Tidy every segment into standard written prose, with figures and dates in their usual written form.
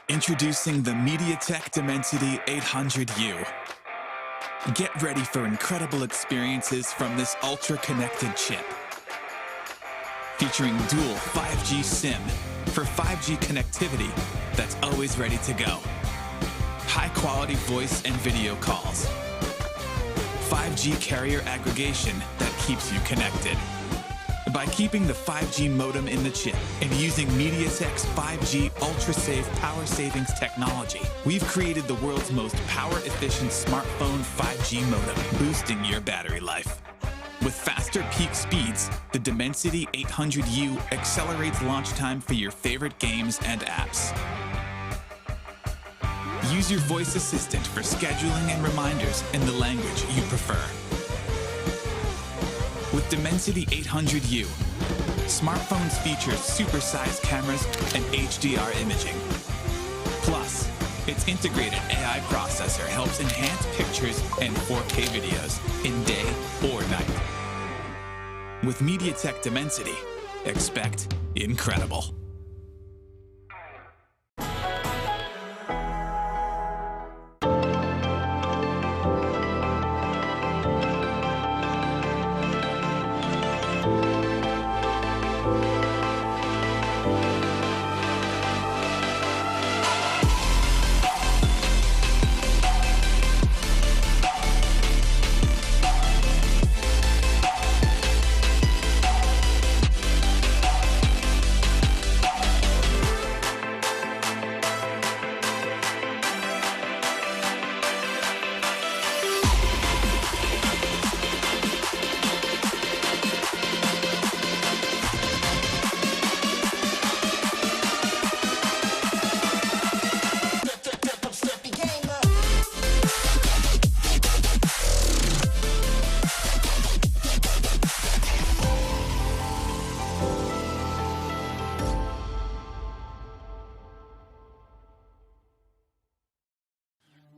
Introducing the Mediatek Dimensity 800U. Get ready for incredible experiences from this ultra-connected chip. Featuring dual 5G SIM for 5G connectivity that's always ready to go. High-quality voice and video calls. 5G carrier aggregation that keeps you connected. By keeping the 5G modem in the chip and using Mediatek's 5G ultra-safe power savings technology, we've created the world's most power-efficient smartphone 5G modem, boosting your battery life. With faster peak speeds, the Dimensity 800U accelerates launch time for your favorite games and apps. Use your voice assistant for scheduling and reminders in the language you prefer. With Dimensity 800U, smartphones feature supersized cameras and HDR imaging. Plus, its integrated AI processor helps enhance pictures and 4K videos in day or night. With Mediatek Dimensity, expect incredible.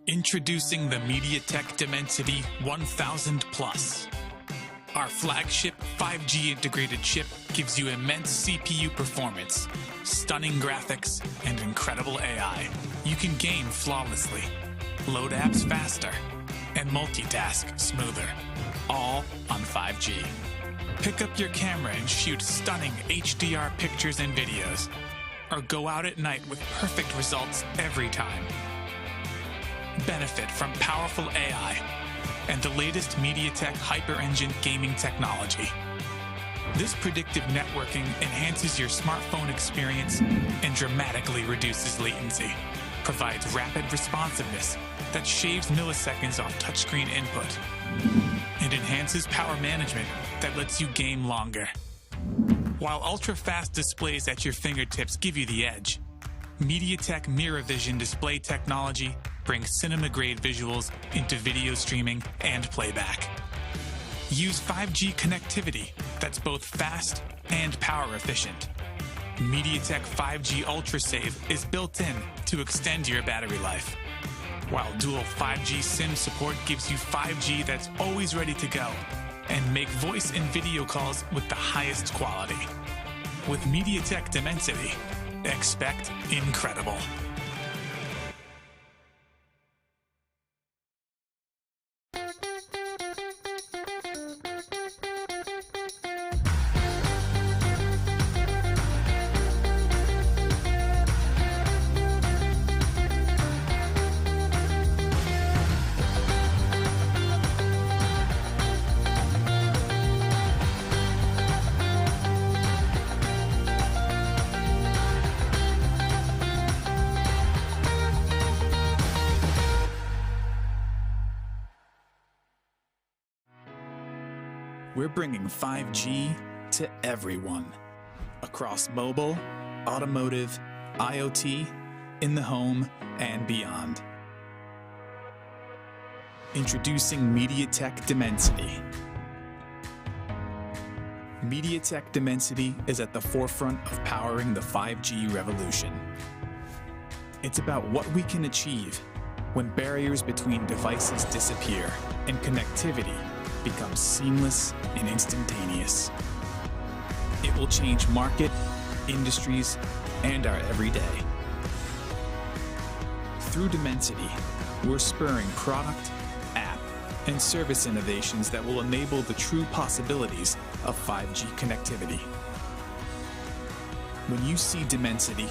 Introducing the Mediatek Dimensity 1000 Plus. Our flagship 5G integrated chip gives you immense CPU performance, stunning graphics, and incredible AI. You can game flawlessly, load apps faster, and multitask smoother, all on 5G. Pick up your camera and shoot stunning HDR pictures and videos, or go out at night with perfect results every time. Benefit from powerful AI and the latest Mediatek Hyper Engine gaming technology. This predictive networking enhances your smartphone experience and dramatically reduces latency, provides rapid responsiveness that shaves milliseconds off touchscreen input. It enhances power management that lets you game longer. While ultra-fast displays at your fingertips give you the edge, Mediatek Mirror Vision display technology brings cinema-grade visuals into video streaming and playback. Use 5G connectivity that's both fast and power efficient. Mediatek 5G UltraSave is built in to extend your battery life, while dual 5G SIM support gives you 5G that's always ready to go and make voice and video calls with the highest quality. With Mediatek Dimensity, expect incredible. We're bringing 5G to everyone, across mobile, automotive, IoT, in the home, and beyond. Introducing Mediatek Dimensity. Mediatek Dimensity is at the forefront of powering the 5G revolution. It's about what we can achieve when barriers between devices disappear and connectivity becomes seamless and instantaneous. It will change market, industries, and our everyday. Through Dimensity, we're spurring product, app, and service innovations that will enable the true possibilities of 5G connectivity. When you see Dimensity,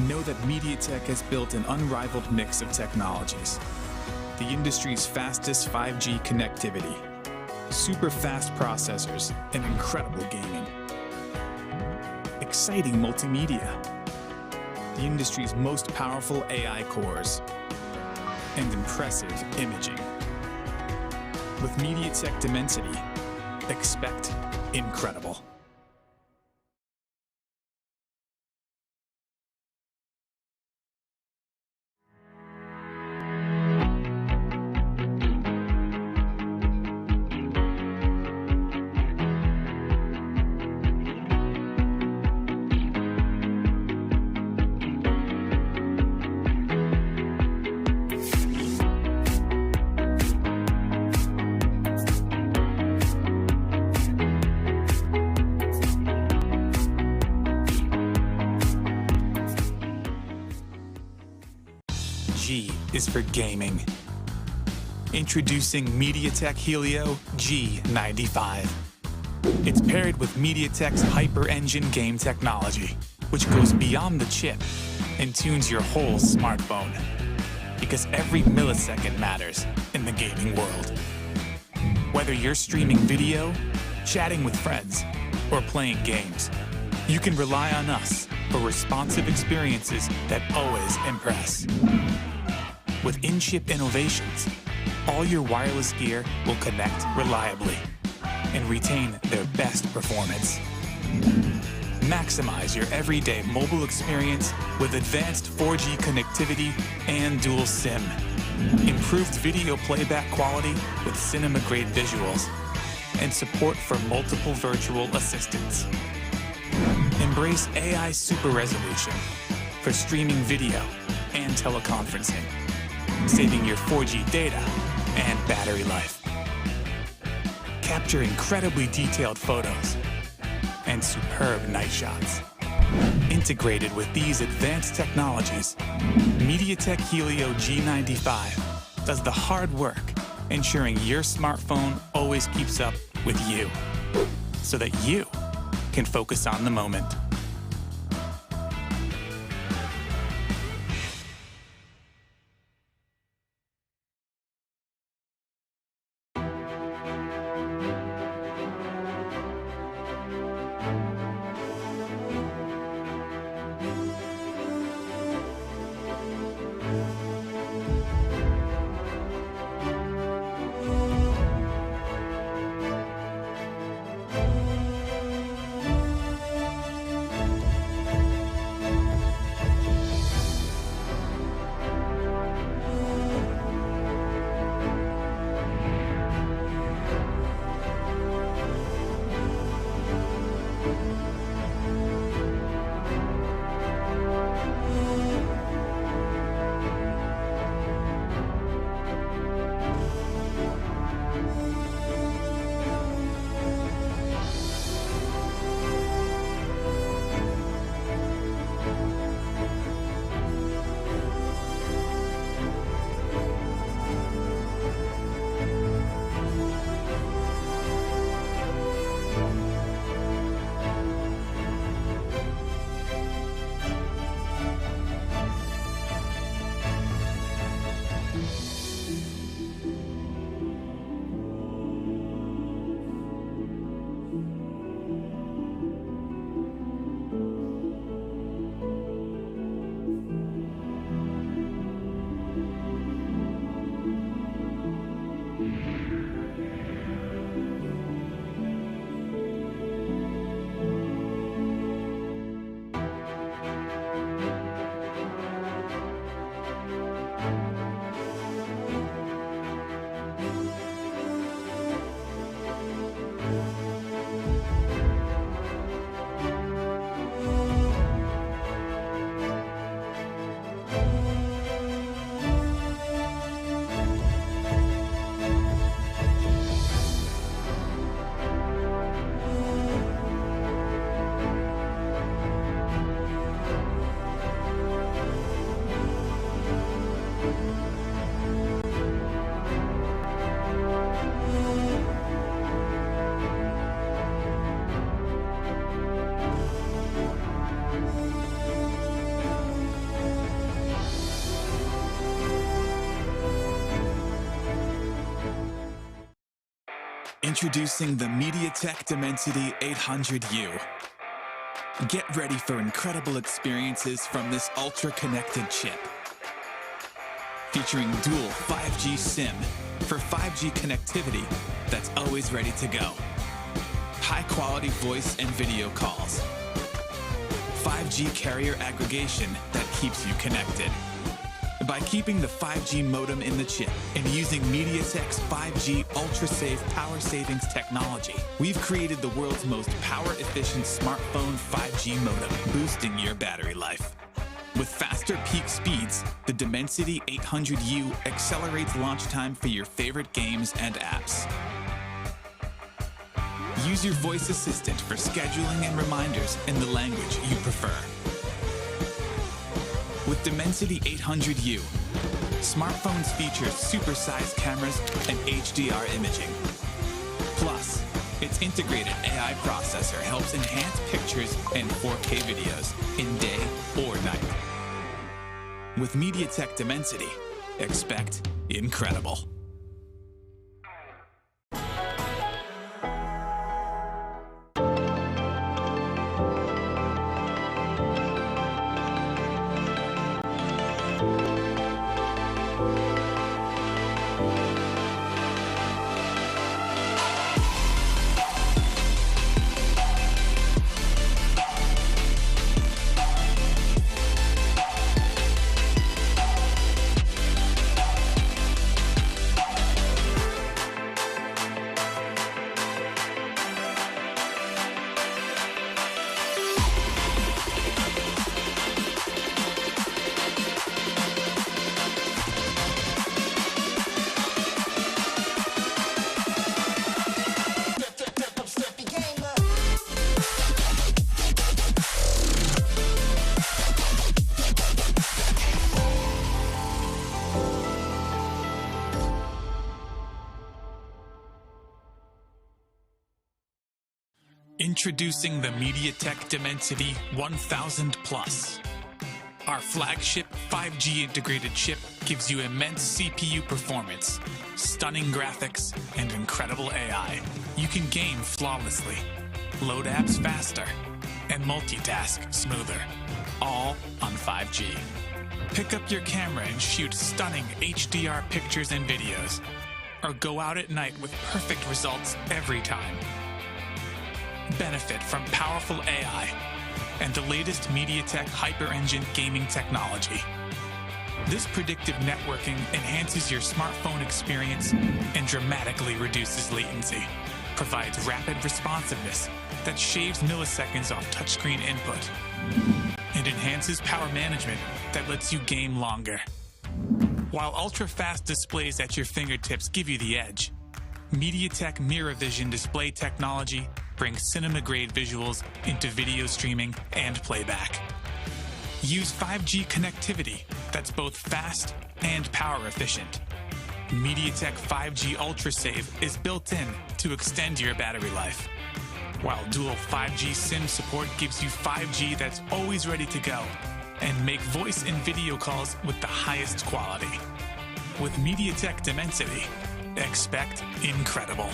know that Mediatek has built an unrivaled mix of technologies. The industry's fastest 5G connectivity, super fast processors, and incredible gaming. Exciting multimedia, the industry's most powerful AI cores, and impressive imaging. With Mediatek Dimensity, expect incredible. G is for gaming. Introducing Mediatek Helio G95. It's paired with Mediatek's Hyper Engine game technology, which goes beyond the chip and tunes your whole smartphone. Because every millisecond matters in the gaming world. Whether you're streaming video, chatting with friends, or playing games, you can rely on us for responsive experiences that always impress. With in-chip innovations, all your wireless gear will connect reliably and retain their best performance. Maximize your everyday mobile experience with advanced 4G connectivity and dual SIM. Improved video playback quality with cinema-grade visuals and support for multiple virtual assistants. Embrace AI super resolution for streaming video and teleconferencing, saving your 4G data and battery life. Capture incredibly detailed photos and superb night shots. Integrated with these advanced technologies, Mediatek Helio G95 does the hard work, ensuring your smartphone always keeps up with you, so that you can focus on the moment. Introducing the Mediatek Dimensity 800U. Get ready for incredible experiences from this ultra-connected chip. Featuring dual 5G SIM for 5G connectivity that's always ready to go. High-quality voice and video calls. 5G carrier aggregation that keeps you connected. By keeping the 5G modem in the chip and using Mediatek's 5G ultra-safe power savings technology, we've created the world's most power-efficient smartphone 5G modem, boosting your battery life. With faster peak speeds, the Dimensity 800U accelerates launch time for your favorite games and apps. Use your voice assistant for scheduling and reminders in the language you prefer. With Dimensity 800U, smartphones feature supersized cameras and HDR imaging. Plus, its integrated AI processor helps enhance pictures and 4K videos in day or night. With Mediatek Dimensity, expect incredible. Introducing the Mediatek Dimensity 1000 Plus. Our flagship 5G integrated chip gives you immense CPU performance, stunning graphics, and incredible AI. You can game flawlessly, load apps faster, and multitask smoother, all on 5G. Pick up your camera and shoot stunning HDR pictures and videos, or go out at night with perfect results every time. Benefit from powerful AI and the latest Mediatek Hyper-Engine gaming technology. This predictive networking enhances your smartphone experience and dramatically reduces latency, provides rapid responsiveness that shaves milliseconds off touchscreen input, and enhances power management that lets you game longer. While ultra-fast displays at your fingertips give you the edge, Mediatek Mirror Vision display technology brings cinema-grade visuals into video streaming and playback. Use 5G connectivity that's both fast and power efficient. Mediatek 5G Ultra Save is built in to extend your battery life, while dual 5G SIM support gives you 5G that's always ready to go and make voice and video calls with the highest quality. With Mediatek Dimensity, expect incredible.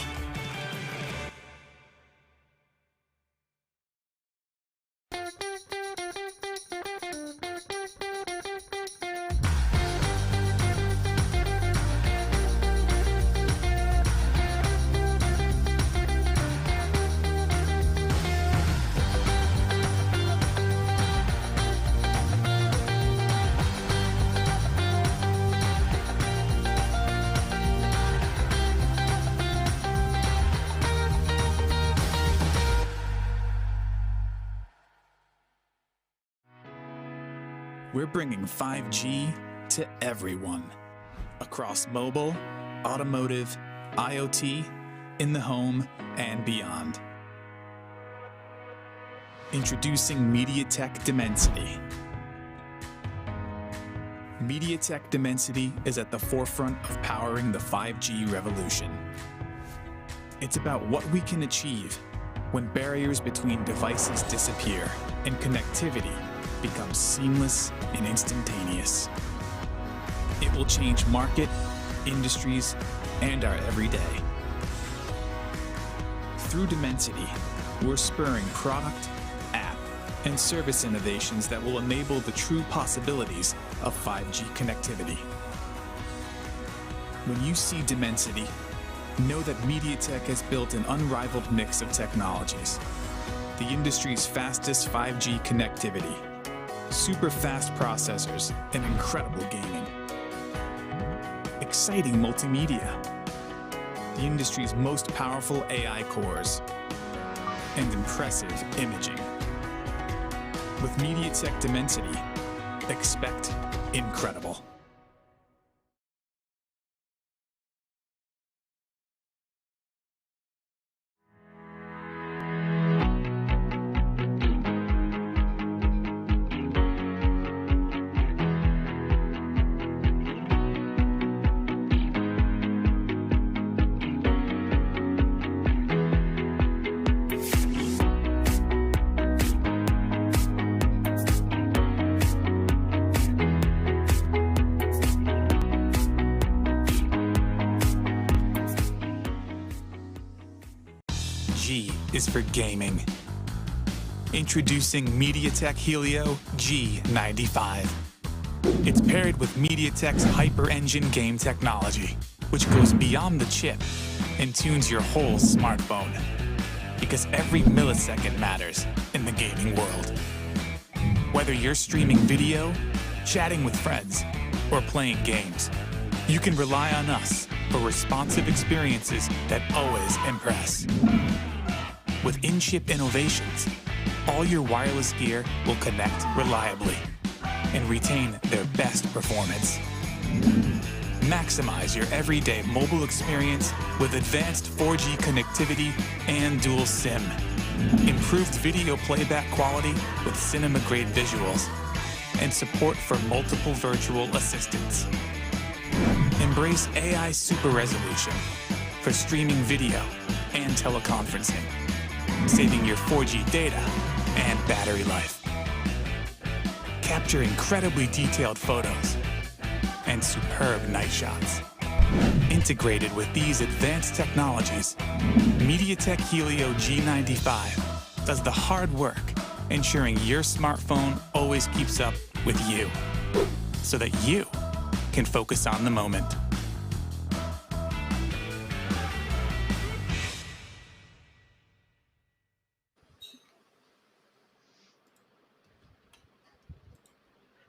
We're bringing 5G to everyone, across mobile, automotive, IoT, in the home, and beyond. Introducing Mediatek Dimensity. Mediatek Dimensity is at the forefront of powering the 5G revolution. It's about what we can achieve when barriers between devices disappear and connectivity becomes seamless and instantaneous. It will change market, industries, and our everyday. Through Dimensity, we're spurring product, app, and service innovations that will enable the true possibilities of 5G connectivity. When you see Dimensity, know that Mediatek has built an unrivaled mix of technologies. The industry's fastest 5G connectivity, super fast processors, and incredible gaming. Exciting multimedia, the industry's most powerful AI cores, and impressive imaging. With Mediatek Dimensity, expect incredible. G is for gaming. Introducing Mediatek Helio G95. It's paired with Mediatek's Hyper Engine game technology, which goes beyond the chip and tunes your whole smartphone. Because every millisecond matters in the gaming world. Whether you're streaming video, chatting with friends, or playing games, you can rely on us for responsive experiences that always impress. With in-chip innovations, all your wireless gear will connect reliably and retain their best performance. Maximize your everyday mobile experience with advanced 4G connectivity and dual SIM. Improved video playback quality with cinema-grade visuals and support for multiple virtual assistants. Embrace AI super resolution for streaming video and teleconferencing, saving your 4G data and battery life. Capture incredibly detailed photos and superb night shots. Integrated with these advanced technologies, Mediatek Helio G95 does the hard work, ensuring your smartphone always keeps up with you, so that you can focus on the moment.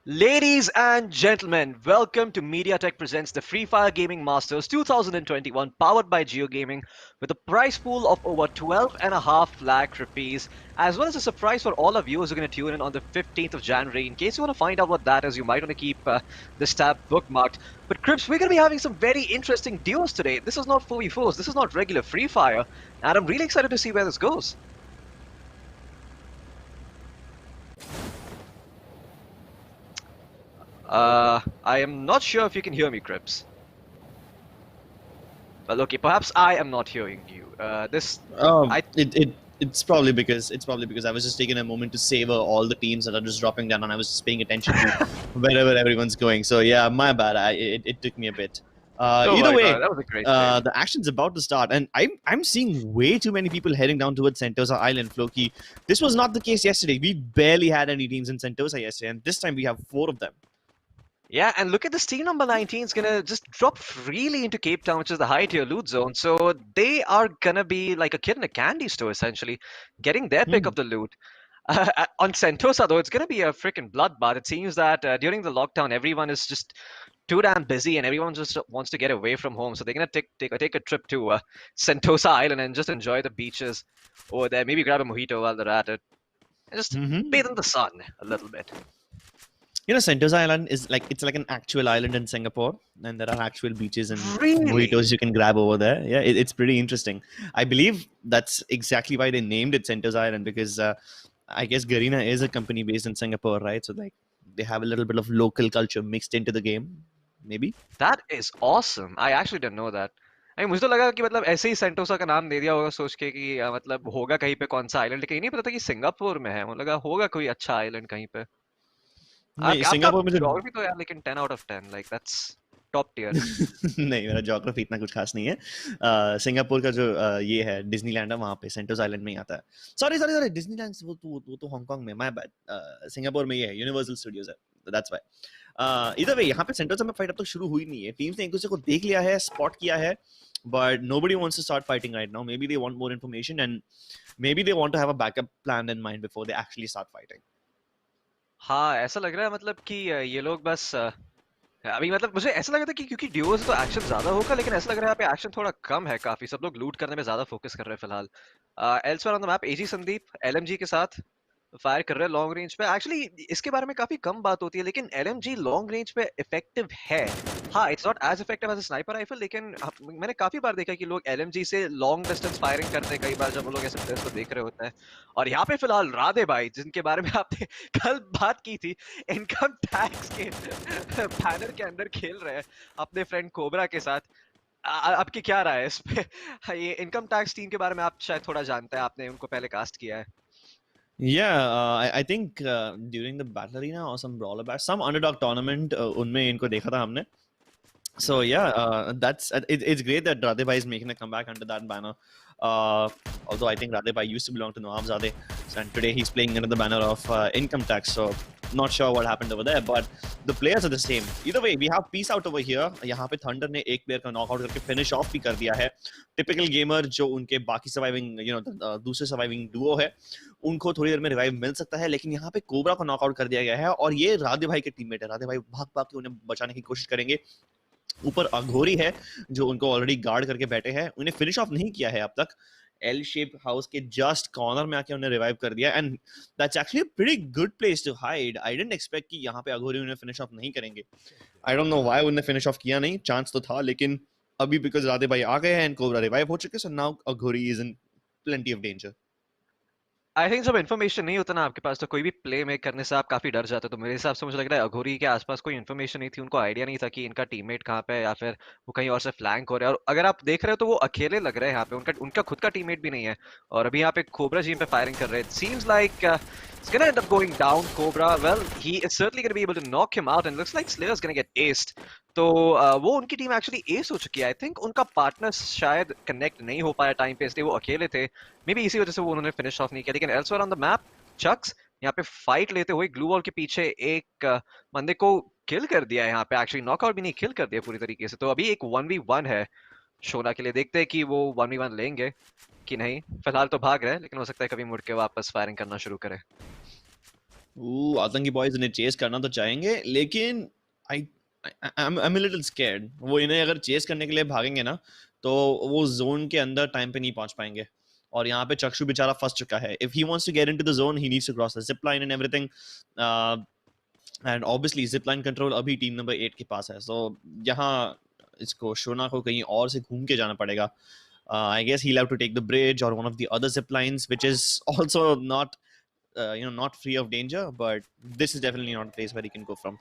Ladies and gentlemen, welcome to Mediatek Presents the Free Fire Gaming Masters 2021, powered by JioGaming, with a prize pool of over 12.5 lakh rupees, as well as a surprise for all of you who are going to tune in on the 15th of January. In case you want to find out what that is, you might want to keep this tab bookmarked. But Crips, we're going to be having some very interesting duos today. This is not 4v4s, this is not regular Free Fire, and I'm really excited to see where this goes. I am not sure if you can hear me, Crips. Well, okay, perhaps I am not hearing you. It's probably because I was just taking a moment to savor all the teams that are just dropping down, and I was just paying attention to wherever everyone's going. So yeah, my bad. It took me a bit. Oh Either my way, God, that was a great save. the action's about to start, and I'm seeing way too many people heading down towards Sentosa Island, Floki. This was not the case yesterday. We barely had any teams in Sentosa yesterday, and this time we have 4 of them. Yeah, and look at this team number 19 is gonna just drop freely into Cape Town, which is the high tier loot zone. So they are gonna be like a kid in a candy store, essentially, getting their pick Hmm. of the loot. On Sentosa, though, it's gonna be a freaking bloodbath. It seems that during the lockdown, everyone is just too damn busy, and everyone just wants to get away from home. So they're gonna take a trip to Sentosa Island and just enjoy the beaches over there. Maybe grab a mojito while they're at it, and just Mm-hmm. bathe in the sun a little bit. You know, Sentosa Island is it's like an actual island in Singapore, and there are actual beaches and Really? mojitos you can grab over there. Yeah, it's pretty interesting. I believe that's exactly why they named it Sentosa Island, because I guess Garena is a company based in Singapore, right? So like they have a little bit of local culture mixed into the game, maybe. That is awesome. I actually didn't know that. मुझे तो लगा कि मतलब ऐसे ही Sentosa का नाम दे दिया होगा सोच के कि मतलब होगा कहीं पे कौन सा आइलैंड, लेकिन ये नहीं पता था कि सिंगापुर में है। मुझे लगा होगा कोई अच्छा आइलैंड कहीं पे। नहीं आपका सिंगापुर में जो ज्योग्राफी तो यार लेकिन 10 out of 10, like that's top tier? नहीं, मेरा ज्योग्राफी इतना कुछ खास नहीं है। सिंगापुर का जो ये है डिज्नीलैंड है, वहाँ पे सेंटोस आइलैंड में ही आता है। सॉरी सॉरी सॉरी, डिज्नीलैंड वो तो हांगकांग में, माय बैड। सिंगापुर में ये है, यूनिवर्सल स्टूडियोज है, दैट्स व्हाई। इधर वे यहाँ पे सेंटोसा में फाइट अब तक शुरू हुई नहीं है। टीम्स ने एक दूसरे को देख लिया है, स्पॉट किया है, but nobody wants to start fighting right now. Maybe they want more information, and maybe they want to have a backup plan in mind before they actually start fighting. हाँ, ऐसा लग रहा है मतलब कि ये लोग बस अभी मतलब मुझे ऐसा लग रहा था कि क्योंकि ड्यूओ से तो एक्शन ज्यादा होगा, लेकिन ऐसा लग रहा है यहाँ पे एक्शन थोड़ा कम है काफी। सब लोग लूट करने में ज्यादा फोकस कर रहे हैं फिलहाल। Elsewhere on the map AG Sandeep LMG के साथ फायर कर रहे हैं लॉन्ग रेंज पे। एक्चुअली इसके बारे में काफी कम बात होती है, लेकिन एलएमजी लॉन्ग रेंज पे इफेक्टिव है। हाँ, it's not as effective as a sniper rifle, लेकिन मैंने काफी बार देखा कि लोग एलएमजी से लॉन्ग डिस्टेंस फायरिंग करते हैं कई बार जब वो लोग ऐसे प्लेयर्स को देख रहे होते हैं। और यहाँ पे फिलहाल राधे भाई, जिनके बारे में आपने कल बात की थी, इनकम टैक्स के बैनर के अंदर खेल रहे हैं अपने फ्रेंड कोबरा के साथ। आपकी क्या राय है इस पे? ये इनकम टैक्स टीम के बारे में आप शायद थोड़ा जानते हैं, आपने उनको पहले कास्ट किया है। Yeah, I think during the battle arena or some brawler batch, some underdog tournament, उनमें इनको देखा था हमने. So yeah, it's great that Radhe Bhai is making a comeback under that banner. Although I think Radhe Bhai used to belong to Nawabzade, and today he's playing under the banner of income tax. So not sure what happened over there, but the players are the same. Either way, we have peace out over here. यहाँ पे Thunder ने एक player का knockout करके finish off भी कर दिया है. Typical gamer जो उनके बाकी surviving, दूसरे surviving duo है, उनको थोड़ी देर में revive मिल सकता है, लेकिन यहाँ पे कोबरा को knockout कर दिया गया है और ये राधे भाई के टीममेट है. राधे भाई भाग भाग के उन्हें बचाने की कोशिश करेंगे. ऊपर अघोरी है जो उनको ऑलरेडी गार्ड करके बैठे हैं. उन्हें फिनिश ऑफ नहीं किया है अब तक. एल शेप हाउस के जस्ट कॉर्नर में आके उन्हें रिवाइव कर दिया, and that's actually a pretty good place to hide. I didn't expect कि यहाँ पे अघोरी उन्हें फिनिश ऑफ नहीं करेंगे. आई डोंट नो व्हाई उन्हें फिनिश ऑफ किया नहीं. चांस तो था, लेकिन अभी बिकॉज राधे भाई आ गए हैं एंड कोबरा रिवाइव हो चुके, so now Aghori is in plenty of danger. I think जब इन्फॉर्मेशन नहीं होता ना आपके पास, तो कोई भी प्ले मेक करने से आप काफी डर जाते हो। तो मेरे हिसाब से मुझे लग रहा है अघोरी के आसपास कोई इन्फॉर्मेशन नहीं थी, उनको आइडिया नहीं था कि इनका टीममेट कहाँ पे है या फिर वो कहीं और से फ्लैंक हो रहा है। और अगर आप देख रहे हो तो वो अकेले लग रहे हैं यहाँ पे, उनका उनका खुद का टीममेट भी नहीं है। और अभी यहाँ पे कोबरा जी पे फायरिंग कर रहे हैं. Seems like it's gonna end up going down. Cobra, well, he is certainly gonna be able to knock him out, and looks like Slayer's gonna get aced. तो वो उनकी टीम एक्चुअली एस हो चुकी है. I think उनका partner शायद connect नहीं हो पाया टाइम पे, इसलिए वो अकेले थे. मे बी इसी वजह से वो उन्होंने फिनिश ऑफ नहीं किया. लेकिन एल्सवेयर ऑन द मैप चक्स यहाँ पे फाइट लेते हुए ग्लू वॉल के पीछे एक बंदे को किल कर दिया है. यहाँ पे एक्चुअली नॉकआउट भी नहीं, किल कर दिया पूरी तरीके से. तो अभी एक 1v1 है शोना के लिए. देखते हैं कि वो 1v1 लेंगे कि नहीं. फिलहाल तो भाग रहे हैं, लेकिन हो सकता है कभी मुड़ के वापस फायरिंग करना शुरू करे. आतंकी बॉयज इन्हें चेस करना तो चाहेंगे, लेकिन I'm a little scared. वो इन्हें अगर चेस करने के लिए भागेंगे ना, तो वो जोन के अंदर टाइम पे नहीं पहुंच पाएंगे. और यहाँ पे चक्षु बेचारा फंस चुका है. If he wants to get into the zone, he needs to cross the zip line and everything. And obviously zip line control अभी टीम नंबर 8 के पास है. So यहाँ इसको शोना को कहीं और से घूम के जाना पड़ेगा. I guess he'll have to take the bridge or one of the other zip lines, which is also not not free of danger, but this is definitely not a place where he can go from.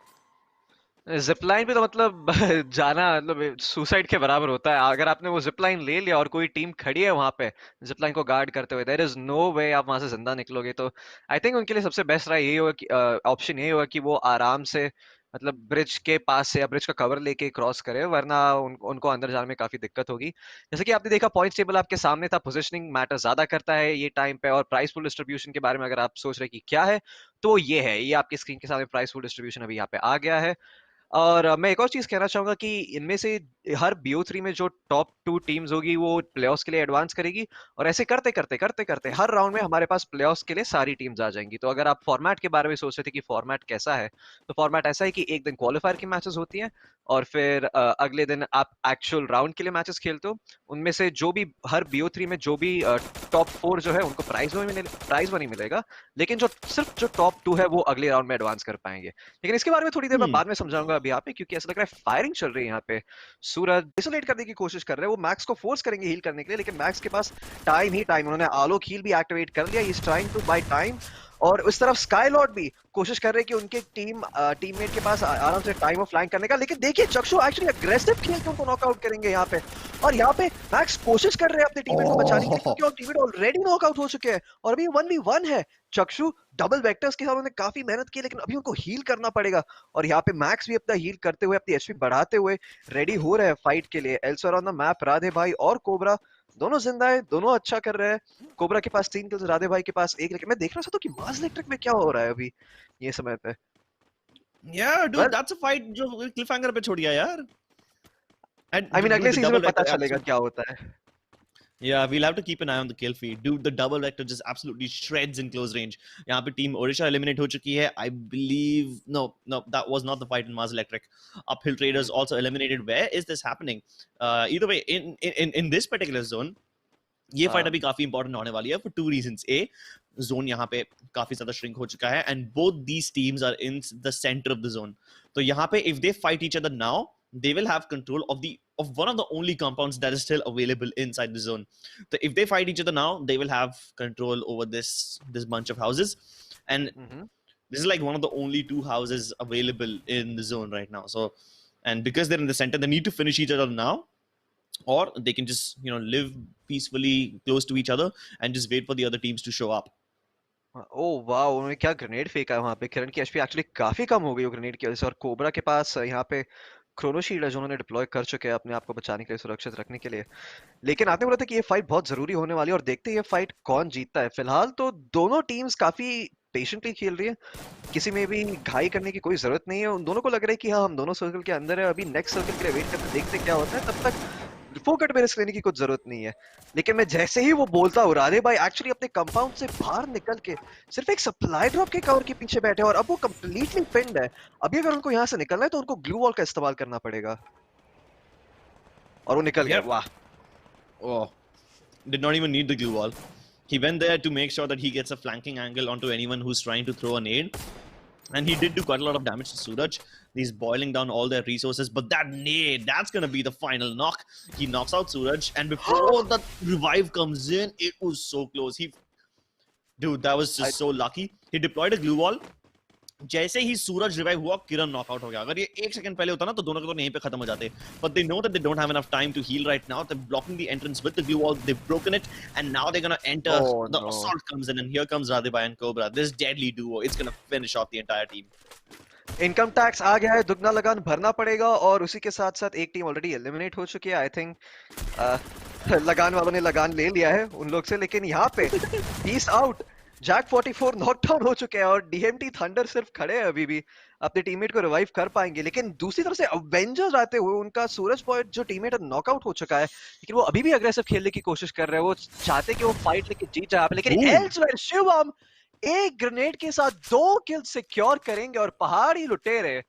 Zipline पे तो मतलब जाना मतलब suicide के बराबर होता है. अगर आपने वो जिपलाइन ले लिया और कोई टीम खड़ी है वहां पे जिपलाइन को गार्ड करते हुए, देयर इज नो वे आप वहां से जिंदा निकलोगे. तो आई थिंक उनके लिए सबसे बेस्ट राय यही होगा कि ऑप्शन यही होगा कि वो आराम से मतलब ब्रिज के पास से या ब्रिज का कवर लेके क्रॉस करे, वरना उनको अंदर जाने में काफी दिक्कत होगी. जैसे कि आपने देखा पॉइंट्स टेबल आपके सामने था. पोजिशनिंग मैटर ज्यादा करता है ये टाइम पे. और प्राइस पूल डिस्ट्रीब्यूशन के बारे में अगर आप सोच रहे कि क्या है, तो ये है. ये आपकी स्क्रीन के सामने प्राइस पूल डिस्ट्रीब्यूशन अभी यहाँ पे आ गया है. और मैं एक और चीज कहना चाहूंगा कि इनमें से हर BO3 में जो टॉप 2 टीम्स होगी वो प्लेऑफ्स के लिए एडवांस करेगी. और ऐसे करते करते करते करते हर राउंड में हमारे पास प्लेऑफ्स के लिए सारी टीम्स आ जाएंगी. तो अगर आप फॉर्मेट के बारे में सोच रहे थे कि फॉर्मेट कैसा है, तो फॉर्मेट ऐसा है कि एक दिन क्वालिफायर की मैचेस होती हैं और फिर अगले दिन आप एक्चुअल राउंड के लिए मैचेस खेलते हो. उनमें से जो भी हर BO3 में जो भी टॉप 4 जो है उनको प्राइज मनी मिलेगा. लेकिन जो सिर्फ जो टॉप 2 है वो अगले राउंड में एडवांस कर पाएंगे. लेकिन इसके बारे में थोड़ी देर में बाद में समझाऊंगा अभी यहाँ पे, क्योंकि ऐसा लग रहा है फायरिंग चल रही है यहाँ पे. सूरज डिसोलेट करने की कोशिश कर रहे हैं. वो मैक्स को फोर्स करेंगे हील करने के लिए, लेकिन मैक्स के पास टाइम ही टाइम. उन्होंने आलोक हील भी एक्टिवेट कर लिया. He is trying to buy time. और उस तरफ स्काई लॉर्ड भी कोशिश कर रहे हैं कि उनके टीममेट के पास आराम से टाइम ऑफ फ्लैंक करने का, लेकिन देखिए चक्षु एक्चुअली अग्रेसिव खेल के उनको नॉकआउट करेंगे यहाँ पे। और यहाँ पे मैक्स कोशिश कर रहे हैं अपने टीममेट को बचाने के लिए, क्योंकि टीममेट ऑलरेडी नॉकआउट हो चुके हैं और अभी 1v1 है। चक्षु डबल वेक्टर्स के साथ उन्होंने काफी मेहनत की, लेकिन अभी उनको हील करना पड़ेगा। और यहाँ पे मैक्स भी अपना हील करते हुए, अपनी एचपी बढ़ाते हुए रेडी हो रहे हैं फाइट के लिए। एल्सर ऑन द मैप, राधे भाई और कोबरा दोनों जिंदा है, दोनों अच्छा कर रहे हैं। कोबरा के पास 3 किल्स, राधे भाई के पास 1, लेकिन मैं देख रहा था कि मास इलेक्ट्रिक में क्या हो रहा है अभी ये समय पे। Yeah, dude, Well, that's a fight जो cliffhanger पे छोड़ गया यार. And I mean, dude, अगले the सीजन में double पता vector चलेगा absolutely. क्या होता है। Yeah, we'll have to keep an eye on the kill feed. Dude, the double vector just absolutely shreds in close range. यहाँ पे team Orisha eliminate हो चुकी है. I believe no, that was not the fight in Mars Electric. Uphill Traders also eliminated. Where is this happening? Either way, in this particular zone, ये fight अभी काफी important होने वाली है for 2 reasons. A, जोन यहाँ पे काफी ज्यादा श्रिंक हो चुका है and both these teams are in the center of the zone. तो यहाँ पे if they fight each other now, they will have control of one of the only compounds that is still available inside the zone. So if they fight each other now, they will have control over this bunch of houses, and this is like one of the only 2 houses available in the zone right now. So, and because they're in the center, they need to finish each other now, or they can just live peacefully close to each other and just wait for the other teams to show up. ओह वाह, उन्होंने क्या grenade फेंका वहां पे। किरण की HP actually काफी कम हो गई वो ग्रेनेड की वजह से। और कोबरा के पास यहाँ पे क्रोनो शील्ड है जो उन्होंने डिप्लॉय कर चुके हैं अपने आप को बचाने के लिए, सुरक्षित रखने के लिए। लेकिन आपने बोला था कि ये फाइट बहुत जरूरी होने वाली है, और देखते हैं ये फाइट कौन जीतता है। फिलहाल तो दोनों टीम्स काफी पेशेंटली खेल रही है, किसी में भी घाई करने की कोई जरूरत नहीं है। उन दोनों को लग रहा है कि हाँ, हम दोनों सर्कल के अंदर है, अभी नेक्स्ट सर्कल के लिए वेट करते देखते क्या होता है। तब तक फोकट में रिस्क लेने की कुछ जरूरत नहीं है। लेकिन मैं जैसे ही वो बोलता हूँ, राधे भाई एक्चुअली अपने कंपाउंड से बाहर निकल के सिर्फ एक सप्लाई ड्रॉप के कवर के पीछे बैठे हैं, और अब वो कंप्लीटली पिन्ड है। अभी अगर उनको यहाँ से निकलना है तो उनको ग्लू वॉल का इस्तेमाल करना पड़ेगा। और वो निकल गया। वाह, Oh, did not even need the glue wall. He went there to make sure that he gets a flanking angle onto anyone who's trying to throw a nade. And he did do quite a lot of damage to Suraj. He's boiling down all their resources. But that nade, that's going to be the final knock. He knocks out Suraj. And before the revive comes in, it was so close. Dude, that was just so lucky. He deployed a glue wall. जैसे ही सूरज revive हुआ, किरण knockout हो गया। अगर ये 1 second पहले होता ना तो दोनों के दोनों यहीं पे खत्म हो जाते। But they know that they don't have enough time to heal right now. They're blocking the entrance with the glue wall. They've broken it, and now they're gonna enter. Oh, the no. assault comes in, and here comes Radhibhai and Cobra. This deadly duo. It's gonna finish off the entire team. Income tax आ गया है, दुगना लगान भरना पड़ेगा। और उसी के साथ साथ एक टीम ऑलरेडी एलिमिनेट हो चुकी है। आई थिंक लगान वालों ने लगान ले लिया है उन लोग से। लेकिन यहाँ पे पीस आउट, जैक 44 नॉकडाउन हो चुके हैं, और डीएमटी थंडर सिर्फ खड़े हैं अभी भी, अपने टीममेट को रिवाइव कर पाएंगे। लेकिन दूसरी तरफ से अवेंजर्स आते हुए, उनका सूरज बॉय जो टीममेट है नॉकआउट हो चुका है, लेकिन वो अभी भी अग्रेसिव खेलने की कोशिश कर रहे हैं। वो चाहते कि वो फाइट लेके जीत जाए। लेकिन एल्सवेयर शिवम एक ग्रेनेड के साथ 2 किल सिक्योर करेंगे, और पहाड़ी लुटेरे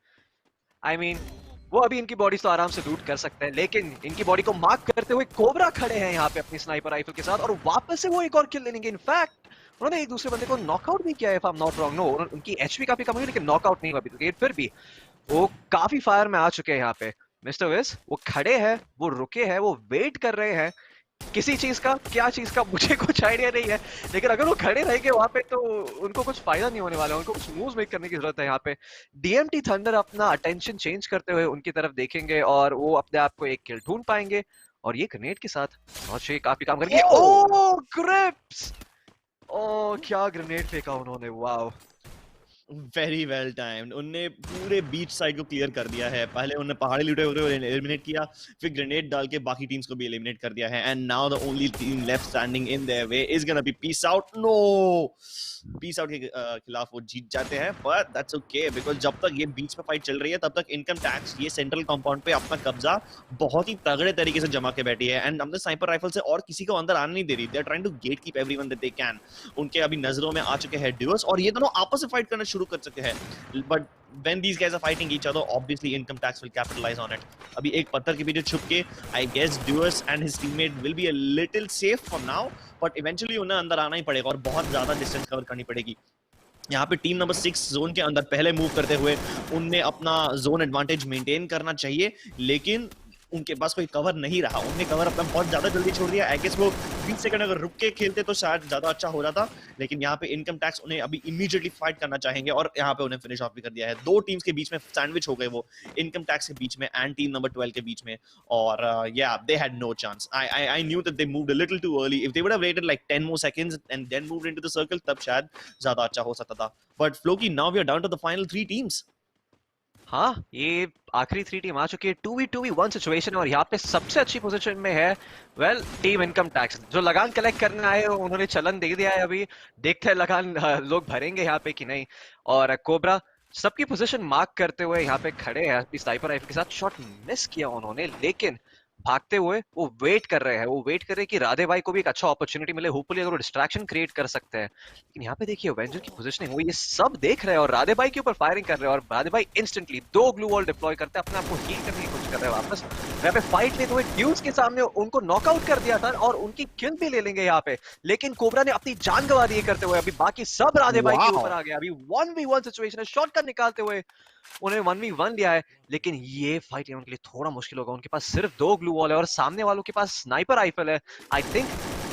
आई मीन वो अभी इनकी बॉडी तो आराम से लूट कर सकते हैं, लेकिन इनकी बॉडी को मार्क करते हुए कोबरा खड़े हैं यहाँ पे अपनी स्नाइपर राइफल के साथ, और वापस से वो एक और किल ले लेंगे। इनफैक्ट उन्होंने एक दूसरे बंदे को नॉकआउट भी किया है, if I am not wrong. No, उनकी एचपी काफी कम हुई, लेकिन नॉकआउट नहीं हुआ अभी तक। फिर भी वो काफी फायर में आ चुके हैं यहाँ पे। मिस्टर विस वो खड़े हैं, वो रुके हैं, वो वेट कर रहे हैं किसी चीज का। क्या चीज का मुझे कुछ आइडिया नहीं है, लेकिन अगर वो खड़े रहेंगे वहां पे तो उनको कुछ फायदा नहीं होने वाला है। उनको कुछ मूव्स मेक करने की जरूरत है यहाँ पे। डीएमटी थंडर अपना अटेंशन चेंज करते हुए उनकी तरफ देखेंगे, और वो अपने आप को एक किल ढूंढ पाएंगे। और ये ग्रेनेड के साथ नौशे काफी काम करेंगे। ओह ग्रिप्स, ओह क्या ग्रेनेड फेंका उन्होंने, वाओ। Very well timed. उनने पूरे बीच साइड को क्लियर कर दिया है। पहले उन्होंने पहाड़ी लूटे हुए एलिमिनेट किया, फिर ग्रेनेड डाल के बाकी टीम्स को भी एलिमिनेट कर दिया है। And now the only team left standing in their way is gonna be peace out. No, peace out के खिलाफ वो जीत जाते हैं, बट दैट्स ओके, बिकॉज जब तक ये बीच पे फाइट चल रही है तब तक इनकम टैक्स ये सेंट्रल कंपाउंड पे अपना कब्जा बहुत ही तगड़े तरीके से जमा के बैठी है। एंड अपने स्नाइपर राइफल से और किसी को अंदर आने नहीं दे रही। They are trying to get keep everyone that they can. उनके अभी नजरों में आ चुके हैं ड्यूअर्स, और ये दोनों आपस में फाइट करना शुरू कर चुके हैं। But when these guys are fighting each other, obviously income tax will capitalize on it. अभी एक पत्थर के पीछे छुप के I guess Duas and his teammate will be a little safe for now, but eventually उन्हें अंदर आना ही पड़ेगा और बहुत ज्यादा डिस्टेंस कवर करनी पड़ेगी। यहाँ पे टीम नंबर 6 जोन के अंदर पहले मूव करते हुए उनने अपना जोन एडवांटेज मेंटेन करना चाहिए, लेकिन उनके पास कोई कवर नहीं रहा, उन्होंने कवर अपना बहुत ज्यादा जल्दी छोड़ दिया। आई गेस वो 20 सेकंड अगर रुक के खेलते तो शायद ज्यादा अच्छा हो जाता, लेकिन यहाँ पे इनकम टैक्स उन्हें अभी इमीडिएटली फाइट करना चाहेंगे और यहाँ पे उन्हें फिनिश ऑफ भी कर दिया है। दो टीम्स के बीच में सैंडविच हो गए वो, इनकम टैक्स के बीच में एंड टीम नंबर 12 के बीच में, और yeah, they had no chance. I knew that they moved a little too early. If they would have waited like 10 more seconds and then moved into the circle, तब शायद ज्यादा अच्छा हो सकता था। But Floki, now we are down to the final three teams. हाँ, ये आखिरी 3 टीम आ चुकी है। 2v1 सिचुएशन और यहाँ पे सबसे अच्छी पोजीशन में है टीम इनकम टैक्स। जो लगान कलेक्ट करने आए उन्होंने चलन दे दिया है। अभी देखते हैं लगान लोग भरेंगे यहाँ पे कि नहीं। और कोबरा सबकी पोजीशन मार्क करते हुए यहाँ पे खड़े हैं अपनी स्नाइपर राइफल के साथ। शॉट मिस किया उन्होंने, लेकिन भागते हुए वो वेट कर रहे हैं। वो वेट कर रहे हैं कि राधे भाई को भी एक अच्छा अपॉर्चुनिटी मिले, होपफुली अगर वो डिस्ट्रैक्शन क्रिएट कर सकते हैं। लेकिन यहाँ पे देखिए अवेंजर की पोजीशनिंग, वो ये सब देख रहे हैं और राधे भाई के ऊपर फायरिंग कर रहे हैं। और राधे भाई इंस्टेंटली 2 ग्लू वॉल डिप्लॉय करते हैं, अपने आप को हील करने की कोशिश कर रहे हैं वापस। यहाँ पे फाइट लेते हुए ड्यूज के सामने उनको नॉकआउट कर दिया था और उनकी किल भी ले लेंगे यहाँ पे, लेकिन कोबरा ने अपनी जान गंवा दी करते हुए। अभी बाकी सब राधे भाई के ऊपर आ गया। अभी 1v1 सिचुएशन है, शॉटगन निकालते हुए उन्हें 1v1 लिया है, लेकिन ये फाइट उनके लिए थोड़ा मुश्किल होगा। उनके पास सिर्फ 2 ग्लू वॉल है और सामने वालों के पास स्नाइपर राइफल है। I think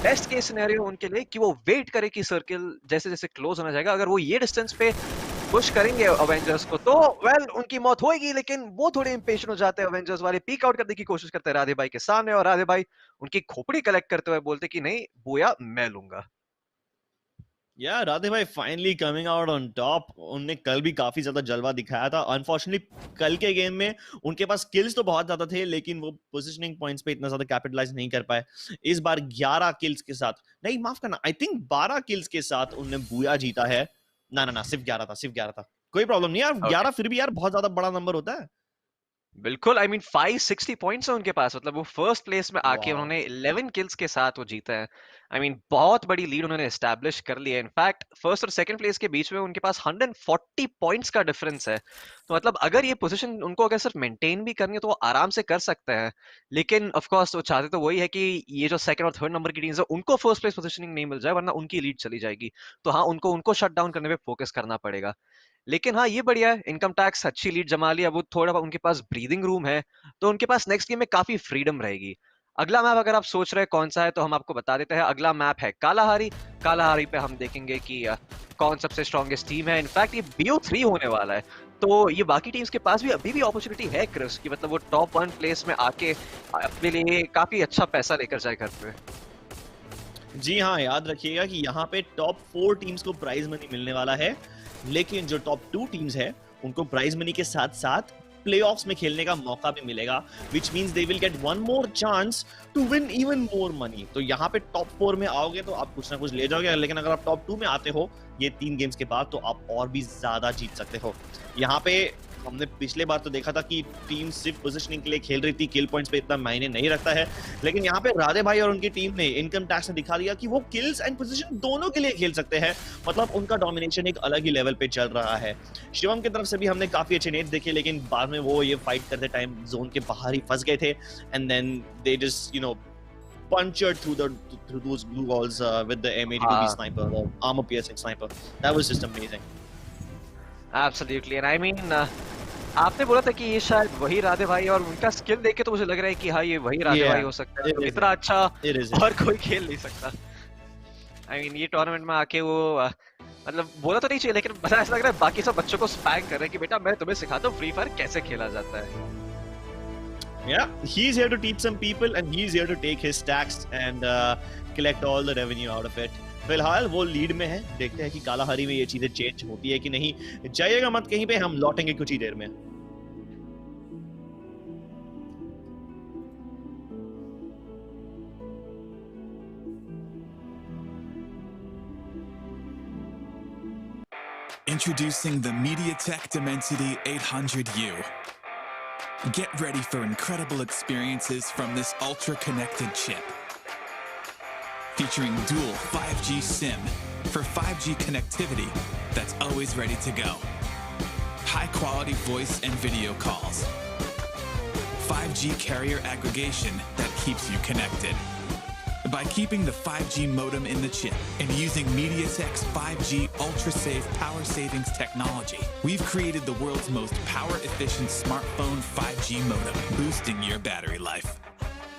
best case scenario उनके लिए कि वो वेट करे कि सर्किल जैसे जैसे क्लोज होना जाएगा, अगर वो ये डिस्टेंस पे पुश करेंगे अवेंजर्स को तो उनकी मौत होगी। लेकिन वो थोड़े इंपेशेंट हो जाते हैं अवेंजर्स वाले, पीक आउट करने की कोशिश करते हैं राधे भाई के सामने, और राधे भाई उनकी खोपड़ी कलेक्ट करते हुए बोलते कि नहीं बोया मैं लूंगा। Yeah, राधे भाई finally coming out on top. उनने कल भी काफी ज्यादा जलवा दिखाया था। अनफॉर्चुनेटली कल के गेम में उनके पास किल्स तो बहुत ज्यादा थे, लेकिन वो पोजीशनिंग पॉइंट्स पे इतना ज्यादा कैपिटलाइज नहीं कर पाए। इस बार 11 किल्स के साथ, नहीं माफ करना, आई थिंक 12 किल्स के साथ उन्होंने बूया जीता है। ना सिर्फ 11 था, सिर्फ 11 था। कोई प्रॉब्लम नहीं यार, 11 फिर भी यार बहुत ज्यादा बड़ा नंबर होता है। बिल्कुल, आई मीन 560 पॉइंट्स है उनके पास, मतलब वो फर्स्ट प्लेस में आके उन्होंने 11 किल्स के साथ वो जीता है। आई मीन बहुत बड़ी लीड उन्होंने एस्टैब्लिश कर ली है। इनफैक्ट फर्स्ट और सेकंड प्लेस के बीच में उनके पास 140 पॉइंट्स का डिफरेंस है। तो मतलब अगर ये पोजीशन उनको अगर सिर्फ मेंटेन भी करनी है तो वो आराम से कर सकते हैं। लेकिन ऑफ कोर्स वो चाहते तो वही है कि ये जो सेकंड और थर्ड नंबर की टीम्स है उनको फर्स्ट प्लेस पोजीशनिंग नहीं मिल जाए, वरना उनकी लीड चली जाएगी। तो हाँ, उनको शट डाउन करने पे फोकस करना पड़ेगा। लेकिन हाँ, ये बढ़िया है, इनकम टैक्स अच्छी लीड जमा ली। अब वो थोड़ा उनके पास ब्रीदिंग रूम है, तो उनके पास नेक्स्ट गेम में काफी फ्रीडम रहेगी। अगला मैप अगर आप सोच रहे हैं कौन सा है तो हम आपको बता देते हैं। अगला मैप है कालाहारी। कालाहारी पे हम देखेंगे कि कौन सबसे स्ट्रॉन्गेस्ट टीम है। इनफैक्ट ये BO3 होने वाला है, तो ये बाकी टीम्स के पास भी अभी भी अपॉर्चुनिटी है क्रिस की, मतलब वो टॉप 1 प्लेस में आके अपने लिए काफी अच्छा पैसा लेकर जाए घर पे। जी हाँ, याद रखिएगा कि यहाँ पे टॉप 4 टीम्स को प्राइज मनी मिलने वाला है, लेकिन जो टॉप 2 टीम्स है उनको प्राइज मनी के साथ साथ प्लेऑफ्स में खेलने का मौका भी मिलेगा, which means they will get one more chance to win even more money। तो यहाँ पे टॉप 4 में आओगे तो आप कुछ ना कुछ ले जाओगे, लेकिन अगर आप टॉप 2 में आते हो ये 3 गेम्स के बाद तो आप और भी ज्यादा जीत सकते हो। यहाँ पे हमने पिछले बार तो देखा था कि टीम सिर्फ पोजीशनिंग के लिए खेल रही थी, किल पॉइंट्स पे इतना मायने नहीं रखता है, लेकिन यहाँ पे राधे भाई और उनकी टीम ने इनकम टैक्स ने दिखा दिया कि वो किल्स एंड पोजीशन दोनों के लिए खेल सकते हैं। मतलब उनका डोमिनेशन एक अलग ही लेवल पे चल रहा है। शिवम की तरफ से भी हमने काफी अच्छे नेट देखे, लेकिन बाद में वो ये फाइट करते टाइम जोन के बाहर ही फंस गए थे, and then they just punctured through those glue walls with the M82B sniper, the armor piercing sniper. That was just amazing. Absolutely, and I mean आपने बोला था कि ये शायद वही राधे भाई, और उनका स्किल देख के तो मुझे लग रहा है कि हाँ ये वही राधे भाई हो सकता है। तो इतना अच्छा और कोई खेल नहीं सकता। I mean ये टूर्नामेंट में आके वो मतलब बोला तो नहीं चाहिए, लेकिन बस ऐसा लग रहा है बाकी सब बच्चों को स्पैंक कर रहे हैं कि बेटा मैं तुम्हें सिखाता हूँ फ्री फायर कैसे खेला जाता है। Yeah, he's here to teach some people and he's here to take his stacks and collect all the revenue out of it. फिलहाल वो लीड में है, देखते हैं कि कालाहारी में ये चीजें चेंज होती है कि नहीं। जाइएगा मत कहीं पे, हम लौटेंगे कुछ ही देर में। Introducing the Mediatek Dimensity 800U. Get ready for incredible experiences from this ultra-connected chip. Featuring dual 5G SIM for 5G connectivity that's always ready to go. High-quality voice and video calls. 5G carrier aggregation that keeps you connected. By keeping the 5G modem in the chip and using Mediatek's 5G Ultra ultra-safe power savings technology, we've created the world's most power-efficient smartphone 5G modem, boosting your battery life.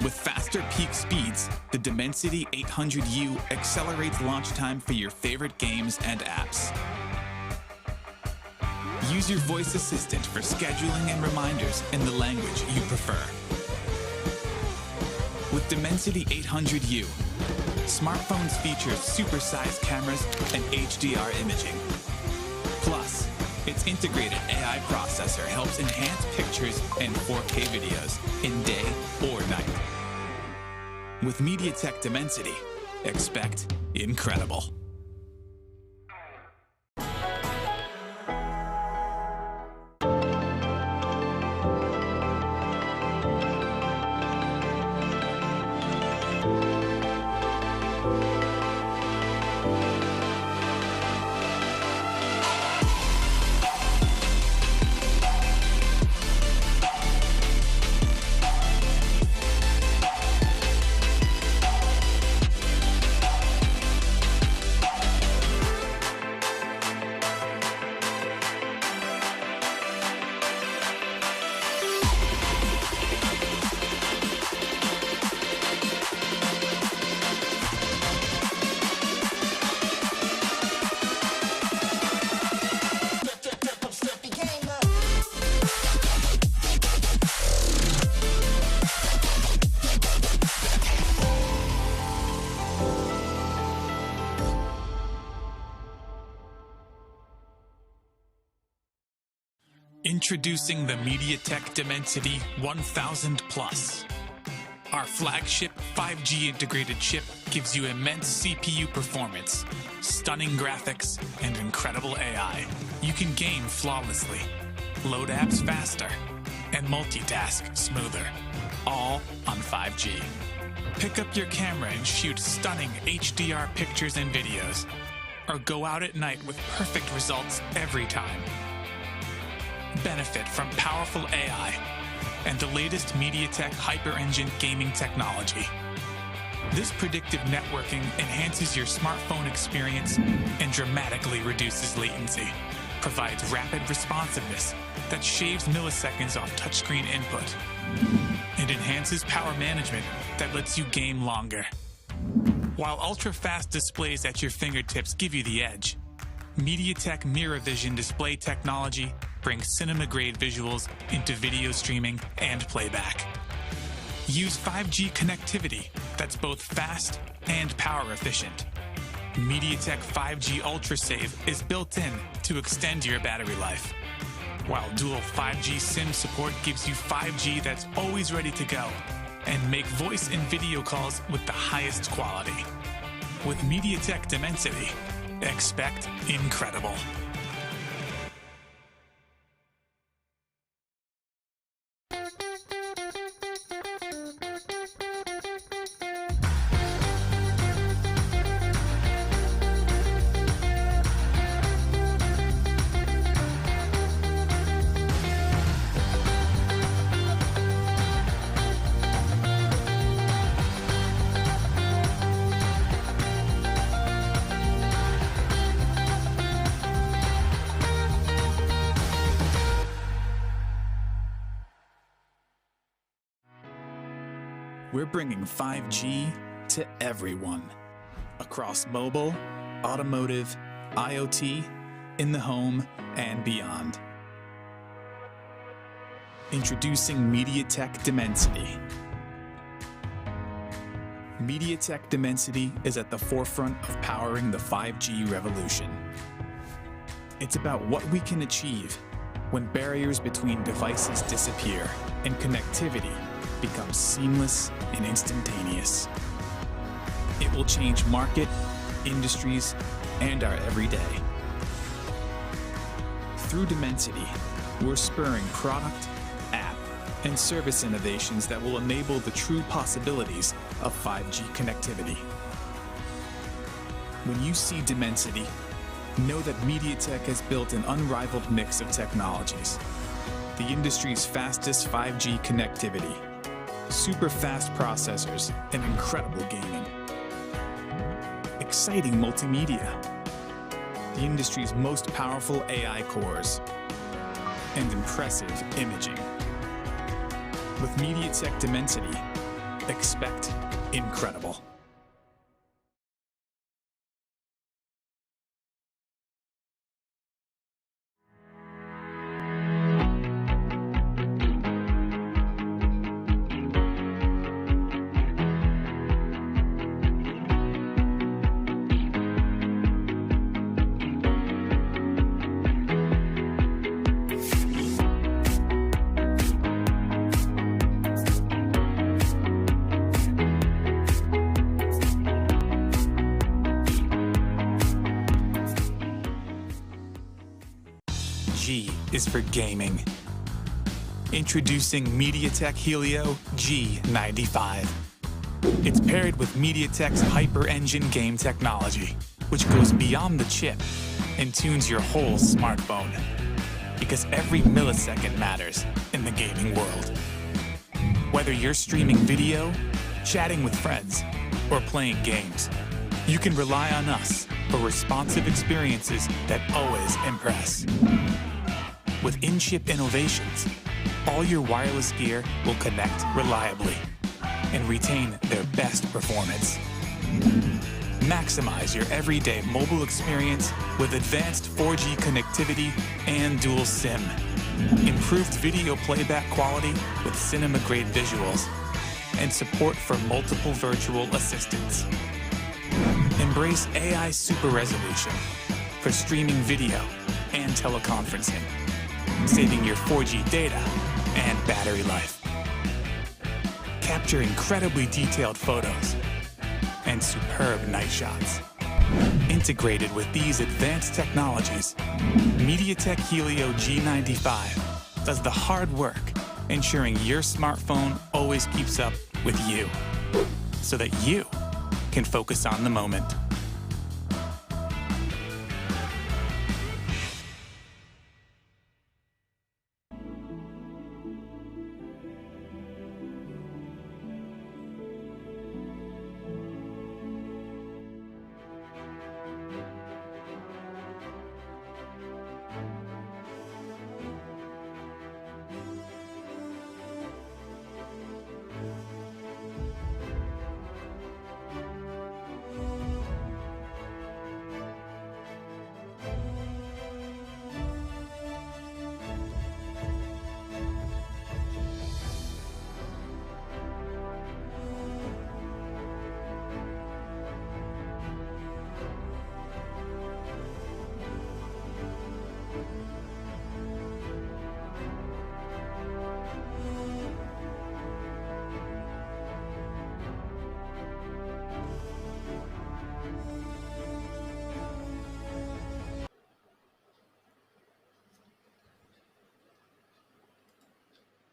With faster peak speeds, the Dimensity 800U accelerates launch time for your favorite games and apps. Use your voice assistant for scheduling and reminders in the language you prefer. With Dimensity 800U, smartphones feature supersized cameras and HDR imaging. Plus, its integrated AI processor helps enhance pictures and 4K videos in day or night. With Mediatek Dimensity, expect incredible. Introducing the Mediatek Dimensity 1000 Plus. Our flagship 5G integrated chip gives you immense CPU performance, stunning graphics, and incredible AI. You can game flawlessly, load apps faster, and multitask smoother, all on 5G. Pick up your camera and shoot stunning HDR pictures and videos, or go out at night with perfect results every time. Benefit from powerful AI and the latest Mediatek Hyper-Engine gaming technology. This predictive networking enhances your smartphone experience and dramatically reduces latency, provides rapid responsiveness that shaves milliseconds off touchscreen input, and enhances power management that lets you game longer. While ultra-fast displays at your fingertips give you the edge, Mediatek Mirror Vision display technology brings cinema-grade visuals into video streaming and playback. Use 5G connectivity that's both fast and power efficient. Mediatek 5G Ultra Save is built in to extend your battery life, while dual 5G SIM support gives you 5G that's always ready to go and make voice and video calls with the highest quality. With Mediatek Dimensity, expect incredible. We're bringing 5G to everyone, across mobile, automotive, IoT, in the home, and beyond. Introducing Mediatek Dimensity. Mediatek Dimensity is at the forefront of powering the 5G revolution. It's about what we can achieve when barriers between devices disappear and connectivity becomes seamless and instantaneous. It will change market, industries, and our everyday. Through Dimensity, we're spurring product, app, and service innovations that will enable the true possibilities of 5G connectivity. When you see Dimensity, know that Mediatek has built an unrivaled mix of technologies. The industry's fastest 5G connectivity, super fast processors, and incredible gaming. Exciting multimedia, the industry's most powerful AI cores and impressive imaging. With Mediatek Dimensity, expect incredible. G is for gaming. Introducing Mediatek Helio G95. It's paired with Mediatek's Hyper Engine game technology, which goes beyond the chip and tunes your whole smartphone. Because every millisecond matters in the gaming world. Whether you're streaming video, chatting with friends, or playing games, you can rely on us for responsive experiences that always impress. With in-chip innovations, all your wireless gear will connect reliably and retain their best performance. Maximize your everyday mobile experience with advanced 4G connectivity and dual SIM. Improved video playback quality with cinema-grade visuals and support for multiple virtual assistants. Embrace AI super resolution for streaming video and teleconferencing, saving your 4G data and battery life. Capture incredibly detailed photos and superb night shots. Integrated with these advanced technologies, Mediatek Helio G95 does the hard work, ensuring your smartphone always keeps up with you, so that you can focus on the moment.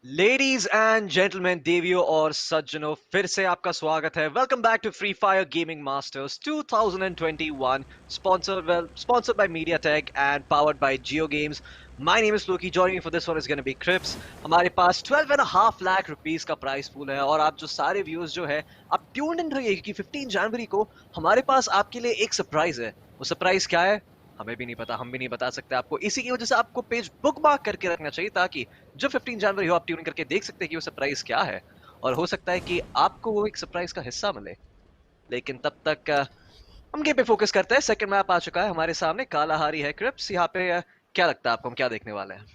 Ladies and gentleman देवियों और सज्जनों फिर से आपका स्वागत है welcome back to Free Fire Gaming Masters 2021 sponsored by MediaTek and powered by JioGames. My name is Loki. Joining me for this one is going to be Crips. हमारे पास 12.5 lakh rupees का प्राइस पूल है और आप जो सारे viewers जो है आप ट्यून्ड इन रहिए क्योंकि 15 जनवरी को हमारे पास आपके लिए एक सरप्राइज है. वो सरप्राइज क्या है हमें भी नहीं पता, हम भी नहीं बता सकते आपको. इसी की वजह से आपको पेज बुकमार्क करके रखना चाहिए ताकि जब 15 जनवरी हो आप ट्यून करके देख सकते हैं कि वो सरप्राइज क्या है और हो सकता है कि आपको वो एक सरप्राइज का हिस्सा मिले. लेकिन तब तक हम गेम पे फोकस करते हैं. सेकंड मैप आ चुका है हमारे सामने, कालाहारी है. क्रिप्स यहाँ पे क्या लगता है आपको, हम क्या देखने वाले हैं?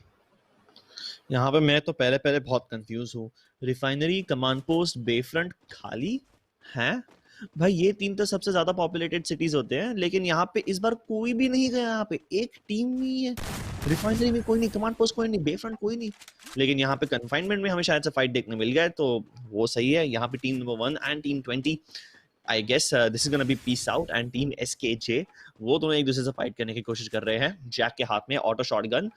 यहाँ पे मैं तो पहले पहले बहुत कंफ्यूज हूँ. रिफाइनरी, कमांड पोस्ट, बेफ्रंट खाली हैं भाई. ये तीन तो सबसे ज्यादा पॉपुलेटेड सिटीज होते हैं, लेकिन यहाँ पे इस बार कोई भी नहीं गया. यहाँ पे एक टीम नहीं है. रिफाइनरी में कोई नहीं, कमांड पोस्ट कोई नहीं, बेफ्रंट कोई नहीं. लेकिन यहाँ पे कन्फाइनमेंट में हमें शायद से फाइट देखने मिल गया, तो वो सही है. यहाँ पे team number 1 and team 20, I guess this is gonna be peace out and team SKJ. वो दोनों एक दूसरे से फाइट करने की कोशिश कर रहे हैं. जैक के हाथ में ऑटो शॉटगन.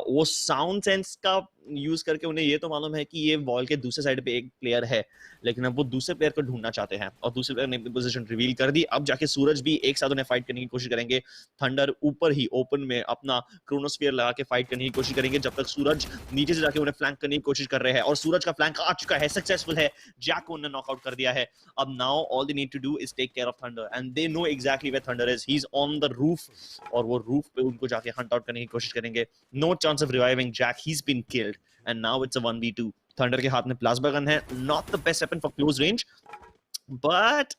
वो साउंड सेंस का यूज करके उन्हें ये तो मालूम है कि ये वॉल के दूसरे साइड पे एक प्लेयर है, लेकिन अब वो दूसरे प्लेयर को ढूंढना चाहते हैं और दूसरे प्लेयर ने अपनी पोजीशन रिवील कर दी. अब जाके सूरज भी एक साथ उन्हें फाइट करने की कोशिश करेंगे. थंडर ऊपर ही ओपन में अपना क्रोनोस्फीयर लगा के फाइट करने की कोशिश करेंगे, जब तक सूरज नीचे से जाके उन्हें फ्लैंक करने की कोशिश कर रहे हैं. और सूरज का फ्लैंक आ चुका है, सक्सेसफुल है. जैक को उन्हें नॉकआउट कर दिया है. अब now all they need to do is take care of Thunder and they know exactly where Thunder is. He enemies on the roof, और वो roof पे उनको जाके hunt out करने की कोशिश करेंगे. No chance of reviving Jack. He's been killed, and now it's a 1v2. Thunder के हाथ में plasma gun है, not the best weapon for close range, but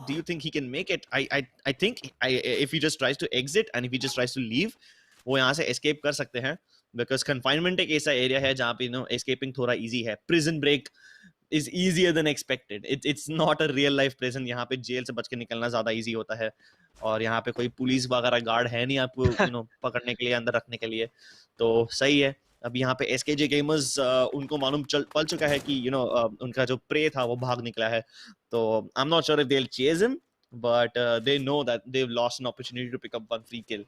do you think he can make it? I think if he just tries to exit and if he just tries to leave, वो यहाँ से escape कर सकते हैं, because confinement एक ऐसा area है जहाँ पे escaping थोड़ा easy है. Prison break is easier than expected. It's not a real life prison. यहाँ पे जेल से बच के निकलना ज्यादा easy होता है, और यहाँ पे कोई पुलिस वगैरह गार्ड है नहीं आपको पकड़ने के लिए, अंदर रखने के लिए, तो सही है. अब यहाँ पे एसकेजे गेमर्स उनको मालूम पल चुका है कि उनका जो प्रे था वो भाग निकला है, तो I am not sure if they will chase him, but they know that they have lost an opportunity to pick up one free kill.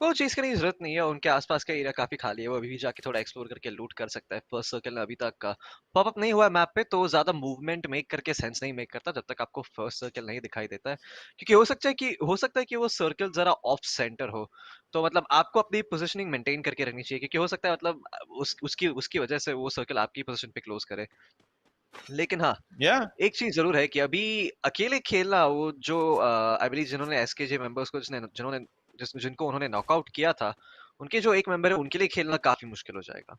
वो चीज करने की जरूरत नहीं है, उनके आसपास का एरिया काफी खाली है, वो अभी भी जाके थोड़ा एक्सप्लोर करके लूट कर सकता है. फर्स्ट सर्कल में अभी तक पॉप अप नहीं हुआ है मैप पे, तो ज्यादा मूवमेंट मेक करके सेंस नहीं मेक करता जब तक आपको फर्स्ट सर्कल नहीं दिखाई देता है, क्योंकि हो सकता है कि वो सर्कल जरा ऑफ सेंटर हो, तो मतलब आपको अपनी पोजीशनिंग मेंटेन करके रखनी चाहिए, क्योंकि हो सकता है मतलब उसकी वजह से वो सर्कल आपकी पोजीशन पे क्लोज करे. लेकिन हाँ, या एक चीज जरूर है कि अभी अकेले खेलना, वो जो आई बिलीव जिन्होंने एसकेजे मेंबर्स को जिनको उन्होंने नॉकआउट किया था, उनके जो एक मेंबर है उनके लिए खेलना काफी मुश्किल हो जाएगा.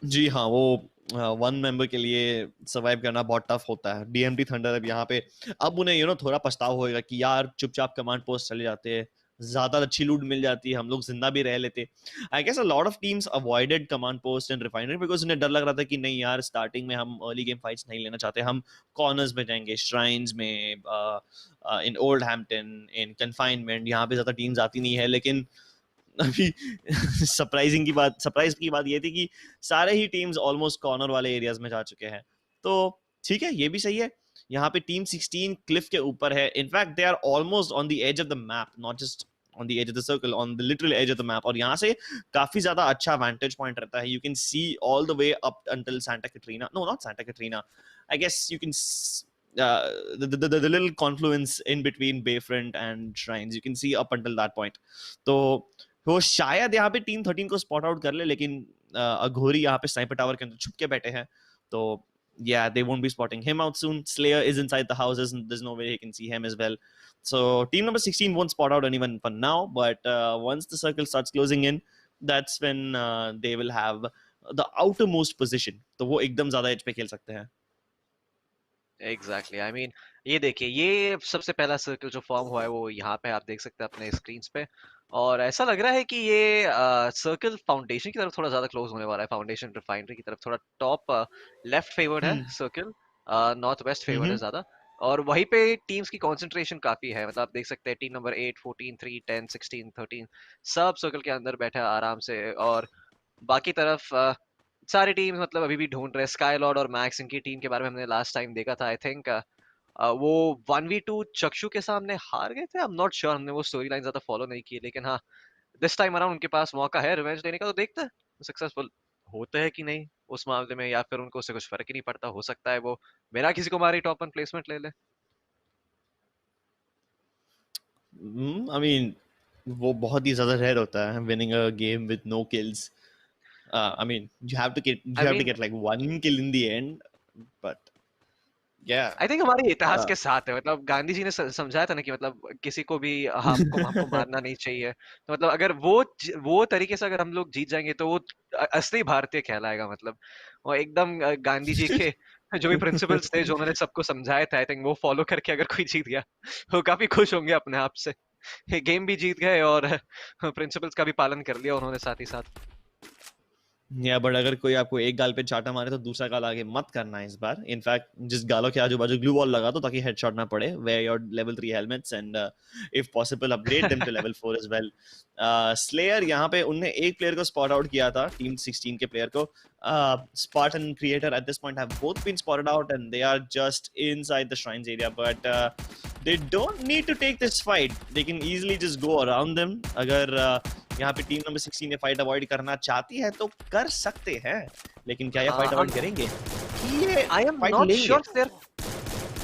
जी हाँ, वो वन मेंबर के लिए सर्वाइव करना बहुत टफ होता है. डीएमटी थंडर अब यहाँ पे, अब उन्हें थोड़ा पछतावा होएगा कि यार चुपचाप कमांड पोस्ट चले जाते हैं, ज्यादा अच्छी लूट मिल जाती है, हम लोग जिंदा भी रह लेते. I guess a lot of teams avoided command post and refinery because उन्हें डर लग रहा था कि नहीं यार, स्टार्टिंग में हम अर्ली गेम फाइट्स नहीं लेना चाहते, हम कॉर्नर्स में जाएंगे, श्राइन्स में, in old Hampton, in confinement, यहाँ पे ज्यादा टीम्स आती नहीं है. लेकिन अभी सरप्राइज की बात ये थी कि सारे ही टीम्स ऑलमोस्ट कॉर्नर वाले एरियाज में जा चुके हैं, तो ठीक है, ये भी सही है. यहाँ पे टीम 16 क्लिफ के ऊपर है. In fact they are almost on the edge of the map, not just on the edge of the circle, on the literal edge of the map, और यहाँ से काफी ज्यादा अच्छा वैंटेज पॉइंट रहता है. You can see all the way up until Santa Catarina, no not Santa Catarina, I guess you can the little confluence in between Bayfront and Shrines, you can see up until that point. तो वो शायद यहाँ पे team 13 को spot out कर ले, लेकिन अघोरी यहाँ पे स्नाइपर टावर के अंदर छुप के बैठे हैं, तो yeah, they won't be spotting him out soon. Slayer is inside the houses and there's no way he can see him as well, so team number 16 won't spot out anyone for now, but once the circle starts closing in, that's when they will have the outermost position, तो वो एकदम ज्यादा as पे खेल सकते हैं. Exactly, I mean ये देखिए, ये सबसे पहला सर्कल जो फॉर्म हुआ है वो यहाँ पे आप देख सकते हैं अपने स्क्रीन पे, और ऐसा लग रहा है कि ये सर्कल फाउंडेशन की तरफ थोड़ा ज्यादा क्लोज होने वाला है, फाउंडेशन रिफाइनरी की तरफ थोड़ा टॉप लेफ्ट फेवर्ड है सर्कल, नॉर्थ वेस्ट फेवर्ड है ज्यादा, और वहीं पे टीम्स की कंसंट्रेशन काफी है. मतलब आप देख सकते हैं टीम नंबर 8, 14, 3, 10, 16, 13 सब सर्कल के अंदर बैठे हैं आराम से, और बाकी तरफ सारी टीम्स मतलब अभी भी ढूंढ रहे हैं. स्काई लॉर्ड और मैक्स, इनकी टीम के बारे में हमने लास्ट टाइम देखा था, आई थिंक वो 1v2 चक्षु के सामने हार गए थे. आई एम नॉट श्योर, हमने वो स्टोरी लाइन ज्यादा फॉलो नहीं की, लेकिन हाँ, दिस टाइम अराउंड उनके पास मौका है रिवेंज लेने का, तो देखते हैं सक्सेसफुल होते हैं कि नहीं उस मामले में, या फिर उनको उससे कुछ फर्क ही नहीं पड़ता. हो सकता है वो बिना किसी को मारी टॉप 1 प्लेसमेंट ले ले. I mean, वो बहुत ही ज्यादा रेयर होता है winning a game with no kills. I mean, you have to get like one kill in the end, but yeah. I think हमारे इतिहास Uh, के साथ है, मतलब गांधी जी ने समझाया था ना कि मतलब किसी को भी हमको मारना नहीं चाहिए, तो मतलब अगर वो तरीके से अगर हम लोग जीत जाएंगे तो वो असली भारतीय कहलाएगा. मतलब वो एकदम गांधी जी के जो भी प्रिंसिपल्स थे जो उन्होंने सबको समझाए थे, आई थिंक वो फॉलो करके अगर कोई जीत गया वो काफी खुश होंगे अपने आप से. गेम भी जीत गए और प्रिंसिपल्स का भी पालन कर लिया उन्होंने साथ ही साथ. या बट अगर कोई आपको एक गाल पे चाटा मारे तो दूसरा गाल आगे मत करना इस बार. इनफैक्ट जिस गालों के आजू बाजू ग्लू वॉल लगा दो ताकि हेडशॉट ना पड़े. Wear your level 3 helmets and if possible upgrade them to level 4 as well. Slayer यहाँ पे उनने एक प्लेयर को स्पॉट आउट किया था, टीम 16 के प्लेयर को. Spartan creator at this point have both been spotted out and they are just inside the shrines area, but they don't need to take this fight. They can easily just go around them. अगर यहाँ पे team number 16 ने fight avoid करना चाहती है तो कर सकते हैं, लेकिन क्या ये फाइट अवॉइड करेंगे? आई am not sure.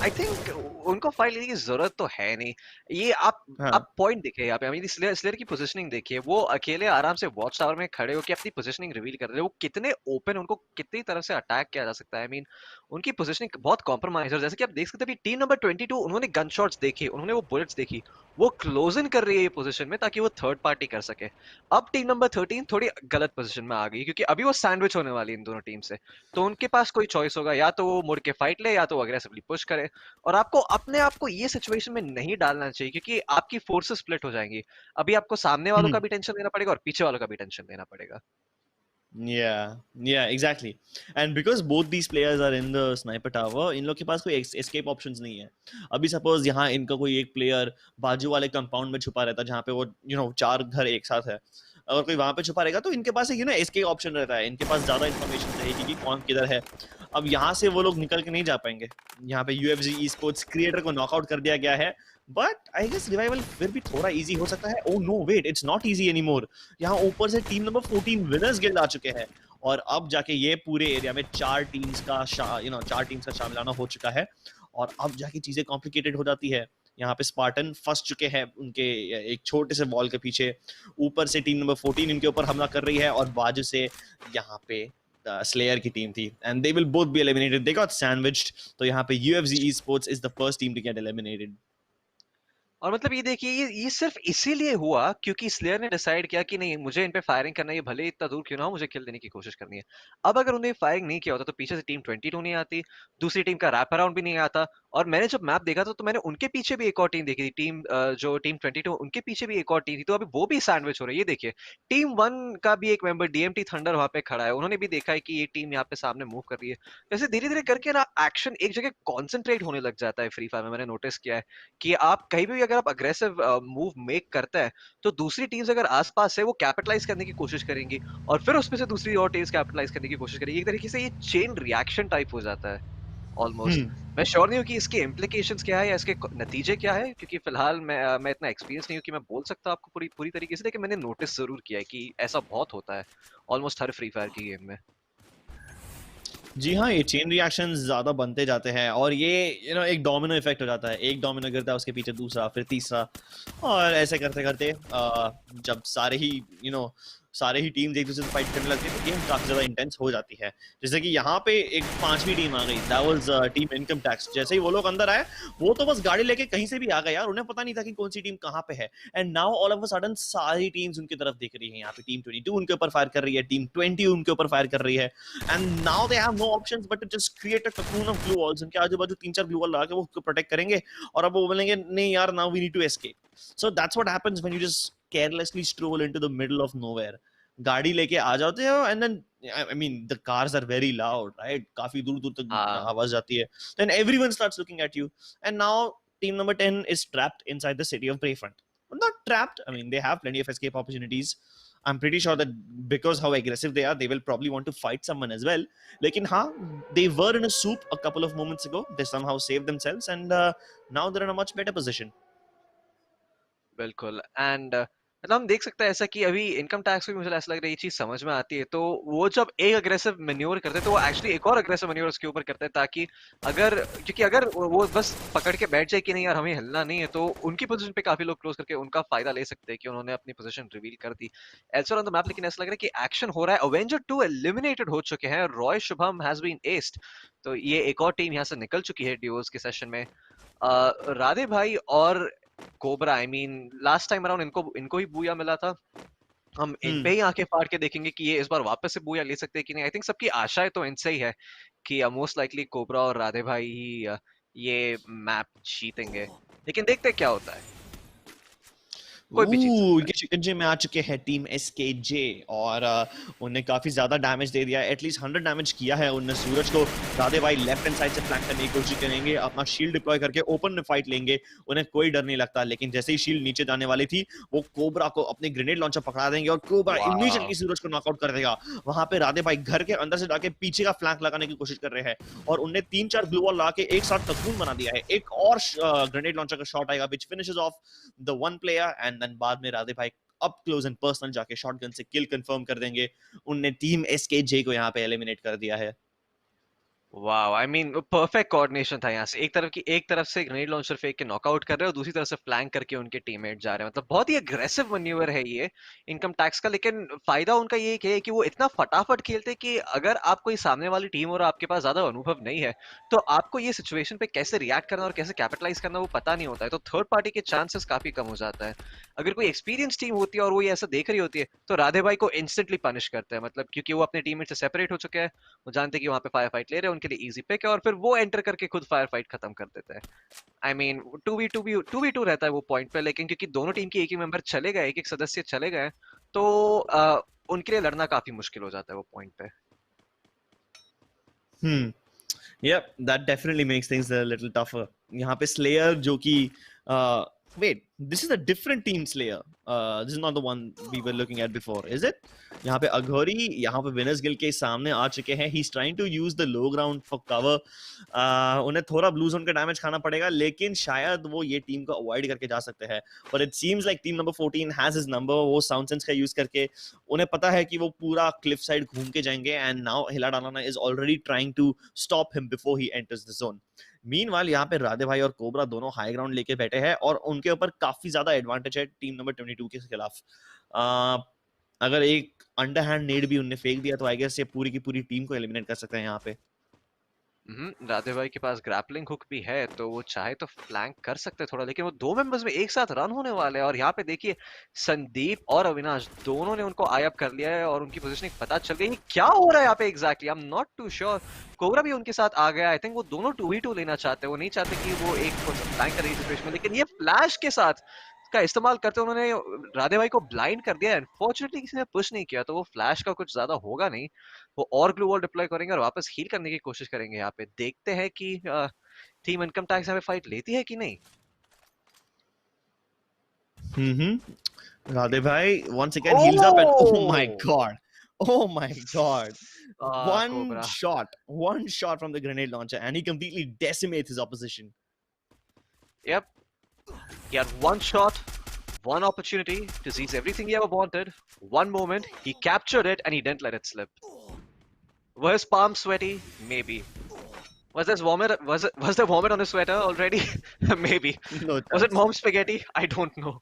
I think उनको फाइट लेने की जरूरत तो है नहीं। ये हाँ। आप पॉइंट देखिए यहाँ पे, आई मीन स्लेयर की पोजीशनिंग देखिए, वो अकेले आराम से वॉच टावर में खड़े होकर अपनी पोजीशनिंग रिवील कर रहे हैं। वो कितने ओपन, उनको कितनी तरफ से अटैक किया जा सकता है। आई मीन उनकी पोजीशनिंग बहुत कॉम्प्रोमाइज है। जैसे कि आप देख सकते हैं टीम नंबर 22, उन्होंने गन शॉट्स देखे, उन्होंने वो बुलेट्स देखी, वो क्लोज इन कर रही है ये पोजीशन में ताकि वो थर्ड पार्टी कर सके। अब टीम नंबर 13 थोड़ी गलत पोजीशन में आ गई, क्योंकि अभी वो सैंडविच होने वाली है इन दोनों टीम से। तो उनके पास कोई चॉइस होगा, या तो वो मुड़ के फाइट ले या तो वो अग्रेसिवली पुश करे। और आपको अपने आप को ये सिचुएशन में नहीं डालना चाहिए, क्योंकि आपकी फोर्सेस स्प्लिट हो जाएंगी। अभी आपको सामने वालों का भी टेंशन लेना पड़ेगा और पीछे वालों का भी टेंशन लेना पड़ेगा। Yeah, yeah, exactly. And because both these players are in the sniper tower, इन लोग के पास कोई escape options नहीं है। अभी सपोज यहाँ इनका कोई एक प्लेयर बाजू वाले कंपाउंड में छुपा रहता है, जहाँ पे वो चार घर एक साथ है। अगर कोई वहां पे छुपा रहेगा तो इनके पास एक escape ऑप्शन रहता है, इनके पास ज्यादा इन्फॉर्मेशन रहेगी कि कौन किधर है। अब यहाँ से वो लोग निकल के नहीं जा पाएंगे। यहाँ पे यूएफजी ई स्पोर्ट्स क्रिएटर को नॉकआउट कर दिया गया है, बट आई गेस रिवाइवल फिर भी थोड़ा इजी हो सकता है। Oh no wait, it's not easy anymore. यहाँ ऊपर से टीम नंबर 14 विनर्स गिल्ड आ चुके हैं, और अब जाके ये पूरे एरिया में चार टीम्स का शामिल आना हो चुका है, और अब जाके चीजें कॉम्प्लिकेटेड हो जाती है। यहाँ पे स्पार्टन फंस चुके हैं उनके एक छोटे से वॉल के पीछे। ऊपर से टीम नंबर 14 इनके ऊपर हमला कर रही है, और बाजू से यहाँ पे स्लेयर की टीम थी, and they will both be eliminated. They got sandwiched. तो यहाँ पे UFG esports is the first team to get eliminated. और मतलब ये देखिए, ये सिर्फ इसीलिए हुआ क्योंकि स्लेयर ने डिसाइड किया कि नहीं, मुझे इन पे फायरिंग करना है, ये भले इतना दूर क्यों ना हो, मुझे किल देने की कोशिश करनी है। अब अगर उन्हें फायरिंग नहीं किया होता तो पीछे से टीम 22 नहीं आती, दूसरी टीम का रैप अराउंड भी नहीं आता। और मैंने जब मैप देखा तो मैंने उनके पीछे भी एक और टीम देखी थी, जो टीम 22, उनके पीछे भी एक और टीम थी। तो अभी वो भी सैंडविच हो रही है। ये देखिए, टीम 1 का भी एक मेंबर डीएमटी थंडर वहां पे खड़ा है, उन्होंने भी देखा है कि ये टीम यहाँ पे सामने मूव कर रही है। जैसे धीरे धीरे करके ना एक्शन एक जगह कॉन्सेंट्रेट होने लग जाता है फ्री फायर में, मैंने नोटिस किया है कि आप कहीं भी अगर आप अग्रेसिव मूव मेक करते हैं तो दूसरी टीम्स अगर आसपास है वो कैपिटलाइज करने की कोशिश करेंगी, और फिर उसमें से दूसरी और टीम्स कैपिटलाइज करने की कोशिश करेगी। एक तरीके से ये चेन रिएक्शन टाइप हो जाता है ऑलमोस्ट। मैं श्योर नहीं हूँ कि इसके इम्प्लीकेशंस क्या है या इसके नतीजे क्या है, क्योंकि फिलहाल मैं इतना एक्सपीरियंस नहीं हूँ कि मैं बोल सकता आपको पूरी पूरी तरीके से, लेकिन मैंने नोटिस जरूर किया है कि ऐसा बहुत होता है ऑलमोस्ट हर फ्री फायर की गेम में। जी हाँ, ये चेन रिएक्शंस ज्यादा बनते जाते हैं, और ये एक डोमिनो इफेक्ट हो जाता है। एक डोमिनो गिरता है, उसके पीछे दूसरा, फिर तीसरा, और ऐसे करते करते जब सारे ही टीम्स एक दूसरे से फाइट करने लगते हैं तो गेम काफी ज्यादा इंटेंस हो जाती है। जैसे कि यहाँ पे एक पांचवी टीम आ गई, that was team income tax. जैसे ही वो लोग अंदर आए, वो तो बस गाड़ी लेके कहीं से भी आ गए यार, उन्हें पता नहीं था कि कौन सी टीम कहाँ पे है। And now all of a sudden सारी टीम्स उनकी तरफ देख रही है। यहाँ पे टीम 22 उनके ऊपर फायर कर रही है, टीम 20 उनके ऊपर फायर कर रही है, and now they have no options but to just create a cocoon of glue walls. उनके आजू बाजू 3-4 ग्लू वॉल लगा के वो उसको प्रोटेक्ट करेंगे, और अब वो बोलेंगे नहीं यार, now we need to escape. So that's what happens when you just carelessly stroll into the middle of nowhere. गाड़ी लेके आ जाते हो, and then I mean the cars are very loud, right? काफी दूर दूर तक हाँ, आवाज जाती है। Then everyone starts looking at you, and now team number 10 is trapped inside the city of Bayfront. Well, not trapped, I mean they have plenty of escape opportunities. I'm pretty sure that because how aggressive they are, they will probably want to fight someone as well. Lekin ha, they were in a soup a couple of moments ago. They somehow saved themselves, and now they're in a much better position. बिल्कुल। And मतलब हम देख सकते हैं ऐसा कि अभी income tax में मुझे ऐसा लग रहा है ये चीज समझ में आती है, तो वो जब एक अग्रेसिव मैन्योर करते हैं तो वो एक्चुअली एक और अग्रेसिव मैन्योर उसके ऊपर करते हैं, ताकि अगर, क्योंकि अगर वो बस पकड़ के बैठ जाए कि नहीं यार हमें हिलना नहीं है, तो उनकी पोजीशन पे काफी लोग क्लोज करके उनका फायदा ले सकते हैं कि उन्होंने अपनी पोजीशन रिवील कर दी एल्सोर ऑन द मैप। लेकिन ऐसा लग रहा है कि एक्शन हो रहा है, अवेंजर 2 एलिमिनेटेड हो चुके हैं, रॉय शुभम हैज बीन एस्ड। तो ये एक और टीम यहाँ से निकल चुकी है ड्यूओस के सेशन में। राधे भाई और cobra, I mean last time around इनको इनको ही बूया मिला था। हम इन पे Hmm. ही आंखें फाड़ के देखेंगे कि ये इस बार वापस से बूया ले सकते हैं कि नहीं। आई थिंक सबकी आशाएं तो इनसे ही है कि मोस्ट लाइकली कोबरा और राधे भाई ही ये मैप जीतेंगे, लेकिन देखते हैं क्या होता है, कोई भी जीत सकता है। इनके शिकंजे में आ चुके हैं टीम एसकेजे, और उन्हें काफी ज्यादा डैमेज दे दिया है। एटलीस्ट 100 डैमेज किया है उन्हें सूरज को। राधे भाई लेफ्ट हैंड साइड से फ्लैंक करने की कोशिश करेंगे, अपना शील्ड डिप्लॉय करके ओपन में फाइट लेंगे, उन्हें कोई डर नहीं लगता। लेकिन जैसे ही शील्ड नीचे जाने वाली थी, वो कोबरा को अपने ग्रेनेड लॉन्चर पकड़ा देंगे, और कोबरा वाह, इमीडिएटली सूरज को नॉकआउट कर देगा। वहां पे राधे भाई घर के अंदर से जाके पीछे का फ्लैंक लगाने की कोशिश कर रहे हैं, और उन्हें 3-4 ग्लू वॉल लगा के एक साथ तकून बना दिया है। एक और ग्रेनेड लॉन्चर का शॉट आएगा which finishes off the one player, and then बाद में राधे भाई अप क्लोज एंड पर्सनल जाके शॉटगन से किल कंफर्म कर देंगे। उनने टीम एसकेजे को यहाँ पे एलिमिनेट कर दिया है। वाह, आई मीन परफेक्ट कोऑर्डिनेशन था यहाँ से। एक तरफ से ग्रेनेड लॉन्चर फेंक के नॉकआउट कर रहे हैं और दूसरी तरफ से फ्लैंक करके उनके टीममेट जा रहे हैं। मतलब बहुत ही अग्रेसिव मैन्यूवर है ये इनकम टैक्स का। लेकिन फायदा उनका ये है कि वो इतना फटाफट खेलते हैं कि अगर आप कोई सामने वाली टीम और आपके पास ज्यादा अनुभव नहीं है, तो आपको ये सिचुएशन पे कैसे रिएक्ट करना और कैसे कैपिटलाइज करना वो पता नहीं होता है, तो थर्ड पार्टी के चांसेस काफी कम हो जाता है। अगर कोई एक्सपीरियंस टीम होती है और वो ये ऐसा देख रही होती है, तो राधे भाई को इंस्टेंटली पनिश करते हैं। मतलब क्योंकि वो अपने टीममेट से सेपरेट हो चुके हैं, वो जानते हैं कि वहां पे फायर फाइट ले रहे हैं, उनके लिए इजी पिक है, और फिर वो एंटर करके खुद फायर फाइट खत्म कर देते हैं। आई मीन 2v2 रहता है वो पॉइंट पे, लेकिन क्योंकि दोनों टीम के एक ही मेंबर चले गए, एक एक सदस्य चले गए, तो उनके लिए लड़ना काफी मुश्किल हो जाता है वो पॉइंट पे। हम्म Yep, that definitely makes things a little tougher. यहाँ पे Slayer जो कि wait, this is a different team Slayer. This is not the one we were looking at before, is it? यहाँ पे अघोरी यहाँ पे विनर्स गिल के सामने आ चुके हैं. He's trying to use the low ground for cover. उन्हें थोड़ा ब्लू जोन का डैमेज खाना पड़ेगा, लेकिन शायद वो ये टीम को अवॉइड करके जा सकते हैं. But it seems like team number 14 has his number. वो साउंड सेंस का यूज करके उन्हें पता है कि वो पूरा क्लिफ साइड घूम के जाएंगे, एंड नाउ हिला डालाना is already trying to stop him before he enters the zone. Meanwhile यहाँ पे राधे भाई और कोबरा दोनों हाई ग्राउंड लेके बैठे हैं और उनके ऊपर काफी ज्यादा एडवांटेज है टीम नंबर 22 के खिलाफ. अगर एक अंडरहैंड नेड भी उनने फेंक दिया तो आई गेस ये पूरी की पूरी टीम को एलिमिनेट कर सकते हैं यहाँ पे. राधे भाई के पास ग्रैपलिंग हुक भी है, तो वो चाहे तो फ्लैंक कर सकते हैं थोड़ा, लेकिन वो दो मेंबर्स में एक साथ रन होने वाले हैं। और यहाँ पे देखिए, संदीप और अविनाश दोनों ने उनको आई अप कर लिया है और उनकी पोजीशनिंग पता चल गई। क्या हो रहा है यहाँ पे exactly, I am not too sure. Cobra भी उनके साथ आ गया. आई थिंक वो दोनों 2v2 लेना चाहते हैं, वो नहीं चाहते कि वो एक फ्लैंक करे सिचुएशन में, लेकिन ये फ्लैश के साथ का इस्तेमाल करते उन्होंने राधे भाई को ब्लाइंड कर दिया. अनफॉर्चुनेटली किसी ने पुश नहीं किया, तो वो फ्लैश का कुछ ज्यादा होगा नहीं. वो और ग्लू वॉल डिप्लॉय करेंगे और वापस हील करने की कोशिश करेंगे. यहाँ पे देखते हैं कि टीम इनकम टैक्स यहाँ पे फाइट लेती है कि नहीं. Radhe bhai once again heals up, and oh my Oh! god, oh my god, Cobra. one shot from the grenade launcher and he completely decimates his opposition. Yep. He had one shot, one opportunity to seize everything he ever wanted. One moment, he captured it and he didn't let it slip. Were his palms sweaty? Maybe. Was there vomit on his sweater already? Maybe. No Was it chance. mom spaghetti? I don't know.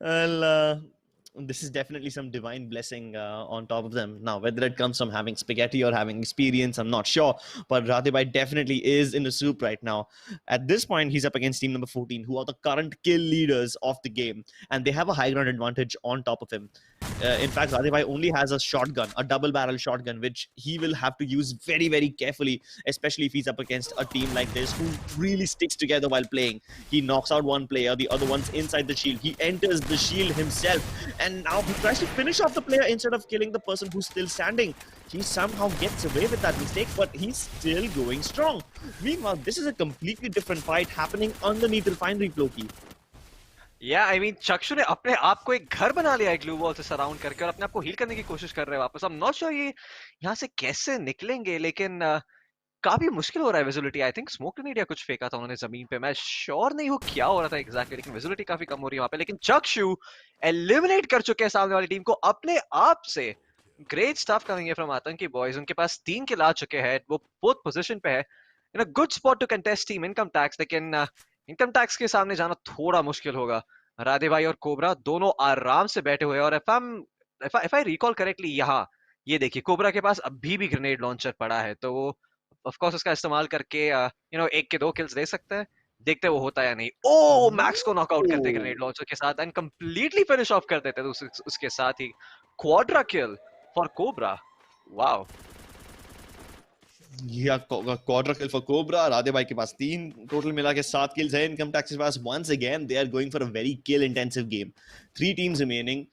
Well, this is definitely some divine blessing on top of them. Now, whether it comes from having spaghetti or having experience, I'm not sure. But Radhibai definitely is in the soup right now. At this point, he's up against team number 14, who are the current kill leaders of the game, and they have a high ground advantage on top of him. In fact, Radhibai only has a shotgun, a double-barrel shotgun, which he will have to use very, very carefully, especially if he's up against a team like this who really sticks together while playing. He knocks out one player, the other one's inside the shield. He enters the shield himself, and now he tries to finish off the player instead of killing the person who's still standing. He somehow gets away with that mistake, but he's still going strong. Meanwhile, this is a completely different fight happening underneath refinery, Floki. I mean चक्षु ने अपने आप को एक घर बना लिया है ग्लू वॉल से सराउंड करके, और अपने आप को हील करने की कोशिश कर रहे हैं वापस. आई एम नॉट श्योर ये यहाँ से कैसे निकलेंगे, लेकिन काफी मुश्किल हो रहा है. Visibility, I think smoke grenade या कुछ फेंका था उन्होंने जमीन पे. मैं श्योर नहीं हूँ क्या हो रहा था एग्जैक्टली, लेकिन विजिबिलिटी काफी कम हो रही है वहां पे. लेकिन चक्षु एलिमिनेट कर चुके हैं सामने वाली टीम को अपने आप से. ग्रेट स्टफ कमिंग फ्रॉम आतंकी बॉयज. उनके पास 3 किल आ चुके हैं, वो फोर्थ पोजीशन पे है, in a good spot to contest team income tax. लेकिन इनकम टैक्स के सामने जाना थोड़ा मुश्किल होगा. राधे भाई और कोबरा दोनों आराम से बैठे हुए हैं, और इफ आई रिकॉल करेक्टली, यहाँ ये देखिए कोबरा के पास अभी भी ग्रेनेड लॉन्चर पड़ा है, तो वो ऑफ कोर्स उसका इस्तेमाल करके एक के 2 किल्स दे सकते हैं. देखते हैं वो होता है या नहीं. ओ, मैक्स को नॉकआउट करते ग्रेनेड लॉन्चर के साथ एंड कंप्लीटली फिनिश ऑफ कर देते हैं. उसके साथ ही quadra kill for Cobra. Wow. Yeah, quadra kill for Cobra. Radhe Bhai के पास 3 टोटल मिला के 7 kills है. Income Tax के पास once again they are going for a very kill intensive game. 3 teams remaining.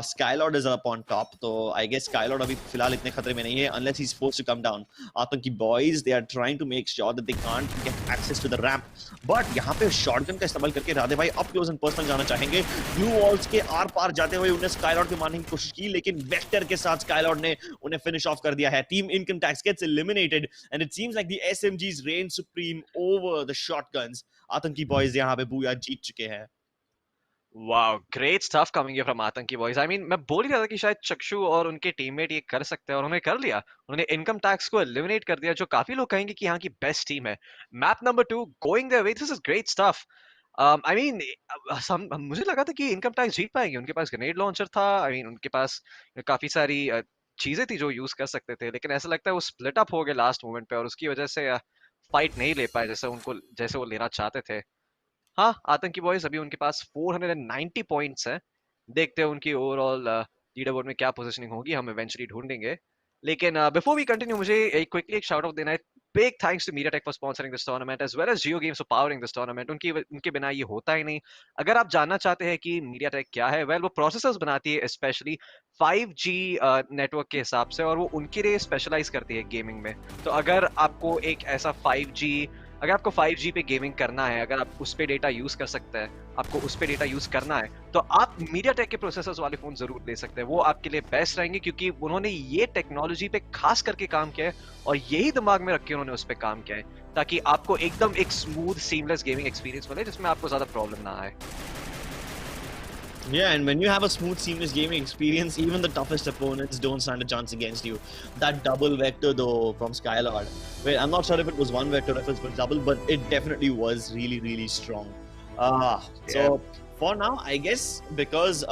Skylord is up on top, तो I guess Skylord अभी फिलहाल इतने खतरे में नहीं है unless he's forced to come down. आतंकी boys they are trying to make sure that they can't get access to the ramp. But यहाँ पे shotgun का इस्तेमाल करके राधे भाई up close and personal जाना चाहेंगे. Blue walls के आर पार जाते हुए उन्हें Skylord को मारने की कोशिश की, लेकिन Vector के साथ Skylord ने उन्हें finish off कर दिया है. Team Income Tax gets eliminated, and it seems like the SMGs reign supreme over the shotguns. आतंकी boys यहाँ पे बूया जीत चुके हैं. Wow, great stuff coming from आतंकी बॉयज। आई मीन मैं बोल ही रहा था कि शायद चक्षु और उनके टीममेट ये कर सकते हैं, और उन्होंने कर लिया। उन्होंने इनकम टैक्स को एलिमिनेट कर दिया, जो काफी लोग कहेंगे कि यहाँ की बेस्ट टीम है। Map number 2 going their way, this is great stuff. I mean मुझे लगा था कि इनकम टैक्स जीत पाएंगे, उनके पास ग्रेनेड लॉन्चर था। आई मीन उनके पास काफी सारी चीजें थी जो यूज कर सकते थे, लेकिन ऐसा लगता है वो स्प्लिट अप हो गए लास्ट मोमेंट पे, और उसकी वजह से फाइट नहीं ले पाए जैसे वो लेना चाहते थे। हाँ, आतंकी बॉयज अभी उनके पास 490 पॉइंट्स हैं। देखते हैं उनकी ओवरऑल लीडर बोर्ड में क्या पोजीशनिंग होगी, हम इवेंचुअली ढूंढेंगे। लेकिन बिफोर वी कंटिन्यू, मुझे एक क्विकली एक शाउट आउट देना है। Big thanks to MediaTek for sponsoring this tournament as well as Jio Games for powering this tournament. उनके बिना ये होता ही नहीं। अगर आप जानना चाहते हैं कि मीडियाटेक क्या है, वेल वो प्रोसेसर्स बनाती है स्पेशली 5G नेटवर्क के हिसाब से, और वो उनके लिए स्पेशलाइज करती है गेमिंग में। तो अगर आपको 5G पे गेमिंग करना है, अगर आप उस पे डेटा यूज कर सकते हैं, आपको उस पे डेटा यूज करना है, तो आप मीडियाटेक के प्रोसेसर्स वाले फोन जरूर ले सकते हैं। वो आपके लिए बेस्ट रहेंगे, क्योंकि उन्होंने ये टेक्नोलॉजी पे खास करके काम किया है, और यही दिमाग में रख के उन्होंने उस पे काम किया है, ताकि आपको एकदम एक स्मूथ सीमलेस गेमिंग एक्सपीरियंस मिले, जिसमें आपको ज्यादा प्रॉब्लम ना आए। Yeah, and when you have a smooth, seamless gaming experience, even the toughest opponents don't stand a chance against you. That double vector, though, from Skylord, where I'm not sure if it was one vector or if it was double, but it definitely was really, really strong. So for now, I guess because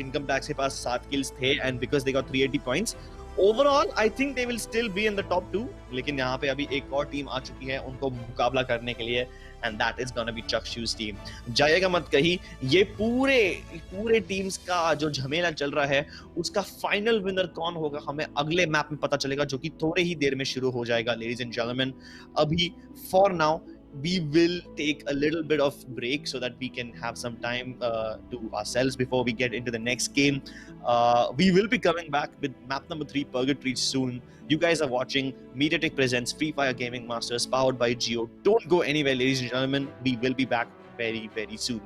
income tax ke paas 7 kills the, and because they got 380 points, overall, I think they will still be in the top 2. लेकिन यहाँ पे अभी एक और team आ चुकी है उनको मुकाबला करने के लिए, and that is gonna be Chakshu's team. जाएगा मत कहीं, ये पूरे टीम्स का जो झमेला चल रहा है, उसका फाइनल विनर कौन होगा हमें अगले मैप में पता चलेगा, जो कि थोड़े ही देर में शुरू हो जाएगा, ladies and gentlemen. अभी for now we will take a little bit of break so that we can have some time to ourselves before we get into the next game. We will be coming back with map number 3, Purgatory, soon. You guys are watching Mediatek presents Free Fire Gaming Masters powered by Jio. Don't go anywhere, ladies and gentlemen. We will be back very, very soon.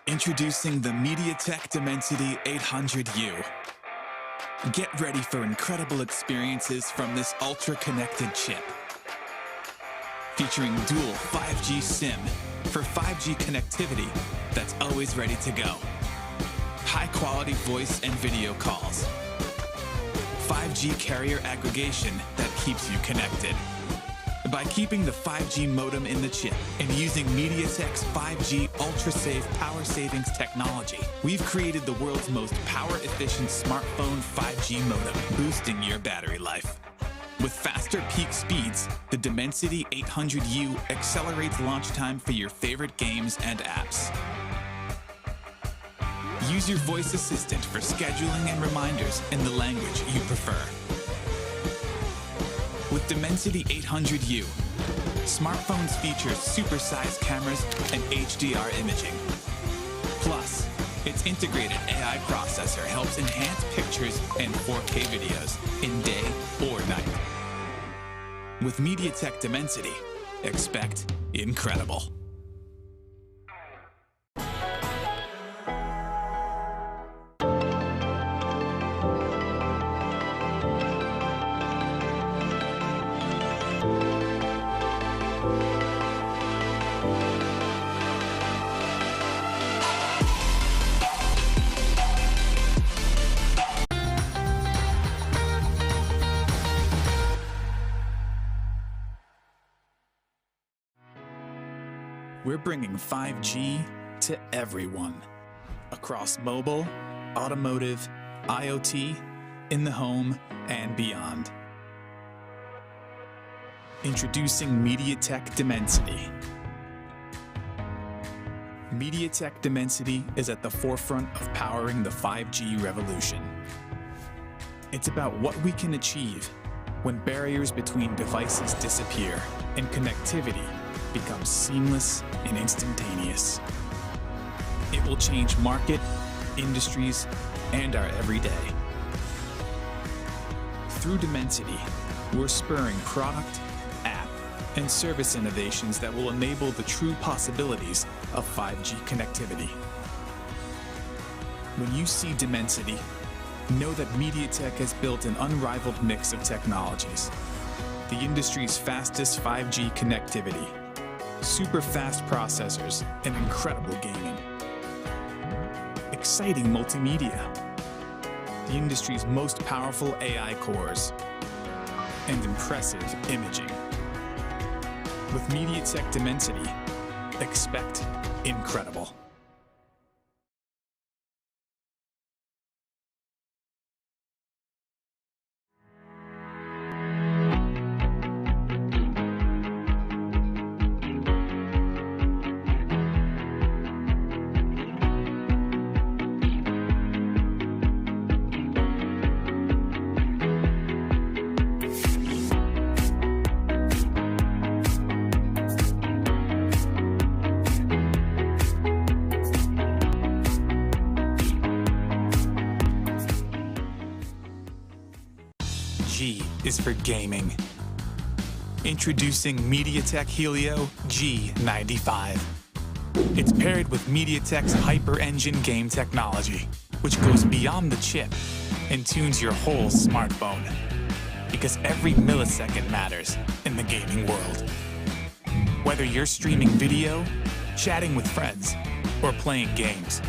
Introducing the Mediatek Dimensity 800U. Get ready for incredible experiences from this ultra-connected chip. Featuring dual 5G SIM for 5G connectivity that's always ready to go. High-quality voice and video calls. 5G carrier aggregation that keeps you connected. By keeping the 5G modem in the chip and using Mediatek's 5G ultra-safe power savings technology, we've created the world's most power-efficient smartphone 5G modem, boosting your battery life. With faster peak speeds, the Dimensity 800U accelerates launch time for your favorite games and apps. Use your voice assistant for scheduling and reminders in the language you prefer. With Dimensity 800U, smartphones feature supersized cameras and HDR imaging. Plus, its integrated AI processor helps enhance pictures and 4K videos in day or night. With Mediatek Dimensity, expect incredible. We're bringing 5G to everyone. Across mobile, automotive, IoT, in the home, and beyond. Introducing Mediatek Dimensity. Mediatek Dimensity is at the forefront of powering the 5G revolution. It's about what we can achieve when barriers between devices disappear and connectivity becomes seamless and instantaneous. It will change market, industries, and our everyday. Through Dimensity, we're spurring product, app, and service innovations that will enable the true possibilities of 5G connectivity. When you see Dimensity, know that Mediatek has built an unrivaled mix of technologies. The industry's fastest 5G connectivity, super fast processors, and incredible gaming. Exciting multimedia, the industry's most powerful AI cores, and impressive imaging. With Mediatek Dimensity, expect incredible. G is for gaming. Introducing Mediatek Helio G95. It's paired with Mediatek's Hyper Engine game technology, which goes beyond the chip and tunes your whole smartphone. Because every millisecond matters in the gaming world. Whether you're streaming video, chatting with friends, or playing games,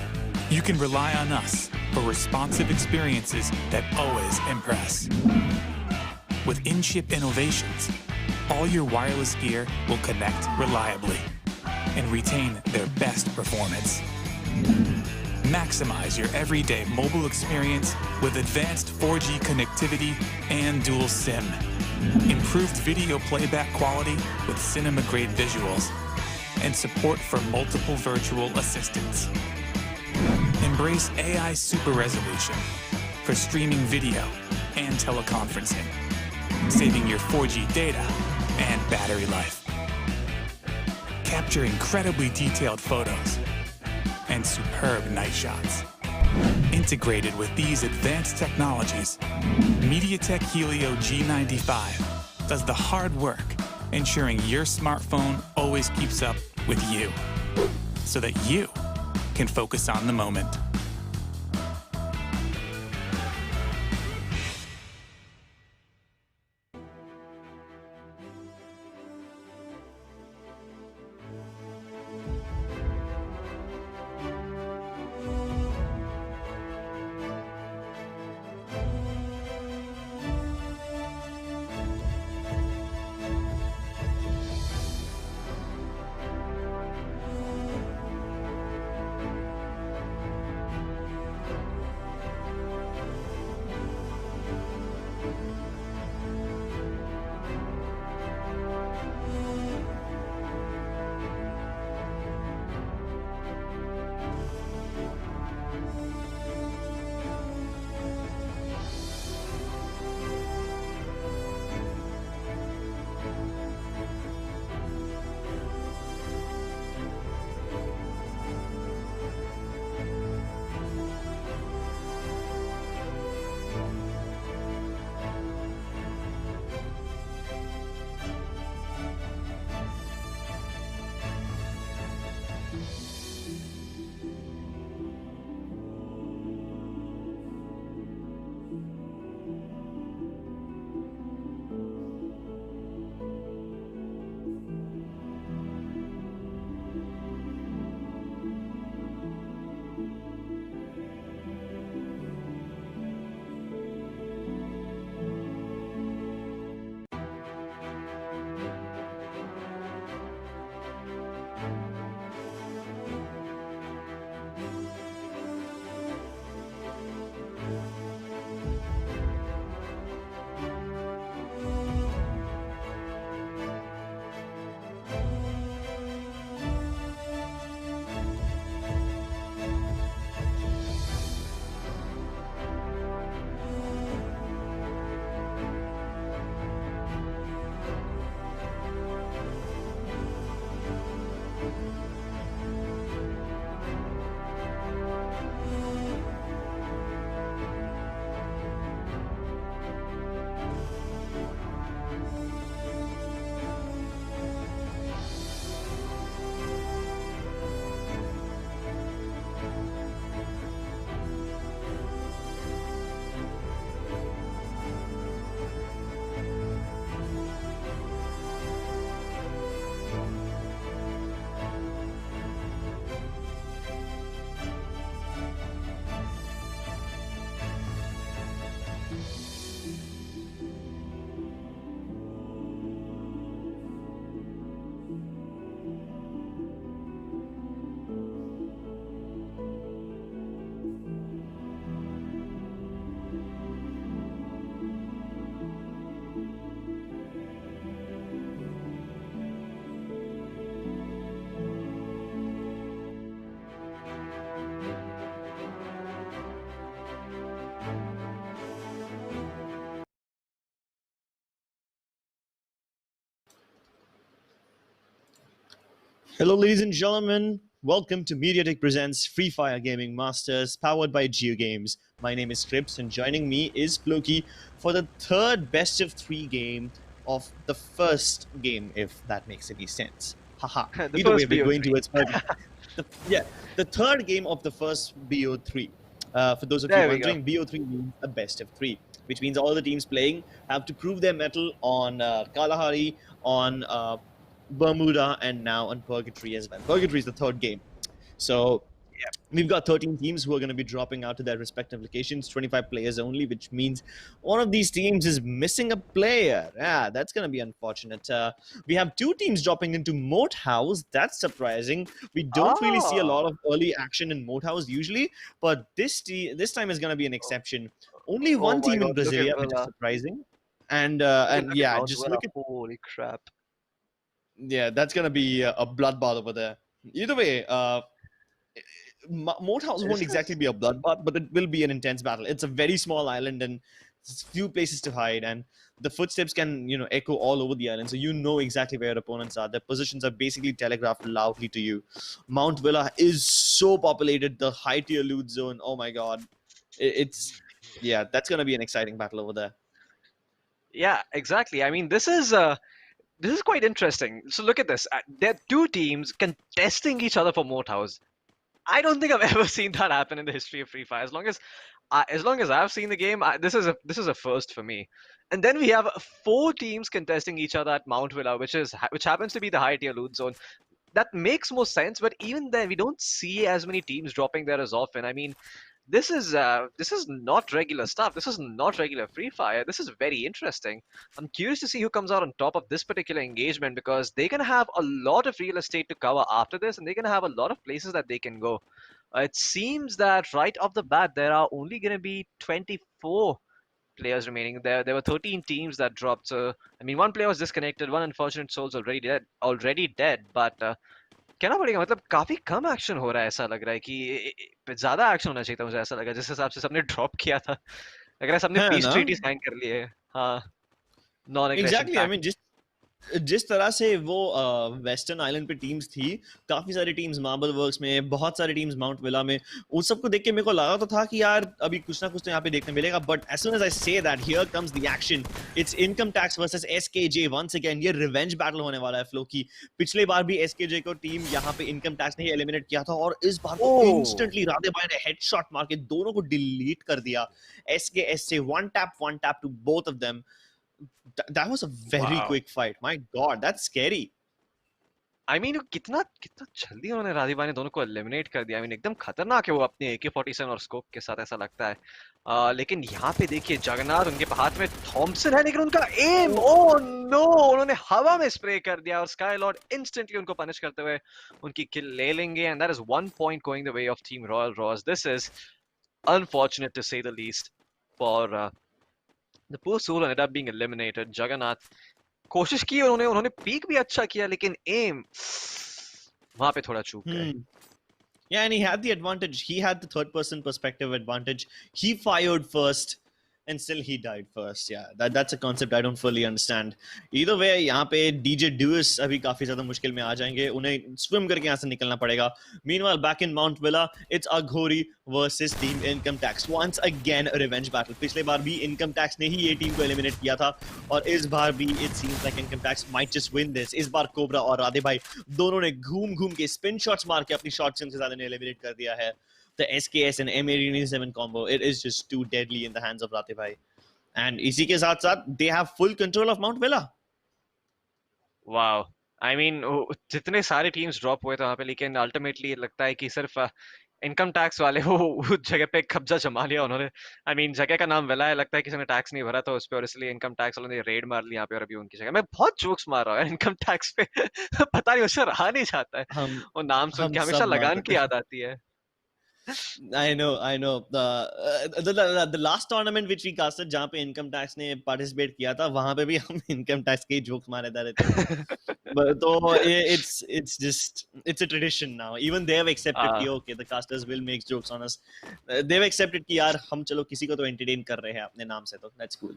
you can rely on us for responsive experiences that always impress. With in-chip innovations, all your wireless gear will connect reliably and retain their best performance. Maximize your everyday mobile experience with advanced 4G connectivity and dual SIM. Improved video playback quality with cinema-grade visuals and support for multiple virtual assistants. Embrace AI super resolution for streaming video and teleconferencing, saving your 4G data and battery life. Capture incredibly detailed photos and superb night shots. Integrated with these advanced technologies, Mediatek Helio G95 does the hard work, ensuring your smartphone always keeps up with you, so that you can focus on the moment. Hello, ladies and gentlemen. Welcome to Mediatek Presents Free Fire Gaming Masters, powered by JioGames. My name is Crips, and joining me is Floki for the third best of three game of the first game, if that makes any sense. Haha. The Either way, first we're going BO3. towards the third game of the first BO3. For those of you There we go. wondering, BO3 means a best of three, which means all the teams playing have to prove their mettle on Kalahari, on Bermuda, and now on Purgatory as well. Purgatory is the third game. So we've got 13 teams who are going to be dropping out to their respective locations, 25 players only, which means one of these teams is missing a player. Yeah, that's going to be unfortunate. We have two teams dropping into Moat House. That's surprising. We don't really see a lot Ah, of early action in Moat House usually, but this time is going to be an exception. Only oh one my team in God, look at Brasilia, which is Villa. surprising. And Look at yeah, Mount just Villa. look at Holy crap. yeah, that's gonna be a bloodbath over there. Either way, Moat House This won't exactly is. be a bloodbath, but it will be an intense battle. It's a very small island and few places to hide, and the footsteps can echo all over the island, so you know exactly where your opponents are. Their positions are basically telegraphed loudly to you. Mount Villa is so populated. The high tier loot zone. Oh my god, it's yeah, that's gonna be an exciting battle over there. Yeah, exactly. I mean, this is quite interesting. So look at this. There are two teams contesting each other for Moat House. I don't think I've ever seen that happen in the history of Free Fire. As long as I've seen the game, this is a first for me. And then we have four teams contesting each other at Mount Villa, which happens to be the high tier loot zone. That makes more sense, but even then, we don't see as many teams dropping there as often. I mean, this is not regular stuff. This is not regular Free Fire. This is very interesting. I'm curious to see who comes out on top of this particular engagement because they're gonna have a lot of real estate to cover after this, and they're gonna have a lot of places that they can go. It seems that right off the bat there are only gonna be 24 players remaining. There were 13 teams that dropped. So I mean, one player was disconnected. One unfortunate soul's already dead. Already dead, but कहना पड़ेगा मतलब काफी कम action हो रहा है ऐसा लग रहा है कि ज्यादा एक्शन होना चाहिए था मुझे ऐसा लगा जिस हिसाब से सबने ड्रॉप किया था लग रहा है सबने है पीस ना ट्रीटी साइन कर लिए हाँ non aggression exactly I pact mean जिस तरह से वो वेस्टर्न आइलैंड पे टीम्स थी, काफी सारी टीम्स मार्बल वर्क्स में, बहुत सारी टीम्स माउंट विला में, उन सबको देख के मेरे को लगा तो था कि यार अभी कुछ ना कुछ तो यहाँ पे देखने मिलेगा, but as soon as I say that here comes the action, it's income tax versus SKJ once again. ये रिवेंज बैटल होने वाला है फ्लो की. पिछले बार भी एसकेजे को टीम यहाँ पे इनकम टैक्स ने ही एलिमिनेट किया था, और इस बार तो ओह इंस्टेंटली राधे भाई ने हेडशॉट मार के दोनों को डिलीट कर दिया. एसके से one tap to both of them. That was a very wow quick fight. My God, that's scary. I mean कितना कितना जल्दी उन्होंने राधीबा ने दोनों को एलिमिनेट कर दिया आई मीन एकदम खतरनाक है वो अपने AK-47 और स्कोप के साथ ऐसा लगता है लेकिन यहाँ पे देखिए जगन्नाथ उनके हाथ में थॉमसन है लेकिन उनका एम Oh, ओ नो उन्होंने हवा में स्प्रे कर दिया और स्काई लॉर्ड इंस्टेंटली उनको पनिश करते हुए उनकी किल ले लेंगे and that is 1 point going the way of team royal Ross this is unfortunate to say the least for the poor soul ended up being eliminated Jagannath कोशिश की उन्होंने उन्होंने पीक भी अच्छा किया लेकिन एम वहां पे थोड़ा चूक गए hmm. Yeah, and he had the advantage. He had the third person perspective advantage. He fired first, and still he died first. Yeah, that's a concept I don't fully understand. Either way, यहाँ पे DJ Dewis अभी काफी ज्यादा मुश्किल में आ जाएंगे. उन्हें swim करके यहाँ से निकलना पड़ेगा. Meanwhile, back in Mount Villa, it's Aghori versus Team Income Tax. Once again, a revenge battle. पिछले बार भी Income Tax ने ही ये टीम को eliminate किया था, और इस बार भी it seems like Income Tax might just win this. इस बार कोबरा और राधे भाई दोनों ने घूम घूम के spin shots मार के अपनी shot से ज्यादा ने eliminate कर दिया है. The SKS and M87 combo, it is just too deadly in the hands of Rathe Bhai. And इसी के साथ साथ they have full control of Mount Villa. Wow I mean जितने सारे टीम्स ड्रॉप हुए थे वहां पे लेकिन अल्टीमेटली लगता है कि सिर्फ इनकम टैक्स वाले वो उस जगह पे कब्जा जमा लिया उन्होंने आई मीन जगह का नाम वेला है लगता है किसी ने टैक्स नहीं भरा था उस पे और इसलिए इनकम टैक्स वालों ने रेड मार लिया यहाँ पे और अभी उनकी जगह मैं बहुत जोक्स मार रहा हूँ इनकम टैक्स पे पता नहीं उससे रहा नहीं जाता है हम वो नाम सुन हम के हमेशा सब लगान मारते की थे. याद आती है I know, I know. The last tournament which we casted, जहाँ पे income tax ने participate किया था, वहाँ पे भी हम income tax के jokes मारे जा रहे थे. But तो it's just it's a tradition now. Even they have accepted कि okay, the casters will make jokes on us. They've accepted कि यार हम चलो किसी को तो entertain कर रहे हैं अपने नाम से, तो that's cool.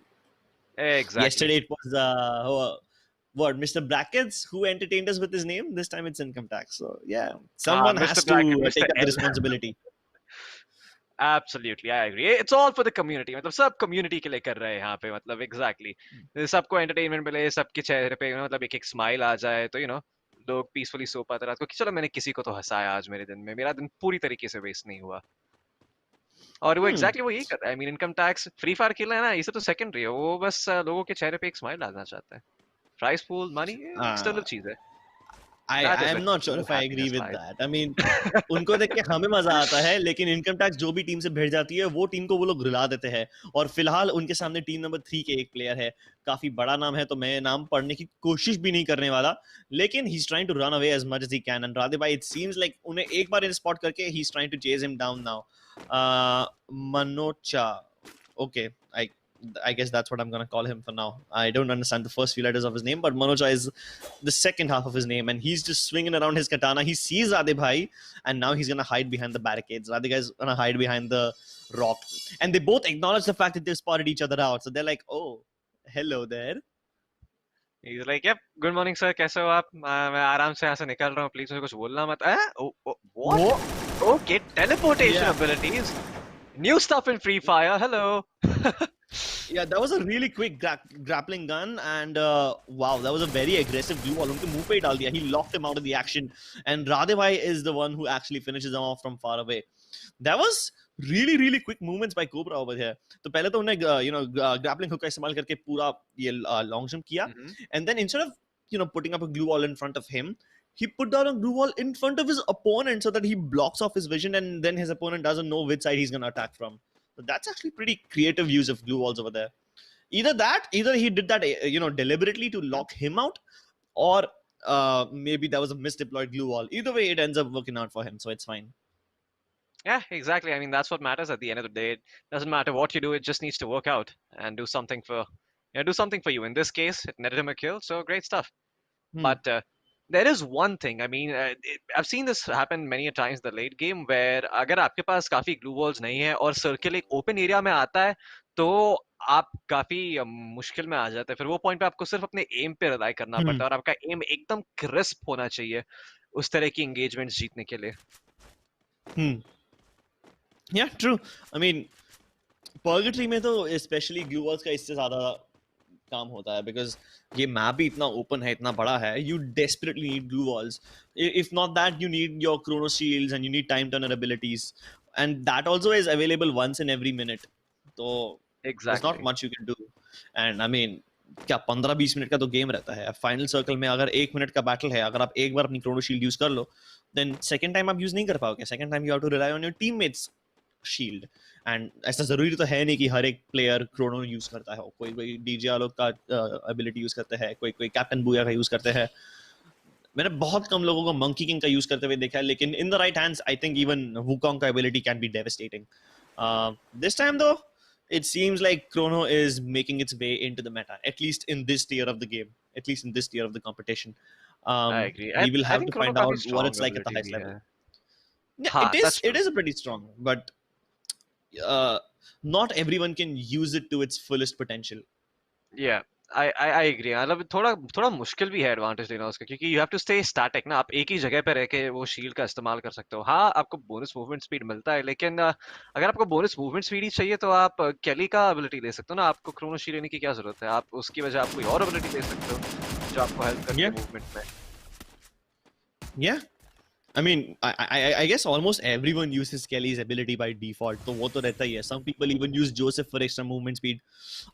Exactly Yesterday it was what, Mr. Brackets, who entertained us with his name. This time it's income tax. So yeah, हाँ someone Mr. has Bracket, to Mr. take up the L. responsibility. Absolutely, I agree. It's all for the community. मतलब सब community के लिए कर रहे हैं यहाँ पे मतलब exactly. सबको entertainment मिले, सबके चेहरे पे मतलब एक एक smile आ जाए तो लोग peacefully सो पाते रात को कि चलो मैंने किसी को तो हंसाया आज मेरे दिन में, मेरा दिन पूरी तरीके से वेस्ट नहीं हुआ। और वो Hmm. एग्जैक्टली वो यही कर रहा है। I mean income tax free fire खेल रहा है ना, ये सब तो सेकेंडरी है, वो बस लोगों के चेहरे पे एक स्माइल डालना चाहता है। Price pool money Uh, external चीज है, I matters am when not sure true if I agree happiness with lies. that. I mean, उनको देख के हमें मजा आता है, लेकिन इनकम टैक्स जो भी टीम से भिड़ जाती है वो टीम को वो लोग रुला देते हैं। और फिलहाल उनके सामने टीम नंबर 3 के एक प्लेयर है, काफी बड़ा नाम है, तो मैं नाम पढ़ने की कोशिश भी नहीं करने वाला, लेकिन he is trying to run away as much as he can. And Radhe bhai, it seems like उन्हें एक बार इन स्पॉट करके he is trying to chase him down now. Manocha, okay, I guess that's what I'm gonna call him for now. I don't understand the first few letters of his name, but Manoja is the second half of his name, and he's just swinging around his katana. He sees Radhe Bhai, and now he's gonna hide behind the barricades. Radhe Bhai is gonna hide behind the rock, and they both acknowledge the fact that they've spotted each other out. So they're like, "Oh, hello there." He's like, yep, good morning sir, कैसे हो आप? मैं आराम से यहाँ से निकल रहा हूँ, प्लीज मुझे कुछ बोलना मत। What? Whoa. Okay, teleportation Yeah. abilities, new stuff in Free Fire. Hello. Yeah, that was a really quick grappling gun, and wow, that was a very aggressive glue wall. उनके मुंह पे ही डाल दिया. He locked him out of the action, and Radhe Bhai is the one who actually finishes him off from far away. That was really quick movements by Cobra over here. तो पहले तो उन्हें grappling hook का इस्तेमाल करके पूरा ये long jump किया, Mhm. and then instead of putting up a glue wall in front of him, he put down a glue wall in front of his opponent so that he blocks off his vision, and then his opponent doesn't know which side he's going to attack from. So that's actually pretty creative use of glue walls over there. Either he did that, deliberately to lock him out, or maybe that was a misdeployed glue wall. Either way, it ends up working out for him, so it's fine. Yeah, exactly. I mean, that's what matters at the end of the day. It doesn't matter what you do; it just needs to work out and do something for, do something for you. In this case, it netted him a kill, so great stuff. Hmm. But there is one thing. I mean, I've seen this happen many a times in the late game where अगर आपके पास काफी glue walls नहीं है और circle एक open area में आता है, तो आप काफी मुश्किल में आ जाते हैं। फिर वो पॉइंट पे आपको सिर्फ अपने एम पे रिलाई करना Hmm. पड़ता है और आपका एम एकदम क्रिस्प होना चाहिए उस तरह की एंगेजमेंट्स जीतने के लिए। Hmm. Yeah, true. I mean, Purgatory में तो especially glue walls का इससे ज़्यादा काम होता है, because ये मैप भी इतना ओपन है, इतना बड़ा है, you desperately need glue walls. If not that, you need your chrono shields and you need time turner abilities, and that also is available once in every minute. So there's not Exactly. much you can do. And I mean, क्या 15-20 minute का तो game रहता है। Final circle में अगर 1 minute का battle है, अगर आप एक बार अपनी क्रोनो शील्ड यूज कर लो, देन सेकंड टाइम आप यूज नहीं कर पाओगे। Second time you have to rely on your teammates shield. And ऐसा जरूरी तो है नहीं कि हर एक प्लेयर क्रोनो यूज करता है। कोई कोई डीजे आलोक का एबिलिटी यूज करते हैं, कोई कोई कैप्टन बूया का यूज करते हैं। मैंने बहुत कम लोगों को मंकी किंग का यूज करते हुए देखा है, लेकिन in the right hands I think even Wukong का ability can be devastating. This time though it seems like Chrono is making its way into the meta, at least in this tier of the game, at least in this tier of the competition. I agree. We And will I have think to Chrono find काफी out what strong it's like at the ability highest भी level. है। Yeah, हाँ, that's it true. is a pretty strong, but not everyone can use it to its fullest potential. Yeah, I agree। मतलब थोड़ा थोड़ा मुश्किल भी है advantage लेना उसका, क्योंकि you have to stay static ना, आप एक ही जगह पे रह के वो शील्ड का इस्तेमाल कर सकते हो। हाँ, आपको बोनस मूवमेंट स्पीड मिलता है, लेकिन अगर आपको बोनस मूवमेंट स्पीड ही चाहिए तो आप केली का एबिलिटी ले सकते हो ना। आपको क्रोनो शील्ड लेने की क्या जरूरत है? आप उसकी वजह आप कोई और एबिलिटी ले सकते हो जो आपको हेल्प करती है Yeah, मूवमेंट में। yeah. I mean, I guess almost everyone uses Kelly's ability by default, तो वो तो रहता ही है। Some people even use Joseph for extra movement speed.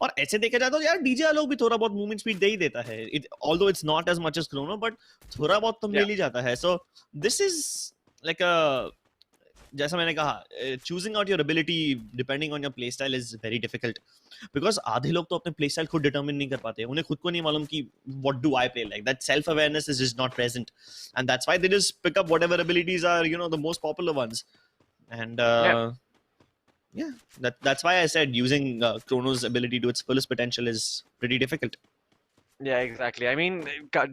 और ऐसे देखा जाए तो यार डीजे आलोक भी थोड़ा बहुत movement speed दे ही देता है। Although it's not as much as Chrono, but थोड़ा बहुत तो Yeah. मिल ही जाता है। So this is like a, जैसा मैंने कहा, choosing out your ability depending on your playstyle is very difficult, because आधे लोग तो अपने playstyle खुद determine नहीं कर पाते। उन्हें खुद को नहीं मालूम कि what do I play like. That self awareness is just not present, and that's why they just pick up whatever abilities are the most popular ones. And yeah, that's why I said using Chrono's ability to its fullest potential is pretty difficult. Yeah, exactly. I mean,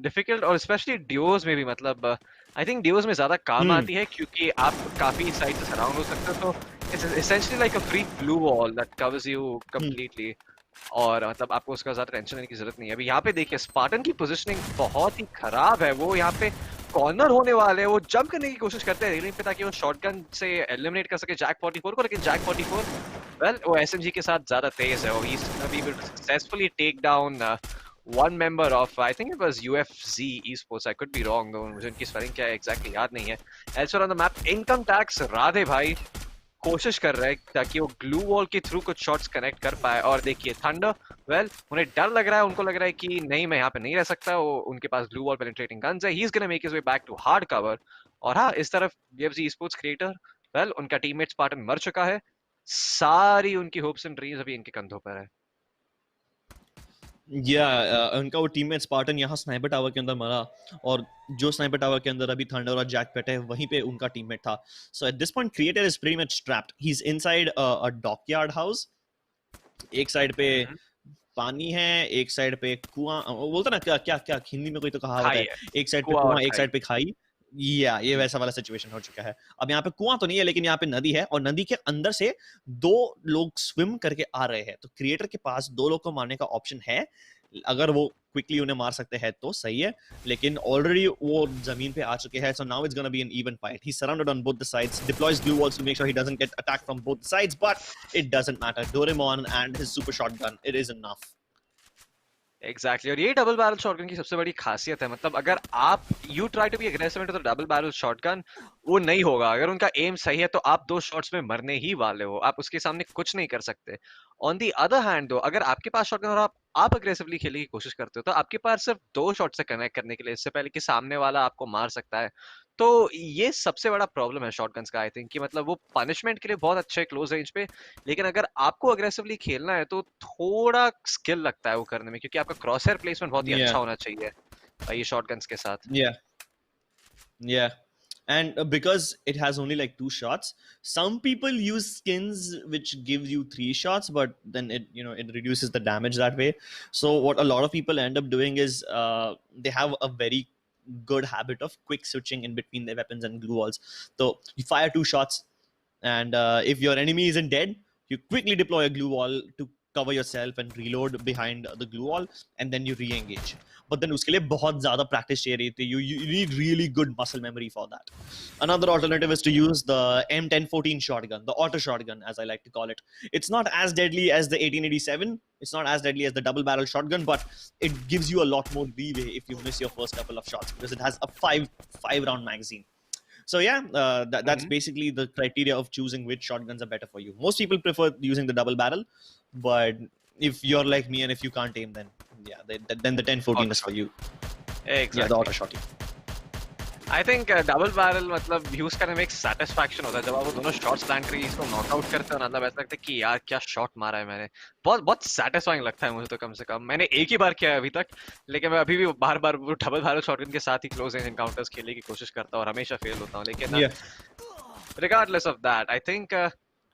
difficult और especially duos में भी, मतलब I think duos में ज़्यादा काम आती है क्योंकि आप काफी साइड से सराउंड हो सकते हो, तो it's essentially like a free blue wall that covers you completely. और मतलब आपको उसका ज्यादा टेंशन लेने की जरूरत नहीं है। अभी यहाँ पे देखिए स्पार्टन की पोजीशनिंग बहुत ही खराब है। वो यहाँ पे कॉर्नर होने वाले हैं, वो जंप करने की कोशिश करते हैं रेलिंग पे ताकि वो शॉटगन से एलिमिनेट कर सके जैक 44 को, लेकिन जैक 44 वेल वो एसएमजी के साथ ज्यादा तेज है। वो ही successfully take down one member of I think it was UFG esports, I could be wrong, मुझे उनकी स्पेलिंग क्या है एग्जैक्टली याद नहीं है। Elsewhere on the map income tax Radhe भाई कोशिश कर रहा है ताकि वो ग्लू वॉल के थ्रू कुछ शॉट्स कनेक्ट कर पाए। और देखिए थंडर वेल उन्हें डर लग रहा है, उनको लग रहा है कि नहीं मैं यहाँ पे नहीं रह सकता। वो उनके पास ग्लू वॉल पेनिट्रेटिंग गन्स है, he is gonna make his way back to hard cover. और हाँ इस तरफ यूएफजी स्पोर्ट्स क्रिएटर वेल उनका टीममेट स्पार्टन मर चुका है, सारी उनकी होप्स एंड ड्रीम्स अभी इनके कंधों पर है। या उनका वो टीममेट स्पार्टन यहाँ स्नाइपर टावर के अंदर मरा, और जो स्नाइपर टावर के अंदर अभी थंडर और जैक पेट है वहीं पे उनका टीममेट था। So at this point creator is pretty much trapped, he is inside a dockyard house. एक साइड पे पानी है, एक साइड पे कुआं, वो बोलता ना क्या क्या क्या हिंदी में कोई तो कहावत खाई है, है, एक साइड पे कुआं और कुआं एक खाई। साइड पे खाई। या ये वैसा वाला सिचुएशन हो चुका है। अब यहाँ पे कुआं तो नहीं है लेकिन यहाँ पे नदी है, और नदी के अंदर से दो लोग स्विम करके आ रहे हैं। तो क्रिएटर के पास दो लोग को मारने का ऑप्शन है, अगर वो क्विकली उन्हें मार सकते हैं तो सही है, लेकिन ऑलरेडी वो जमीन पे आ चुके हैं। So now it's gonna be an even fight. He surrounded on both the sides, deploys glue walls to make sure he doesn't get attacked from both sides, but it doesn't matter. Doraemon and his super shotgun, it is enough. Exactly और ये double barrel shotgun की सबसे बड़ी खासियत है। मतलब अगर आप you try to be aggressive into the double barrel shotgun, वो नहीं होगा। अगर उनका एम सही है तो आप दो शॉट्स में मरने ही वाले हो, आप उसके सामने कुछ नहीं कर सकते। ऑन दी अदर हैंड दो अगर आपके पास शॉटगन और आप अग्रेसिवली खेलने की कोशिश करते हो तो आपके पास सिर्फ दो शॉट से कनेक्ट करने के लिए, इससे पहले कि सामने वाला आपको मार सकता है। तो ये सबसे बड़ा प्रॉब्लम है शॉटगन्स का आई थिंक, कि मतलब वो पनिशमेंट के लिए बहुत अच्छे क्लोज रेंज पे, लेकिन अगर आपको अग्रेसिवली खेलना है तो थोड़ा स्किल लगता है वो करने में, क्योंकि आपका क्रॉस हेयर प्लेसमेंट बहुत ही Yeah, अच्छा होना चाहिए ये शॉटगन्स के साथ। yeah, yeah. And because it has only like two shots, some people use skins which gives you three shots, but then it reduces the damage that way. So what a lot of people end up doing is they have a very good habit of quick switching in between their weapons and glue walls. So you fire two shots, and if your enemy isn't dead, you quickly deploy a glue wall to cover yourself and reload behind the glue wall, and then you re-engage. But then उसके लिए बहुत ज़्यादा practice चाहिए रहती है. You need really good muscle memory for that. Another alternative is to use the M1014 shotgun, the auto shotgun as I like to call it. It's not as deadly as the 1887. It's not as deadly as the double barrel shotgun, but it gives you a lot more leeway if you miss your first couple of shots, because it has a five round magazine. So yeah, that's basically the criteria of choosing which shotguns are better for you. Most people prefer using the double barrel, but if you're like me and if you can't aim, then yeah, then the 1014 is for you. Yeah, the exactly auto shotty. I think double barrel मतलब use करने में एक satisfaction होता है जब आप वो दोनों शॉट्स लैंड करके इसको नॉकआउट करते हो ना, मतलब ऐसा लगता है कि यार क्या शॉट मारा है मैंने। बहुत बहुत सेटिस्फाइंग लगता है मुझे तो। कम से कम मैंने एक ही बार किया है अभी तक, लेकिन मैं अभी भी बार बार वो डबल बैरल शॉटगन के साथ ही क्लोज रेंज एनकाउंटर्स खेलने की कोशिश करता हूँ और हमेशा फेल होता हूँ। लेकिन Yeah. Regardless of that I think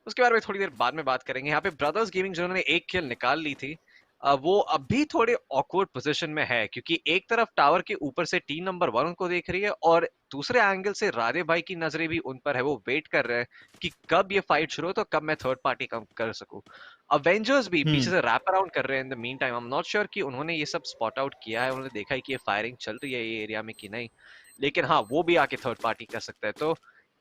उसके बारे में थोड़ी देर बाद में बात करेंगे। यहाँ पे ब्रदर्स गेमिंग जिन्होंने एक किल निकाल ली थी, वो अभी थोड़े ऑकवर्ड पोजीशन में है, क्योंकि एक तरफ टावर के ऊपर से टीम नंबर 1 उनको देख रही है और दूसरे एंगल से राधे भाई की नजरें भी उन पर है। वो वेट कर रहे हैं कि कब ये फाइट शुरू हो तो कब मैं थर्ड पार्टी कम कर सकूं। अवेंजर्स भी पीछे से रैप अराउंड कर रहे हैं in the mean time. I am not sure कि उन्होंने ये सब स्पॉट आउट किया है, उन्होंने देखा है कि ये फायरिंग चल रही है ये एरिया में कि नहीं, लेकिन हाँ वो भी आके थर्ड पार्टी कर सकता है। तो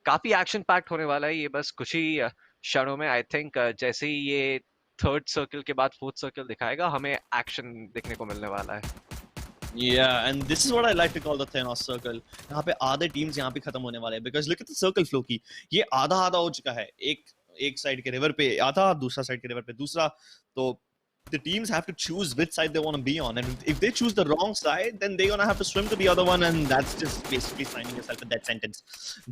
काफी एक्शन पैक्ट होने वाला है ये बस कुछ ही क्षणों में। आई थिंक जैसे ही ये थर्ड सर्कल के बाद फोर्थ सर्कल दिखाएगा हमें एक्शन देखने को मिलने वाला है। Yeah, and this is what I like to call the Thanos circle. यहाँ पे आधे teams यहाँ पे खत्म होने वाले हैं, because look at the circle flow की, ये आधा आधा हो चुका है। एक साइड के रिवर पे आधा, दूसरा साइड के रिवर पे दूसरा। तो the teams have to choose which side they want to be on, and if they choose the wrong side, then they're gonna have to swim to the other one, and that's just basically signing yourself a death sentence.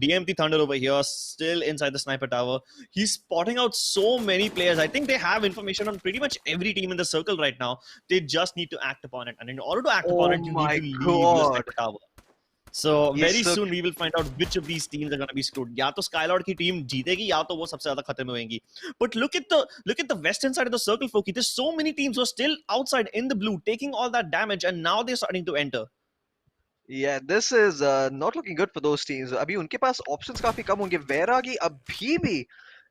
DMT Thunder over here, still inside the sniper tower. He's spotting out so many players. I think they have information on pretty much every team in the circle right now. They just need to act upon it, and in order to act upon it, you need to leave your sniper tower. So very soon we will find out which of these teams are going to be screwed. या तो Skylord की team जीतेगी या तो वो सबसे ज्यादा खतरे में होंगी. But look at the western side of the circle, Foki. There's so many teams who are still outside in the blue, taking all that damage, and now they're starting to enter. Yeah, this is not looking good for those teams. अभी उनके पास options काफी कम होंगे। वैरागी अभी भी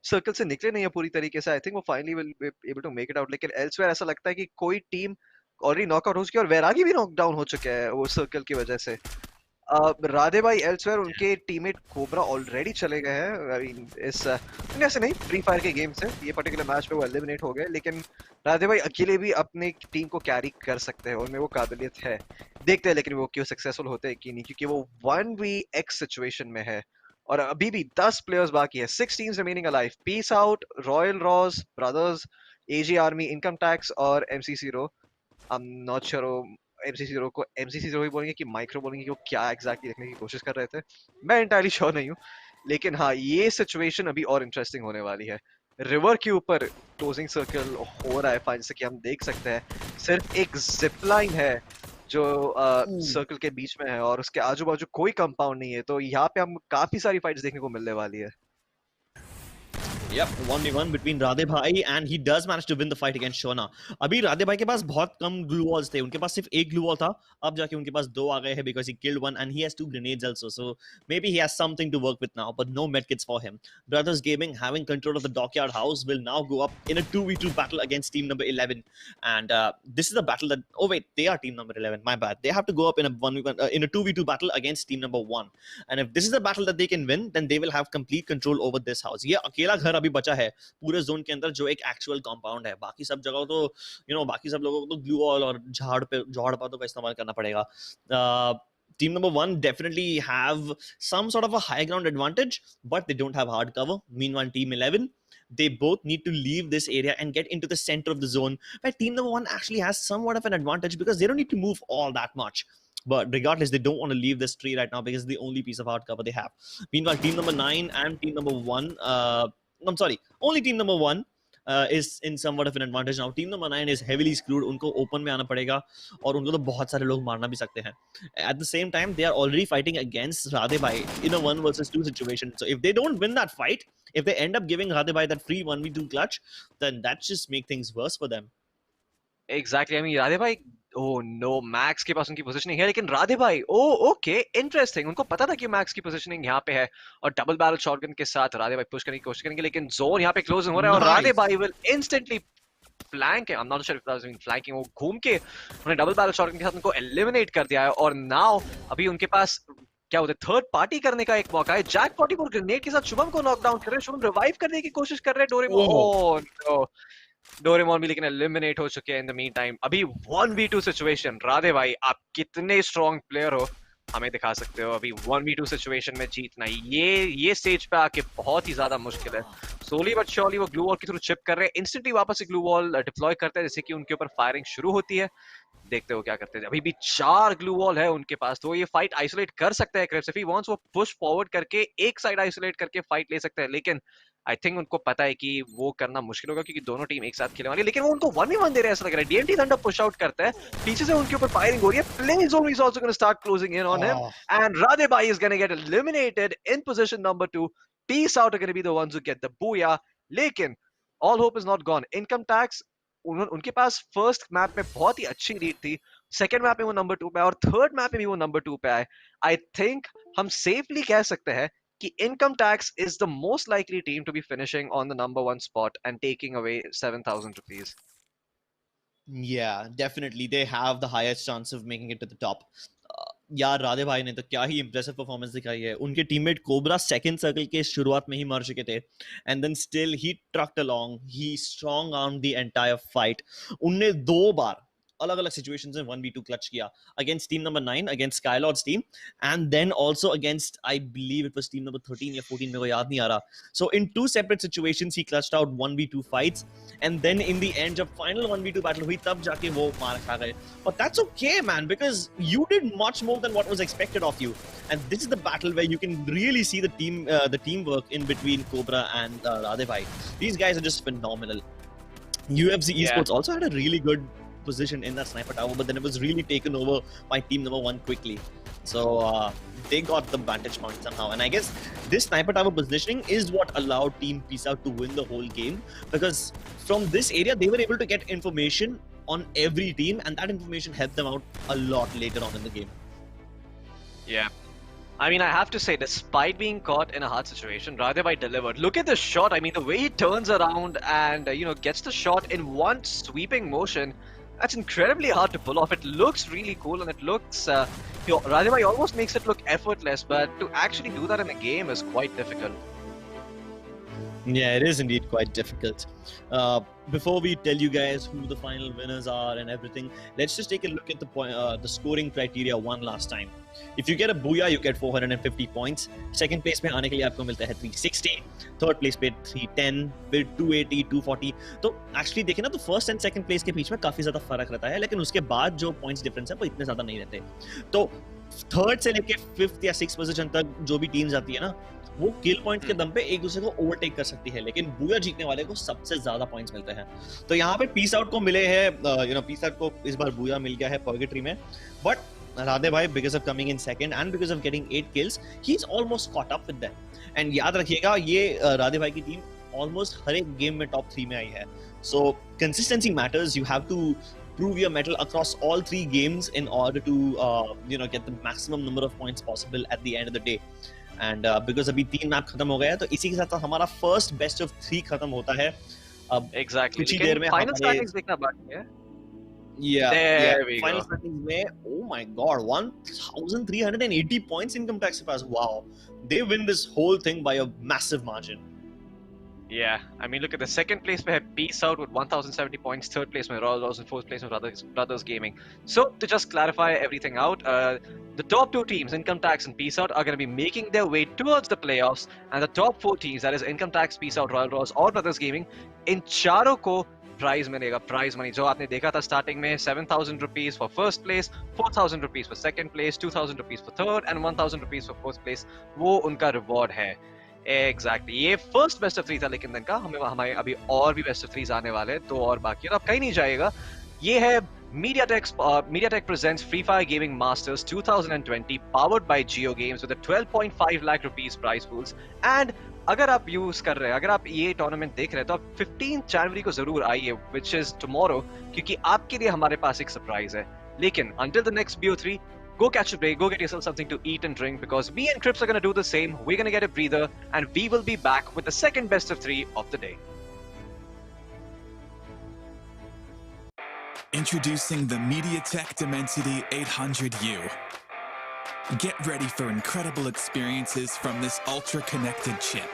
circle से निकले नहीं है पूरी तरीके से। आई थिंक वो finally will be able to make it out, लेकिन एल्सवेयर ऐसा लगता है कि कोई टीम ऑलरेडी नॉकआउट हो चुकी है और वैरागी भी नॉकडाउन हो चुका है वो सर्कल की वजह से। राधे भाई एल्सवेयर उनके टीममेट कोबरा ऑलरेडी चले गए हैं। आई मीन इस ऐसे नहीं, फ्री फायर के गेम से ये पर्टिकुलर मैच पे वो एलिमिनेट हो गए, लेकिन राधे भाई अकेले भी अपने टीम को कैरी कर सकते हैं, उनमें वो काबिलियत है। देखते हैं लेकिन वो क्यों सक्सेसफुल होते हैं कि नहीं, क्योंकि वो 1v(x) सिचुएशन में है और अभी भी 10 प्लेयर्स बाकी है। 6 teams remaining alive. Peace out, royal Ross brothers, AG army, income tax और MCC row. I am not sure MCC row को एमसीसी रो ही बोलेंगे कि माइक्रो बोलेंगे कि वो क्या एग्जैक्टली देखने की कोशिश कर रहे थे, मैं इंटायरली श्योर नहीं हूँ। लेकिन हाँ, ये सिचुएशन अभी और इंटरेस्टिंग होने वाली है। रिवर के ऊपर क्लोजिंग सर्कल हो रहा है फाइन, जैसे कि हम देख सकते हैं सिर्फ एक जिप लाइन है जो सर्कल के बीच में है और उसके आजू बाजू कोई कंपाउंड नहीं है, तो यहाँ पे हम काफी सारी फाइट्स देखने को मिलने वाली है। Yep, 1v1 between राधे भाई and he does manage to win the fight against Shona. अभी राधे भाई के पास बहुत कम glue walls थे, उनके पास सिर्फ एक glue wall था, अब जाके उनके पास दो आ गए हैं because he killed one and he has 2 grenades also, so maybe he has something to work with now, but no medkits for him. Brothers Gaming, having control of the dockyard house, will now go up in a 2v2 battle against team number 11, and this is a battle that, oh wait, they are team number 11, my bad, they have to go up in a 1v1 in a 2v2 battle against team number 1, and if this is a battle that they can win, then they will have complete control over this house. ये अकेला घर अभी बचा है पूरे zone के अंदर जो एक एक्चुअल कंपाउंड है, बाकी सब जगह तो बाकी सब लोगों को तो ग्लू वॉल और झाड़ पातों का इस्तेमाल करना पड़ेगा. Team number 1 definitely have some sort of a high ground advantage, but they don't have hard cover. Meanwhile, Team 11, they both need to leave this area and get into the center of the zone, where Team number 1 actually has somewhat of an advantage because they don't need to move all that much. But regardless, they don't want to leave this tree right now because it's the only piece of hard cover they have. Meanwhile, Team number 9 and Team number 1, I'm sorry, only Team number 1 is in somewhat of an advantage now. Team number 9 is heavily screwed. उनको open में आना पड़ेगा और उनको तो बहुत सारे लोग मारना भी सकते हैं. At the same time, they are already fighting against Radhe Bhai in a 1 versus 2 situation. So if they don't win that fight, if they end up giving Radhe Bhai that free 1v2 clutch, then that just make things worse for them. Exactly, I mean Radhe भाई, oh no, max के पास उनकी positioning है, लेकिन राधे भाई, ओ okay, interesting, उनको पता था कि मैक्स की पोजीशनिंग यहाँ पे है और डबल बैरल शॉटगन के साथ राधे भाई पुश करने की कोशिश करेंगे, लेकिन जोन यहाँ पे क्लोज हो रहा है और राधे भाई विल इंस्टेंटली फ्लैंक है, आई am not sure if that was flanking, वो घूम के उन्होंने डबल बैरल शॉटगन के साथ उनको एलिमिनेट कर दिया है और नाउ अभी उनके पास क्या होता है, थर्ड पार्टी करने का एक मौका है। जैक 44 ग्रेनेड के साथ शुभम को नॉकडाउन कर रहे हैं, शुभम रिवाइव करने की कोशिश कर रहे हैं, डोरेमोन, ओह नो, डोरेमोन भी लेकिन एलिमिनेट हो चुके हैं इन द मीन टाइम। अभी 1v2 सिचुएशन, राधे भाई आप कितने स्ट्रॉन्ग प्लेयर हो हमें दिखा सकते हो। अभी 1v2 सिचुएशन में जीतना ये स्टेज पे आके बहुत ही ज्यादा मुश्किल है। सोली बट श्योरली वो ग्लू वॉल के थ्रू चिप कर रहे हैं, इंस्टेंटली वापस से ग्लू वॉल डिप्लॉय करते हैं जैसे कि उनके ऊपर फायरिंग शुरू होती है। देखते हो क्या करते हैं, अभी भी 4 ग्लू वॉल है उनके पास, तो ये फाइट आइसोलेट कर सकते हैं क्रिप्स, इफ ही वांट्स वो पुश फॉरवर्ड करके एक साइड आइसोलेट करके फाइट ले सकते हैं, लेकिन आई थिंक उनको पता है कि वो करना मुश्किल होगा क्योंकि दोनों टीम एक साथ खेलने वाली है, लेकिन वो उनको 1v1 दे रहे हैं ऐसा लग रहा है। डीएमटी थंडर पुश आउट करता है, पीछे से उनके ऊपर फायरिंग हो रही है, play zone is also gonna start closing in on him and Radhe भाई is gonna get eliminated in position number 2. Peace out are gonna be the ones who get the booyah, लेकिन all hope is not gone. Income tax उनके पास first map में बहुत ही अच्छी lead थी, second map में वो नंबर 2 पे आए और थर्ड मैप में भी वो नंबर 2 पे आए। आई थिंक हम सेफली कह सकते हैं कि income tax is the most likely team to be finishing on the number 1 spot and taking away 7,000 rupees. Yeah, definitely. They have the highest chance of making it to the top. यार राधे भाई ने तो क्या ही impressive performance दिखाई है. उनके teammate cobra second circle के शुरुआत में ही मर चुके थे and then still he trucked along, he strong arm the entire fight. उनने 2 बार अलग अलग सिचुएशंस में 1v2 क्लच किया against team number 9 against Skylords team and then also against I believe it was team number 13 या 14, मेरे को याद नहीं आ रहा. So in 2 separate situations he clutched out 1v2 fights and then in the end जब final 1v2 battle हुई तब जाके वो मार खा गए. But that's okay man, because you did much more than what was expected of you and this is the battle where you can really see the teamwork in between Cobra and Radhe bhai. These guys are just phenomenal. UFC Esports also had a really good position in that sniper tower, but then it was really taken over by team number 1 quickly. So they got the vantage point somehow, and I guess this sniper tower positioning is what allowed Team Peace Out to win the whole game, because from this area they were able to get information on every team, and that information helped them out a lot later on in the game. Yeah. I mean, I have to say, despite being caught in a hard situation, Radhebai delivered. Look at the shot. I mean, the way he turns around and gets the shot in one sweeping motion. That's incredibly hard to pull off. It looks really cool, and it looks. Radhebai almost makes it look effortless, but to actually do that in a game is quite difficult. Yeah, it is indeed quite difficult. Before we tell you guys who the final winners are and everything, let's just take a look at the scoring criteria one last time. If you get a booyah, you get 450 points. Second place में आने के लिए आपको मिलता है 360. Third place पे 310, फिर 280, 240. तो actually देखें ना तो first and second place के बीच में काफी ज्यादा फर्क रहता है, लेकिन उसके बाद जो points difference है वो इतने ज्यादा नहीं रहते. तो थर्ड से लेके फिफ्थ या सिक्स पोजीशन तक जो भी टीम जाती है ना, वो किल पॉइंट के दम पे एक दूसरे को ओवरटेक कर सकती है, लेकिन बूया जीतने वाले को सबसे ज्यादा पॉइंट्स मिलते हैं. तो यहाँ पे पीस आउट को मिले हैं, पीस आउट को इस बार बूया मिल गया है पर्गेटरी में, बट राधे भाई, because of coming in second and because of getting 8 kills, he's almost caught up with them. And याद रखिएगा, ये राधे भाई की टीम almost हर एक गेम में टॉप 3 में आई है. So consistency matters. You have to prove your mettle across all 3 games in order to get the maximum number of points possible at the end of the day. And because अभी 3 map खत्म हो गया है, तो इसी के साथ हमारा फर्स्ट बेस्ट ऑफ 3 खत्म होता है. अब Exactly. कुछ ही देर में फाइनल स्टैंडिंग्स देखना बाकी है. Yeah. Final standings में, oh my god, 1,380 points income tax के पास. Wow, they win this whole thing by a massive margin. Yeah, I mean, look at the second place we have Peace Out with 1,070 points, third place with Royal Rose, and fourth place with Brothers Gaming. So, to just clarify everything out, the top 2 teams, Income Tax and Peace Out, are going to be making their way towards the playoffs, and the top 4 teams, that is Income Tax, Peace Out, Royal Rose, or Brothers Gaming, in चारों को prize मिलेगा. Prize money जो आपने देखा था starting में, 7,000 rupees for first place, 4,000 rupees for second place, 2,000 rupees for third, and 1,000 rupees for fourth place. वो उनका रिवॉर्ड है. Exactly. ये फर्स्ट बेस्ट ऑफ 3 था, लेकिन का हमारे अभी और भी बेस्ट ऑफ 3 आने वाले हैं, 2 और बाकी है, तो आप कहीं नहीं जाएगा. ये है Mediatek presents Free Fire Gaming Masters 2020 powered by JioGames with a 12.5 lakh rupees prize pools. And अगर आप यूज कर रहे हैं, अगर आप ये टूर्नामेंट देख रहे हैं, तो आप 15 जनवरी को जरूर आइए, which is tomorrow, क्योंकि आपके लिए हमारे पास एक सरप्राइज है. लेकिन until the next BO3, go catch a break, go get yourself something to eat and drink, because me and Crips are going to do the same. We're going to get a breather, and we will be back with the second best of 3 of the day. Introducing the Mediatek Dimensity 800U. Get ready for incredible experiences from this ultra-connected chip.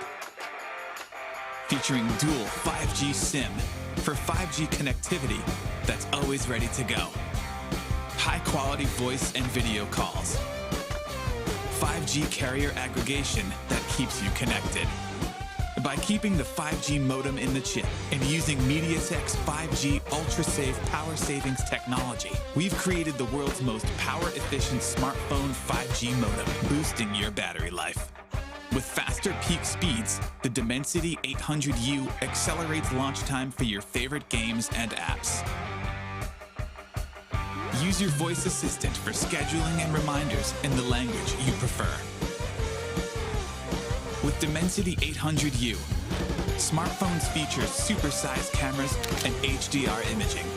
Featuring dual 5G SIM for 5G connectivity that's always ready to go. High-quality voice and video calls. 5G carrier aggregation that keeps you connected. By keeping the 5G modem in the chip and using Mediatek's 5G ultra-safe power savings technology, we've created the world's most power-efficient smartphone 5G modem, boosting your battery life. With faster peak speeds, the Dimensity 800U accelerates launch time for your favorite games and apps. Use your voice assistant for scheduling and reminders in the language you prefer. With Dimensity 800U, smartphones feature supersized cameras and HDR imaging.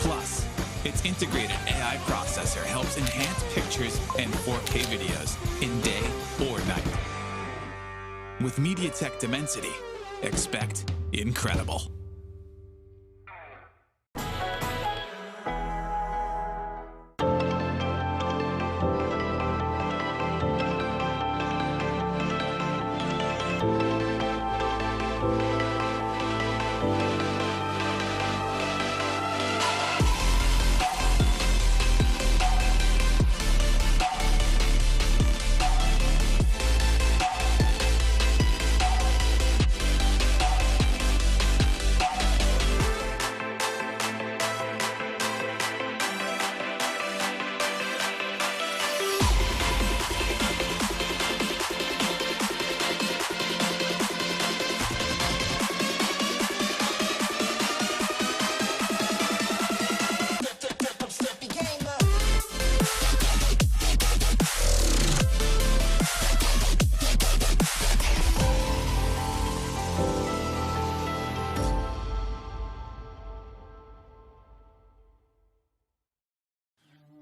Plus, its integrated AI processor helps enhance pictures and 4K videos in day or night. With Mediatek Dimensity, expect incredible.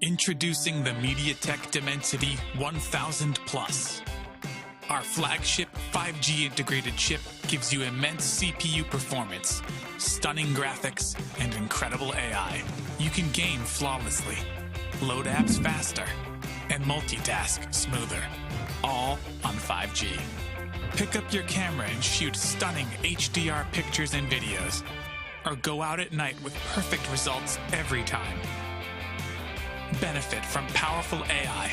Introducing the Mediatek Dimensity 1000 Plus. Our flagship 5G integrated chip gives you immense CPU performance, stunning graphics, and incredible AI. You can game flawlessly, load apps faster, and multitask smoother, all on 5G. Pick up your camera and shoot stunning HDR pictures and videos, or go out at night with perfect results every time. Benefit from powerful AI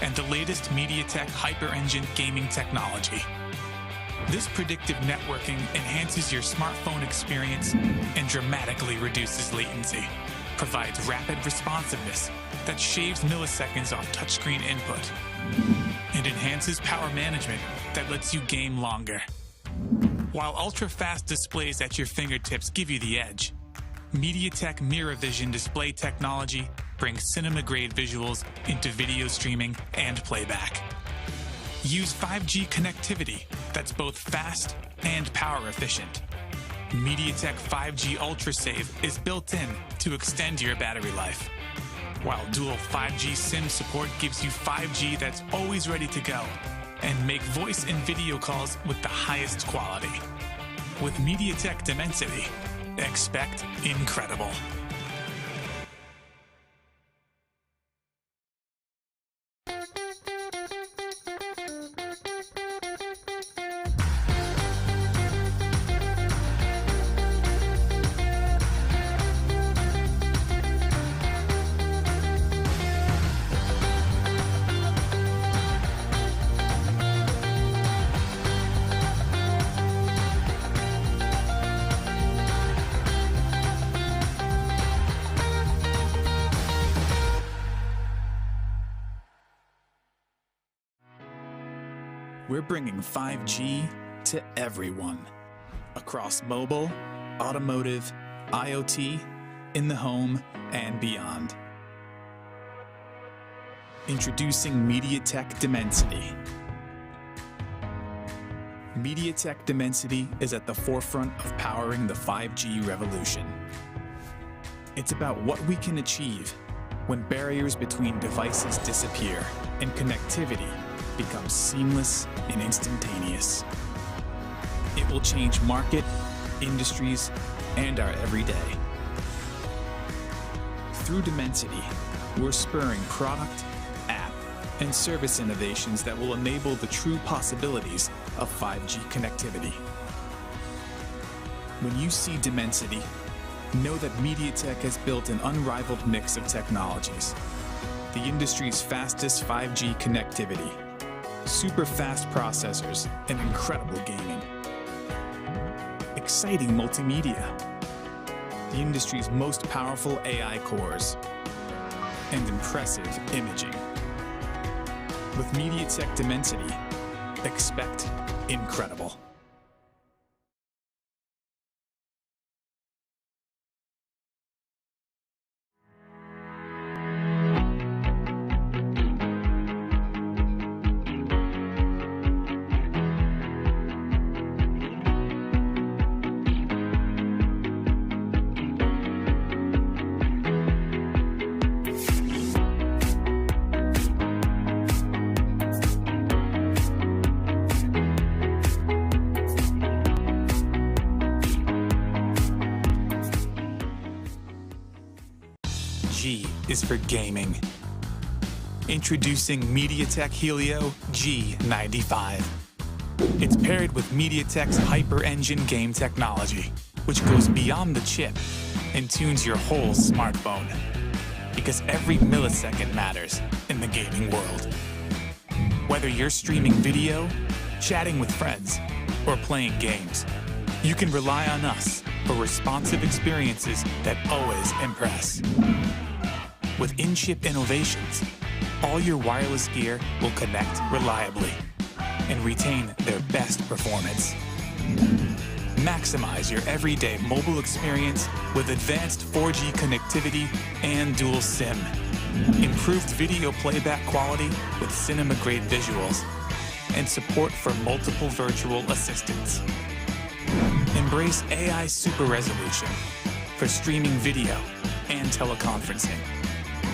and the latest Mediatek Hyper-Engine gaming technology. This predictive networking enhances your smartphone experience and dramatically reduces latency, provides rapid responsiveness that shaves milliseconds off touchscreen input, and enhances power management that lets you game longer. While ultra-fast displays at your fingertips give you the edge, Mediatek Mirror Vision display technology brings cinema-grade visuals into video streaming and playback. Use 5G connectivity that's both fast and power efficient. Mediatek 5G UltraSave is built in to extend your battery life, while dual 5G SIM support gives you 5G that's always ready to go and make voice and video calls with the highest quality. With Mediatek Dimensity, expect incredible. We're bringing 5G to everyone, across mobile, automotive, IoT, in the home, and beyond. Introducing Mediatek Dimensity. Mediatek Dimensity is at the forefront of powering the 5G revolution. It's about what we can achieve when barriers between devices disappear and connectivity becomes seamless and instantaneous. It will change market, industries, and our everyday. Through Dimensity, we're spurring product, app, and service innovations that will enable the true possibilities of 5G connectivity. When you see Dimensity, know that Mediatek has built an unrivaled mix of technologies. The industry's fastest 5G connectivity, super fast processors, and incredible gaming. Exciting multimedia, the industry's most powerful AI cores, and impressive imaging. With Mediatek Dimensity, expect incredible. G is for gaming. Introducing Mediatek Helio G95. It's paired with Mediatek's Hyper-Engine game technology, which goes beyond the chip and tunes your whole smartphone. Because every millisecond matters in the gaming world. Whether you're streaming video, chatting with friends, or playing games, you can rely on us for responsive experiences that always impress. With in-chip innovations, all your wireless gear will connect reliably and retain their best performance. Maximize your everyday mobile experience with advanced 4G connectivity and dual SIM. Improved video playback quality with cinema-grade visuals, and support for multiple virtual assistants. Embrace AI super resolution for streaming video and teleconferencing.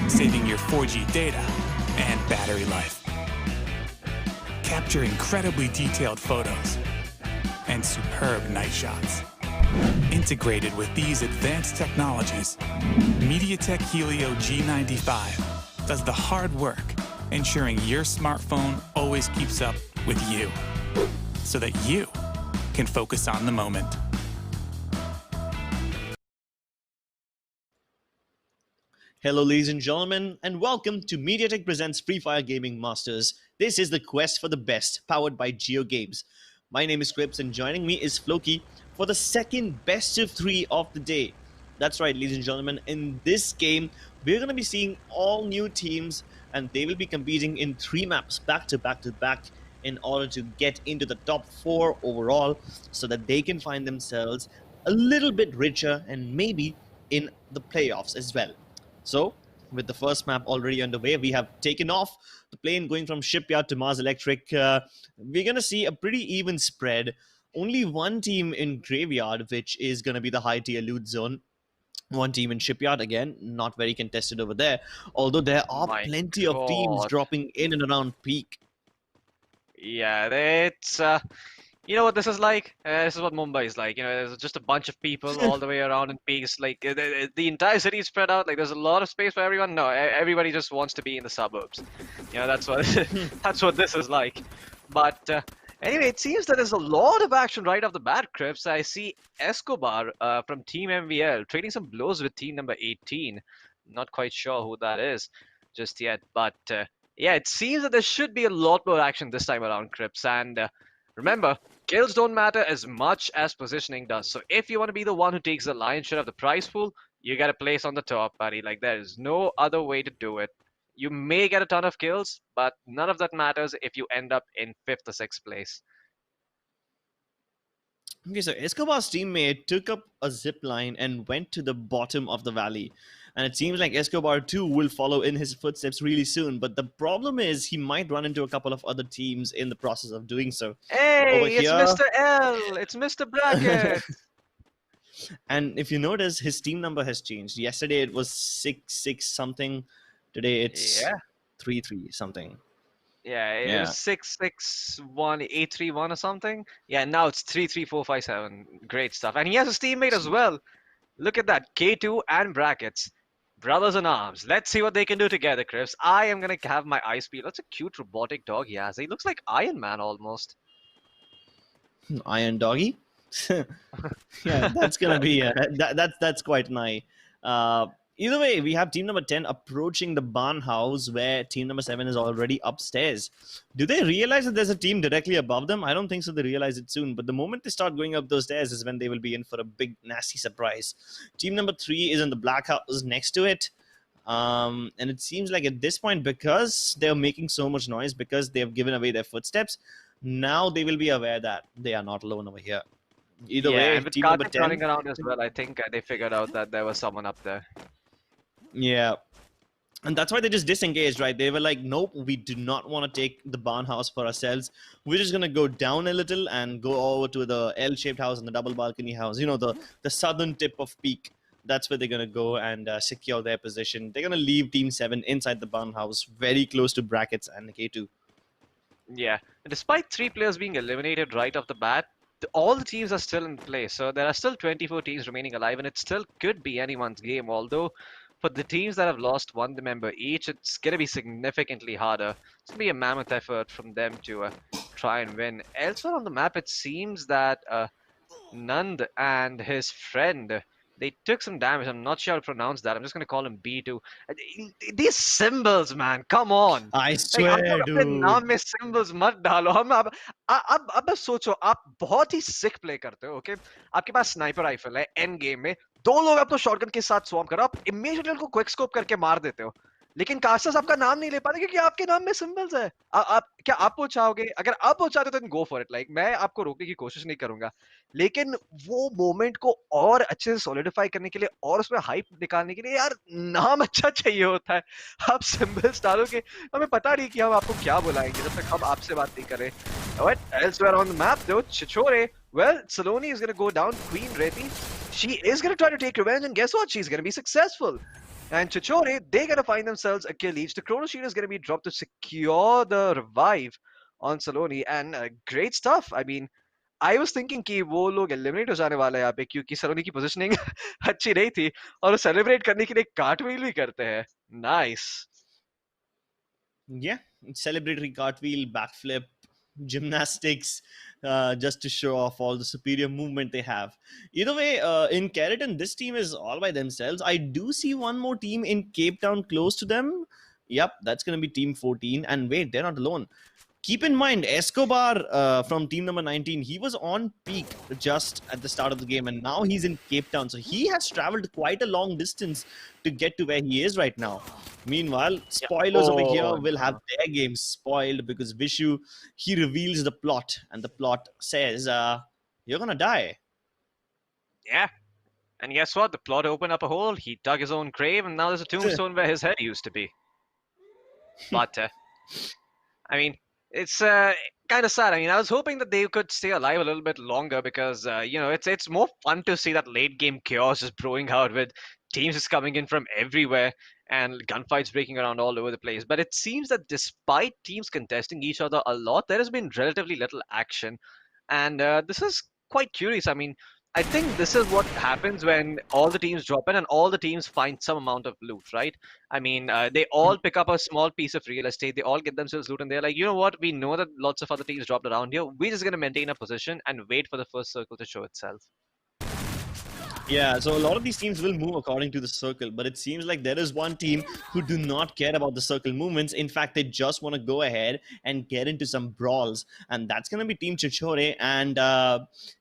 saving your 4G data and battery life. Capture incredibly detailed photos and superb night shots. Integrated with these advanced technologies, Mediatek Helio G95 does the hard work, ensuring your smartphone always keeps up with you, so that you can focus on the moment. Hello, ladies and gentlemen, and welcome to Mediatek Presents Free Fire Gaming Masters. This is the quest for the best, powered by JioGames. My name is Crips, and joining me is Floki for the second best of three of the day. That's right, ladies and gentlemen. In this game, we're going to be seeing all new teams, and they will be competing in 3 maps back to back to back in order to get into the top 4 overall, so that they can find themselves a little bit richer and maybe in the playoffs as well. So, with the first map already underway, we have taken off the plane going from Shipyard to Mars Electric. We're going to see a pretty even spread. Only one team in Graveyard, which is going to be the high tier loot zone. One team in Shipyard, again, not very contested over there. Although there are My plenty of teams God. dropping in and around peak. Yeah, it's you know what this is like? This is what Mumbai is like. You know, there's just a bunch of people all the way around in peace. Like the entire city is spread out. Like there's a lot of space for everyone. No, everybody just wants to be in the suburbs. You know, that's what that's what this is like. But anyway, it seems that there's a lot of action right off the bat, Crips. I see Escobar from Team MVL trading some blows with team number 18. Not quite sure who that is just yet, but yeah, it seems that there should be a lot more action this time around, Crips. And remember, kills don't matter as much as positioning does. So if you want to be the one who takes the lion's share of the prize pool, you get a place on the top, buddy. Like there is no other way to do it. You may get a ton of kills, but none of that matters if you end up in 5th or 6th place. Okay, so Escobar's teammate took up a zip line and went to the bottom of the valley. And it seems like Escobar too will follow in his footsteps really soon. But the problem is he might run into a couple of other teams in the process of doing so. Over Hey, it's here, Mr. L. It's Mr. Bracket. and if you notice, his team number has changed. Yesterday it was 6-6 something. Today it's Yeah. 3-3 something. Yeah, it Yeah. was 661 or something. Yeah, now it's 33457. Great stuff. And he has his teammate as well. Look at that. K2 and Brackets. Brothers in arms. Let's see what they can do together, Chris. I am gonna have my eye speed. That's a cute robotic dog he has. He looks like Iron Man almost. Iron Doggy. Yeah, that's gonna be that's quite an eye. Either way, we have team number 10 approaching the barn house where team number 7 is already upstairs. Do they realize that there's a team directly above them? I don't think so. They realize it soon, but the moment they start going up those stairs is when they will be in for a big nasty surprise. Team number 3 is in the black house next to it. And it seems like at this point, because they're making so much noise, because they have given away their footsteps, now they will be aware that they are not alone over here. Either way, and with team number Karthik 10 running around as well, I think they figured out that there was someone up there. Yeah. And that's why they just disengaged, right? They were like, nope, we do not want to take the barn house for ourselves. We're just going to go down a little and go over to the L-shaped house and the double balcony house. You know, the southern tip of Peak. That's where they're going to go and secure their position. They're going to leave Team 7 inside the barn house, very close to Brackets and K2. Yeah, and despite 3 players being eliminated right off the bat, all the teams are still in play. So there are still 24 teams remaining alive, and it still could be anyone's game. Although for the teams that have lost 1 member each, it's going to be significantly harder. It's going to be a mammoth effort from them to try and win. Elsewhere on the map, it seems that Nand and his friend, they took some damage. I'm not sure how to pronounce that. I'm just going to call him B2. These symbols, man, come on. I Like, swear, अपने dude. नाम में symbols मत डालो हम अब बस सोचो आप बहुत ही sick play करते हो ओके आपके पास स्नाइपर राइफल है एंड गेम में 2 लोग आपको शॉटगन के साथ स्वॉर्म करो आप इमीडिएटली उनको क्विक स्कोप करके मार देते हो लेकिन कास्टर्स आपका नाम नहीं ले पाते क्योंकि आपके नाम में सिंबल्स है आप क्या आप वो चाहोगे अगर आप वो चाहते हो तो गो फॉर इट लाइक मैं आपको रोकने की कोशिश नहीं करूंगा लेकिन वो मोमेंट को और अच्छे से सॉलिडिफाई करने के लिए और उसमें हाइप निकालने के लिए यार नाम अच्छा चाहिए होता है आप सिंबल्स डालोगे हमें पता नहीं कि हम आपको क्या बुलाएंगे जब तक हम आपसे बात नहीं करें But elsewhere on the map though Chichore well Saloni is going to go down Queen Reti she is going to try to take revenge and guess what she's going to be successful And Chichore, they gotta find themselves a kill each. The Chrono Shield is gonna be dropped to secure the revive on Saloni, and great stuff. I mean, I was thinking कि वो लोग eliminate हो जाने वाले हैं यहाँ पे क्योंकि सलोनी की पोजीशनिंग अच्छी नहीं थी और वो सेलिब्रेट करने के लिए कार्टव्हील भी करते हैं nice Yeah, celebratory cartwheel, backflip, gymnastics, just to show off all the superior movement they have. Either way, in Keratin, this team is all by themselves. I do see one more team in Cape Town close to them. Yep, that's going to be Team 14. And wait, they're not alone. Keep in mind, Escobar from team number 19, he was on peak just at the start of the game, and now he's in Cape Town. So he has traveled quite a long distance to get to where he is right now. Meanwhile, yeah. spoilers over here Oh will have no. their game spoiled because Vishu, he reveals the plot, and the plot says, you're gonna die. Yeah, and guess what, the plot opened up a hole, he dug his own grave, and now there's a tombstone where his head used to be. But I mean, it's kind of sad. I mean, I was hoping that they could stay alive a little bit longer because it's more fun to see that late game chaos just brewing out with teams just coming in from everywhere and gunfights breaking around all over the place. But it seems that despite teams contesting each other a lot, there has been relatively little action, and this is quite curious. I mean, I think this is what happens when all the teams drop in and all the teams find some amount of loot, right? I mean, they all pick up a small piece of real estate. They all get themselves loot, and they're like, you know what? We know that lots of other teams dropped around here. We're just gonna maintain a position and wait for the first circle to show itself. Yeah, so a lot of these teams will move according to the circle, but it seems like there is one team who do not care about the circle movements. In fact, they just want to go ahead and get into some brawls, and that's going to be Team Chichore, and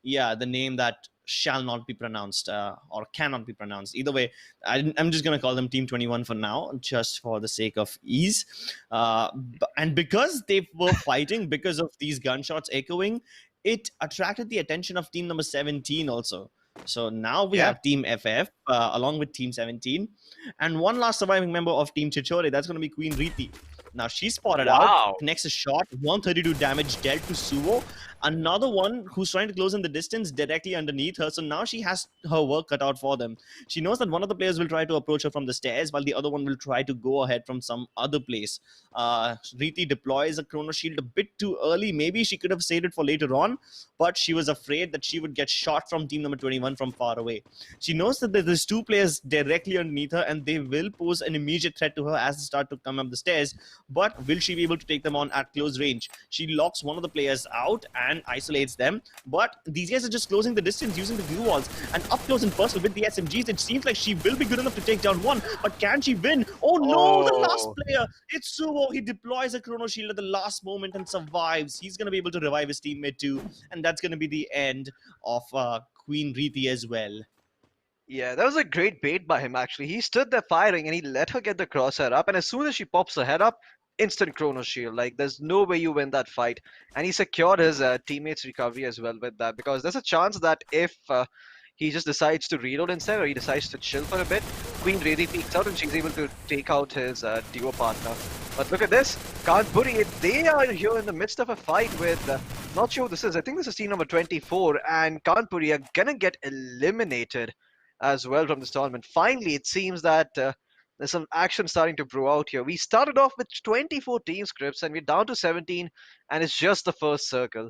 yeah, the name that shall not be pronounced or cannot be pronounced. Either way, I'm just going to call them Team 21 for now, just for the sake of ease. And because they were fighting, because of these gunshots echoing, it attracted the attention of team number 17 also. So now we Yeah. have Team FF along with Team 17. And one last surviving member of Team Chichore, that's going to be Queen Riti. Now she spotted out, Wow. connects a shot, 132 damage dealt to Suvo. Another one who's trying to close in the distance directly underneath her. So now she has her work cut out for them. She knows that one of the players will try to approach her from the stairs while the other one will try to go ahead from some other place. Riti deploys a Chrono Shield a bit too early. Maybe she could have saved it for later on, but she was afraid that she would get shot from team number 21 from far away. She knows that there's two players directly underneath her and they will pose an immediate threat to her as they start to come up the stairs, but will she be able to take them on at close range? She locks one of the players out and isolates them, but these guys are just closing the distance using the glue walls, and up close and personal with the SMGs, it seems like she will be good enough to take down one, but can she win? Oh no, the last Oh. player, it's Suvo. He deploys a Chrono Shield at the last moment and survives. He's going to be able to revive his teammate too, and that's going to be the end of Queen Riti as well. Yeah, that was a great bait by him actually. He stood there firing and he let her get the crosshair up, and as soon as she pops her head up, instant Chrono Shield. Like there's no way you win that fight. And he secured his teammate's recovery as well with that, because there's a chance that if he just decides to reload instead or he decides to chill for a bit, Queen really peeks out and she's able to take out his duo partner. But look at this, Kanpuri, they are here in the midst of a fight with, not sure who this is, I think this is team number 24, and Kanpuri are gonna get eliminated as well from this tournament. Finally, it seems that there's some action starting to brew out here. We started off with 24 team scripts and we're down to 17, and it's just the first circle.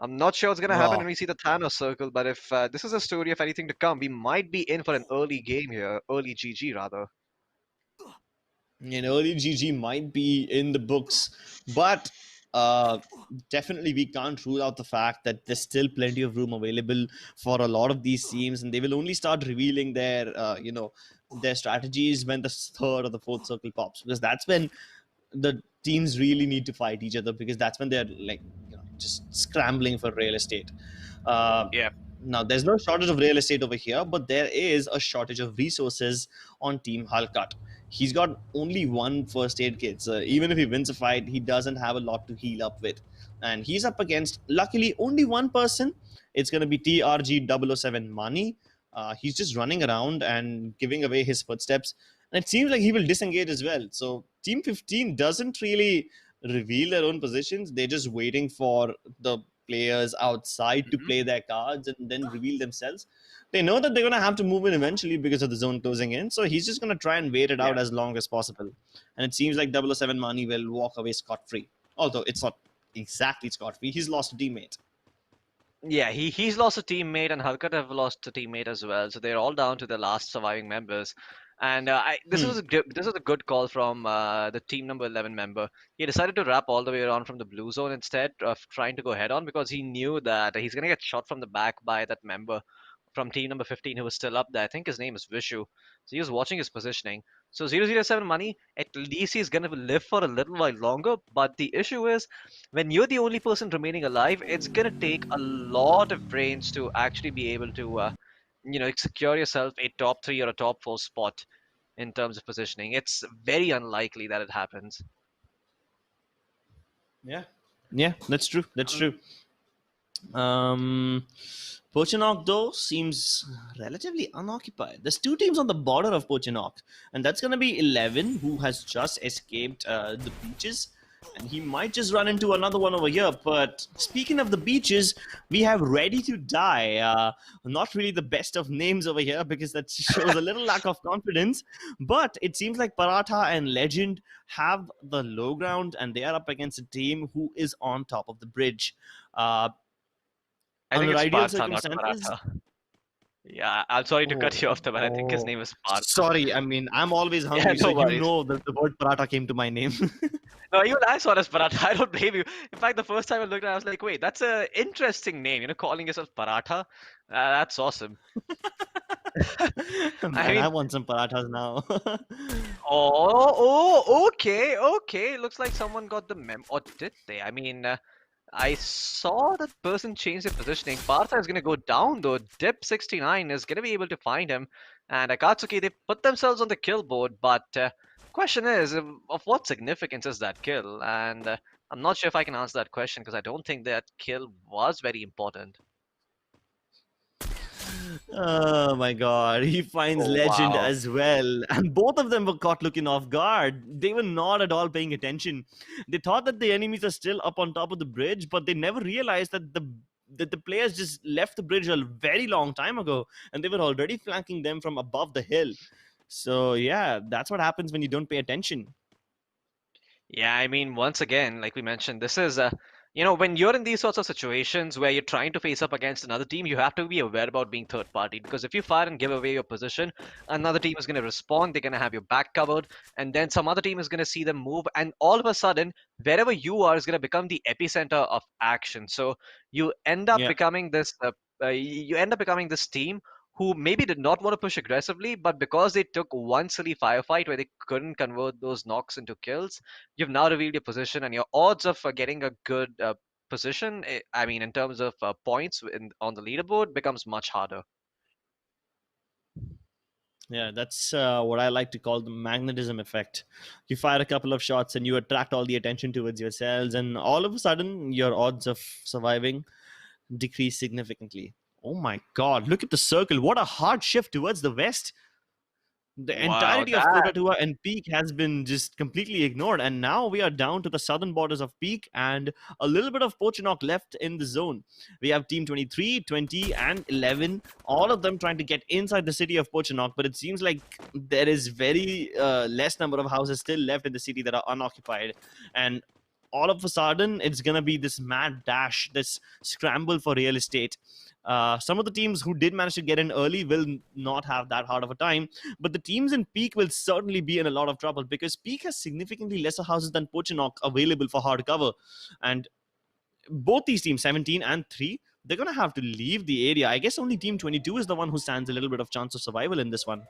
I'm not sure what's going to happen Wow. when we see the Thanos circle, but if this is a story of anything to come, we might be in for an early game here, early GG rather. An early GG might be in the books, but uh, definitely we can't rule out the fact that there's still plenty of room available for a lot of these teams, and they will only start revealing their strategies when the third or the fourth circle pops, because that's when the teams really need to fight each other, because that's when they're like just scrambling for real estate. Uh, Yeah. Now, there's no shortage of real estate over here, but there is a shortage of resources on Team Halkat. He's got only one first aid kit. So even if he wins a fight, he doesn't have a lot to heal up with. And he's up against, luckily, only one person. It's going to be TRG007 Mani. He's just running around and giving away his footsteps. And it seems like he will disengage as well. So Team 15 doesn't really reveal their own positions. They're just waiting for the players outside to Mhm. play their cards and then reveal themselves. They know that they're going to have to move in eventually because of the zone closing in. So he's just going to try and wait it Yeah. out as long as possible. And it seems like 007 Mani will walk away scot free. Although it's not exactly scot free. He's lost a teammate. Yeah, he's lost a teammate, and Harkat have lost a teammate as well. So they're all down to the last surviving members. And Hmm. this was a good call from the team number 11 member. He decided to wrap all the way around from the blue zone instead of trying to go head on because he knew that he's gonna get shot from the back by that member from team number 15 who was still up there. I think his name is Vishu. So he was watching his positioning. So 007 Money, at least he's gonna live for a little while longer. But the issue is when you're the only person remaining alive, it's gonna take a lot of brains to actually be able to, secure yourself a top three or a top four spot in terms of positioning. It's very unlikely that it happens. Yeah. Yeah, that's true. That's Um, true. Um, Pochinok, though, seems relatively unoccupied. There's two teams on the border of Pochinok, and that's going to be 11, who has just escaped the beaches, and he might just run into another one over here. But speaking of the beaches, we have Ready to Die. Not really the best of names over here because that shows a little lack of confidence, but it seems like Paratha and Legend have the low ground, and they are up against a team who is on top of the bridge. Uh, I think Under it's ideal Partha, not circumstances. Paratha. Yeah, I'm sorry to cut you Oh, off there, but I think his oh, name is Partha. sorry. I mean, I'm always Yeah, hungry, so no you worries. know that the word paratha came to my name. No, even I saw it as Paratha. I don't blame you. In fact, the first time I looked at it, I was like, wait, that's a interesting name. Calling yourself Paratha. That's awesome. I Man, I mean, want some parathas now. okay, okay. Looks like someone got the mem. Or did they? I mean, I saw that person change their positioning. Partha is going to go down though. Dip 69 is going to be able to find him. And Akatsuki, they put themselves on the kill board. But question is, of what significance is that kill? And I'm not sure if I can answer that question because I don't think that kill was very important. Oh my god, he finds Oh, Legend wow. as well. And both of them were caught looking off guard. They were not at all paying attention. They thought that the enemies are still up on top of the bridge, but they never realized that the players just left the bridge a very long time ago and they were already flanking them from above the hill. So yeah, that's what happens when you don't pay attention. Yeah, I mean, once again, like we mentioned, this is when you're in these sorts of situations where you're trying to face up against another team, you have to be aware about being third party because if you fire and give away your position, another team is going to respond, they're going to have your back covered, and then some other team is going to see them move, and all of a sudden, wherever you are is going to become the epicenter of action. So you end up Yeah. becoming this team who maybe did not want to push aggressively, but because they took one silly firefight where they couldn't convert those knocks into kills, you've now revealed your position, and your odds of getting a good position, I mean, in terms of points on the leaderboard, becomes much harder. Yeah, that's what I like to call the magnetism effect. You fire a couple of shots and you attract all the attention towards yourselves, and all of a sudden, your odds of surviving decrease significantly. Oh my god, look at the circle. What a hard shift towards the west. The Wow, entirety of that. Kotatua and Peak has been just completely ignored, and now we are down to the southern borders of Peak and a little bit of Pochinok left in the zone. We have Team 23, 20, and 11, all of them trying to get inside the city of Pochinok, but it seems like there is very less number of houses still left in the city that are unoccupied, and all of a sudden it's gonna be this mad dash, this scramble for real estate. Some of the teams who did manage to get in early will not have that hard of a time, but the teams in Peak will certainly be in a lot of trouble because Peak has significantly lesser houses than Pochinok available for hard cover. And both these teams, 17 and 3, they're going to have to leave the area. I guess only Team 22 is the one who stands a little bit of chance of survival in this one.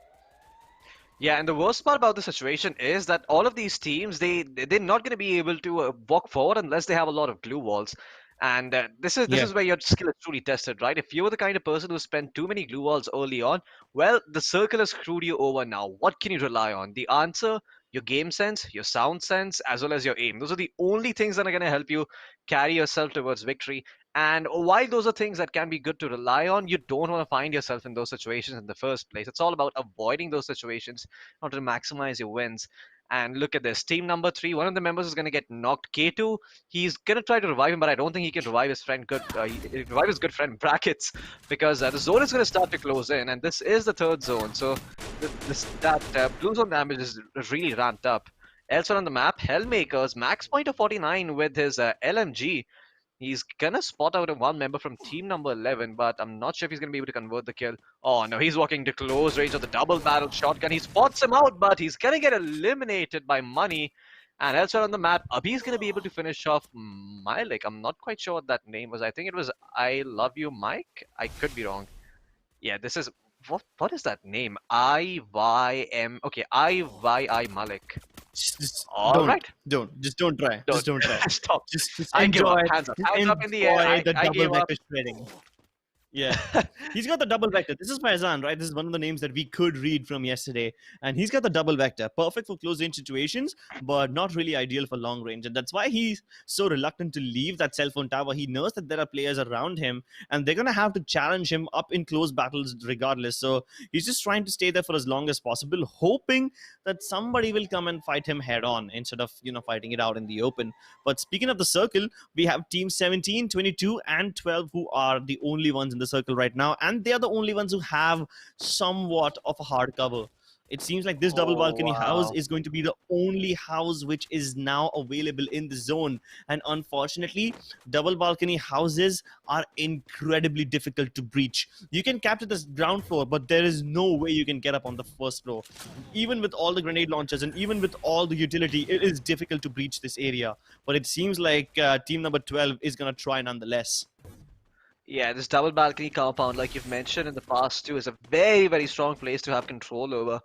Yeah, and the worst part about the situation is that all of these teams, they're not going to be able to walk forward unless they have a lot of glue walls. And this is Yeah. where your skill is truly tested, right? If you're the kind of person who spent too many glue walls early on, well, the circle has screwed you over now. What can you rely on? The answer, your game sense, your sound sense, as well as your aim. Those are the only things that are going to help you carry yourself towards victory. And while those are things that can be good to rely on, you don't want to find yourself in those situations in the first place. It's all about avoiding those situations in order to maximize your wins. And look at this. Team number 3, one of the members is going to get knocked. K2, he's going to try to revive him, but I don't think he can revive his friend. Revive his good friend, Brackets, because the zone is going to start to close in, and this is the third zone. So that blue zone damage is really ramped up. Elsewhere on the map, Hellmakers, max point of 49 with his LMG. He's gonna spot out one member from team number 11, but I'm not sure if he's gonna be able to convert the kill. Oh no, he's walking to close range of the double barrel shotgun. He spots him out, but he's gonna get eliminated by Money. And elsewhere on the map, Abhi's gonna be able to finish off Malik. I'm not quite sure what that name was. I think it was I Love You Mike. I could be wrong. Yeah, this is what is that name? IYM. Okay, IYI Malik. All right. Just don't try. Just don't try. Stop. Just I give up. enjoy. Hands up. Just Hands up in the air. enjoy the I double gave up. vector shredding. Yeah, he's got the double vector. This is Faizan, right? This is one of the names that we could read from yesterday. And he's got the double vector. Perfect for close range situations, but not really ideal for long range. And that's why he's so reluctant to leave that cell phone tower. He knows that there are players around him, and they're going to have to challenge him up in close battles regardless. So he's just trying to stay there for as long as possible, hoping that somebody will come and fight him head on instead of, fighting it out in the open. But speaking of the circle, we have team 17, 22, and 12 who are the only ones in the circle right now, and they are the only ones who have somewhat of a hard cover. It seems like this double balcony house is going to be the only house which is now available in the zone. And unfortunately, double balcony houses are incredibly difficult to breach. You can capture this ground floor, but there is no way you can get up on the first floor. Even with all the grenade launchers and even with all the utility, it is difficult to breach this area. But it seems like team number 12 is going to try nonetheless. Yeah, this double balcony compound, like you've mentioned in the past too, is a very, very strong place to have control over.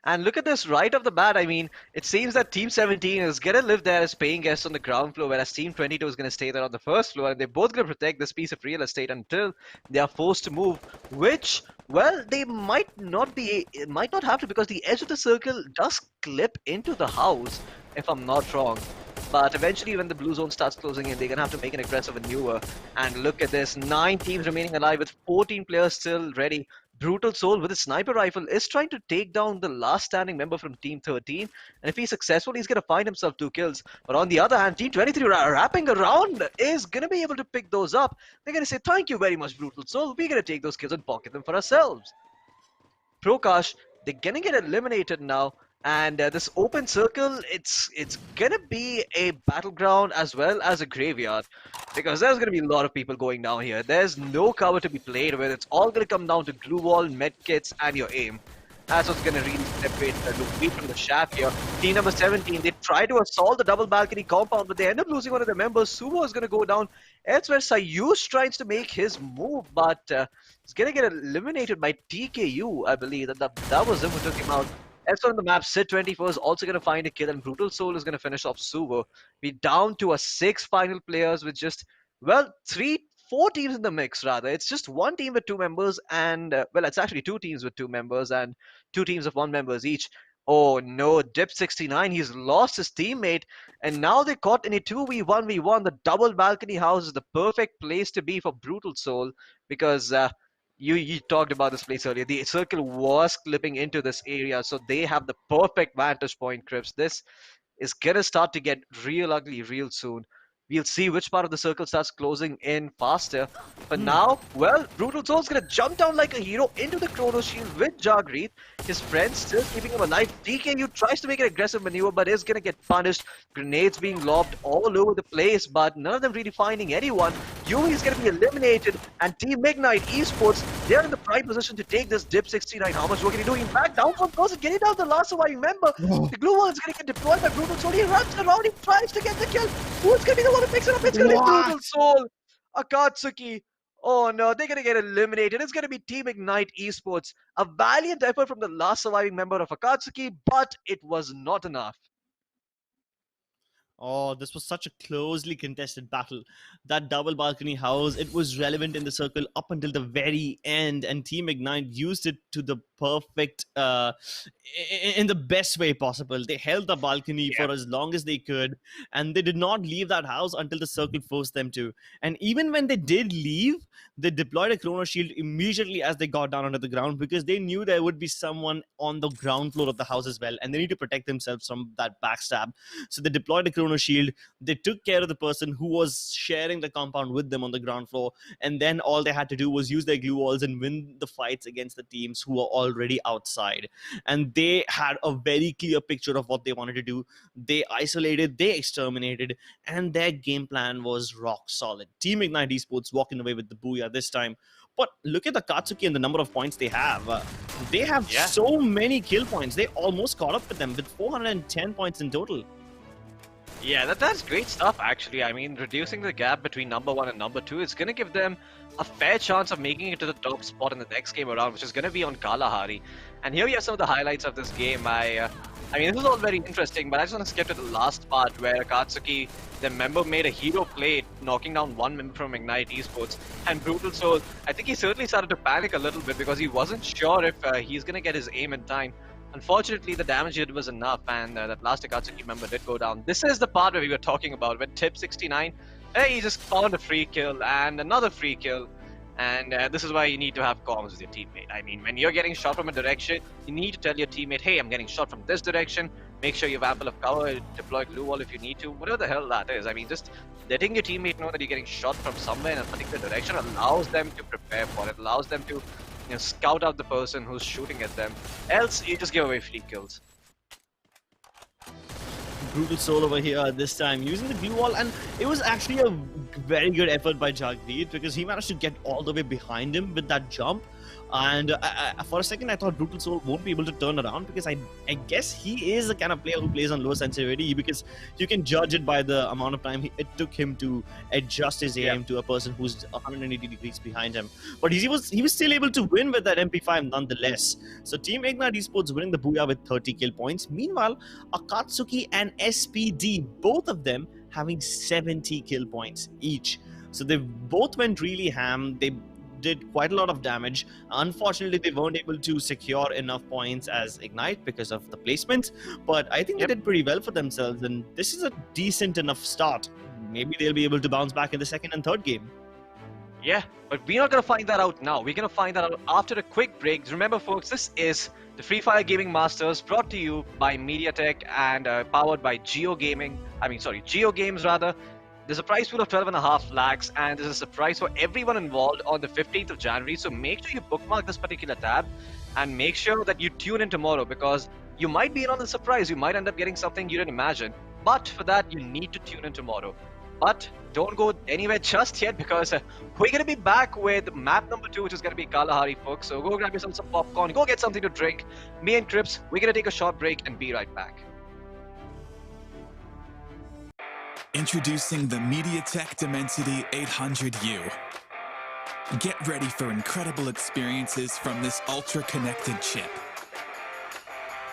And look at this right off the bat. I mean, it seems that Team 17 is going to live there as paying guests on the ground floor, whereas Team 22 is going to stay there on the first floor. And they're both going to protect this piece of real estate until they are forced to move, which, well, they might not have to, because the edge of the circle does clip into the house, if I'm not wrong. But eventually, when the blue zone starts closing in, they're going to have to make an aggressive maneuver. And look at this, 9 teams remaining alive with 14 players still ready. Brutal Soul with his sniper rifle is trying to take down the last standing member from Team 13. And if he's successful, he's going to find himself 2 kills. But on the other hand, Team 23 wrapping around is going to be able to pick those up. They're going to say, thank you very much, Brutal Soul. We're going to take those kills and pocket them for ourselves. Prokash, they're going to get eliminated now. And this open circle, it's gonna be a battleground as well as a graveyard, because there's gonna be a lot of people going down here. There's no cover to be played with. It's all gonna come down to glue wall, medkits, and your aim. That's what's gonna really separate the wheat from the chaff here. Team number 17, they try to assault the double balcony compound, but they end up losing one of their members. Sumo is gonna go down. Elsewhere, Sayush tries to make his move, but he's gonna get eliminated by TKU, I believe. That was him who took him out. Elsewhere on the map, Sid24 is also going to find a kill, and Brutal Soul is going to finish off Suvo. We're down to 6 final players with just, well, 4 teams in the mix, rather. It's just 1 team with 2 members, and, well, it's actually 2 teams with 2 members, and 2 teams of 1 members each. Oh no, Dip69, he's lost his teammate, and now they're caught in a 2v1v1. The double balcony house is the perfect place to be for Brutal Soul, because you talked about this place earlier. The circle was clipping into this area, so they have the perfect vantage point, Crips. This is gonna start to get real ugly real soon. We'll see which part of the circle starts closing in faster. But now, well, Brutal Soul's gonna jump down like a hero into the Chrono Shield with Jagreet. His friends still keeping him alive. DKU tries to make an aggressive maneuver, but is gonna get punished. Grenades being lobbed all over the place, but none of them really finding anyone. Yui is gonna be eliminated, and Team Ignite Esports, they're in the prime position to take this Dip 69. How much work can he do? In fact, down from person, getting down the last surviving member. The glue wall is gonna get deployed by Brutal Soul. He runs around, he tries to get the kill. Who's gonna be the one who picks it up? It's gonna be Brutal Soul. Akatsuki. Oh no, they're gonna get eliminated. It's gonna be Team Ignite Esports. A valiant effort from the last surviving member of Akatsuki, but it was not enough. Oh, this was such a closely contested battle. That double balcony house, it was relevant in the circle up until the very end, and Team Ignite used it to the perfect, in the best way possible. They held the balcony Yeah. for as long as they could, and they did not leave that house until the circle forced them to. And even when they did leave, they deployed a chrono shield immediately as they got down onto the ground, because they knew there would be someone on the ground floor of the house as well, and they need to protect themselves from that backstab. So they deployed a chrono shield. They took care of the person who was sharing the compound with them on the ground floor, and then all they had to do was use their glue walls and win the fights against the teams who were already outside. And they had a very clear picture of what they wanted to do. They isolated, they exterminated, and their game plan was rock solid. Team Ignite Esports walking away with the booyah this time. But look at the Katsuki and the number of points they have. They have Yeah. so many kill points. They almost caught up with them with 410 points in total. Yeah, that's great stuff, actually. I mean, reducing the gap between number 1 and number 2 is going to give them a fair chance of making it to the top spot in the next game around, which is going to be on Kalahari. And here we have some of the highlights of this game. I mean, this is all very interesting, but I just want to skip to the last part where Akatsuki, the member, made a hero play, knocking down one member from Ignite Esports. And Brutal Soul, I think he certainly started to panic a little bit because he wasn't sure if he's going to get his aim in time. Unfortunately, the damage he did was enough, and that last Akatsuki member did go down. This is the part where we were talking about, when Tip69, hey, he just found a free kill and another free kill. And this is why you need to have comms with your teammate. I mean, when you're getting shot from a direction, you need to tell your teammate, hey, I'm getting shot from this direction. Make sure you have ample of cover, deploy glue wall if you need to, whatever the hell that is. I mean, just letting your teammate know that you're getting shot from somewhere in a particular direction allows them to prepare for it, allows them to scout out the person who's shooting at them. Else, you just give away free kills. Brutal Soul over here this time using the glue wall, and it was actually a very good effort by Jagdeep, because he managed to get all the way behind him with that jump. And for a second I thought Brutal Soul won't be able to turn around, because I guess he is the kind of player who plays on low sensitivity, because you can judge it by the amount of time it took him to adjust his aim to a person who's 180 degrees behind him. But he was still able to win with that MP5 nonetheless. So Team Ignite Esports winning the booyah with 30 kill points. Meanwhile, Akatsuki and SPD, both of them having 70 kill points each. So they both went really ham. They did quite a lot of damage. Unfortunately, they weren't able to secure enough points as Ignite because of the placements, but I think they did pretty well for themselves, and this is a decent enough start. Maybe they'll be able to bounce back in the second and third game. Yeah, but we're not going to find that out now. We're going to find that out after a quick break. Remember, folks, this is the Free Fire Gaming Masters, brought to you by Mediatek and powered by JioGames rather. There's a prize pool of 12.5 lakhs, and this is a surprise for everyone involved on the 15th of January. So make sure you bookmark this particular tab and make sure that you tune in tomorrow, because you might be in on the surprise. You might end up getting something you didn't imagine. But for that, you need to tune in tomorrow. But don't go anywhere just yet, because we're going to be back with map number 2, which is going to be Kalahari, folks. So go grab yourself some popcorn, go get something to drink. Me and Crips, we're going to take a short break and be right back. Introducing the Mediatek Dimensity 800U. Get ready for incredible experiences from this ultra-connected chip.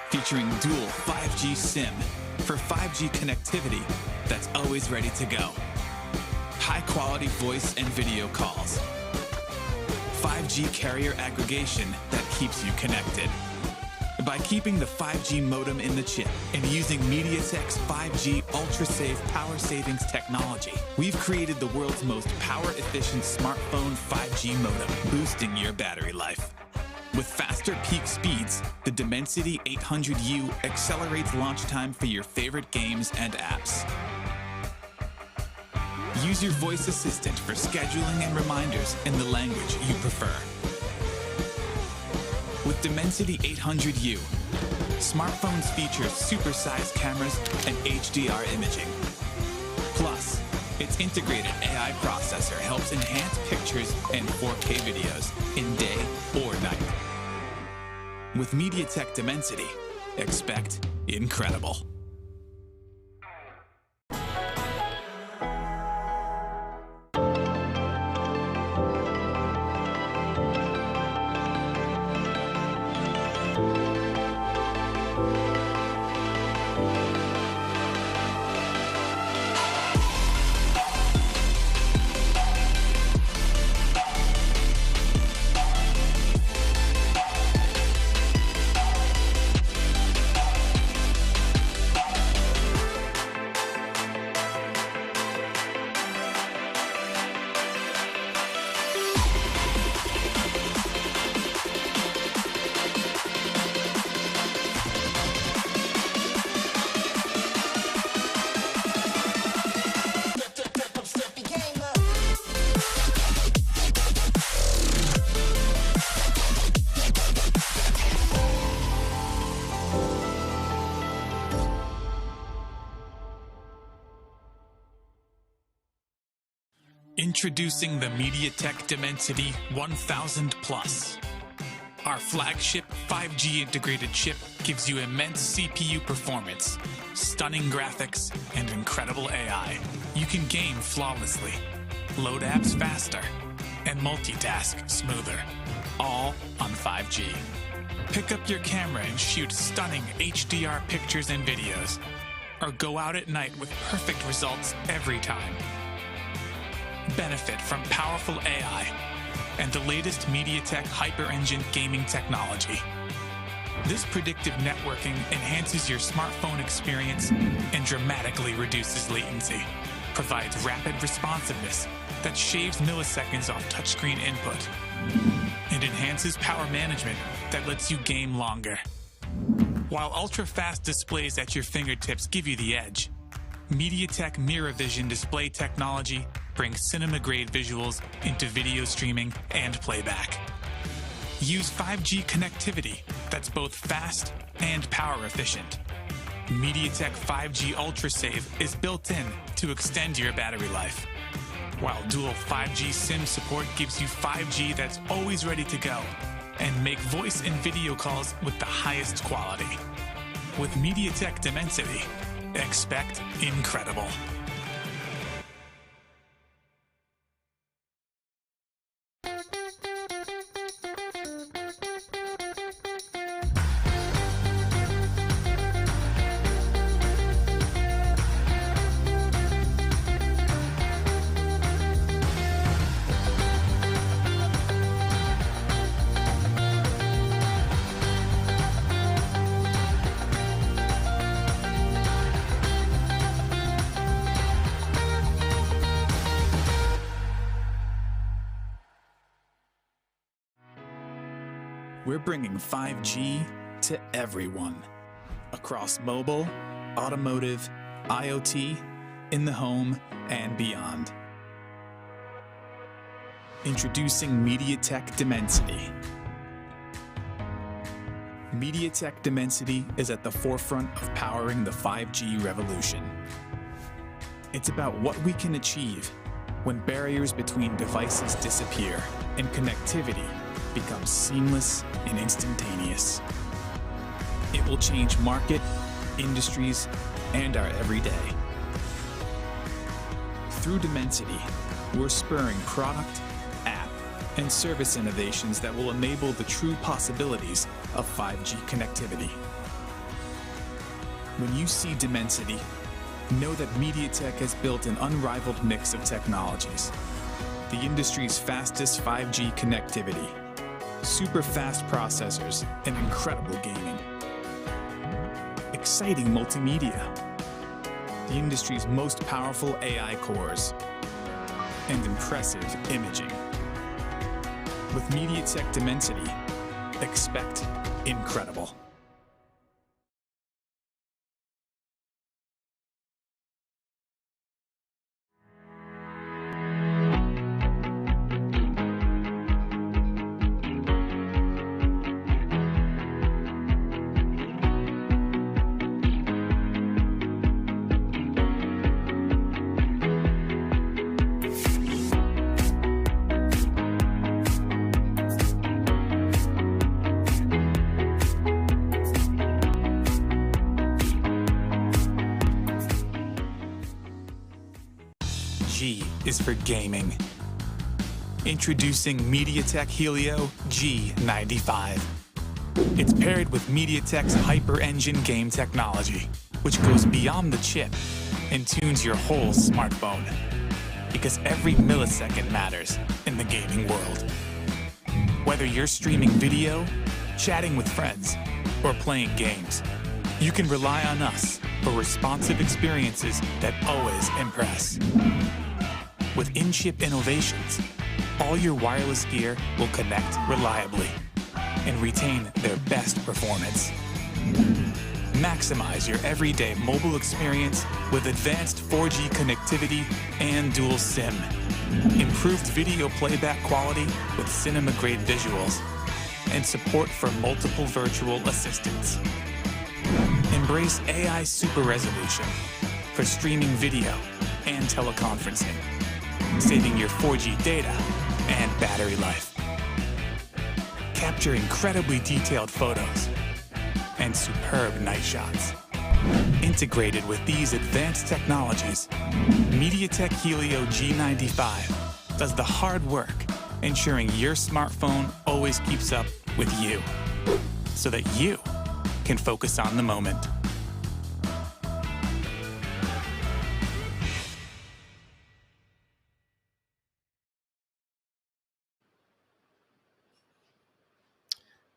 Featuring dual 5G SIM for 5G connectivity that's always ready to go. High-quality voice and video calls. 5G carrier aggregation that keeps you connected. By keeping the 5G modem in the chip and using MediaTek's 5G ultra-safe power savings technology, we've created the world's most power-efficient smartphone 5G modem, boosting your battery life. With faster peak speeds, the Dimensity 800U accelerates launch time for your favorite games and apps. Use your voice assistant for scheduling and reminders in the language you prefer. With Dimensity 800U, smartphones feature supersized cameras and HDR imaging. Plus, its integrated AI processor helps enhance pictures and 4K videos in day or night. With Mediatek Dimensity, expect incredible. Introducing the Mediatek Dimensity 1000 Plus. Our flagship 5G integrated chip gives you immense CPU performance, stunning graphics, and incredible AI. You can game flawlessly, load apps faster, and multitask smoother, all on 5G. Pick up your camera and shoot stunning HDR pictures and videos, or go out at night with perfect results every time. Benefit from powerful AI and the latest Mediatek Hyper-Engine gaming technology. This predictive networking enhances your smartphone experience and dramatically reduces latency, provides rapid responsiveness that shaves milliseconds off touchscreen input, and enhances power management that lets you game longer. While ultra-fast displays at your fingertips give you the edge, Mediatek Mirror Vision display technology brings cinema-grade visuals into video streaming and playback. Use 5G connectivity that's both fast and power efficient. Mediatek 5G UltraSave is built in to extend your battery life, while dual 5G SIM support gives you 5G that's always ready to go and make voice and video calls with the highest quality. With Mediatek Dimensity, expect incredible. We're bringing 5G to everyone. Across mobile, automotive, IoT, in the home, and beyond. Introducing Mediatek Dimensity. Mediatek Dimensity is at the forefront of powering the 5G revolution. It's about what we can achieve when barriers between devices disappear and connectivity becomes seamless and instantaneous. It will change market, industries, and our everyday. Through Dimensity, we're spurring product, app, and service innovations that will enable the true possibilities of 5G connectivity. When you see Dimensity, know that Mediatek has built an unrivaled mix of technologies. The industry's fastest 5G connectivity, super fast processors, and incredible gaming. Exciting multimedia, the industry's most powerful AI cores, and impressive imaging. With Mediatek Dimensity, expect incredible. G is for gaming. Introducing Mediatek Helio G95. It's paired with Mediatek's Hyper-Engine game technology, which goes beyond the chip and tunes your whole smartphone. Because every millisecond matters in the gaming world. Whether you're streaming video, chatting with friends, or playing games, you can rely on us for responsive experiences that always impress. With in-chip innovations, all your wireless gear will connect reliably and retain their best performance. Maximize your everyday mobile experience with advanced 4G connectivity and dual SIM. Improved video playback quality with cinema-grade visuals and support for multiple virtual assistants. Embrace AI super resolution for streaming video and teleconferencing. saving your 4G data and battery life. Capture incredibly detailed photos and superb night shots. Integrated with these advanced technologies, Mediatek Helio G95 does the hard work, ensuring your smartphone always keeps up with you, so that you can focus on the moment.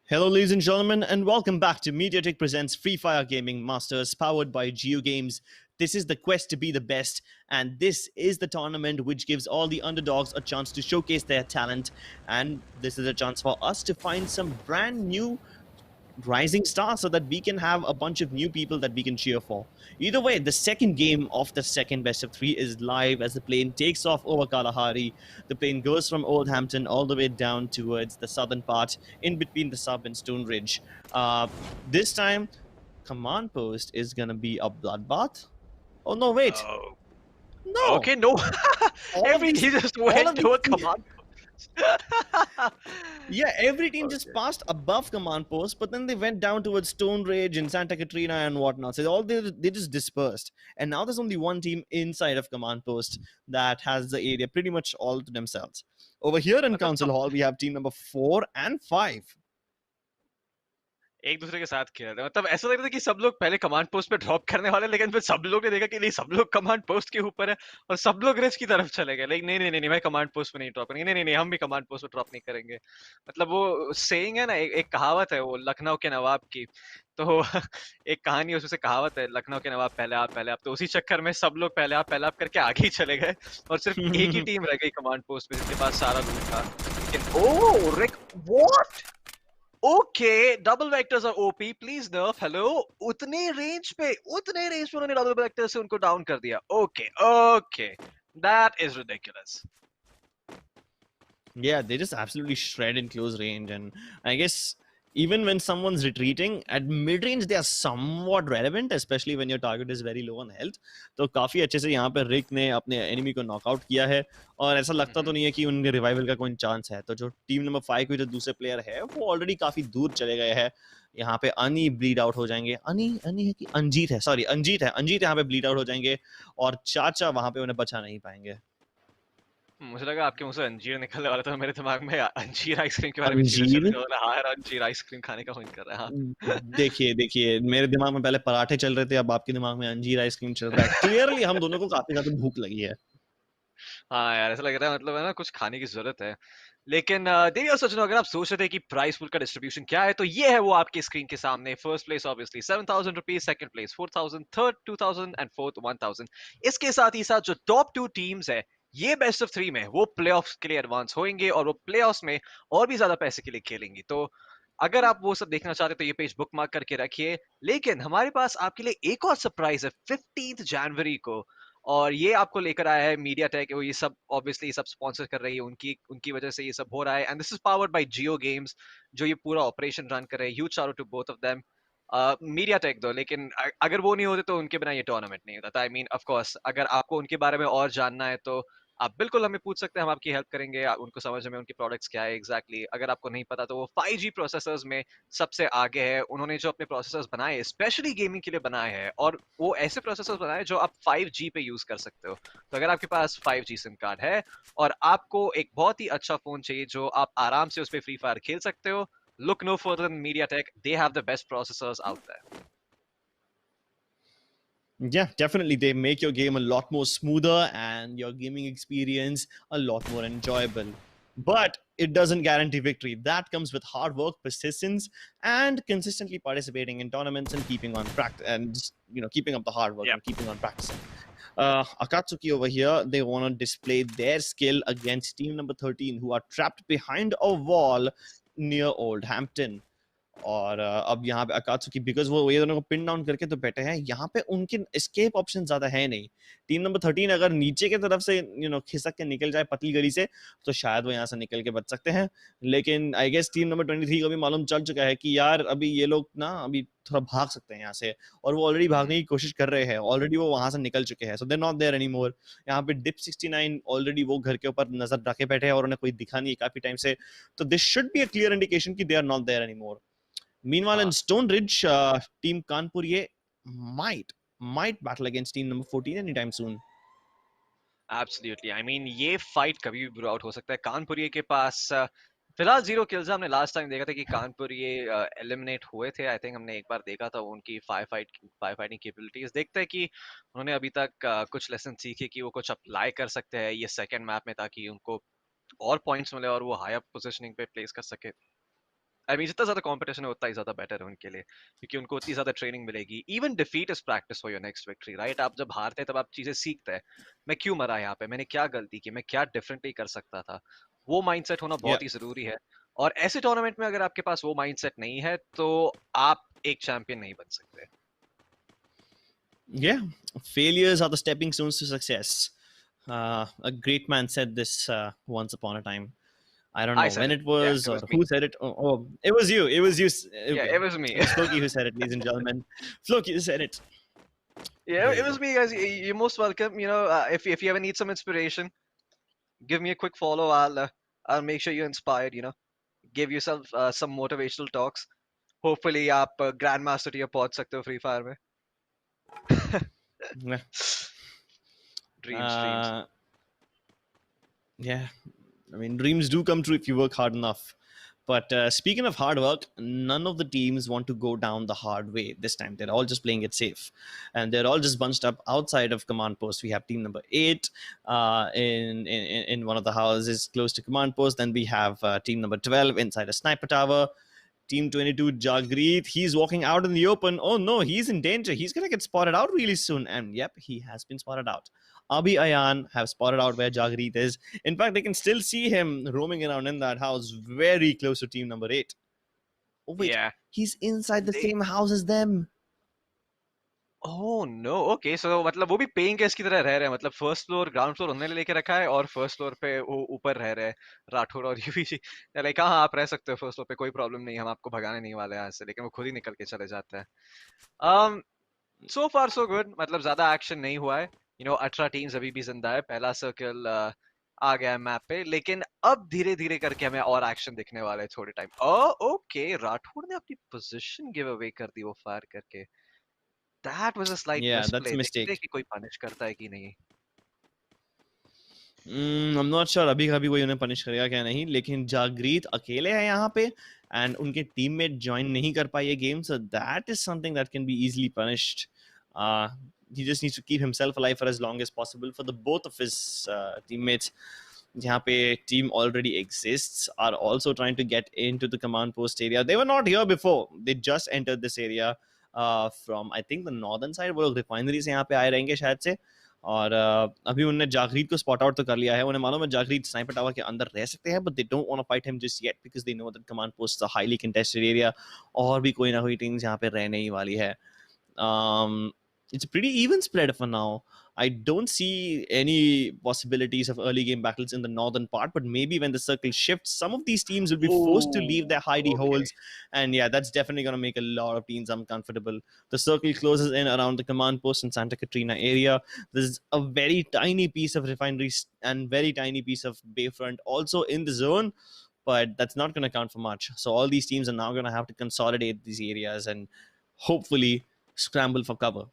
Hello, ladies and gentlemen, and welcome back to Mediatek Presents Free Fire Gaming Masters, powered by JioGames. This is the quest to be the best, and this is the tournament which gives all the underdogs a chance to showcase their talent, and this is a chance for us to find some brand new rising stars so that we can have a bunch of new people that we can cheer for. Either way, the second game of the second best of three is live as the plane takes off over Kalahari. The plane goes from Oldhampton all the way down towards the southern part, in between the Sub and Stone Ridge. This time, command post is gonna be a bloodbath. Oh no, wait. Oh. No. Okay, no. He just went to a command. Yeah, every team just Okay. passed above command post, but then they went down towards Stone Ridge and Santa Catrina and whatnot. So they just dispersed, and now there's only one team inside of command post that has the area pretty much all to themselves. Over here in Council Hall, we have team number 4 and 5. एक दूसरे के साथ खेल रहे हैं मतलब ऐसा लग रहा था कि सब लोग पहले कमांड पोस्ट पे ड्रॉप करने वाले लेकिन फिर सब लोग ने देखा कि नहीं सब लोग कमांड पोस्ट के ऊपर है और सब लोग रेस की तरफ चले गए लेकिन नहीं मैं कमांड पोस्ट पे नहीं ड्रॉप करेंगे नहीं हम भी कमांड पोस्ट पे ड्रॉप नहीं करेंगे मतलब वो सेइंग है ना एक कहावत है वो लखनऊ के नवाब की तो एक कहानी उसमें से कहावत है लखनऊ के नवाब पहले आप तो उसी चक्कर में सब लोग पहले आप करके आगे ही चले गए और सिर्फ एक ही टीम रह गई कमांड पोस्ट पे जिसके पास सारा लूट था लेकिन oh Rick what Okay, double vectors are OP. Please nerf. Hello. उतने रेंज पे उन्होंने double vectors से उनको डाउन कर दिया. Okay. That is ridiculous. Yeah, they just absolutely shred in close range, and I guess even when someone's retreating at mid range, they are somewhat relevant, especially when your target is very low on health. तो काफी अच्छे से यहाँ पे रिक ने अपने enemy को knockout किया है और ऐसा लगता तो नहीं है कि उनके रिवाइवल का कोई चांस है. तो जो टीम नंबर 5 के जो दूसरे प्लेयर है वो ऑलरेडी काफी दूर चले गए हैं. यहाँ पे अनी ब्लीड आउट हो जाएंगे. अनी है कि अंजीत है, सॉरी अंजीत यहाँ पे ब्लीड आउट हो जाएंगे और चाचा वहां पे उन्हें बचा नहीं पाएंगे. मुझे लगा आपके मुंह से अंजीर निकलने वाला था मेरे दिमाग में अंजीर आइसक्रीम के बारे में चीजें चल रही है अंजीर आइसक्रीम खाने का मन कर रहा है देखिए मेरे दिमाग में पहले पराठे चल रहे थे अब आपके दिमाग में अंजीर आइसक्रीम चल रहा है. क्लियरली हम दोनों को काफी ज्यादा भूख लगी है. हाँ यार ऐसा लग रहा है मतलब है ना कुछ खाने की जरूरत है लेकिन देखिए सचिन अगर आप सोच रहे थे कि प्राइस पूल का डिस्ट्रीब्यूशन क्या है तो ये है वो आपकी स्क्रीन के सामने. First place obviously 7,000 rupees, second place 4,000, third 2,000 and fourth 1,000. इसके साथ ही साथ जो टॉप 2 टीम्स है ये बेस्ट ऑफ 3 में वो प्लेऑफ्स के लिए एडवांस होंगे और वो प्लेऑफ्स में और भी ज्यादा पैसे के लिए खेलेंगी. तो अगर आप वो सब देखना चाहते तो ये पेज बुकमार्क करके रखिए. लेकिन हमारे पास आपके लिए एक और सरप्राइज है 15 जनवरी को और ये आपको लेकर आया है मीडिया टेक. ये सब ऑब्वियसली सब स्पॉन्सर कर रही है उनकी वजह से ये सब हो रहा है and this is powered by Jio Games जो ये पूरा ऑपरेशन रन कर रहे हैं. Huge shout out to both of them. MediaTek दो लेकिन अगर वो नहीं होते तो उनके बिना ये टूर्नामेंट नहीं होता. आई मीन ऑफ कोर्स अगर आपको उनके बारे में और जानना है तो आप बिल्कुल हमें पूछ सकते हैं. हम आपकी हेल्प करेंगे उनको समझने में उनके प्रोडक्ट्स क्या है एग्जैक्टली. अगर आपको नहीं पता तो वो 5G प्रोसेसर्स में सबसे आगे है. उन्होंने जो अपने प्रोसेसर्स बनाए स्पेशली गेमिंग के लिए बनाए हैं और वो ऐसे प्रोसेसर्स बनाए जो आप 5G पे यूज कर सकते हो. तो अगर आपके पास 5G सिम कार्ड है और आपको एक बहुत ही अच्छा फोन चाहिए जो आप आराम से उस पर फ्री फायर खेल सकते हो, look no further than MediaTek. They have the best processors out there. Yeah, definitely. They make your game a lot more smoother and your gaming experience a lot more enjoyable. But it doesn't guarantee victory. That comes with hard work, persistence, and consistently participating in tournaments and keeping on practice and just, keeping up the hard work and keeping on practicing. Akatsuki over here, they want to display their skill against team number 13, who are trapped behind a wall near Oldhampton. और अब यहाँ पे अकात्सुकी because वो ये दोनों को pin down करके तो बैठे हैं, यहाँ पे उनके एस्केप ऑप्शन ज्यादा है नहीं। टीम नंबर 13 अगर नीचे की तरफ से खिसक के निकल जाए पतली गली से तो शायद वो यहाँ से निकल के बच सकते हैं, लेकिन आई गेस टीम नंबर 23 को भी मालूम चल चुका है कि यार अभी ये लोग ना अभी थोड़ा भाग सकते हैं यहाँ से, और वो ऑलरेडी भागने की कोशिश कर रहे हैं, ऑलरेडी वो वहां से निकल चुके हैं, सो दे नॉट देयर एनीमोर। यहाँ पे डिप 69 ऑलरेडी वो घर के ऊपर नजर रखे बैठे हैं और उन्हें कोई दिखा नहीं है काफी टाइम से, तो this should be a clear indication कि they are not there anymore. Meanwhile, in हाँ Stone Ridge, Team Kanpur ye might battle against Team number 14 anytime soon. Absolutely, I mean ये फाइट कभी भी ब्रो आउट हो सकता है। कानपुरिये के पास फिलहाल 0 किल्स है। हमने लास्ट टाइम देखा था कि कानपुरिये एलिमिनेट हुए थे। आई थिंक हमने एक बार देखा था उनकी फायर फाइटिंग कैपेबिलिटीज। देखते हैं कि उन्होंने अभी तक कुछ लेसन सीखे कि वो कुछ अप्लाई कर सकते हैं ये सेकंड मैप में, ताकि उनको और पॉइंट्स मिले और वो हायर पोजीशनिंग पे प्लेस कर सके। आई मीन जितना ज्यादा कंपटीशन है उतना ही ज्यादा बेटर है उनके लिए, क्योंकि उनको उतनी ज्यादा ट्रेनिंग मिलेगी। Even defeat is practice for your next victory, right? आप जब हारते हैं तब आप चीजें सीखते हैं। मैं क्यों मरा यहाँ पे, मैंने क्या गलती की, मैं क्या डिफरेंटली कर सकता था। वो माइंडसेट होना Yeah, बहुत ही जरूरी है। और ऐसे टूर्नामेंट में अगर आपके पास वो माइंडसेट नहीं है तो आप एक चैंपियन नहीं बन सकते। yeah. Failures are the stepping stones to success. A great man said this once upon a time. I don't I know said when it. it Yeah, was it or was me. who said it. Oh, it was you. It was you. Yeah, Okay. it was me. It was Floki who said it, ladies and gentlemen. Floki who said it. Yeah, There it you was go. me, guys. You're most welcome. If you ever need some inspiration, give me a quick follow. I'll make sure you're inspired. Give yourself some motivational talks. Hopefully आप grand master tier पहुंच सकते हो free fire में। Yeah. Dreams. Uh, yeah. I mean, dreams do come true if you work hard enough. But speaking of hard work, none of the teams want to go down the hard way this time. They're all just playing it safe. And they're all just bunched up outside of command post. We have team number 8 in one of the houses close to command post. Then we have team number 12 inside a sniper tower. Team 22, Jagreet, he's walking out in the open. Oh no, he's in danger. He's going to get spotted out really soon. And yep, he has been spotted out. Abi Ayan have spotted out where Jagreet is. In fact, they can still see him roaming around in that house very close to team number 8. Oh wait, Yeah. he's inside the They same house as them. Oh no, okay. So मतलब वो भी paying guest की तरह रह रहे हैं। मतलब first floor ground floor उन्होंने लेके रखा है और फर्स्ट फ्लोर पे वो ऊपर रह रहे हैं राठौर और यूवी जी। लाइक हाँ, आप रह सकते हो फर्स्ट फ्लोर पे, कोई प्रॉब्लम नहीं है, हम आपको भगाने नहीं वाले यहाँ से। लेकिन वो खुद ही निकल के चले जाते हैं। सो फार सो गुड। मतलब ज्यादा एक्शन नहीं हुआ है। 18 टीम्स अभी भी जिंदा है। पहला सर्कल आ गया है मैप पे, लेकिन अब धीरे धीरे करके हमें और एक्शन दिखने वाला है थोड़े टाइम। ओके, राठौर ने अपनी पोजीशन गिव अवे कर दी वो फायर करके। That was a slight Yeah, that's a मिसप्ले। देखते हैं mistake. कि कोई पनिश करता है कि नहीं। I'm not sure अभी कभी कोई उन्हें पनिश करेगा क्या नहीं, लेकिन जागृत अकेले हैं यहाँ पे एंड उनके टीममेट ज्वाइन नहीं कर पाए ये game, so that is something that can be easily punished. He just needs to keep himself alive for as long as possible for the both of his teammates. यहाँ पे team already exists are also trying to get into the command post area. They were not here before. They just entered this area from I think the northern side. वो लोग refinery से यहाँ पे आए रहेंगे शायद से, और अभी उन्होंने जागरीत को स्पॉट आउट तो कर लिया है। उन्हें मालूम है जागरीत स्नाइपर टावर के अंदर रह सकते हैं, but they don't want to fight him just yet because they know that command post is a highly contested area, और भी कोई ना कोई टीम्स यहाँ पे रहने ही वाली है। It's a pretty even spread for now. I don't see any possibilities of early game battles in the northern part, but maybe when the circle shifts, some of these teams will be forced to leave their hidey Okay. holes. And yeah, that's definitely going to make a lot of teams uncomfortable. The circle closes in around the command post in Santa Catrina area. There's a very tiny piece of refineries and very tiny piece of Bayfront also in the zone, but that's not going to count for much. So all these teams are now going to have to consolidate these areas and hopefully scramble for cover.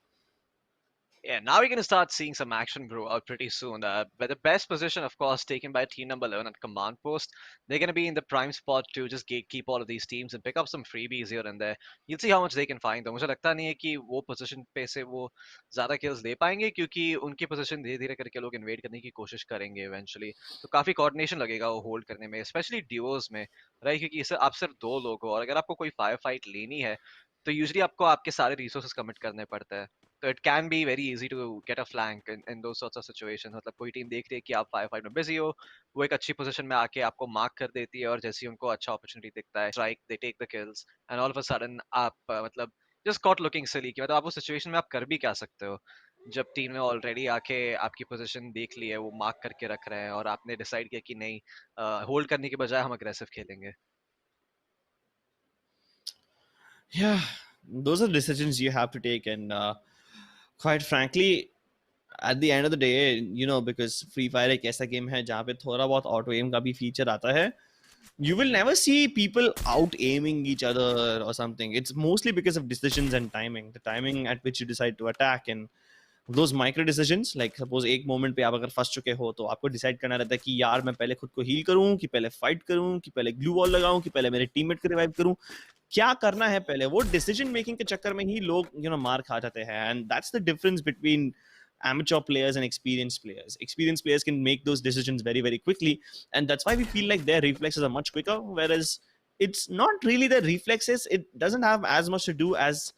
Yeah, now we're going to start seeing some action grow out pretty soon. But the best position, of course, taken by team number 11 at command post. They're going to be in the prime spot to just gatekeep all of these teams and pick up some freebies here and there. You'll see how much they can find. though. मुझे लगता नहीं है कि वो position पे से वो ज़्यादा kills ले पाएंगे, क्योंकि उनकी position धीरे-धीरे करके लोग invade करने की कोशिश करेंगे eventually. तो काफी coordination लगेगा वो hold करने में, especially duos में, right? क्योंकि इससे आप सिर्फ दो लोग हो और अगर आपको कोई fire fight लेनी है, तो usually आपको आपके सारे resources commit करने पड़ते हैं। तो it can be very easy to get a flank in those sorts of situations. मतलब कोई टीम देख रही है कि आप 5-5 में बिजी हो, वो एक अच्छी पोजीशन में आके आपको मार्क कर देती है और जैसे ही उनको अच्छा अपॉर्चुनिटी दिखता है strike, they take the kills and all of a sudden आप मतलब जस्ट कॉट लुकिंग सिली कि मतलब आप उस सिचुएशन में आप कर भी क्या सकते हो जब टीम ने ऑलरेडी आके आपकी पोजीशन देख ली है, वो मार्क करके रख रहे हैं और आपने डिसाइड किया कि नहीं, होल्ड करने के बजाय हम अग्रेसिव खेलेंगे. Yeah, those are decisions you have to take, and quite frankly, at the end of the day, because Free Fire एक ऐसा गेम है जहाँ पे थोड़ा बहुत auto aim का भी feature आता है. You will never see people out aiming each other or something. It's mostly because of decisions and timing. The timing at which you decide to attack, and those micro decisions, like suppose एक moment पे आप अगर फंस चुके हो तो आपको decide करना रहता है कि यार मैं पहले खुद को heal करूं कि पहले fight करूं कि पहले glue wall लगाऊं कि पहले मेरे teammate को revive करूं, क्या करना है पहले. वो decision making के चक्कर में ही लोग मार खा जाते हैं. And that's the difference between amateur players and experienced players. Experienced players can make those decisions very, very quickly, and that's why we feel like their reflexes are much quicker, whereas it's not really their reflexes. It doesn't have as much to do as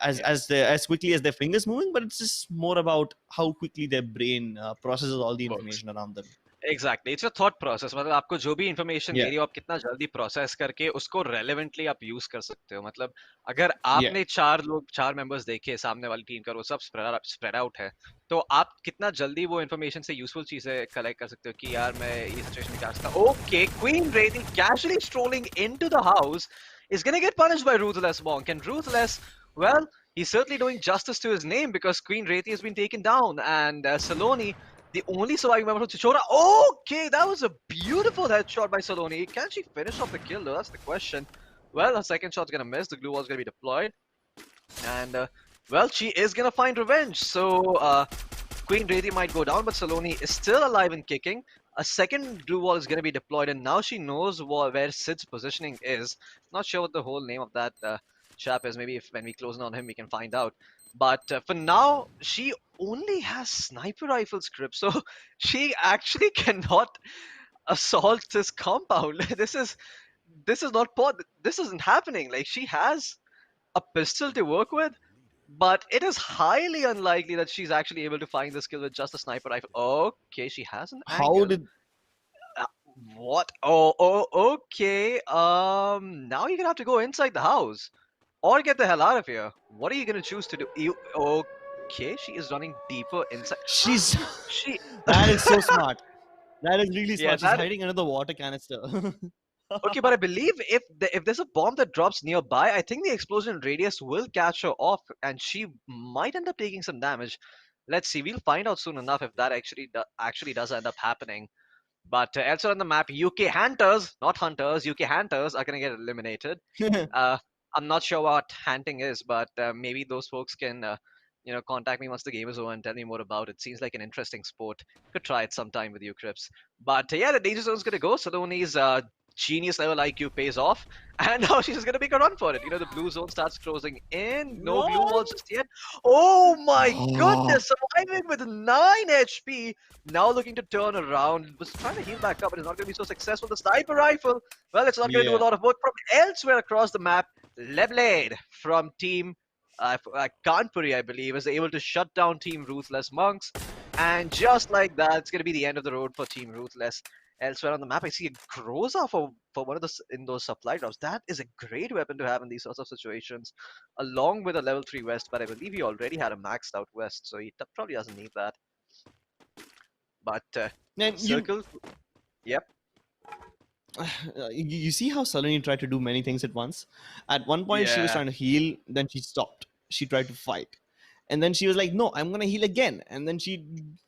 as quickly as their fingers moving, but it's just more about how quickly their brain processes all the Works. information around them. Exactly, it's a thought process. मतलब आपको जो भी information दे Yeah, रही हो आप कितना जल्दी process करके उसको रेलेवेंटली आप यूज कर सकते हो. मतलब अगर yeah, आपने चार मेंबर्स देखे सामने वाली टीम का, वो सब स्प्रेड आउट है, तो आप कितना जल्दी वो इंफॉर्मेशन से यूजफुल चीजें कलेक्ट कर सकते हो कि यार मैं ये सिचुएशन में क्या सकता हूं. Okay, queen ready casually strolling into the house is going to get punished by Ruthless Monk, and Ruthless, well, he's certainly doing justice to his name because Queen Rati has been taken down, and Saloni, the only surviving member of Chichora. Okay, that was a beautiful headshot by Saloni. Can she finish off the kill though? That's the question. Well, her second shot's gonna miss. The glue wall's gonna be deployed. And, well, she is gonna find revenge. So, Queen Rati might go down, but Saloni is still alive and kicking. A second glue wall is gonna be deployed, and now she knows where Sid's positioning is. Not sure what the whole name of that chap is. Maybe if when we close in on him, we can find out. But for now, she only has sniper rifle script, so she actually cannot assault this compound. This is not this isn't happening. Like, she has a pistol to work with, but it is highly unlikely that she's actually able to find this kill with just a sniper rifle. Okay, she has an how angle. did What? Oh, okay. Now you're gonna have to go inside the house or get the hell out of here. What are you gonna choose to do? Okay, she is running deeper inside. she's She, that is so smart. That is really yeah, smart. She's that. hiding under the water canister. Okay, but I believe if there's a bomb that drops nearby, I think the explosion radius will catch her off, and she might end up taking some damage. Let's see. We'll find out soon enough if that actually does end up happening. But elsewhere on the map, UK Hunters, not Hunters, UK Hunters are going to get eliminated. I'm not sure what hunting is, but maybe those folks can, contact me once the game is over and tell me more about it. Seems like an interesting sport. Could try it sometime with you, Crips. But yeah, the danger zone's going to go. Saloni's genius level IQ pays off, and now she's just going to make a run for it. The blue zone starts closing in. No glue walls just yet. Oh my goodness! Surviving with 9 HP. Now looking to turn around. Was trying to heal back up, but it's not going to be so successful. The sniper rifle, well, it's not going to do a Yeah. lot of work. From elsewhere across the map, Leblade from Team Kanpuri, I believe, is able to shut down Team Ruthless Monks. And just like that, it's going to be the end of the road for Team Ruthless. Elsewhere on the map, I see a Groza for one of the in those supply drops. That is a great weapon to have in these sorts of situations, along with a level 3 West. But I believe he already had a maxed out West, so he probably doesn't need that. But And Circle, yep. you see how Saloni tried to do many things at once. At one point, she was Yeah. trying to heal, then she stopped. She tried to fight. And then she was like, no, I'm going to heal again. And then she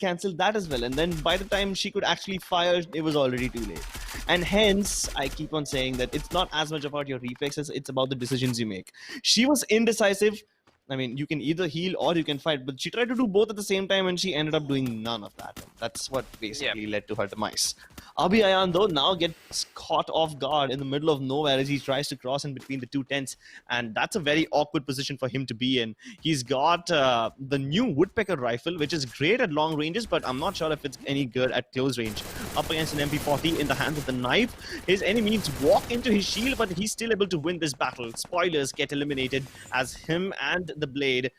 canceled that as well. And then by the time she could actually fire, it was already too late. And hence, I keep on saying that it's not as much about your reflexes, it's about the decisions you make. She was indecisive. I mean, you can either heal or you can fight, but she tried to do both at the same time and she ended up doing none of that. That's what basically led to her demise. Abi Ayan, though, now gets caught off guard in the middle of nowhere as he tries to cross in between the two tents, and that's a very awkward position for him to be in. He's got the new Woodpecker rifle, which is great at long ranges, but I'm not sure if it's any good at close range. Up against an MP40 in the hands of the knife, his enemies walk into his shield, but he's still able to win this battle. Spoilers get eliminated as him and the Blade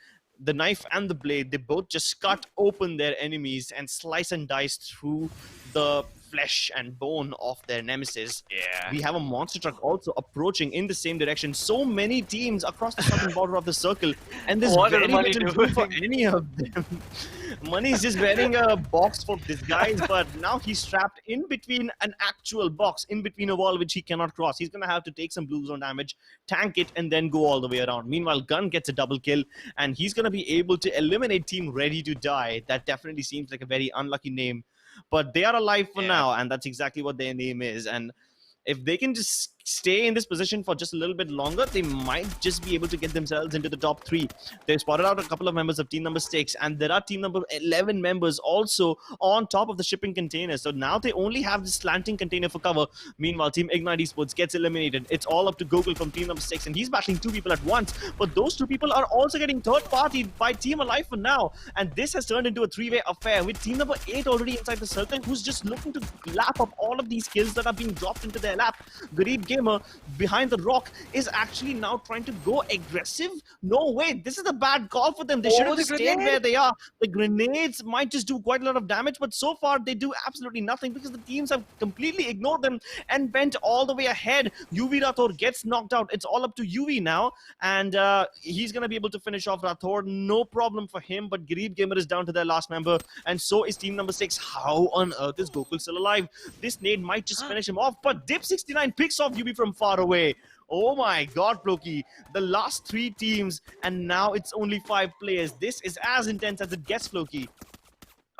the knife and the blade, they both just cut open their enemies and slice and dice through the flesh and bone of their nemesis. Yeah. We have a monster truck also approaching in the same direction. So many teams across the southern border of the circle, and there's What is very Money little room for doing? any of them. Money's just wearing a box for disguise, but now he's trapped in between an actual box, in between a wall which he cannot cross. He's gonna have to take some blue zone damage, tank it, and then go all the way around. Meanwhile, Gun gets a double kill, and he's gonna be able to eliminate Team Ready to Die. That definitely seems like a very unlucky name, but they are alive for now, and that's exactly what their name is. And if they can just stay in this position for just a little bit longer, they might just be able to get themselves into the top 3. They've spotted out a couple of members of team number 6, and there are team number 11 members also on top of the shipping container. So now they only have this slanting container for cover. Meanwhile, Team Ignite Esports gets eliminated. It's all up to Gokul from team number 6, and he's battling 2 people at once. But those 2 people are also getting third-partied by Team Alive for now. And this has turned into a 3-way affair with team number 8 already inside the circle, who's just looking to lap up all of these kills that are being dropped into their lap. Garib Gamer behind the rock is actually now trying to go aggressive. No way, this is a bad call for them. They should have stayed where they are. The grenades might just do quite a lot of damage, but so far they do absolutely nothing because the teams have completely ignored them and went all the way ahead. UV Rathor gets knocked out. It's all up to UV now, and he's going to be able to finish off Rathor. No problem for him, but Garib Gamer is down to their last member, and so is team number 6. How on earth is Gokul still alive? This nade might just finish him off, but Dip69 picks off UV from far away. Oh my god, Floki. The last 3 teams, and now it's only 5 players. This is as intense as it gets, Floki.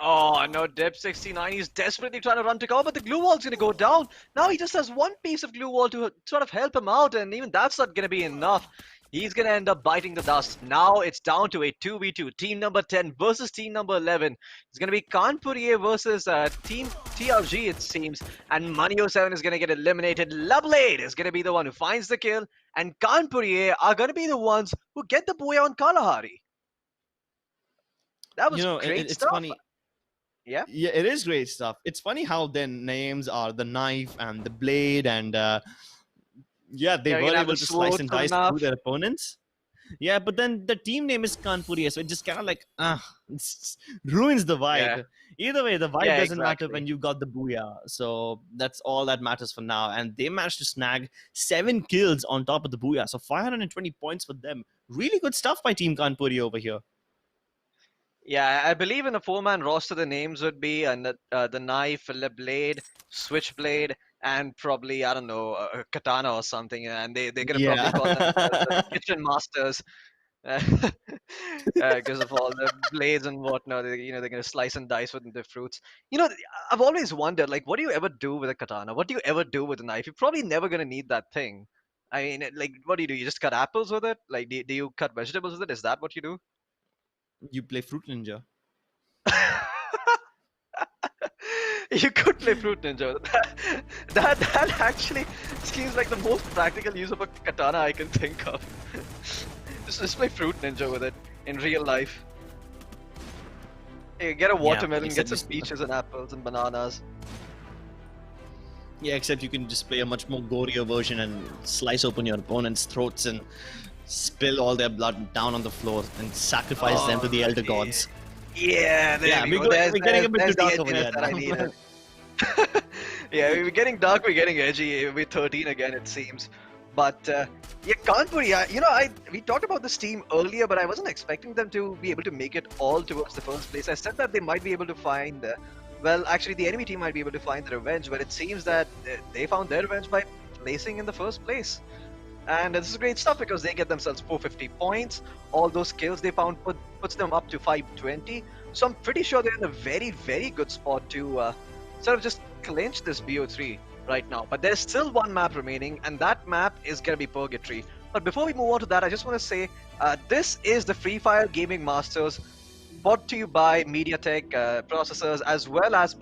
Oh no, Dip69, he's desperately trying to run to cover, but the glue wall's gonna go down. Now he just has one piece of glue wall to sort of help him out, and even that's not gonna be enough. He's gonna end up biting the dust. Now it's down to a 2v2. Team number 10 versus team number 11. It's gonna be Kanpuriye versus team TRG, it seems. And Money07 is gonna get eliminated. Lablade is gonna be the one who finds the kill, and Kanpuriye are gonna be the ones who get the booyah on Kalahari. That was great it's stuff. funny. Yeah, it is great stuff. It's funny how their names are the knife and the blade, and they were able to slice and dice through their opponents. Yeah, but then the team name is Kanpuriya, so it just kind of like ruins the vibe. Yeah. Either way, the vibe doesn't matter exactly. when you've got the booyah. So that's all that matters for now. And they managed to snag 7 kills on top of the booyah, so 520 points for them. Really good stuff by Team Kanpuriya over here. Yeah, I believe in the 4-man roster, the names would be the knife, the blade, switchblade, and probably, I don't know, a katana or something. And they're going to probably call them the kitchen masters because of all the blades and whatnot. They're going to slice and dice with the fruits. I've always wondered, like, what do you ever do with a katana? What do you ever do with a knife? You're probably never going to need that thing. I mean, like, what do? You just cut apples with it? Like, do you cut vegetables with it? Is that what you do? You play Fruit Ninja. You could play Fruit Ninja. That actually seems like the most practical use of a katana I can think of. just play Fruit Ninja with it in real life. You get a watermelon, get some peaches and apples and bananas. Yeah, except you can just play a much more gorier version and slice open your opponent's throats and spill all their blood down on the floor and sacrifice them to the elder gods. Yeah, we're getting a bit too dark over here. That I needed. Yeah, we're getting dark, we're getting edgy. We're 13 again, it seems. But Kanpuriya, we talked about this team earlier, but I wasn't expecting them to be able to make it all towards the first place. I said that they might be able to find, actually the enemy team might be able to find the revenge, but it seems that they found their revenge by placing in the first place. And this is great stuff because they get themselves 450 points. All those kills they found puts them up to 520. So I'm pretty sure they're in a very, very good spot to sort of just clinch this BO3 right now. But there's still one map remaining, and that map is going to be Purgatory. But before we move on to that, I just want to say this is the Free Fire Gaming Masters, brought to you by Mediatek processors, as well as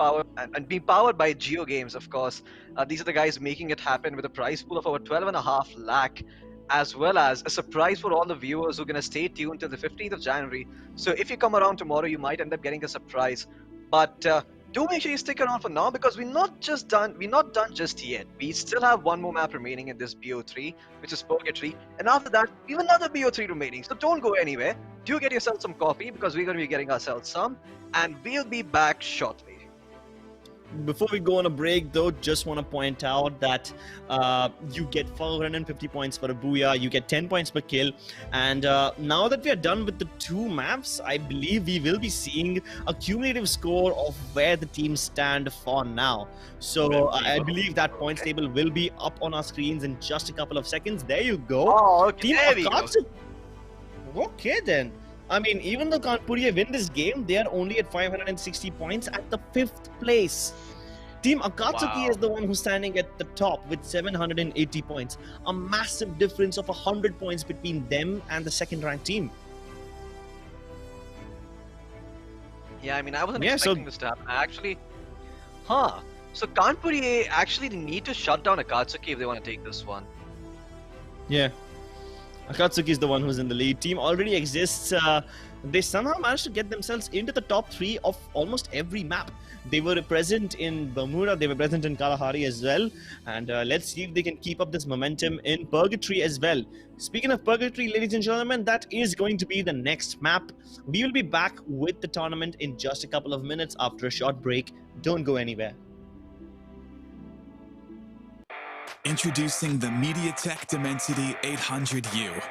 being powered by JioGames, of course. These are the guys making it happen with a prize pool of over 12.5 lakh, as well as a surprise for all the viewers who are going to stay tuned till the 15th of January. So if you come around tomorrow, you might end up getting a surprise. But do make sure you stick around for now, because we're not done just yet. We still have one more map remaining in this BO3, which is Purgatory, and after that we have another BO3 remaining. So don't go anywhere. Do get yourself some coffee, because we're going to be getting ourselves some, and we'll be back shortly. Before we go on a break, though, just want to point out that you get 450 points for a booyah, you get 10 points per kill, and now that we are done with the 2 maps, I believe we will be seeing a cumulative score of where the teams stand for now. So I believe that points table will be up on our screens in just a couple of seconds. There you go. Oh, okay, Team there we go. Akatsuki. Okay then. I mean, even though Kanpuriya win this game, they are only at 560 points at the 5th place. Team Akatsuki is the one who's standing at the top with 780 points. A massive difference of 100 points between them and the second-ranked team. Yeah, I mean, I wasn't expecting this to happen. So Kanpuriya actually need to shut down Akatsuki if they want to take this one. Yeah. Akatsuki is the one who's in the lead. Team already exists. They somehow managed to get themselves into the top 3 of almost every map. They were present in Bermuda, they were present in Kalahari as well. And let's see if they can keep up this momentum in Purgatory as well. Speaking of Purgatory, ladies and gentlemen, that is going to be the next map. We will be back with the tournament in just a couple of minutes after a short break. Don't go anywhere. Introducing the Mediatek Dimensity 800U.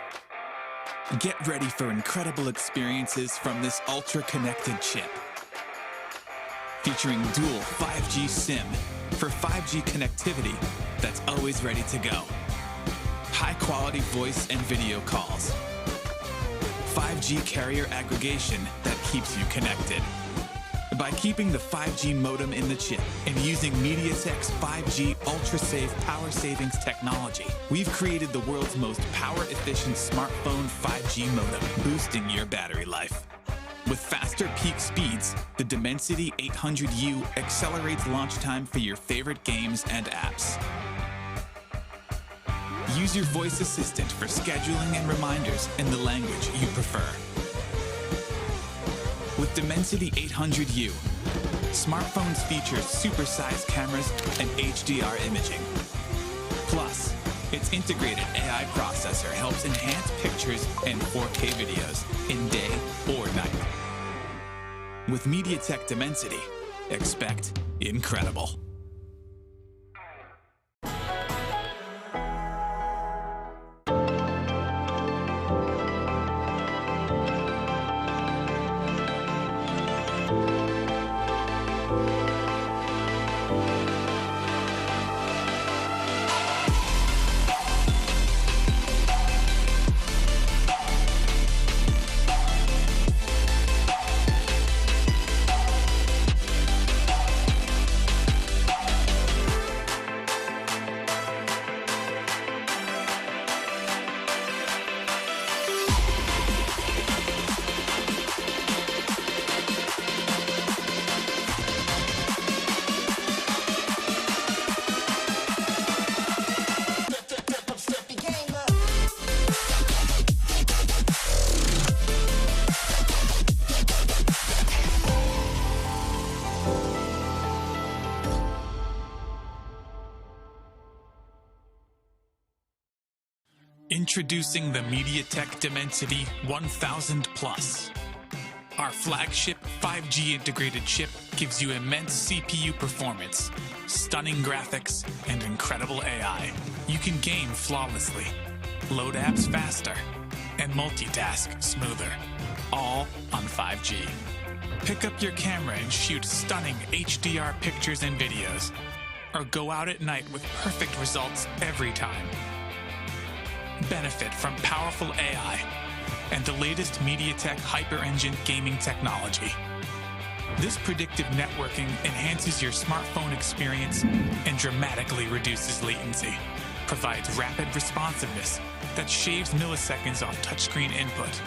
Get ready for incredible experiences from this ultra-connected chip. Featuring dual 5G SIM for 5G connectivity that's always ready to go. High-quality voice and video calls. 5G carrier aggregation that keeps you connected. By keeping the 5G modem in the chip and using Mediatek's 5G ultra-safe power savings technology, we've created the world's most power-efficient smartphone 5G modem, boosting your battery life. With faster peak speeds, the Dimensity 800U accelerates launch time for your favorite games and apps. Use your voice assistant for scheduling and reminders in the language you prefer. With Dimensity 800U, smartphones feature supersized cameras and HDR imaging. Plus, its integrated AI processor helps enhance pictures and 4K videos in day or night. With Mediatek Dimensity, expect incredible. Introducing the Mediatek Dimensity 1000 Plus. Our flagship 5G integrated chip gives you immense CPU performance, stunning graphics, and incredible AI. You can game flawlessly, load apps faster, and multitask smoother, all on 5G. Pick up your camera and shoot stunning HDR pictures and videos, or go out at night with perfect results every time. Benefit from powerful AI and the latest Mediatek Hyper Engine gaming technology. This predictive networking enhances your smartphone experience and dramatically reduces latency, provides rapid responsiveness that shaves milliseconds off touchscreen input,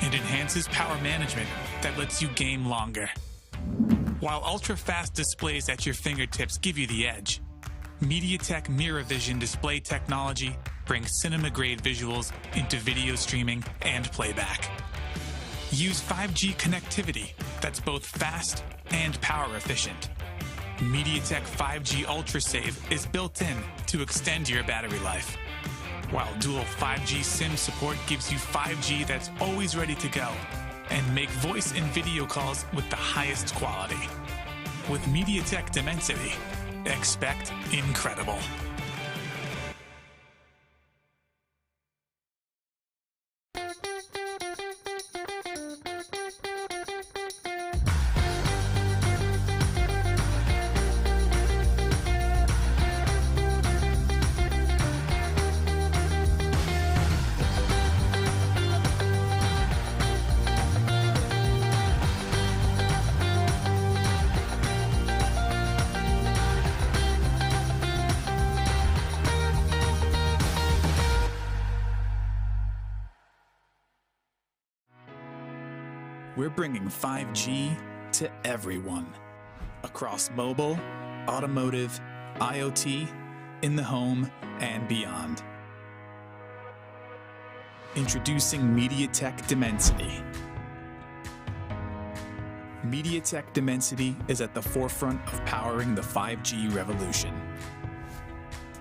and enhances power management that lets you game longer. While ultra-fast displays at your fingertips give you the edge, Mediatek Mirror Vision display technology brings cinema-grade visuals into video streaming and playback. Use 5G connectivity that's both fast and power efficient. Mediatek 5G Ultra Save is built in to extend your battery life, while dual 5G SIM support gives you 5G that's always ready to go and make voice and video calls with the highest quality. With Mediatek Dimensity, expect incredible. We're bringing 5G to everyone across mobile, automotive, IoT, in the home, and beyond. Introducing Mediatek Dimensity. Mediatek Dimensity is at the forefront of powering the 5G revolution.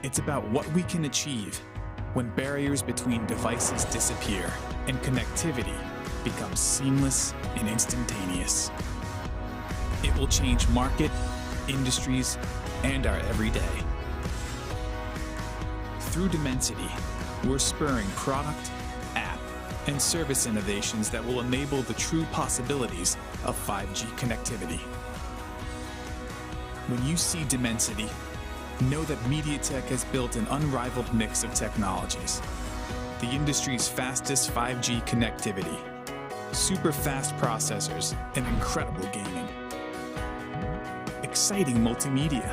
It's about what we can achieve when barriers between devices disappear and connectivity becomes seamless and instantaneous. It will change market, industries, and our everyday. Through Dimensity, we're spurring product, app, and service innovations that will enable the true possibilities of 5G connectivity. When you see Dimensity, know that Mediatek has built an unrivaled mix of technologies. The industry's fastest 5G connectivity, super fast processors, and incredible gaming. Exciting multimedia,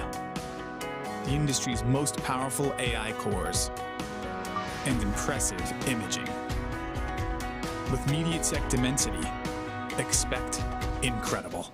the industry's most powerful AI cores, and impressive imaging. With Mediatek Dimensity, expect incredible.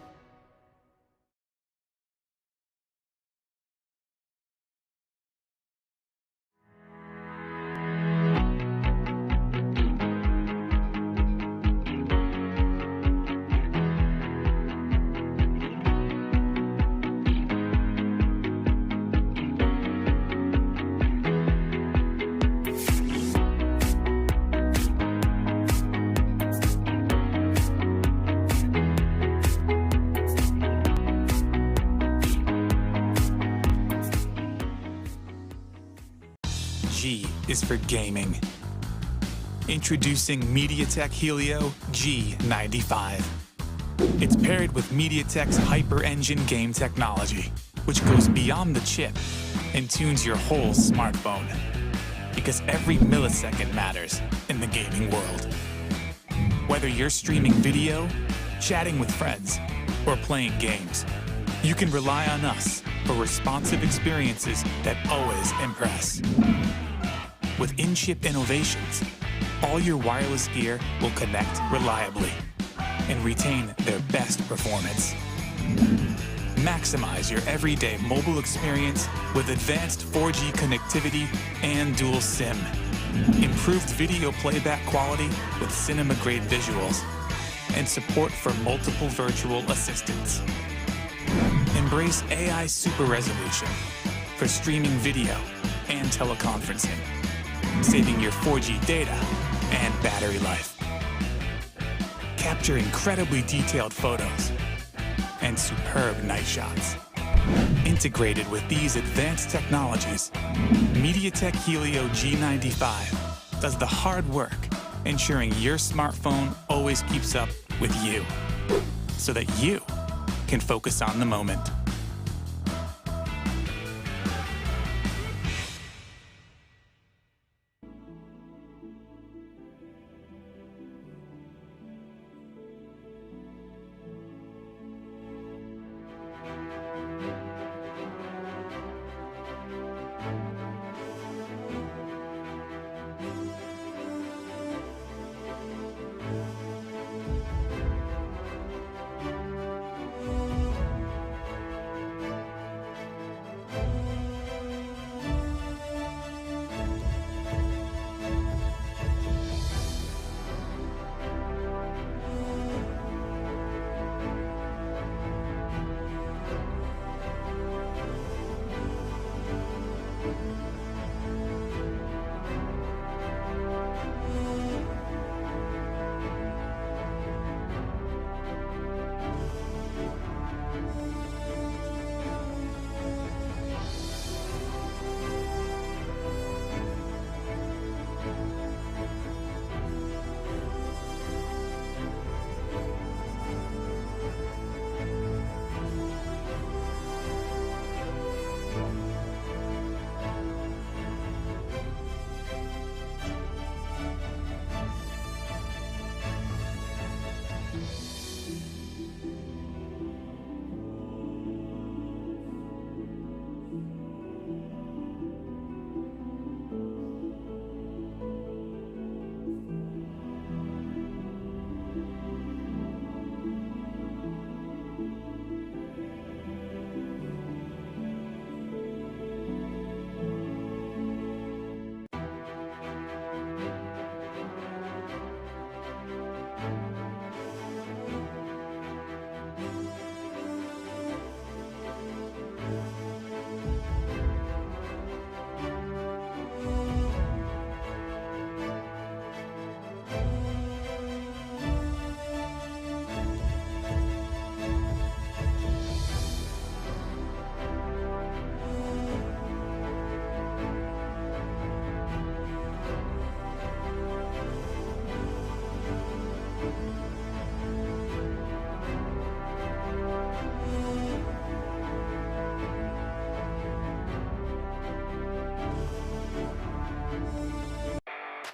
G is for gaming. Introducing Mediatek Helio G95. It's paired with Mediatek's Hyper Engine game technology, which goes beyond the chip and tunes your whole smartphone. Because every millisecond matters in the gaming world. Whether you're streaming video, chatting with friends, or playing games, you can rely on us for responsive experiences that always impress. With in-chip innovations, all your wireless gear will connect reliably and retain their best performance. Maximize your everyday mobile experience with advanced 4G connectivity and dual SIM. Improved video playback quality with cinema-grade visuals and support for multiple virtual assistants. Embrace AI super resolution for streaming video and teleconferencing, saving your 4G data and battery life. Capture incredibly detailed photos and superb night shots. Integrated with these advanced technologies, Mediatek Helio G95 does the hard work, ensuring your smartphone always keeps up with you, so that you can focus on the moment.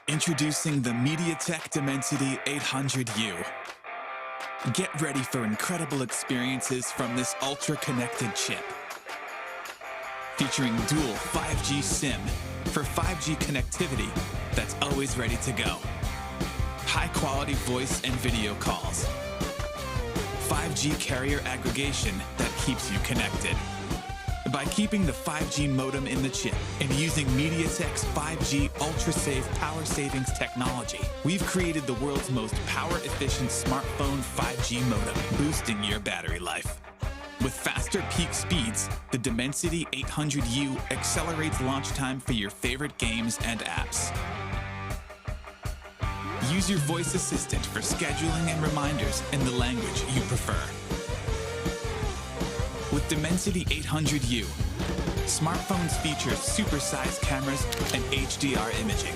Introducing the Mediatek Dimensity 800U. Get ready for incredible experiences from this ultra-connected chip. Featuring dual 5G SIM for 5G connectivity that's always ready to go. High-quality voice and video calls. 5G carrier aggregation that keeps you connected. By keeping the 5G modem in the chip and using Mediatek's 5G ultra-safe power savings technology, we've created the world's most power-efficient smartphone 5G modem, boosting your battery life. With faster peak speeds, the Dimensity 800U accelerates launch time for your favorite games and apps. Use your voice assistant for scheduling and reminders in the language you prefer. With Dimensity 800U, smartphones feature supersized cameras and HDR imaging.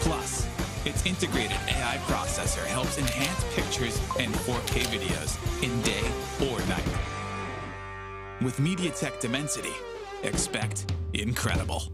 Plus, its integrated AI processor helps enhance pictures and 4K videos in day or night. With Mediatek Dimensity, expect incredible.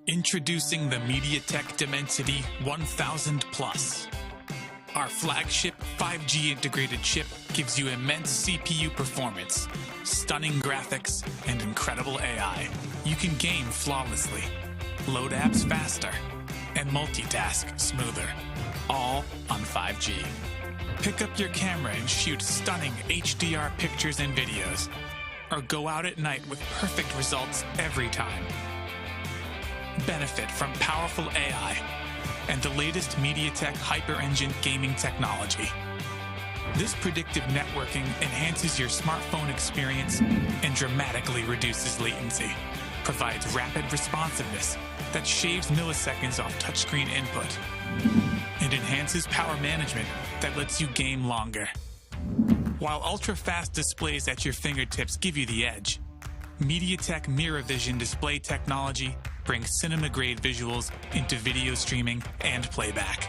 Introducing the Mediatek Dimensity 1000 Plus. Our flagship 5G integrated chip gives you immense CPU performance, stunning graphics, and incredible AI. You can game flawlessly, load apps faster, and multitask smoother, all on 5G. Pick up your camera and shoot stunning HDR pictures and videos, or go out at night with perfect results every time. Benefit from powerful AI and the latest Mediatek Hyper Engine gaming technology. This predictive networking enhances your smartphone experience and dramatically reduces latency, provides rapid responsiveness that shaves milliseconds off touchscreen input, and enhances power management that lets you game longer. While ultra-fast displays at your fingertips give you the edge, Mediatek Mirror Vision display technology brings cinema-grade visuals into video streaming and playback.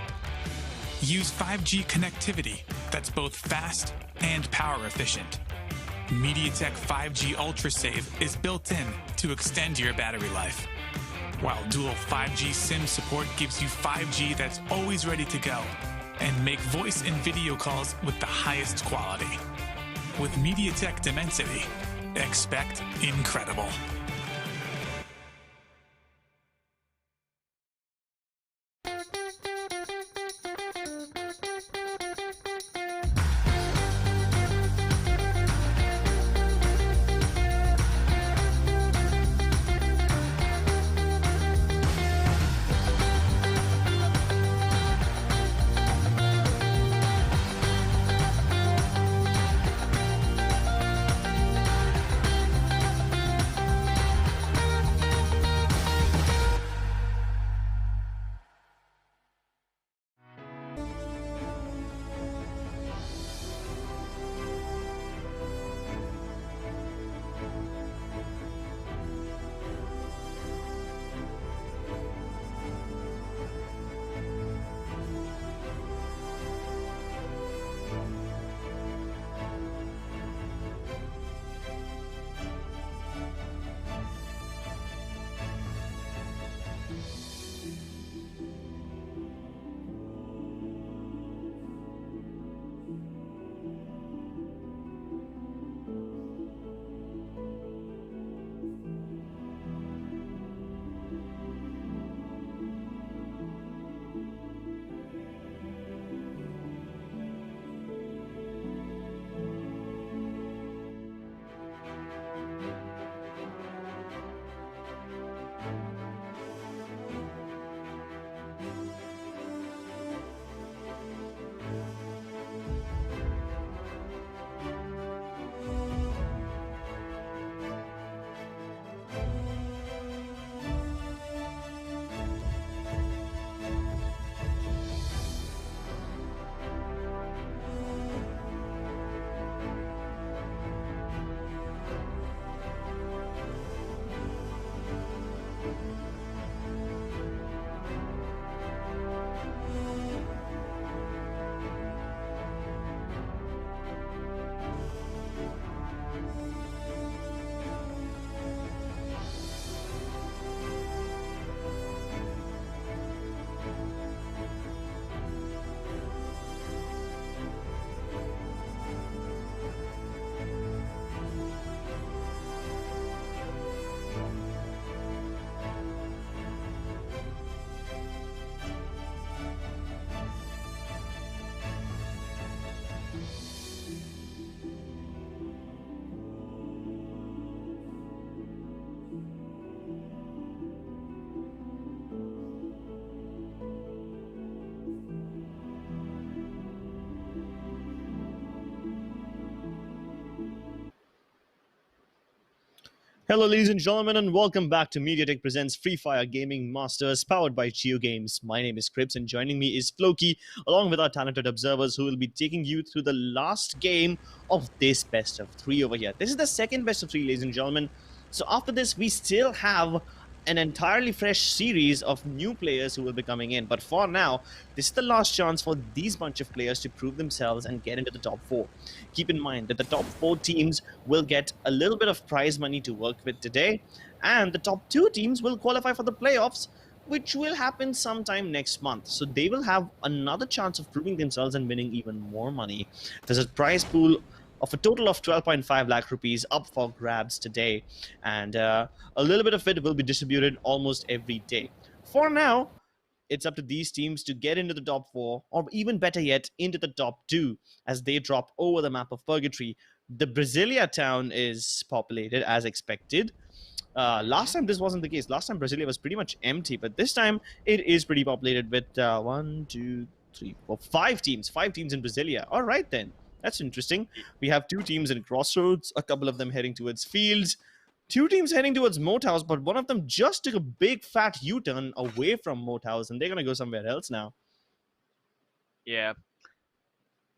Use 5G connectivity that's both fast and power efficient. Mediatek 5G UltraSave is built in to extend your battery life, while dual 5G SIM support gives you 5G that's always ready to go and make voice and video calls with the highest quality. With Mediatek Dimensity, expect incredible. Hello, ladies and gentlemen, and welcome back to Mediatek Presents Free Fire Gaming Masters, powered by JioGames. My name is Crips, and joining me is Floki, along with our talented observers, who will be taking you through the last game of this best of three over here. This is the second best of three, ladies and gentlemen. So after this, we still have an entirely fresh series of new players who will be coming in. But for now, this is the last chance for these bunch of players to prove themselves and get into the top four. Keep in mind that the top four teams will get a little bit of prize money to work with today, and the top two teams will qualify for the playoffs, which will happen sometime next month. So they will have another chance of proving themselves and winning even more money. There's a prize pool of a total of 12.5 lakh rupees up for grabs today, and a little bit of it will be distributed almost every day. For now, it's up to these teams to get into the top four, or even better yet, into the top two, as they drop over the map of Purgatory. The Brasilia town is populated as expected. Last time this wasn't the case. Last time Brasilia was pretty much empty, but this time it is pretty populated with one, two, three, four, five teams. Five teams in Brasilia. All right then. That's interesting. We have two teams in Crossroads, a couple of them heading towards Fields, two teams heading towards Moat House, but one of them just took a big fat U-turn away from Moat House, and they're going to go somewhere else now. Yeah.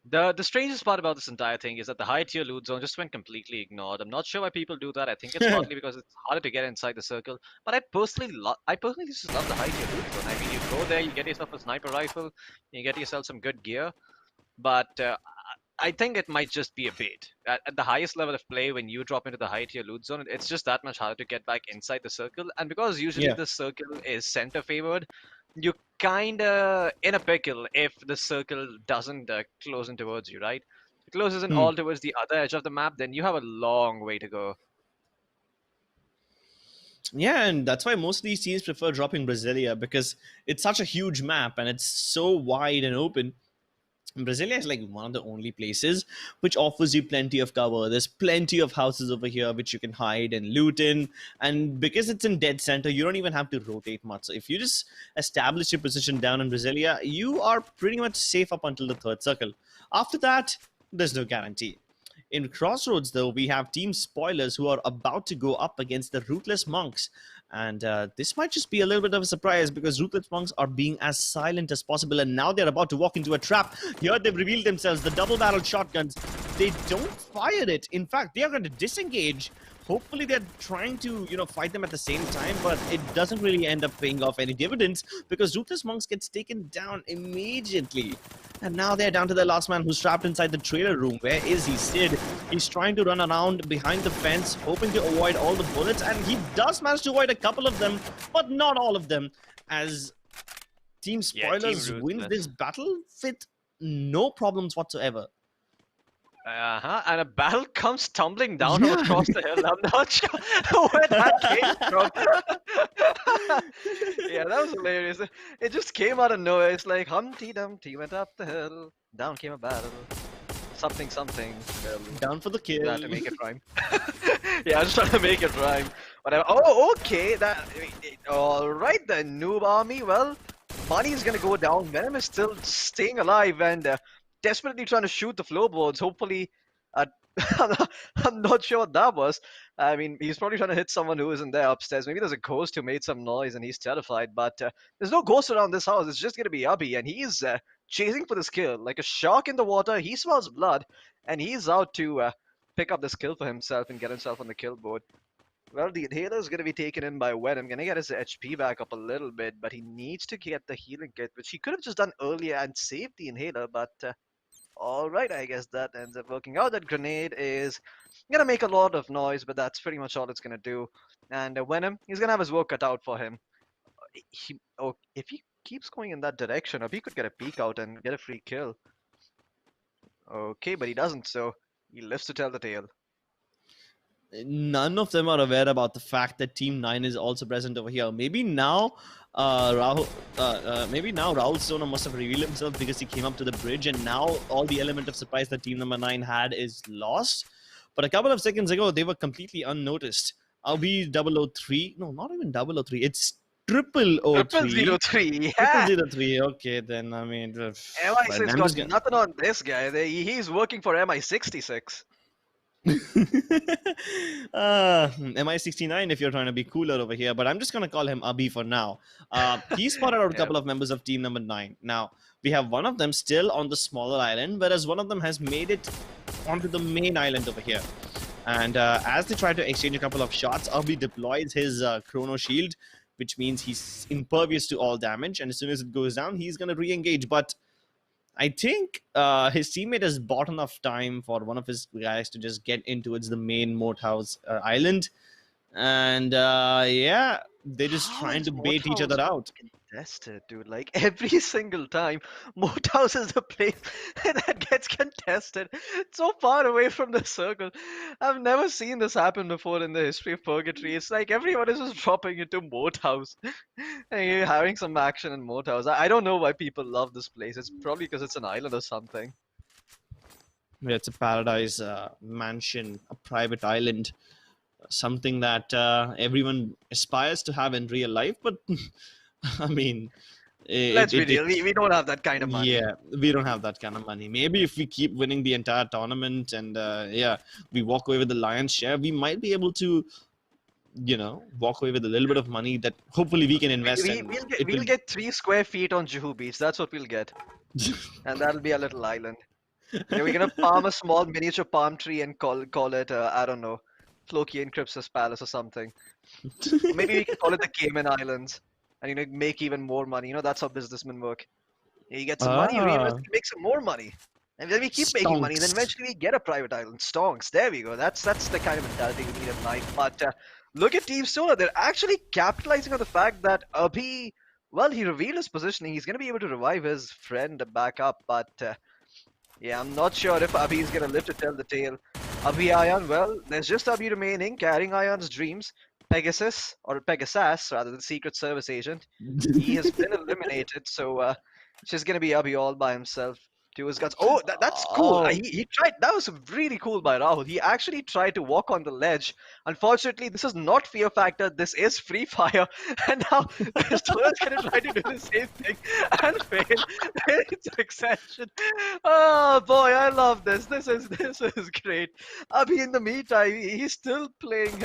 The strangest part about this entire thing is that the high tier loot zone just went completely ignored. I'm not sure why people do that. I think it's partly because it's harder to get inside the circle. But I personally just love the high tier loot zone. I mean, you go there, you get yourself a sniper rifle, you get yourself some good gear. But I think it might just be a bait. At the highest level of play, when you drop into the high tier loot zone, it's just that much harder to get back inside the circle. And because usually the circle is center favored, you kinda in a pickle if the circle doesn't close in towards you, right? If it closes in all towards the other edge of the map, then you have a long way to go. Yeah, and that's why most of these teams prefer dropping Brasilia, because it's such a huge map and it's so wide and open. Brasilia is like one of the only places which offers you plenty of cover. There's plenty of houses over here which you can hide and loot in. And because it's in dead center, you don't even have to rotate much. So if you just establish your position down in Brasilia, you are pretty much safe up until the third circle. After that, there's no guarantee. In Crossroads, though, we have Team Spoilers who are about to go up against the Ruthless Monks. And this might just be a little bit of a surprise, because Ruthless Monks are being as silent as possible. And now they're about to walk into a trap. Here they've revealed themselves, the double-barreled shotguns. They don't fire it. In fact, they are going to disengage. Hopefully they're trying to, fight them at the same time, but it doesn't really end up paying off any dividends, because Ruthless Monks gets taken down immediately. And now they're down to the last man, who's trapped inside the trailer room. Where is he, Sid? He's trying to run around behind the fence, hoping to avoid all the bullets, and he does manage to avoid a couple of them, but not all of them, as Team Spoilers wins this battle with no problems whatsoever. And a battle comes tumbling down across the hill. I'm not sure where that came from. Yeah, that was hilarious. It just came out of nowhere. It's like Humpty Dumpty went up the hill, down came a battle. Something, something. Down for the kill. Yeah, to make it rhyme. Yeah, I was trying to make it rhyme. Whatever. Oh, okay. All right, the noob army. Well, money is gonna go down. Venom is still staying alive and desperately trying to shoot the floorboards. Hopefully, I'm not sure what that was. I mean, he's probably trying to hit someone who isn't there upstairs. Maybe there's a ghost who made some noise and he's terrified. But there's no ghost around this house. It's just gonna be Abhi, and he's chasing for this kill like a shark in the water. He smells blood, and he's out to pick up this kill for himself and get himself on the kill board. Well, the inhaler is going to be taken in by Venom. Going to get his HP back up a little bit, but he needs to get the healing kit, which he could have just done earlier and saved the inhaler. But alright, I guess that ends up working out. That grenade is going to make a lot of noise, but that's pretty much all it's going to do. And Venom, he's going to have his work cut out for him. If he keeps going in that direction, or he could get a peek out and get a free kill. Okay, but he doesn't, so he lives to tell the tale. None of them are aware about the fact that Team 9 is also present over here. Maybe now Rahul Stoner must have revealed himself because he came up to the bridge, and now all the element of surprise that Team number 9 had is lost. But a couple of seconds ago, they were completely unnoticed. Are we 003? No, not even 003. It's 003. 003, yeah. 003, okay, then, I mean... MI6 got nothing on this guy. He's working for MI66. MI69 if you're trying to be cooler over here, but I'm just going to call him Abhi for now. He spotted out a Yeah. couple of members of team number 9. Now, we have one of them still on the smaller island, whereas one of them has made it onto the main island over here. And as they try to exchange a couple of shots, Abhi deploys his Chrono Shield, which means he's impervious to all damage, and as soon as it goes down, he's going to re-engage. But I think his teammate has bought enough time for one of his guys to just get into the main moat house island, and yeah, they're just How trying is to bait each Motown other out. contested, dude? Like every single time, Motown is the place that gets contested. So far away from the circle. I've never seen this happen before in the history of Purgatory. It's like everyone is just dropping into Moat House and you're having some action in Moat House. I don't know why people love this place. It's probably because it's an island or something. Yeah, it's a paradise mansion, a private island, something that everyone aspires to have in real life. But I mean, Let's be it real, we don't have that kind of money. yeah, we don't have that kind of money. Maybe if we keep winning the entire tournament and yeah, we walk away with the lion's share, we might be able to, walk away with a little bit of money that hopefully we can invest in. We'll get 3 square feet on Juhu Beach. That's what we'll get. And that'll be a little island. Yeah, we're gonna palm a small miniature palm tree and call it I don't know, Floki and Cripsus Palace or something. Or maybe we can call it the Cayman Islands, and make even more money. That's how businessmen work. You get some money, you reinvest, you make some more money, and then we keep making money. Then Stonks. eventually we get a private island. Stonks. There we go. That's the kind of mentality we need in life. But look at Team Solar. They're actually capitalizing on the fact that Abhi, well, he revealed his positioning. He's gonna be able to revive his friend back up, but. Yeah, I'm not sure if Abhi is gonna live to tell the tale. Abhi Ayan, well, there's just Abhi remaining, carrying Ayan's dreams. Pegasus, or Pegasus, rather, the Secret Service agent. He has been eliminated, so it's just gonna be Abhi all by himself. To his guts. Oh, that's cool. Oh. He tried. That was really cool by Rahul. He actually tried to walk on the ledge. Unfortunately, this is not Fear Factor. This is Free Fire, and now Stora's gonna try to do the same thing and fail in succession. Oh boy, I love this. This is great. Abhi, in the meantime, he's still playing.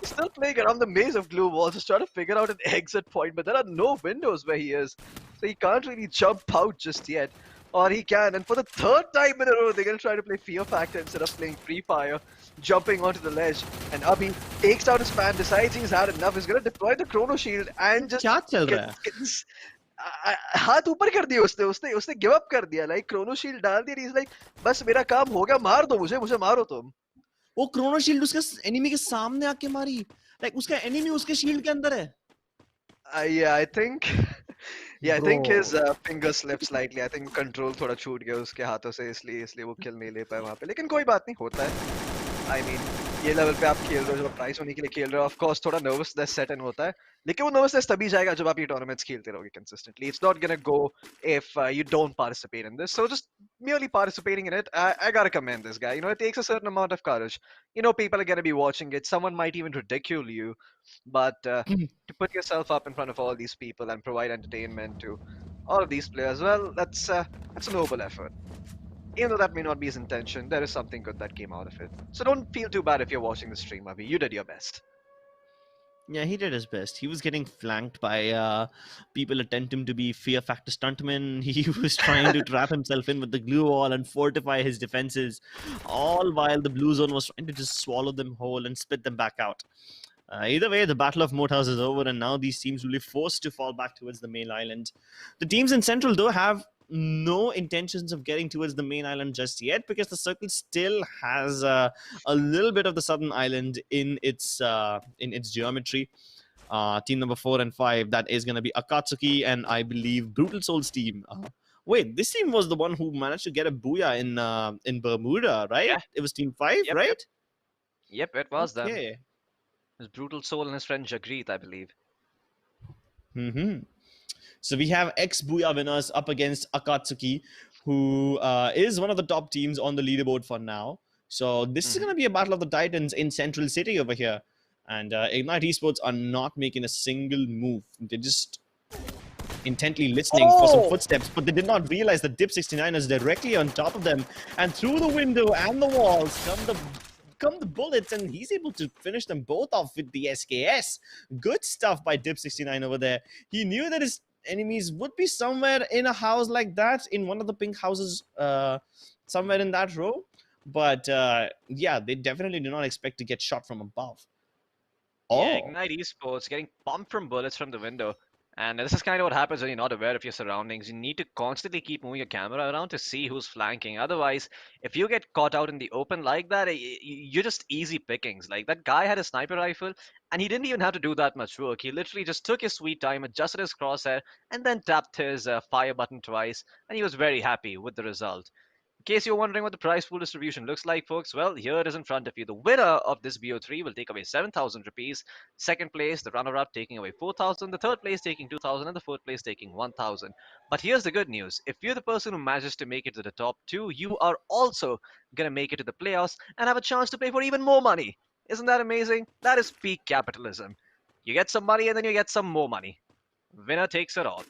He's still playing around the maze of glue walls, just trying to figure out an exit point. But there are no windows where he is, so he can't really jump out just yet. Or he can, and for the 3rd time in a row, they're gonna try to play Fear Factor instead of playing Free Fire, jumping onto the ledge. And Abhi takes down his fan, decides he's had enough, he's gonna deploy the Chrono Shield and just क्या चल रहा है? हाथ ऊपर कर दिया उसने give up कर दिया, like Chrono Shield डाल दिया, he's like बस मेरा काम हो गया, मार दो मुझे मारो तुम. वो क्रोनो शील्ड उसके एनिमी के सामने आके मारी, लाइक उसका एनिमी उसके शील्ड के अंदर है. Yeah, I think I think Bro. his finger slipped slightly. I think control थोड़ा छूट गया उसके हाथों से, इसलिए वो kill नहीं ले पाया वहाँ पे. लेकिन कोई बात नहीं, होता है. I mean, ये लेवल पे आप खेल रहे हो, जब आप प्राइस होने के लिए खेल रहे हो, of course थोड़ा nervousness set in होता है. लेकिन वो nervousness तभी जाएगा जब आप ये tournaments खेलते रहोगे consistently. It's not gonna go if you don't participate in this. So just merely participating in it, I gotta commend this guy. It takes a certain amount of courage. People are gonna be watching it. Someone might even ridicule you, but to put yourself up in front of all these people and provide entertainment to all of these players, well, that's a noble effort. Even though that may not be his intention, there is something good that came out of it. So don't feel too bad if you're watching the stream, Abhi. You did your best. Yeah, he did his best. He was getting flanked by people attempting to be Fear Factor stuntmen. He was trying to trap himself in with the glue wall and fortify his defenses, all while the blue zone was trying to just swallow them whole and spit them back out. Either way, the Battle of Moat House is over, and now these teams will be forced to fall back towards the main island. The teams in Central, though, have no intentions of getting towards the main island just yet, because the circle still has a little bit of the southern island in its geometry. Team number 4 and 5, that is going to be Akatsuki and I believe Brutal Souls team. Wait, this team was the one who managed to get a booyah in Bermuda, right? Yeah. It was Team 5, Yep, right? Yep, it was them. Okay. It was Brutal Soul and his friend Jagreet, I believe. So we have ex-Booyah winners up against Akatsuki, who is one of the top teams on the leaderboard for now. So this is going to be a battle of the titans in Central City over here. And Ignite Esports are not making a single move. They're just intently listening for some footsteps, but they did not realize that Dip 69 is directly on top of them. And through the window and the walls come the bullets, and he's able to finish them both off with the SKS. Good stuff by Dip69 over there. He knew that his enemies would be somewhere in a house like that, in one of the pink houses, somewhere in that row. But yeah, they definitely do not expect to get shot from above. Yeah, Oh, Ignite Esports getting pumped from bullets from the window. And this is kind of what happens when you're not aware of your surroundings. You need to constantly keep moving your camera around to see who's flanking. Otherwise, if you get caught out in the open like that, you're just easy pickings. Like that guy had a sniper rifle, and he didn't even have to do that much work. He literally just took his sweet time, adjusted his crosshair, and then tapped his fire button twice, and he was very happy with the result. In case you're wondering what the prize pool distribution looks like, folks, well, here it is in front of you. The winner of this BO3 will take away 7,000 rupees. Second place, the runner-up, taking away 4,000. The third place taking 2,000, and the fourth place taking 1,000. But here's the good news: if you're the person who manages to make it to the top two, you are also gonna make it to the playoffs and have a chance to play for even more money. Isn't that amazing? That is peak capitalism. You get some money and then you get some more money. Winner takes it all.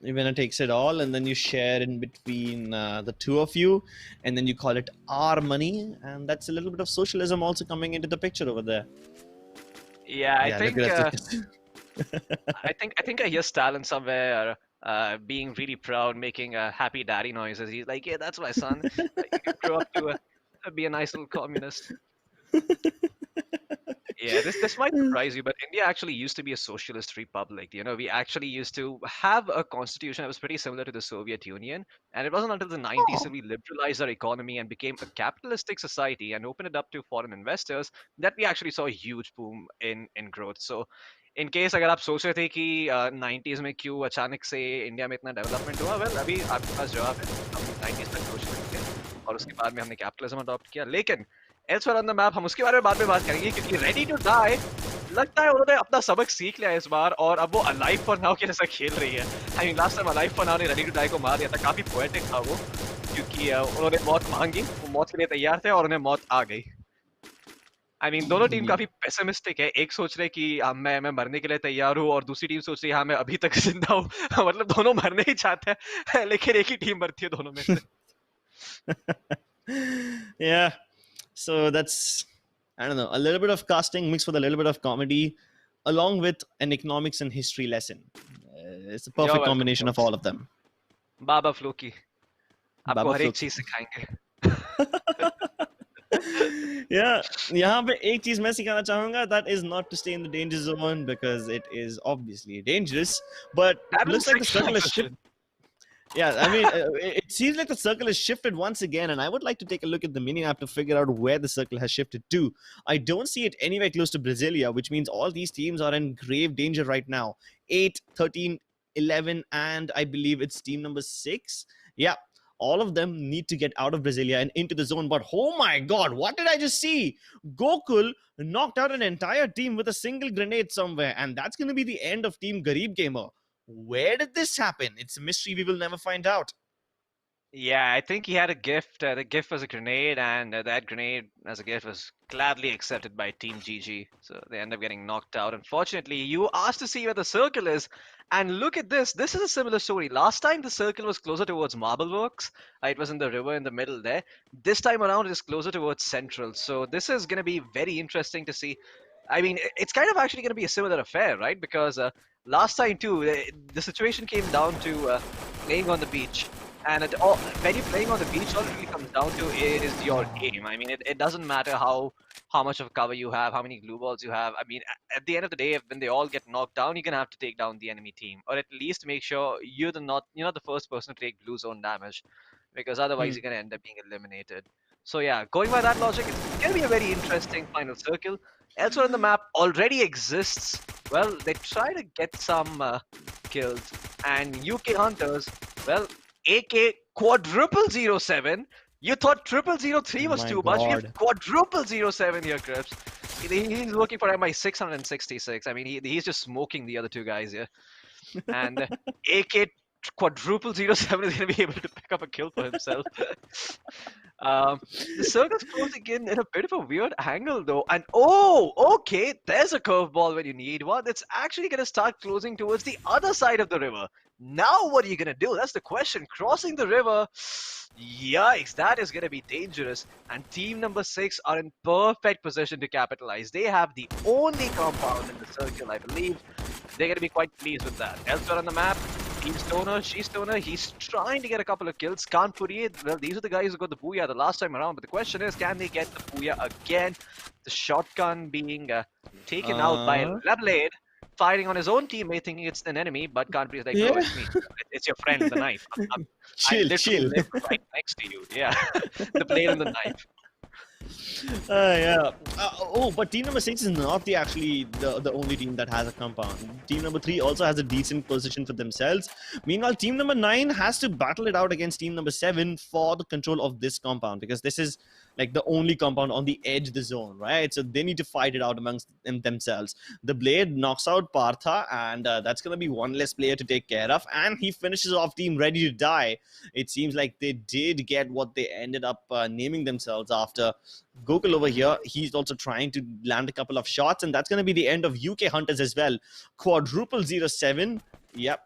the winner takes it all, and then you share in between the two of you, and then you call it our money, and that's a little bit of socialism also coming into the picture over there. Yeah, I Yeah, think. look at that. I think I hear Stalin somewhere being really proud, making happy daddy noises. He's like, "Yeah, that's my son. You can grow up to be a nice little communist." Yeah, this might surprise you, but India actually used to be a socialist republic. You know, we actually used to have a constitution that was pretty similar to the Soviet Union, and it wasn't until the 90s that Oh, we liberalized our economy and became a capitalistic society and opened it up to foreign investors that we actually saw a huge boom in growth. So, in case अगर आप सोच रहे थे कि 90s में क्यों अचानक से इंडिया में इतना डेवलपमेंट हुआ, well अभी आपके पास जवाब है. हम 90s तक सोशलिस्ट थे और उसके बाद में हमने कैपिटलिज्म अडॉप्ट किया, लेकिन एल्सवेयर ऑन द मैप हम उसके बारे में बाद में बात करेंगे क्योंकि रेडी टू डाई लगता है उन्होंने अपना सबक सीख लिया इस बार और अब वो अलाइव फॉर नाउ के जैसा खेल रही है. I mean last time alive for now ने रेडी टू डाई को मार दिया था. काफी पोएटिक था वो क्योंकि उन्होंने मौत मांगी, वो मौत के लिए तैयार थे और उन्हें मौत आ गई. आई मीन दोनों टीम काफी पेसिमिस्टिक है. एक सोच रहे कि मैं मरने के लिए तैयार हूँ और दूसरी टीम सोच रही है हाँ मैं अभी तक जिंदा हूँ. मतलब दोनों मरने ही चाहते हैं लेकिन एक ही टीम मरती है दोनों में से. yeah. So that's, I don't know, a little bit of casting mixed with a little bit of comedy, along with an economics and history lesson. It's a You're perfect welcome, combination of folks. all of them. Baba Floki आपको Baba हर एक Fluk. चीज सिखाएंगे. Yeah, यहाँ पे एक चीज मैं सिखाना चाहूंगा, that is not to stay in the danger zone because it is obviously dangerous, but That was looks a like the sexual circle has question. shifted. Yeah, I mean, it seems like the circle has shifted once again, and I would like to take a look at the mini map to figure out where the circle has shifted to. I don't see it anywhere close to Brasilia, which means all these teams are in grave danger right now. 8, 13, 11, and I believe it's team number 6. Yeah, all of them need to get out of Brasilia and into the zone. But oh my god, what did I just see? Gokul knocked out an entire team with a single grenade somewhere, and that's going to be the end of Team Garib Gamer. Where did this happen? It's a mystery we will never find out. Yeah, I think he had a gift. The gift was a grenade, and that grenade as a gift was gladly accepted by Team GG. So they end up getting knocked out. Unfortunately, you asked to see where the circle is, and look at this. This is a similar story. Last time the circle was closer towards Marble Works. It was in the river in the middle there. This time around it is closer towards Central. So this is going to be very interesting to see. I mean, it's kind of actually going to be a similar affair, right? Because last time too, the situation came down to playing on the beach. And when you're playing on the beach, all it really comes down to is your aim. I mean, it doesn't matter how much of cover you have, how many glue balls you have. I mean, at the end of the day, when they all get knocked down, you're gonna have to take down the enemy team, or at least make sure you're not the first person to take blue zone damage, because otherwise you're gonna end up being eliminated. So yeah, going by that logic, it's gonna be a very interesting final circle. Elsewhere on the map already exists. Well, they try to get some kills, and UK Hunters, well, AK quadruple 07. You thought triple 03 was My too much. We God. have quadruple 07 here, Crips. He's working for MI 666. I mean, he's just smoking the other two guys here. And AK quadruple 07 is going to be able to pick up a kill for himself. The circle's closing in a bit of a weird angle though. And oh, okay, there's a curveball when you need one. It's actually going to start closing towards the other side of the river. Now what are you going to do? That's the question. Crossing the river. Yikes, that is going to be dangerous. And team number 6 are in perfect position to capitalize. They have the only compound in the circle, I believe. They're going to be quite pleased with that. Elsewhere on the map, he's stoner, she's stoner. He's trying to get a couple of kills. Can't put it. Well, these are the guys who got the booyah the last time around. But the question is, can they get the booyah again? The shotgun being taken out by Leblade, firing on his own teammate, thinking it's an enemy, but can't be like, no, it's me. It's your friend, the knife. I literally Chill. live right next to you. Yeah, the blade and the knife. Yeah. But team number 6 is not the only team that has a compound. Team number 3 also has a decent position for themselves. Meanwhile, team number 9 has to battle it out against team number 7 for the control of this compound, because this is like the only compound on the edge of the zone, right? So they need to fight it out amongst themselves. The blade knocks out Partha, and that's going to be one less player to take care of, and he finishes off team ready to die. It seems like they did get what they ended up naming themselves after. Gokul over here, he's also trying to land a couple of shots, and that's going to be the end of UK Hunters as well. Quadruple 07. Yep.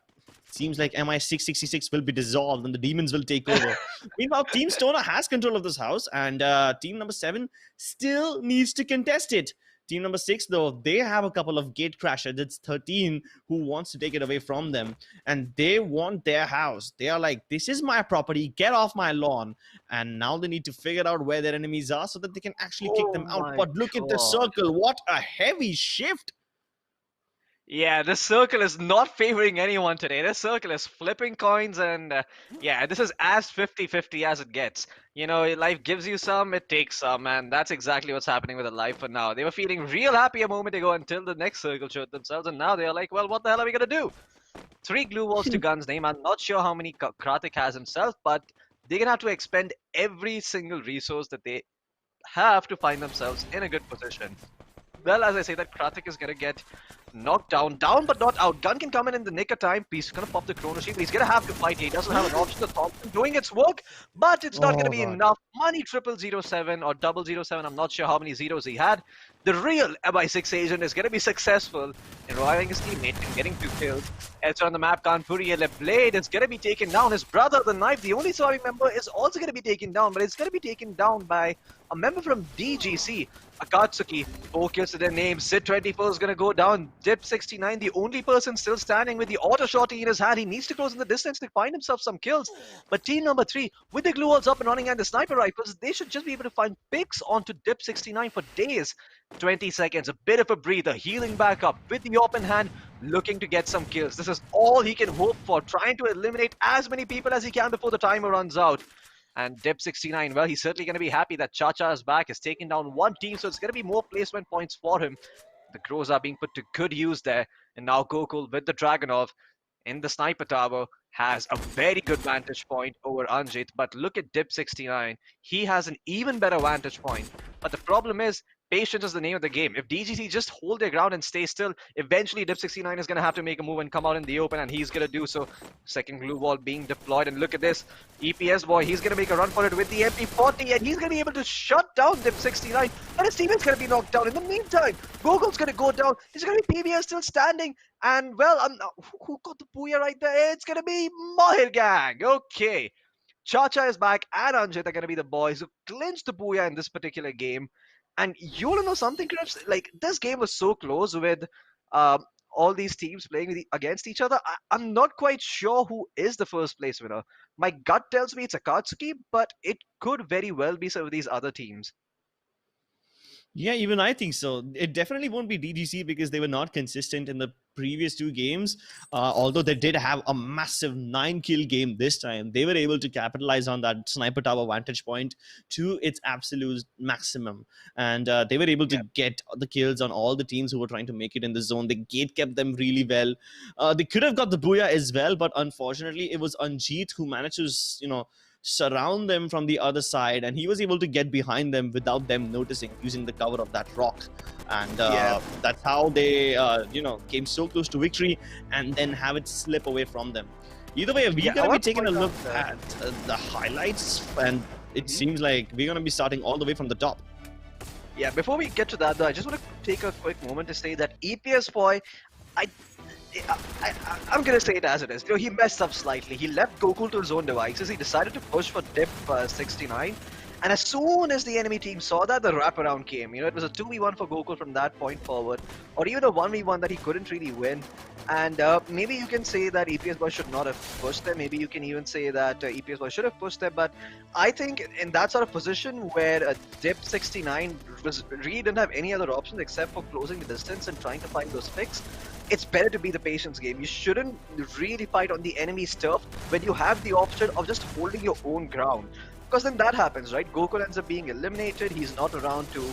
Seems like MI666 will be dissolved and the demons will take over. Meanwhile, Team Stoner has control of this house, and team number 7 still needs to contest it. Team number 6, though, they have a couple of gate crashers. It's 13 who wants to take it away from them, and they want their house. They are like, this is my property, get off my lawn. And now they need to figure out where their enemies are so that they can actually kick them out. But look at the circle. What a heavy shift. Yeah, this circle is not favoring anyone today. This circle is flipping coins, and yeah, this is as 50-50 as it gets. You know, life gives you some, it takes some, and that's exactly what's happening with the life for now. They were feeling real happy a moment ago until the next circle showed themselves, and now they're like, well, what the hell are we gonna do? 3 glue walls to Gun's name. I'm not sure how many Kratik has himself, but they're gonna have to expend every single resource that they have to find themselves in a good position. Well, as I say, that Kratik is gonna get knocked down but not out. Gun can come in the nick of time. He's gonna pop the chrono shield. He's gonna have to fight. He doesn't have an option. The Thompson doing its work, but it's not gonna be enough. Money 007 or 007. I'm not sure how many zeros he had. The real MI6 agent is gonna be successful in reviving his teammate and getting 2 kills. Elsewhere on the map, Kanpuri Blade is gonna be taken down. His brother, the knife, the only surviving member, is also gonna be taken down, but it's gonna be taken down by a member from DGC, Akatsuki. 4 kills to their name. Sid24 is gonna go down. Dip69, the only person still standing with the auto shotty in his hand. He needs to close in the distance to find himself some kills. But team number 3, with the glue walls up and running and the sniper rifles, they should just be able to find picks onto Dip69 for days. 20 seconds, a bit of a breather, healing back up with the open hand, looking to get some kills. This is all he can hope for, trying to eliminate as many people as he can before the timer runs out. And Dip69, well, he's certainly going to be happy that Chacha is back, has taken down one team, so it's going to be more placement points for him. The crows are being put to good use there. And now Gokul with the Dragonov in the sniper tower has a very good vantage point over Anjit. But look at Dip69. He has an even better vantage point. But the problem is, patience is the name of the game. If DGC just hold their ground and stay still, eventually Dip69 is going to have to make a move and come out in the open, and he's going to do so. Second glue wall being deployed, and look at this. EPS boy, he's going to make a run for it with the MP40, and he's going to be able to shut down Dip69, and his teammate's going to be knocked down. In the meantime, Gokul's going to go down. It's going to be PBS still standing, and well, who got the booyah right there? It's going to be Mahir Gang. Okay. Chacha is back, and Anjit are going to be the boys who clinched the booyah in this particular game. And you want to know something, Krips? Like, this game was so close with all these teams playing against each other. I'm not quite sure who is the first place winner. My gut tells me it's Akatsuki, but it could very well be some of these other teams. Yeah, even I think so. It definitely won't be DGC because they were not consistent in the previous 2 games. Although they did have a massive 9-kill game this time. They were able to capitalize on that sniper tower vantage point to its absolute maximum. And they were able to get the kills on all the teams who were trying to make it in the zone. The gate kept them really well. They could have got the booyah as well, but unfortunately it was Anjit who managed to, surround them from the other side, and he was able to get behind them without them noticing, using the cover of that rock. And that's how they came so close to victory and then have it slip away from them. Either way, we're going to be taking a look at the highlights, and it seems like we're going to be starting all the way from the top. Yeah, before we get to that though, I just want to take a quick moment to say that EPS boy, I, I'm gonna say it as it is. You know, he messed up slightly. He left Gokul to his own devices. He decided to push for Dip 69. And as soon as the enemy team saw that, the wraparound came. You know, it was a 2v1 for Gokul from that point forward, or even a 1v1 that he couldn't really win. And maybe you can say that EPS Boy should not have pushed them. Maybe you can even say that EPS Boy should have pushed them. But I think in that sort of position where Dip 69 really didn't have any other options except for closing the distance and trying to find those picks, it's better to be the patience game. You shouldn't really fight on the enemy's turf when you have the option of just holding your own ground. Because then that happens, right? Gokul ends up being eliminated. He's not around to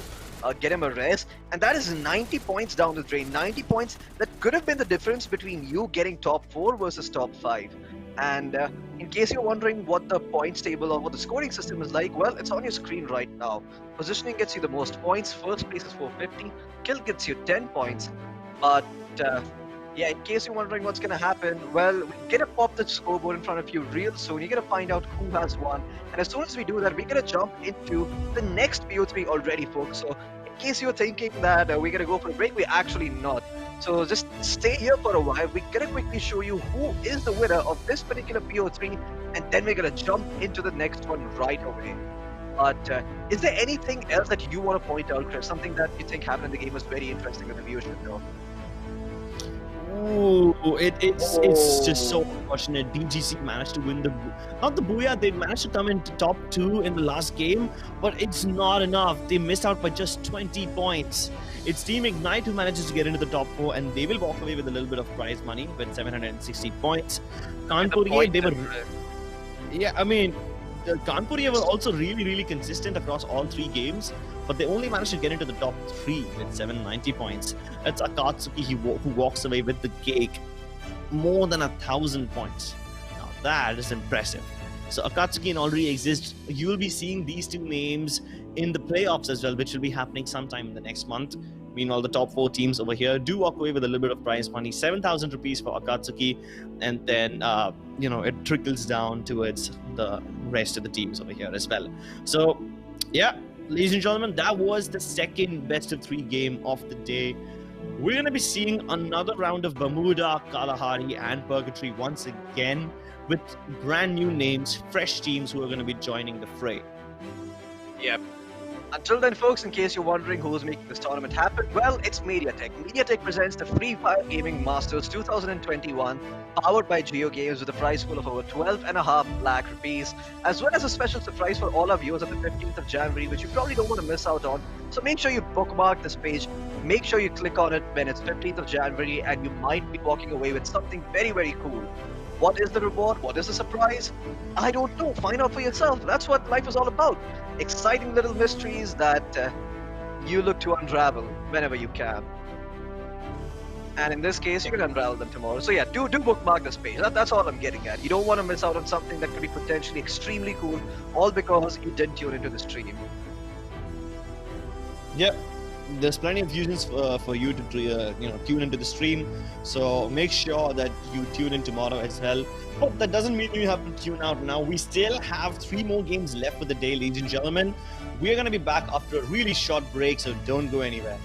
get him a rest. And that is 90 points down the drain. 90 points that could have been the difference between you getting top 4 versus top 5. And in case you're wondering what the points table or what the scoring system is like, well, it's on your screen right now. Positioning gets you the most points. First place is 450. Kill gets you 10 points. But yeah, in case you're wondering what's going to happen, well, we're going to pop the scoreboard in front of you real soon. You're going to find out who has won. And as soon as we do that, we're going to jump into the next PO3 already, folks. So in case you're thinking that we're going to go for a break, we're actually not. So just stay here for a while. We're going to quickly show you who is the winner of this particular PO3. And then we're going to jump into the next one right away. But is there anything else that you want to point out, Chris? Something that you think happened in the game was very interesting that the viewers should know? Ooh, it's just so unfortunate. BGC managed to win not the Booyah, they managed to come into top 2 in the last game, but it's not enough. They missed out by just 20 points. It's Team Ignite who manages to get into the top 4, and they will walk away with a little bit of prize money with 760 points. Kanpuriye, they were... Yeah, I mean, Kanpuriye were also really consistent across all 3 games, but they only managed to get into the top 3 with 790 points. That's Akatsuki who walks away with the cake, more than 1,000 points. Now that is impressive. So Akatsuki and Already Exist, you will be seeing these 2 names in the playoffs as well, which will be happening sometime in the next month. Meanwhile, the top 4 teams over here do walk away with a little bit of prize money, 7,000 rupees for Akatsuki, and then you know, it trickles down towards the rest of the teams over here as well. So yeah, ladies and gentlemen, that was the second best of 3 game of the day. We're going to be seeing another round of Bermuda, Kalahari, and Purgatory once again with brand new names, fresh teams who are going to be joining the fray. Yep. Until then, folks, in case you're wondering who's making this tournament happen, well, it's Mediatek. Mediatek presents the Free Fire Gaming Masters 2021, powered by JioGames with a prize pool of over 12.5 lakh rupees, as well as a special surprise for all our viewers on the 15th of January, which you probably don't want to miss out on. So make sure you bookmark this page, make sure you click on it when it's 15th of January, and you might be walking away with something very cool. What is the reward? What is the surprise? I don't know. Find out for yourself. That's what life is all about. Exciting little mysteries that you look to unravel whenever you can. And in this case, you can unravel them tomorrow. So yeah, do bookmark this page. That's all I'm getting at. You don't want to miss out on something that could be potentially extremely cool, all because you didn't tune into the stream. Yep. There's plenty of reasons for you to tune into the stream, so make sure that you tune in tomorrow as well. But that doesn't mean you have to tune out now. We still have 3 more games left for the day, ladies and gentlemen. We're going to be back after a really short break, so don't go anywhere.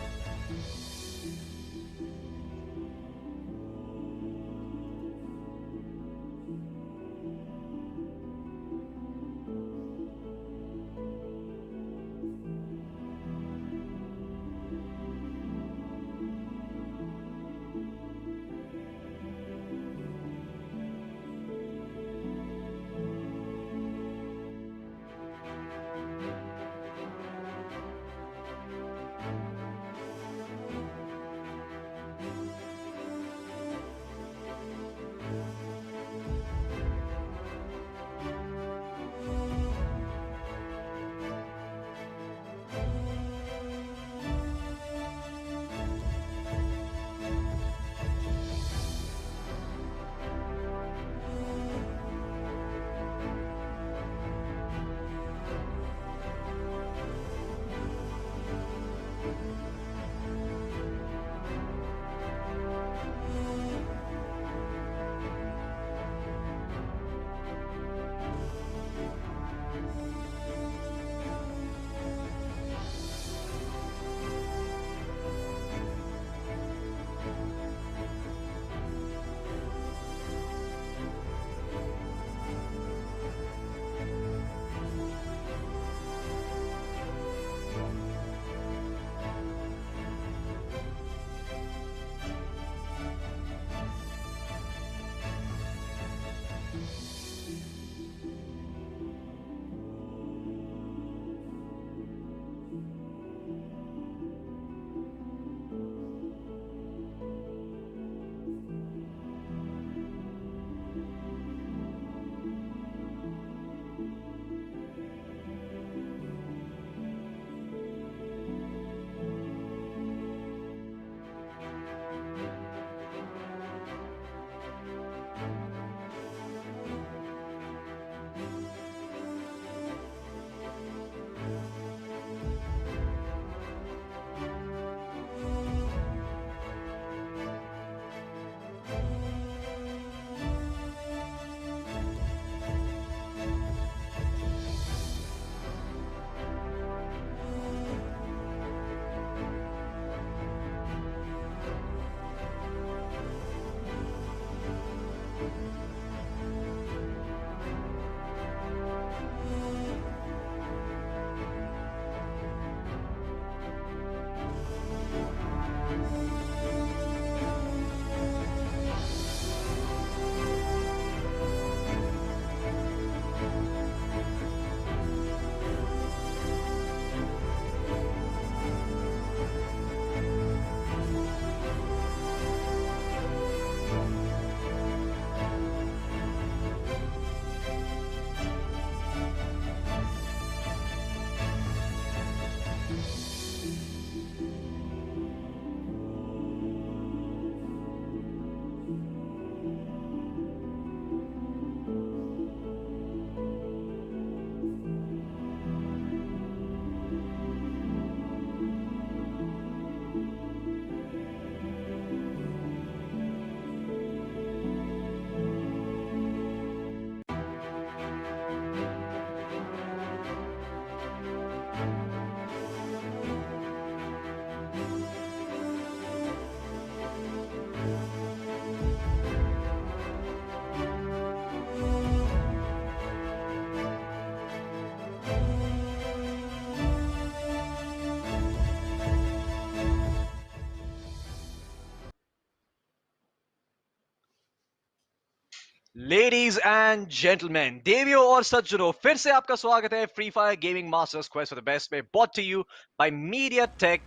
Ladies and gentlemen, देवियों और सज्जनों, फिर से आपका स्वागत है free Fire Gaming masters quest for the best में, brought to you by MediaTek,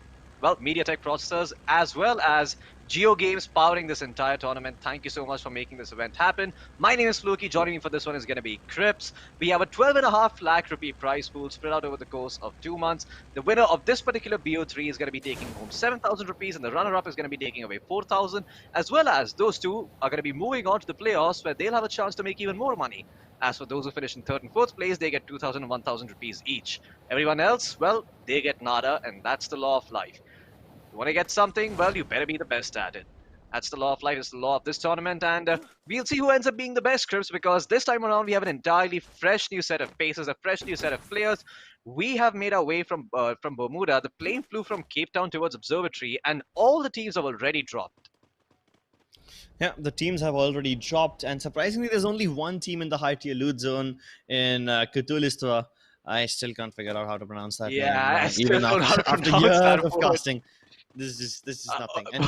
MediaTek processors, as well as JioGames powering this entire tournament. Thank you so much for making this event happen. My name is Floki. Joining me for this one is going to be Crips. We have a 12.5 lakh rupee prize pool spread out over the course of 2 months. The winner of this particular BO3 is going to be taking home 7,000 rupees, and the runner-up is going to be taking away 4,000, as well as those two are going to be moving on to the playoffs where they'll have a chance to make even more money. As for those who finish in 3rd and 4th place, they get 2,000 and 1,000 rupees each. Everyone else, well, they get nada, and that's the law of life. You want to get something? Well, you better be the best at it. That's the law of life. It's the law of this tournament, and we'll see who ends up being the best, Crips, because this time around we have an entirely fresh new set of faces, a fresh new set of players. We have made our way from Bermuda. The plane flew from Cape Town towards Observatory, and all the teams have already dropped. Yeah, the teams have already dropped, and surprisingly, there's only one team in the high tier loot zone in Kutulistra. I still can't figure out how to pronounce that Yeah, name, I still even don't know how to after pronounce that years of word. casting. This is nothing. And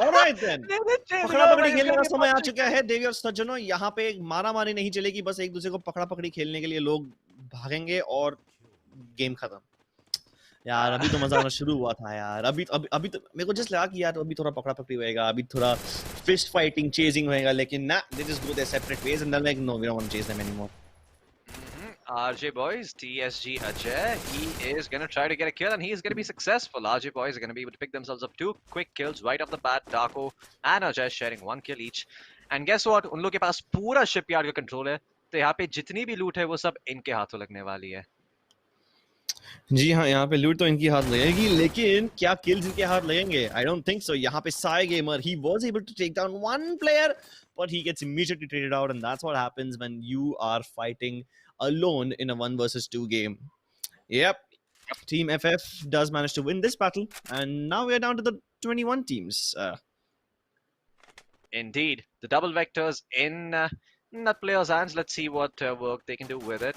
all right then. पकड़ा पकड़ी खेलने का समय आ चुका है देवी और सज्जनों. यहाँ पे मारा मारी नहीं चलेगी, बस एक दूसरे को पकड़ा पकड़ी खेलने के लिए लोग भागेंगे और गेम खत्म. यार अभी तो मजा आना शुरू हुआ था यार. अभी तो मेरे को जस्ट लगा कि यार अभी थोड़ा पकड़ा पकड़ी होएगा, अभी थोड़ा फिस्ट फाइटिंग चेजिंग होएगा, लेकिन ना, they just go their separate ways and they're like, no, we don't want to chase them anymore. RJ Boys, TSG Ajay, he is going to try to get a kill, and he is going to be successful. RJ Boys are going to be able to pick themselves up 2 quick kills right off the bat. Darko and Ajay sharing 1 kill each. And guess what? उन लोग के पास पूरा shipyard का control है, तो यहाँ पे जितनी भी लूट है वो सब इनके हाथों लगने वाली है. जी हाँ, यहाँ पे लूट तो इनकी हाथ लगेगी, लेकिन क्या किल्स इनके हाथ लगेंगे? I don't think so. यहाँ पे Sai Gamer, he was able to take down one player, but he gets immediately traded out, and that's what happens when you are fighting alone in a 1 versus 2 game. Yep. Team FF does manage to win this battle, and now we are down to the 21 teams. Indeed, the double vectors in that player's hands. Let's see what work they can do with it.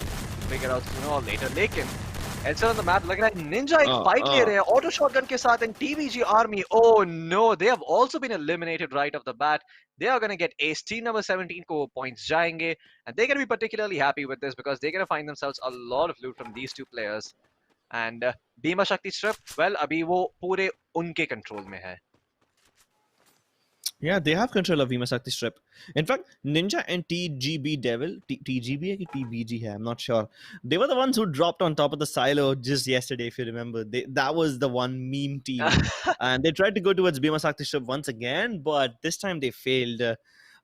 Figure out sooner or later. लेकिन ऐसा on the map लग रहा है Ninja एक fight ले रहे हैं auto shotgun के साथ, and TVG Army, oh no, they have also been eliminated right off the bat. They are going to get ace. Team number 17 को points जाएंगे, and they're going to be particularly happy with this because they're going to find themselves a lot of loot from these two players. And Bhima Shakti strip, well, अभी वो पूरे उनके control में है. Yeah, they have control of Bhima Shakti strip. In fact, Ninja and TGB Devil, TGB है कि TBG है, I'm not sure. They were the ones who dropped on top of the silo just yesterday, if you remember. That was the one meme team. And they tried to go towards Bhima Shakti strip once again, but this time they failed.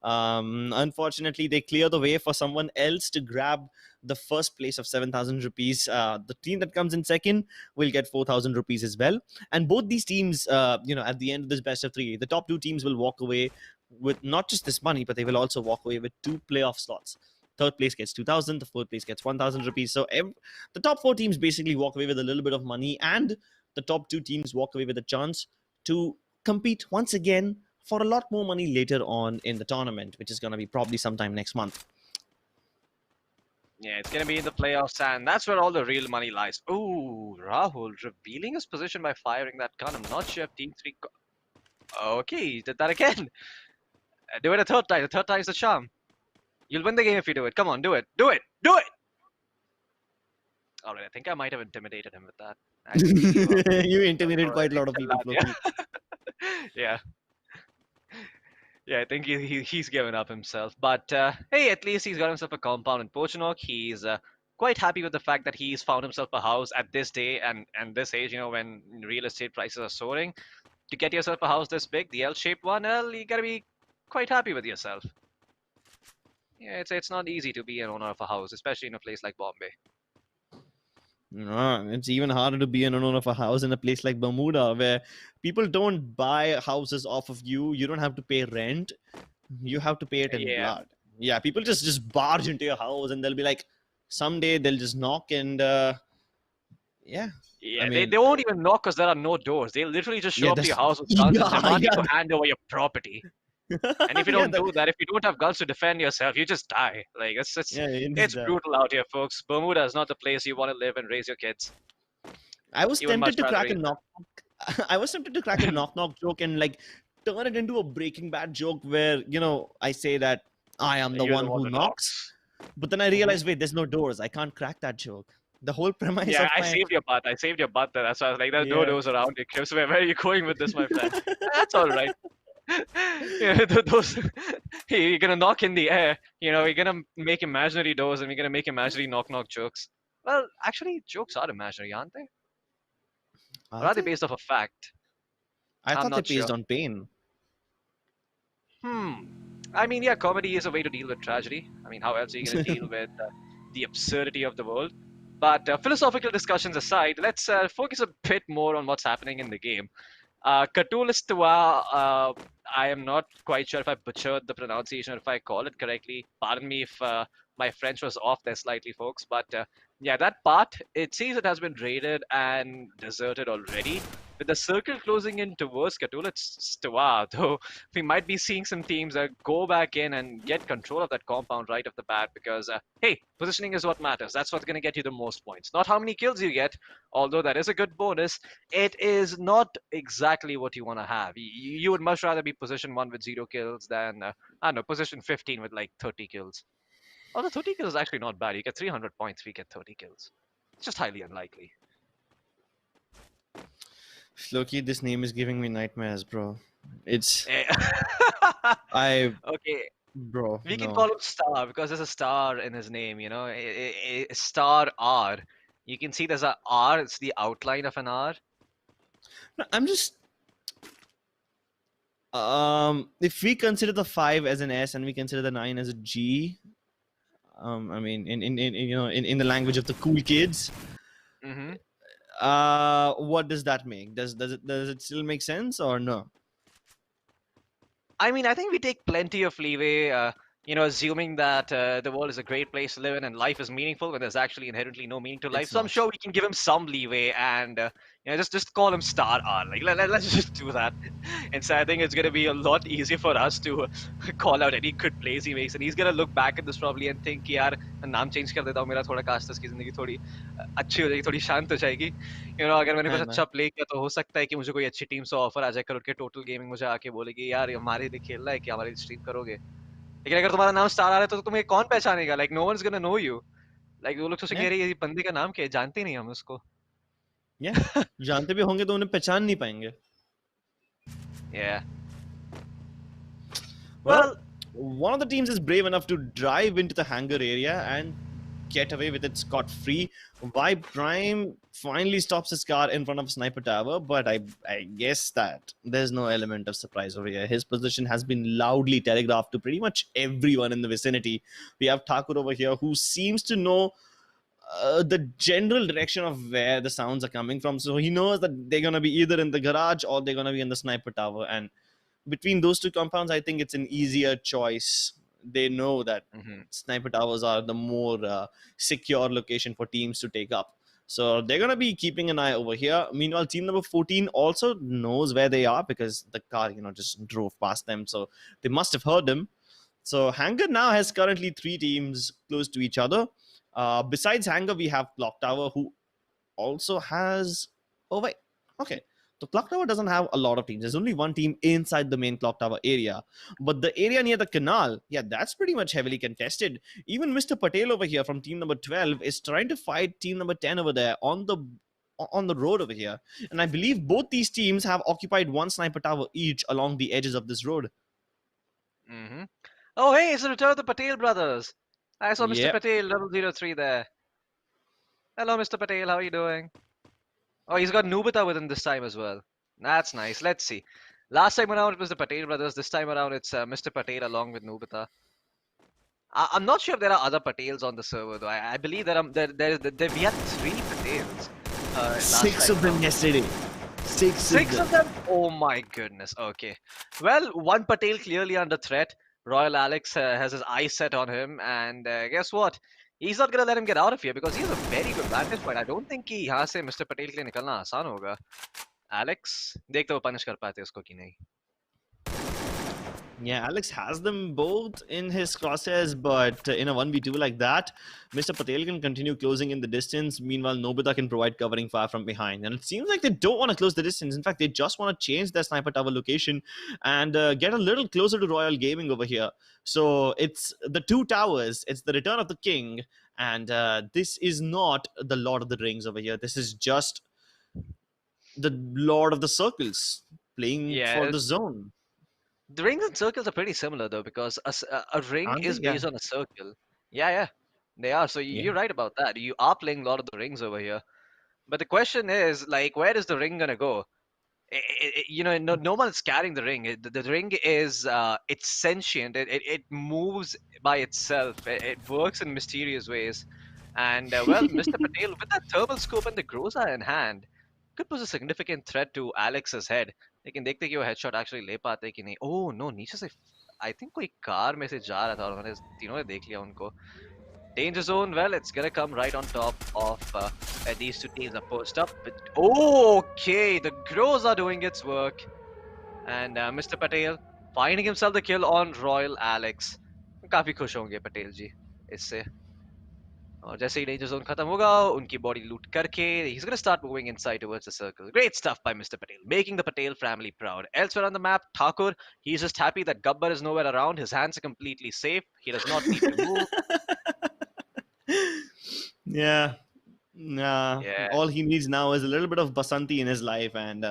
Unfortunately, they clear the way for someone else to grab the first place of 7,000 rupees. The team that comes in second will get 4,000 rupees as well. And both these teams, at the end of this best of 3, the top 2 teams will walk away with not just this money, but they will also walk away with 2 playoff slots. 3rd place gets 2,000, the 4th place gets 1,000 rupees. So the top 4 teams basically walk away with a little bit of money, and the top 2 teams walk away with a chance to compete once again for a lot more money later on in the tournament, which is going to be probably sometime next month. Yeah, it's going to be in the playoffs, and that's where all the real money lies. Ooh, Rahul revealing his position by firing that gun. I'm not sure if Team 3... Okay, he did that again. Do it a 3rd time. The 3rd time is the charm. You'll win the game if you do it. Come on, do it. Do it. Do it! Alright, I think I might have intimidated him with that. You intimidated quite a lot of people, Floki. Yeah. Yeah, I think he's given up himself. But hey, at least he's got himself a compound in Pochinok. He's quite happy with the fact that he's found himself a house at this day and this age, when real estate prices are soaring. To get yourself a house this big, the L-shaped one, well, you gotta be quite happy with yourself. Yeah, it's not easy to be an owner of a house, especially in a place like Bombay. No, it's even harder to be an owner of a house in a place like Bermuda, where people don't buy houses off of you. You don't have to pay rent. You have to pay it in blood. Yeah, people just barge into your house, and they'll be like, someday they'll just knock, and yeah. Yeah, I mean, they won't even knock because there are no doors. They'll literally just show up to your house with guns and demand you to hand over your property. And if you don't do that, if you don't have guns to defend yourself, you just die. Like it's brutal out here, folks. Bermuda is not the place you want to live and raise your kids. I was tempted to crack a knock. I was tempted to crack a knock joke and like turn it into a Breaking Bad joke where I say that I am the You're the one one who who knocks. knocks. But then I realized, wait, there's no doors. I can't crack that joke. The whole premise Yeah, of I my saved your butt. I saved your butt there. That's why I was like, there's no yeah. doors around it. Chris, where are you going with this, my friend? That's all right. Yeah, those you're gonna knock in the air. You're gonna make imaginary doors, and we're gonna make imaginary knock jokes. Well, actually, jokes are imaginary, aren't they? Or Are are they they? based off a fact? I I'm thought they not based sure. on pain. Hmm. I mean, yeah, comedy is a way to deal with tragedy. I mean, how else are you going to deal with the absurdity of the world? But philosophical discussions aside, let's focus a bit more on what's happening in the game. Katulistawa, I am not quite sure if I butchered the pronunciation or if I call it correctly. Pardon me if my French was off there slightly, folks. But yeah, that part, it seems it has been raided and deserted already. With the circle closing in towards Katulistawa, though, we might be seeing some teams go back in and get control of that compound right off the bat because, hey, positioning is what matters. That's what's going to get you the most points. Not how many kills you get, although that is a good bonus. It is not exactly what you want to have. You would much rather be position 1 with 0 kills than, I don't know, position 15 with like 30 kills. Although 30 kills is actually not bad. You get 300 points if you get 30 kills. It's just highly unlikely. Loki, this name is giving me nightmares, bro. It's Eh, I okay, bro, we can no. call him Star because there's a star in his name, Star R. You can see there's a R, it's the outline of an R. No, I'm just if we consider the 5 as an S and we consider the 9 as a G, I mean in the language of the cool kids, Hmm. what does that make? Does it still make sense or no? I mean, I think we take plenty of leeway, assuming that the world is a great place to live in and life is meaningful when there's actually inherently no meaning to life. It's So I'm not. sure we can give him some leeway and, just call him Star R. Like, let's just do that. And so I think it's going to be a lot easier for us to call out any good plays he makes. And he's going to look back at this probably and think, यार, नाम change कर देता हूँ, मेरा थोड़ा castus की जिंदगी थोड़ी अच्छी हो जाएगी, थोड़ी शांत हो जाएगी. अगर मैंने कुछ है ना? अच्छा प्ले किया तो हो सकता है कि मुझे कोई अच्छी टीम से ऑफर आ जाए करोड़ के टोटल गेमिंग मुझे आके बोलेगी यार हमारे लिए खेलना है कि हमारे लिए स्ट्रीम करोगे. लेकिन अगर तुम्हारा नाम स्टार आ रहा है तो तुम्हें कौन पहचानेगा. Like no one's gonna know you. Like वो लोग तो Yeah, कह रही है ये बंदे का नाम क्या है, जानते नहीं हम उसको. yeah. जानते भी होंगे तो उन्हें पहचान नहीं पाएंगे. Yeah. Well, one of the teams is brave enough to drive into the hangar area and get away with it scot-free. Why Prime finally stops his car in front of Sniper Tower, but I guess that there's no element of surprise over here. His position has been loudly telegraphed to pretty much everyone in the vicinity. We have Thakur over here who seems to know the general direction of where the sounds are coming from. So he knows that they're going to be either in the garage or they're going to be in the Sniper Tower. And between those two compounds, I think it's an easier choice. They know that Mm-hmm. Sniper Towers are the more secure location for teams to take up. So they're going to be keeping an eye over here. Meanwhile, team number 14 also knows where they are because the car, just drove past them. So they must have heard them. So Hangar now has currently 3 teams close to each other. Besides Hangar, we have Clock Tower, who also has. Oh, wait. Okay. So Clock Tower doesn't have a lot of teams. There's only one team inside the main Clock Tower area. But the area near the canal, yeah, that's pretty much heavily contested. Even Mr. Patel over here from team number 12 is trying to fight team number 10 over there on the road over here. And I believe both these teams have occupied one sniper tower each along the edges of this road. Mm-hmm. Oh, hey, it's the return of the Patel brothers. I saw Mr. Yep. Patel, 003 there. Hello, Mr. Patel, how are you doing? Oh, he's got Nubita with him this time as well. That's nice. Let's see. Last time around it was the Patel brothers. This time around it's Mr. Patel along with Nubita. I'm not sure if there are other Patels on the server though. I believe there we had 3 Patels. Last 6 time of them around. yesterday. 6 of them? Oh my goodness. Okay. Well, one Patel clearly under threat. Royal Alex has his eyes set on him, and guess what? He's not gonna let him get out of here because he has a very good vantage point. I don't think कि यहाँ से Mr. Patel के लिए निकलना आसान होगा. Alex, देखते हो punish कर पाते उसको कि नहीं. Yeah, Alex has them both in his crosshairs, but in a 1v2 like that, Mr. Patel can continue closing in the distance. Meanwhile, Nobita can provide covering fire from behind. And it seems like they don't want to close the distance. In fact, they just want to change their sniper tower location and get a little closer to Royal Gaming over here. So it's the two towers, it's the return of the king, and this is not the Lord of the Rings over here. This is just the Lord of the Circles playing for Yeah, the zone. the rings and circles are pretty similar though, because a ring Aren't they? is Yeah. based on a circle. Yeah, yeah, they are. So Yeah. you're right about that. You are playing Lord of the Rings over here. But the question is, like, where is the ring gonna go? No one is carrying the ring. The ring is it's sentient. It moves by itself. It works in mysterious ways. And well, Mr. Patel with that thermal scope and the Groza in hand could pose a significant threat to Alex's head. लेकिन देखते कि वो headshot actually ले पाते कि नहीं. Oh no, नीचे से I think कोई कार में से जा रहा था और उन्होंने तीनों ने देख लिया उनको. Danger zone, well, it's gonna come right on top of these two teams are posted up. But okay, the Grows are doing its work. And Mr. Patel finding himself the kill on Royal Alex. काफी खुश होंगे पटेल जी इससे. और जैसे ही danger zone खत्म होगा, उनकी body loot करके, he's gonna start moving inside towards the circle. Great stuff by Mr. Patel, making the Patel family proud. Elsewhere on the map, Thakur, he's just happy that Gabbar is nowhere around. His hands are completely safe. He does not need to move. Yeah. Nah, Yeah. all he needs now is a little bit of Basanti in his life, and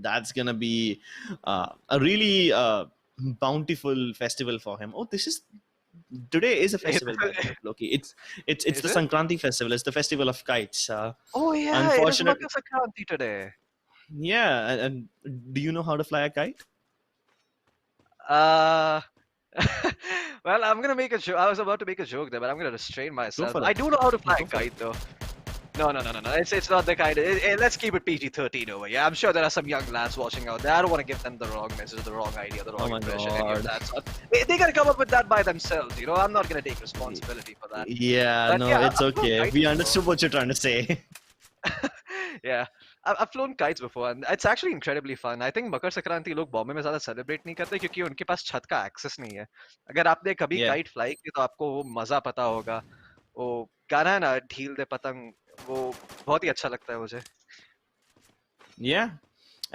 that's gonna be a really bountiful festival for him. Oh, this is today is a festival, by the way, Loki. It's Is the it? Sankranti festival. It's the festival of kites. Oh yeah, it is Unfortunately, Makar Sankranti today. yeah. And do you know how to fly a kite? Uh, well, I'm gonna make a joke. I was about to make a joke there, but I'm gonna restrain Go myself. for I it. do know how to fly a Go for it. kite, though. No. It's not the kind. Let's keep it PG-13 over. Yeah, I'm sure there are some young lads watching out there. I don't want to give them the wrong message, the wrong idea, the Oh wrong my impression, any of God. that sort. They gotta come up with that by themselves. You know, I'm not gonna take responsibility for that. Yeah, But no, yeah, it's I've flown okay. kites We before. understood what you're trying to say. Yeah, I've flown kites before, and it's actually incredibly fun. I think Makar Sankranti लोग बॉम्बे में ज़्यादा celebrate नहीं करते क्योंकि उनके पास छत का access नहीं है. अगर आपने कभी Yeah. काइट फ्लाई की तो आपको वो मज़ा पता होगा. वो गाना है ना ढील दे पतंग, वो बहुत ही अच्छा लगता है मुझे. Yeah.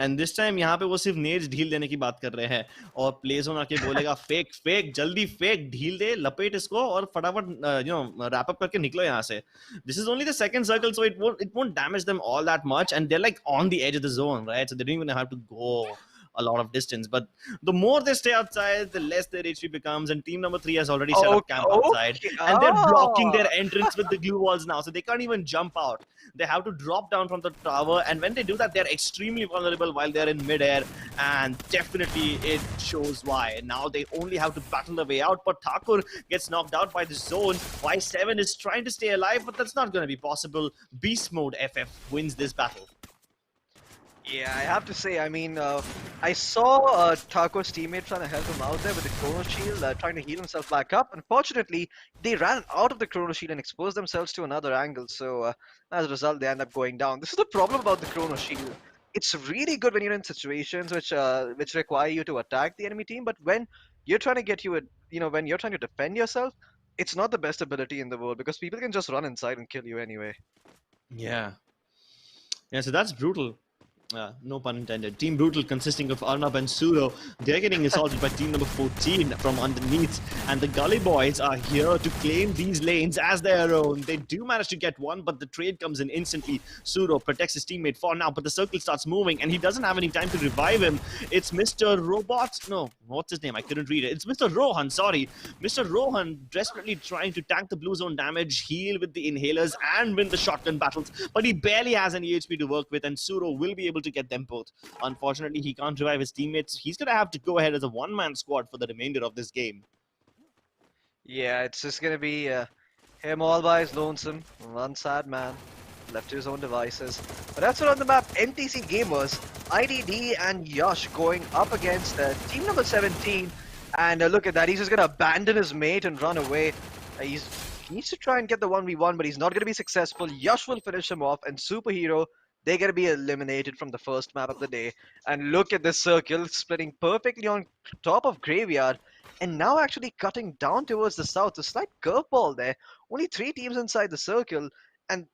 एंड दिस टाइम यहाँ पे वो सिर्फ नेज ढील देने की बात कर रहे हैं और प्ले जोन आके बोलेगा फेक फेक जल्दी फेक ढील दे लपेट इसको और फटाफट रैप अप करके निकलो यहाँ से. This is only the second circle so it won't damage them all that much and they're like on the edge of the zone, right? So they don't even have to go a lot of distance, but the more they stay outside the less their HP becomes, and team number 3 has already set up camp outside and they're blocking their entrance with the glue walls now, so they can't even jump out. They have to drop down from the tower, and when they do that they're extremely vulnerable while they're in midair, and definitely it shows why. Now they only have to battle their way out, but Thakur gets knocked out by the zone. Y7 is trying to stay alive, but that's not going to be possible. Beast mode FF wins this battle. Yeah, I have to say, I mean, I saw Taco's teammate trying to help him out there with the Chrono Shield, trying to heal himself back up. Unfortunately, they ran out of the Chrono Shield and exposed themselves to another angle, so as a result, they end up going down. This is the problem about the Chrono Shield. It's really good when you're in situations which require you to attack the enemy team, but when you're trying to when you're trying to defend yourself, it's not the best ability in the world because people can just run inside and kill you anyway. Yeah, so that's brutal. No pun intended. Team Brutal, consisting of Arnab and Suro, they're getting assaulted by team number 14 from underneath, and the Gully Boys are here to claim these lanes as their own. They do manage to get one, but the trade comes in instantly. Suro protects his teammate for now, but the circle starts moving, and he doesn't have any time to revive him. It's Mr. Robot. No, what's his name? I couldn't read it. It's Mr. Rohan, sorry. Mr. Rohan desperately trying to tank the blue zone damage, heal with the inhalers, and win the shotgun battles, but he barely has any HP to work with, and Suro will be able to get them both. Unfortunately, he can't revive his teammates. He's going to have to go ahead as a one-man squad for the remainder of this game. Yeah, it's just gonna be him all by his lonesome. One sad man, left to his own devices. But that's what on the map, MTC Gamers, IDD and Yash going up against team number 17. And look at that, he's just gonna abandon his mate and run away. He needs to try and get the 1v1, but he's not gonna be successful. Yash will finish him off, and Superhero they're going to be eliminated from the first map of the day. And look at this circle splitting perfectly on top of Graveyard and now actually cutting down towards the south. A slight curveball there. Only 3 teams inside the circle. And,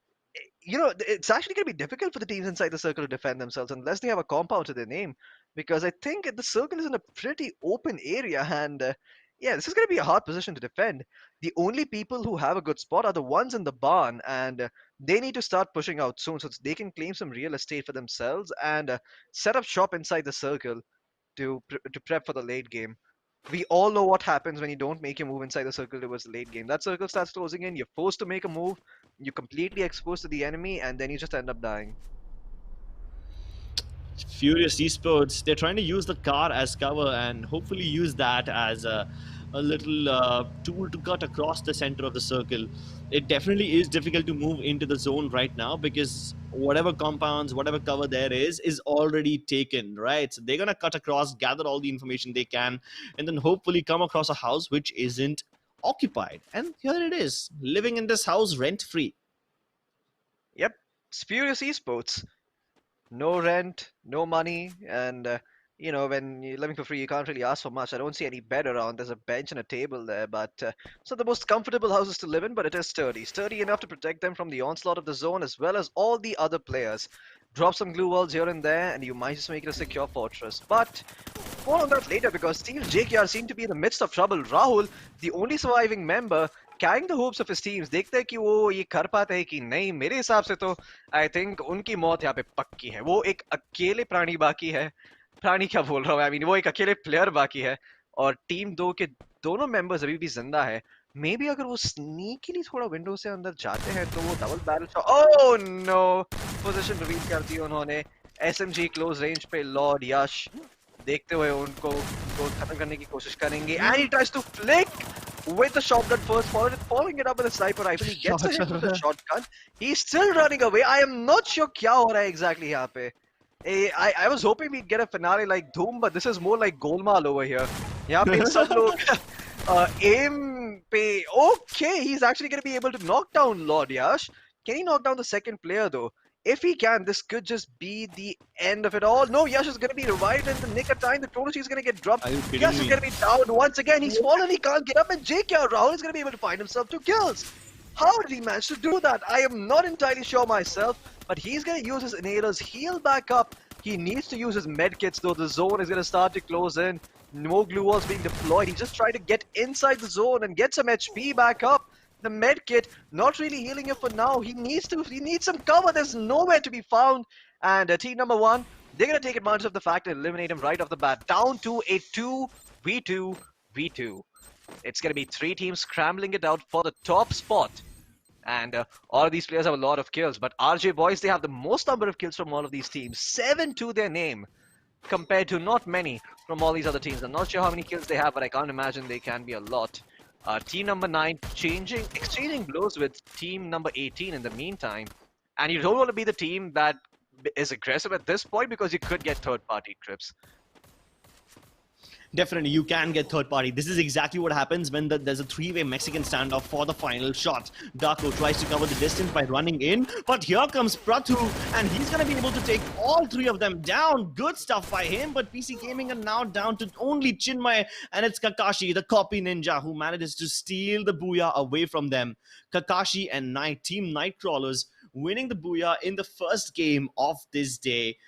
it's actually going to be difficult for the teams inside the circle to defend themselves unless they have a compound to their name. Because I think the circle is in a pretty open area. And, yeah, this is going to be a hard position to defend. The only people who have a good spot are the ones in the barn. And they need to start pushing out soon so they can claim some real estate for themselves and set up shop inside the circle to prep for the late game. We all know what happens when you don't make your move inside the circle towards the late game. That circle starts closing in, you're forced to make a move, you're completely exposed to the enemy, and then you just end up dying. Furious Esports, they're trying to use the car as cover and hopefully use that as a little tool to cut across the center of the circle. It definitely is difficult to move into the zone right now because whatever compounds, whatever cover there is already taken, right? So they're going to cut across, gather all the information they can, and then hopefully come across a house which isn't occupied. And here it is, living in this house rent-free. Yep, Spurious Esports. No rent, no money, and when you're living for free, you can't really ask for much. I don't see any bed around. There's a bench and a table there, but it's not the most comfortable houses to live in, but it is sturdy enough to protect them from the onslaught of the zone as well as all the other players. Drop some glue walls here and there, and you might just make it a secure fortress. But more on that later because Team JKR seem to be in the midst of trouble. Rahul, the only surviving member, carrying the hopes of his teams. देखते हैं कि वो ये कर पाते हैं कि नहीं. मेरे हिसाब से तो I think उनकी मौत यहाँ पे पक्की है. वो एक अकेले प्राणी बाकी है. प्राणी क्या बोल रहा हूँ? I mean वो एक अकेले प्लेयर बाकी है और टीम 2 के दोनों मेंबर्स अभी भी जिंदा है. मे बी अगर वो स्नीकीली थोड़ा विंडो से अंदर जाते हैं तो वो double barrel shot. Oh no, position reveal कर दी उन्होंने. SMG क्लोज रेंज पे लॉर्ड यश देखते हुए उनको खत्म करने की कोशिश करेंगे. And he tries to flick with the shotgun first, following it up with a sniper rifle. He gets a hit with the shotgun. He's still running away. I am not sure क्या हो रहा है exactly यहाँ पे. I was hoping we'd get a finale like Doom, but this is more like Golmaal over here. यहाँ पे सब लोग aim पे. Okay, he's actually going to be able to knock down Lord Yash. Can he knock down the second player though? If he can, this could just be the end of it all. No, Yash is going to be revived in the nick of time. The Chronoshi is going to get dropped. Yash is going to be down once again. He's fallen. He can't get up. And JK Rahul is going to be able to find himself 2 kills. How did he manage to do that? I am not entirely sure myself. But he's going to use his inhalers, heal back up. He needs to use his medkits though. The zone is going to start to close in. No glue walls being deployed. He just tried to get inside the zone and get some HP back up. The med kit not really healing him for now. He needs some cover. There's nowhere to be found. And team number 1, they're gonna take advantage of the fact and eliminate him right off the bat. Down to a 2v2v2. It's gonna be 3 teams scrambling it out for the top spot. And all of these players have a lot of kills. But RJ boys, they have the most number of kills from all of these teams. 7 to their name. Compared to not many from all these other teams. I'm not sure how many kills they have, but I can't imagine they can be a lot. Team number 9 exchanging blows with team number 18 in the meantime. And you don't want to be the team that is aggressive at this point because you could get third-party trips. Definitely, you can get third party. This is exactly what happens when there's a 3-way Mexican standoff for the final shot. Darko tries to cover the distance by running in, but here comes Prathu, and he's going to be able to take all 3 of them down. Good stuff by him, but PC Gaming are now down to only Chinmay, and it's Kakashi, the copy ninja, who manages to steal the booyah away from them. Kakashi and Team Nightcrawlers winning the booyah in the first game of this day.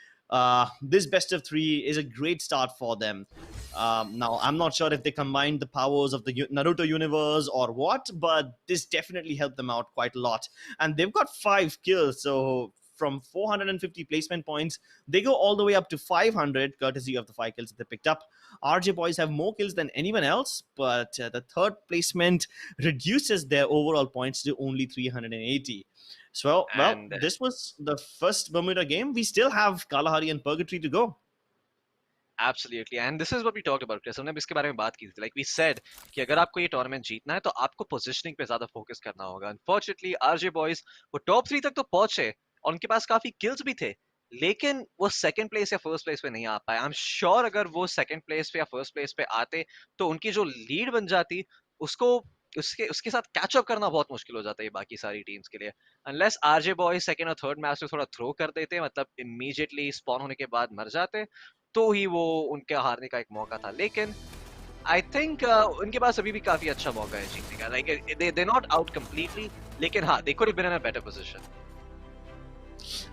This best of 3 is a great start for them. Now, I'm not sure if they combined the powers of the Naruto universe or what, but this definitely helped them out quite a lot. And they've got 5 kills, so from 450 placement points, they go all the way up to 500, courtesy of the 5 kills that they picked up. RJ boys have more kills than anyone else, but the third placement reduces their overall points to only 380. So, well, this was the first Bermuda game. We still have Kalahari and Purgatory to go. Absolutely, and this is what we talked about, Chris. हमने इसके बारे में बात की थी. Like we said कि अगर आपको ये टूर्नामेंट जीतना है तो आपको पोजीशनिंग पे ज्यादा फोकस करना होगा. Unfortunately, RJ boys वो टॉप 3 तक तो पहुंचे और उनके पास काफी किल्स भी थे, लेकिन वो सेकंड प्लेस या फर्स्ट प्लेस पे नहीं आ पाए. आई एम श्योर अगर वो सेकंड प्लेस पे या फर्स्ट प्लेस पे आते तो उनकी जो लीड बन जाती उसको उसके उसके साथ कैचअप करना बहुत मुश्किल हो जाता है बाकी सारी टीम्स के लिए, अनलेस आरजे बॉयज सेकंड और थर्ड मैच में थोड़ा थ्रो कर देते, मतलब इमीडिएटली स्पॉन होने के बाद मर जाते, तो ही वो उनके हारने का एक मौका था। लेकिन आई थिंक उनके पास अभी भी काफी अच्छा मौका है जीतने का, like they not out completely, लेकिन हाँ they could been in a better position.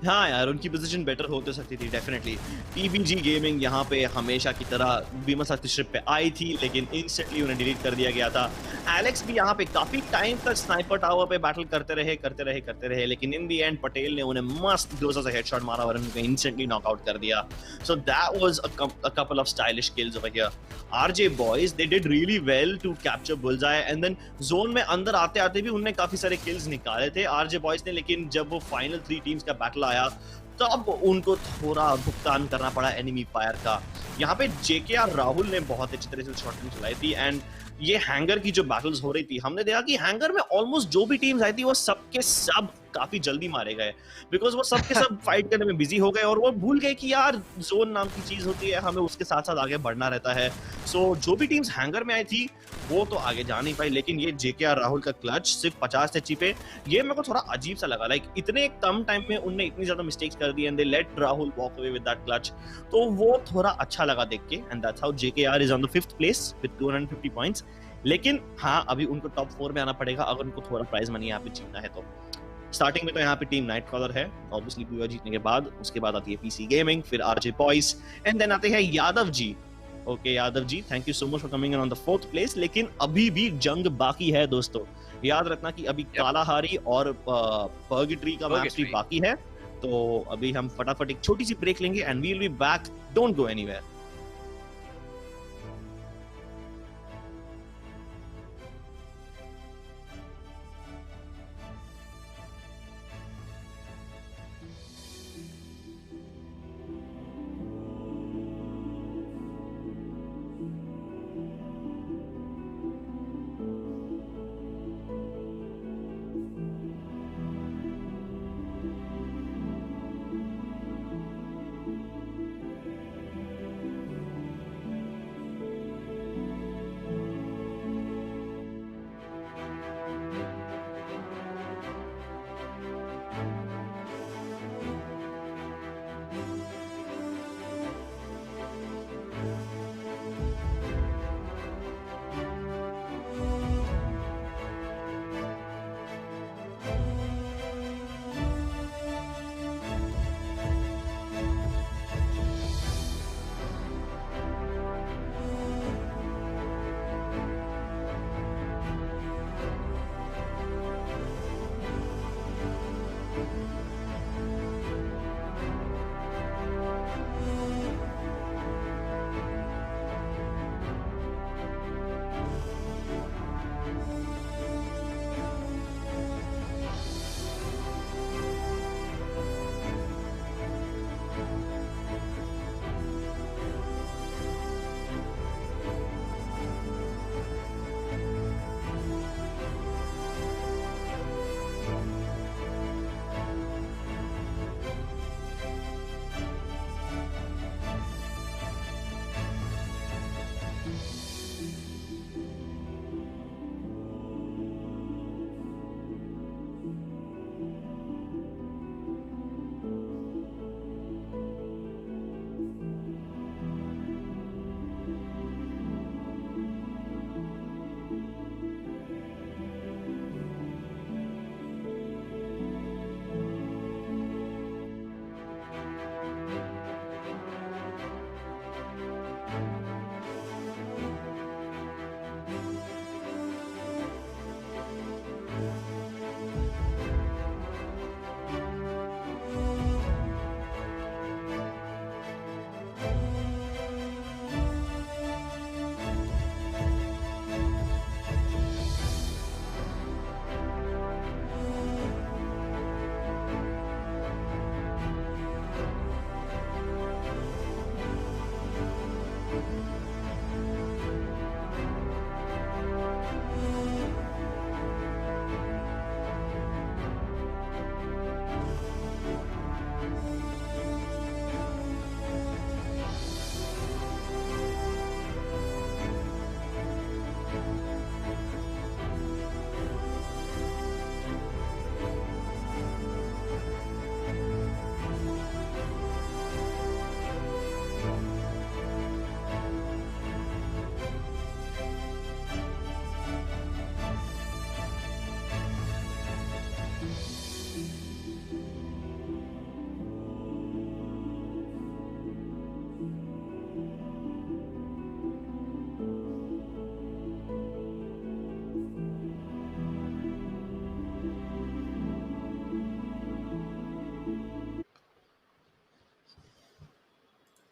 हाँ यार, उनकी पोजीशन बेटर हो तो सकती थी डेफिनेटली। पीबीजी गेमिंग यहाँ पे हमेशा की तरह बीमसा की स्ट्रिप पे आई थी, लेकिन इंस्टेंटली उन्हें डिलीट कर दिया गया था। एलेक्स भी यहाँ पे काफी टाइम तक स्नाइपर टावर पे बैटल करते रहे, लेकिन इन दी एंड पटेल ने उन्हें मस्त क्लोजर से हेडशॉट मारा और उन्हें इंस्टेंटली नॉकआउट कर दिया। So that was a couple of stylish kills over here. RJ boys they did really well to capture bullseye, and then zone में अंदर आते आते भी उन्होंने काफी सारे किल्स निकाले थे आरजे बॉयज ने, लेकिन जब वो फाइनल 3 टीम्स का बैटल आया तब उनको थोड़ा भुगतान करना पड़ा एनिमी फायर का। यहाँ पे जेकेआर राहुल ने बहुत अच्छी तरह से शॉटगन चलाई थी, एंड ये हैंगर की जो बैटल्स हो रही थी, हमने देखा कि हैंगर में ऑलमोस्ट जो भी टीम्स आई थी वो सबके सब काफी जल्दी मारे गए, बिकॉज वो सबके सब फाइट करने में बिजी हो गए और वो भूल गए कि यार जोन नाम की चीज होती है, हमें उसके साथ साथ आगे बढ़ना रहता है। सो जो भी टीम्स हैंगर में आई थी वो तो आगे जा नहीं पाई, लेकिन ये जेकेआर राहुल का क्लच सिर्फ 50 एचपी पे, ये मेरे को थोड़ा अजीब सा लगा। लाइक इतने कम टाइम में उनने इतनी ज्यादा मिस्टेक्स कर दी and they let Rahul walk away with that clutch, तो वो थोड़ा अच्छा लगा देख के। And that's how JKR is on the 5th place with 250 points. लेकिन हाँ, अभी उनको टॉप 4 में आना पड़ेगा अगर उनको थोड़ा प्राइज मनी यहाँ पे जीतना है तो। स्टार्टिंग में तो यहाँ पे टीम नाइट कॉलर है ऑब्वियसली, पूरा जीतने के बाद उसके बाद आती है पीसी गेमिंग, फिर आरजे बॉयज, एंड देन आते हैं Yadav ji. Okay Yadav ji, thank you so much for coming in on the 4th place, लेकिन अभी भी जंग बाकी है दोस्तों। याद रखना कि अभी कालाहारी और पर्गिट्री का मैच भी बाकी है, तो अभी हम फटाफट एक छोटी सी ब्रेक लेंगे and we will be back, don't go anywhere.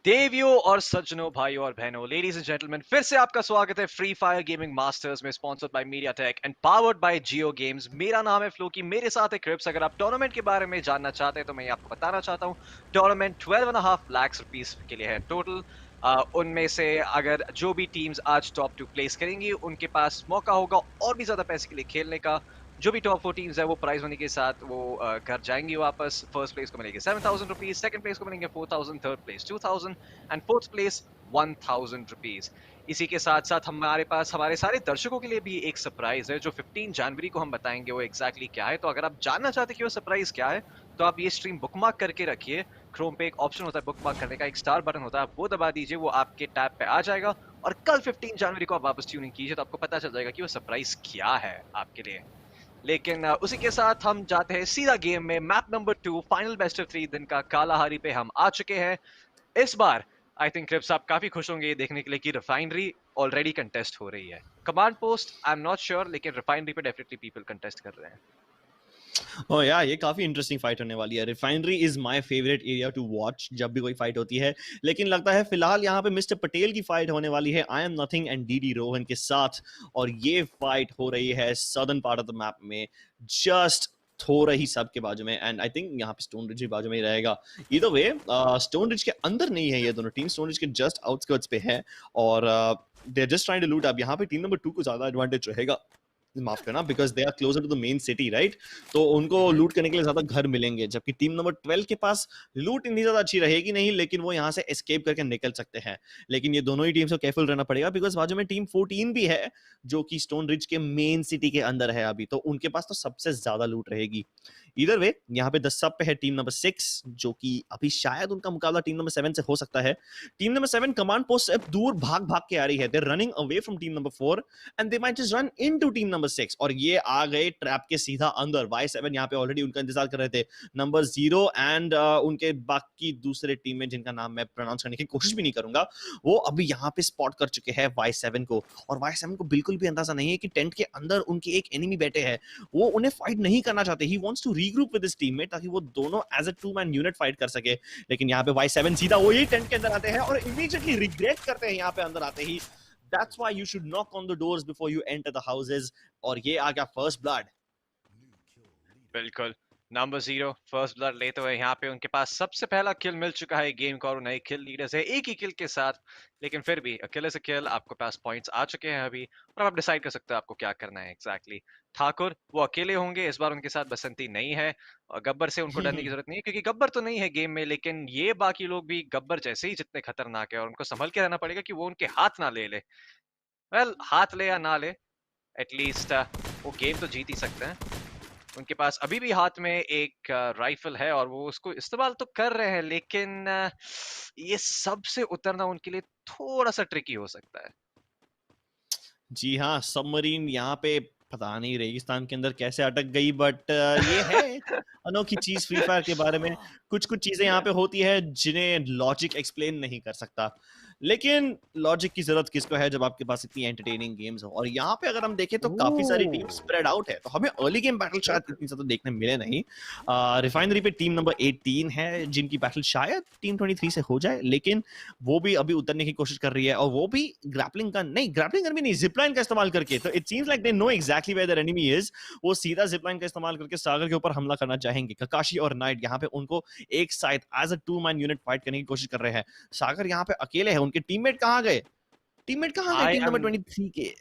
देवियों और सज्जनों, भाइयों और बहनों, लेडीज एंड जेंटलमैन, फिर से आपका स्वागत है फ्री फायर गेमिंग मास्टर्स में, sponsored by MediaTek and powered by Jio games. मेरा नाम है फ्लोकी, मेरे साथ है क्रिप्स। अगर आप टूर्नामेंट के बारे में जानना चाहते हैं तो मैं आपको बताना चाहता हूँ, टूर्नामेंट 12.5 लाख रुपीस के लिए है टोटल। उनमें से अगर जो भी टीम्स आज टॉप 2 प्लेस करेंगी उनके पास मौका होगा और भी ज्यादा पैसे के लिए खेलने का। जो भी टॉप 4 टीम्स है वो प्राइज मनी के साथ वो घर जाएंगी वापस। फर्स्ट प्लेस को मिलेंगे 7,000 रुपीज, सेकंड प्लेस को मिलेंगे 4,000, third place 2,000 and fourth place 1,000 rupees. इसी के साथ साथ हमारे पास हमारे सारे दर्शकों के लिए भी एक सरप्राइज है जो 15 जनवरी को हम बताएंगे वो एग्जैक्टली क्या है। तो अगर आप जानना चाहते हैं कि वो सरप्राइज क्या है तो आप ये स्ट्रीम बुकमार्क करके रखिए। क्रोम पे एक ऑप्शन होता है बुकमार्क करने का, एक स्टार बटन होता है, वो दबा दीजिए, वो आपके टैब पे आ जाएगा और कल 15 जनवरी को आप वापस ट्यूनिंग कीजिए तो आपको पता चल जाएगा कि वो सरप्राइज क्या है आपके लिए। लेकिन उसी के साथ हम जाते हैं सीधा गेम में। Map number 2 final best of 3 दिन का कालाहारी पे हम आ चुके हैं। इस बार आई थिंक क्रिप्स आप काफी खुश होंगे ये देखने के लिए कि रिफाइनरी ऑलरेडी कंटेस्ट हो रही है। Command post I am not sure, लेकिन रिफाइनरी पे डेफिनेटली पीपल कंटेस्ट कर रहे हैं। ओह यार, ये काफी इंटरेस्टिंग फाइट होने वाली है। Refinery is my favourite area to watch जब भी कोई फाइट होती है, लेकिन लगता है फिलहाल यहाँ पे मिस्टर पटेल की फाइट होने वाली है आई am nothing and DD Rohan के साथ, और ये फाइट हो रही है southern part of the map में, जस्ट थोड़ा ही सब के बाजू में। एंड आई थिंक यहाँ पे स्टोन रिज भी बाजू में ही रहेगा। इधर वे स्टोन रिज के अंदर नहीं है ये दोनों टीम, स्टोन रिज के जस्ट आउटस्कर्ट्स पे है और they are just trying to loot. अब यहाँ पे टीम नंबर 2 को ज्यादा एडवांटेज रहेगा, माफ करना, because they are closer to the main city, right? तो उनको लूट करने के लिए ज्यादा घर मिलेंगे, जबकि टीम नंबर 12 के पास लूट इतनी ज्यादा अच्छी रहेगी नहीं, लेकिन वो यहाँ से एस्केप करके निकल सकते हैं। लेकिन ये दोनों ही टीम्स को केयरफुल रहना पड़ेगा, बिकॉज बाजू में टीम 14 भी है जो कि स्टोन रिज के मेन सिटी के अंदर है अभी, तो उनके पास तो सबसे ज्यादा लूट रहेगी। इधर वे यहाँ पे 10 सब पे है टीम नंबर 6, जो कि अभी शायद उनका मुकाबला टीम नंबर 7 से हो सकता है। टीम नंबर 7 कमांड पोस्ट से दूर भाग भाग के आ रही है, they are running away from team number 4 and they might just run into team number 6, और ये आ गए ट्रैप के सीधा अंदर। Y7 यहाँ पे ऑलरेडी उनका इंतजार कर रहे थे, नंबर 0 एंड उनके बाकी दूसरे टीम में जिनका नाम मैं प्रोनाउंस करने की कोशिश भी नहीं करूंगा, वो अभी यहाँ पे स्पॉट कर चुके हैं Y7 को, और Y7 को बिल्कुल भी अंदाजा नहीं है कि टेंट के अंदर उनके एक एनिमी बैठे हैं। वो उन्हें फाइट नहीं करना चाहते, he wants to regroup with his teammate ताकि वो दोनों as a two man unit fight कर सके। लेकिन यहाँ पे Y7 सीधा वो ही टेंट के अंदर आते हैं और इमीडिएटली रिग्रेट करते हैं यहाँ पे अंदर आते ही। That's why you should knock on the doors before you enter the houses, और ये आ गया फर्स्ट ब्लड। बिल्कुल, नंबर 0 फर्स्ट ब्लड लेते हुए यहाँ पे उनके पास सबसे पहला किल मिल चुका है गेम का, और नए किल लीडर्स है एक ही किल के साथ। लेकिन फिर भी अकेले से किल, आपके पास पॉइंट्स आ चुके हैं अभी, और आप डिसाइड कर सकते हो आपको क्या करना है एग्जैक्टली। ठाकुर वो अकेले होंगे इस बार, उनके साथ बसंती नहीं है, और गब्बर से उनको डरने की जरूरत नहीं है क्योंकि गब्बर तो नहीं है गेम में, लेकिन ये बाकी लोग भी गब्बर जैसे ही जितने खतरनाक है, और उनको संभल के रहना पड़ेगा कि वो उनके हाथ ना ले ले। वेल, हाथ ले या ना ले, एटलीस्ट वो गेम तो जीत ही सकते हैं। उनके पास अभी भी हाथ में एक राइफल है और वो उसको इस्तेमाल तो कर रहे हैं, लेकिन ये सबसे उतरना उनके लिए थोड़ा सा ट्रिकी हो सकता है। जी हाँ, सबमरीन यहाँ पे पता नहीं रेगिस्तान के अंदर कैसे अटक गई, बट ये है अनोखी चीज फ्री फायर के बारे में। कुछ कुछ चीजें यहाँ पे होती है जिन्हें लॉजिक एक्सप्लेन नहीं कर सकता, लेकिन लॉजिक की जरूरत किसको है जब आपके पास इतनी एंटरटेनिंग गेम्स हो। और यहाँ पे अगर हम देखें तो काफी सारी टीम स्प्रेड आउट है, तो हमें अर्ली गेम बैटल शायद इतनी ज्यादा देखने मिले नहीं। रिफाइनरी पे टीम नंबर 18 है जिनकी बैटल शायद टीम 23 से हो जाए, लेकिन वो भी अभी उतरने की कोशिश कर रही है, और वो भी ग्रैपलिंग गन भी नहीं, जिपलाइन का इस्तेमाल करके। तो it seems like they know exactly where their enemy is. वो सीधा जिपलाइन का इस्तेमाल करके सागर के ऊपर हमला करना चाहेंगे। ककाशी और नाइट यहाँ पे उनको एक साथ as a two man unit fight करने की कोशिश कर रहे हैं। सागर यहाँ पे अकेले है, उनके टीममेट कहाँ गए? टीम नंबर 23 के?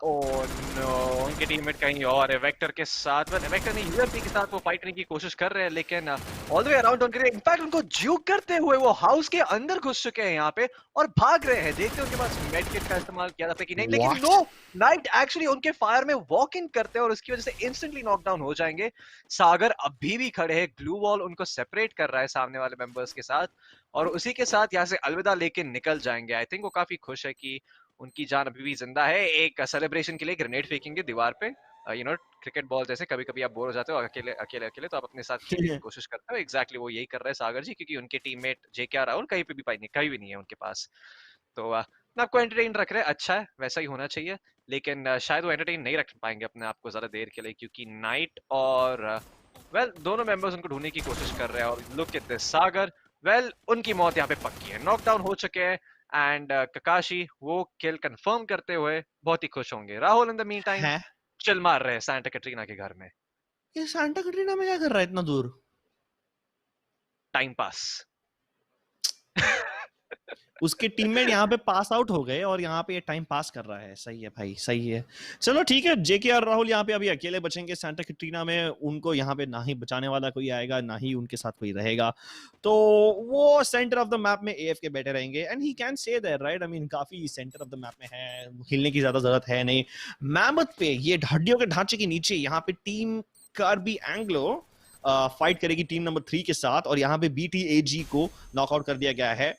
ओह नो, उनके टीममेट कहीं और है, वेक्टर के साथ। वेक्टर नहीं, यूएमपी के साथ वो फाइट करने की कोशिश कर रहे हैं, लेकिन ऑल द वे अराउंड उनके लिए इनफैक्ट उनको ज्यूक करते हुए वो हाउस के अंदर घुस चुके हैं यहाँ पे और भाग रहे हैं। देखते हैं उनके पास मेडकिट का इस्तेमाल किया जाता है कि नहीं, लेकिन नो, नाइट एक्चुअली उनके फायर में वॉक इन करते हैं और उसकी वजह से इंस्टेंटली नॉकडाउन हो जाएंगे। सागर अभी भी खड़े हैं, ग्लू वॉल उनको सेपरेट कर रहा है सामने वाले मेंबर्स के साथ, और उसी के साथ यहाँ से अलविदा लेके निकल जाएंगे। आई थिंक वो काफी खुश है कि उनकी जान अभी भी जिंदा है। एक सेलिब्रेशन के लिए ग्रेनेड फेंकेंगे दीवार पे, क्रिकेट बॉल जैसे। कभी कभी आप बोर हो जाते हो अकेले अकेले तो आप अपने साथ खेलने की कोशिश करते हो। एग्जैक्टली वो यही कर रहे हैं सागर जी, क्योंकि उनके टीममेट जेके राहुल कहीं पे भी कहीं भी नहीं है उनके पास। तो आपको एंटरटेन रख रहे हैं, अच्छा है, वैसा ही होना चाहिए। लेकिन शायद वो एंटरटेन नहीं रख पाएंगे अपने आप को ज्यादा देर के लिए, क्योंकि नाइट और वेल दोनों मेंबर्स उनको ढूंढने की कोशिश कर रहे हैं। और look at this, Sagar well उनकी मौत यहाँ पे पक्की है, नॉकडाउन हो चुके हैं। एंड ककाशी वो किल कंफर्म करते हुए बहुत ही खुश होंगे। Rahul in the mean time है चिल मार रहे हैं सांता कैटरीना के घर में। ये सांता कटरीना में क्या कर रहा है इतना दूर? Time pass. उसके टीममेट यहाँ पे पास आउट हो गए और यहाँ पे ये टाइम पास कर रहा है। सही है भाई, सही है। चलो ठीक है, जेके और राहुल यहाँ पे अभी अकेले बचेंगे सांता कैटरीना में। उनको यहाँ पे ना ही बचाने वाला कोई आएगा, ना ही उनके साथ कोई रहेगा। तो वो सेंटर ऑफ द मैप में एएफ के बैठे रहेंगे and he can say that, right? I mean काफी सेंटर ऑफ द मैप में है, हिलने की ज्यादा जरूरत है नहीं। मैमथ पे ये हड्डियों के ढांचे के नीचे यहाँ पे टीम कार्बी एंग्लो फाइट करेगी टीम नंबर 3 के साथ, और यहाँ पे बीटीएजी को नॉकआउट कर दिया गया है।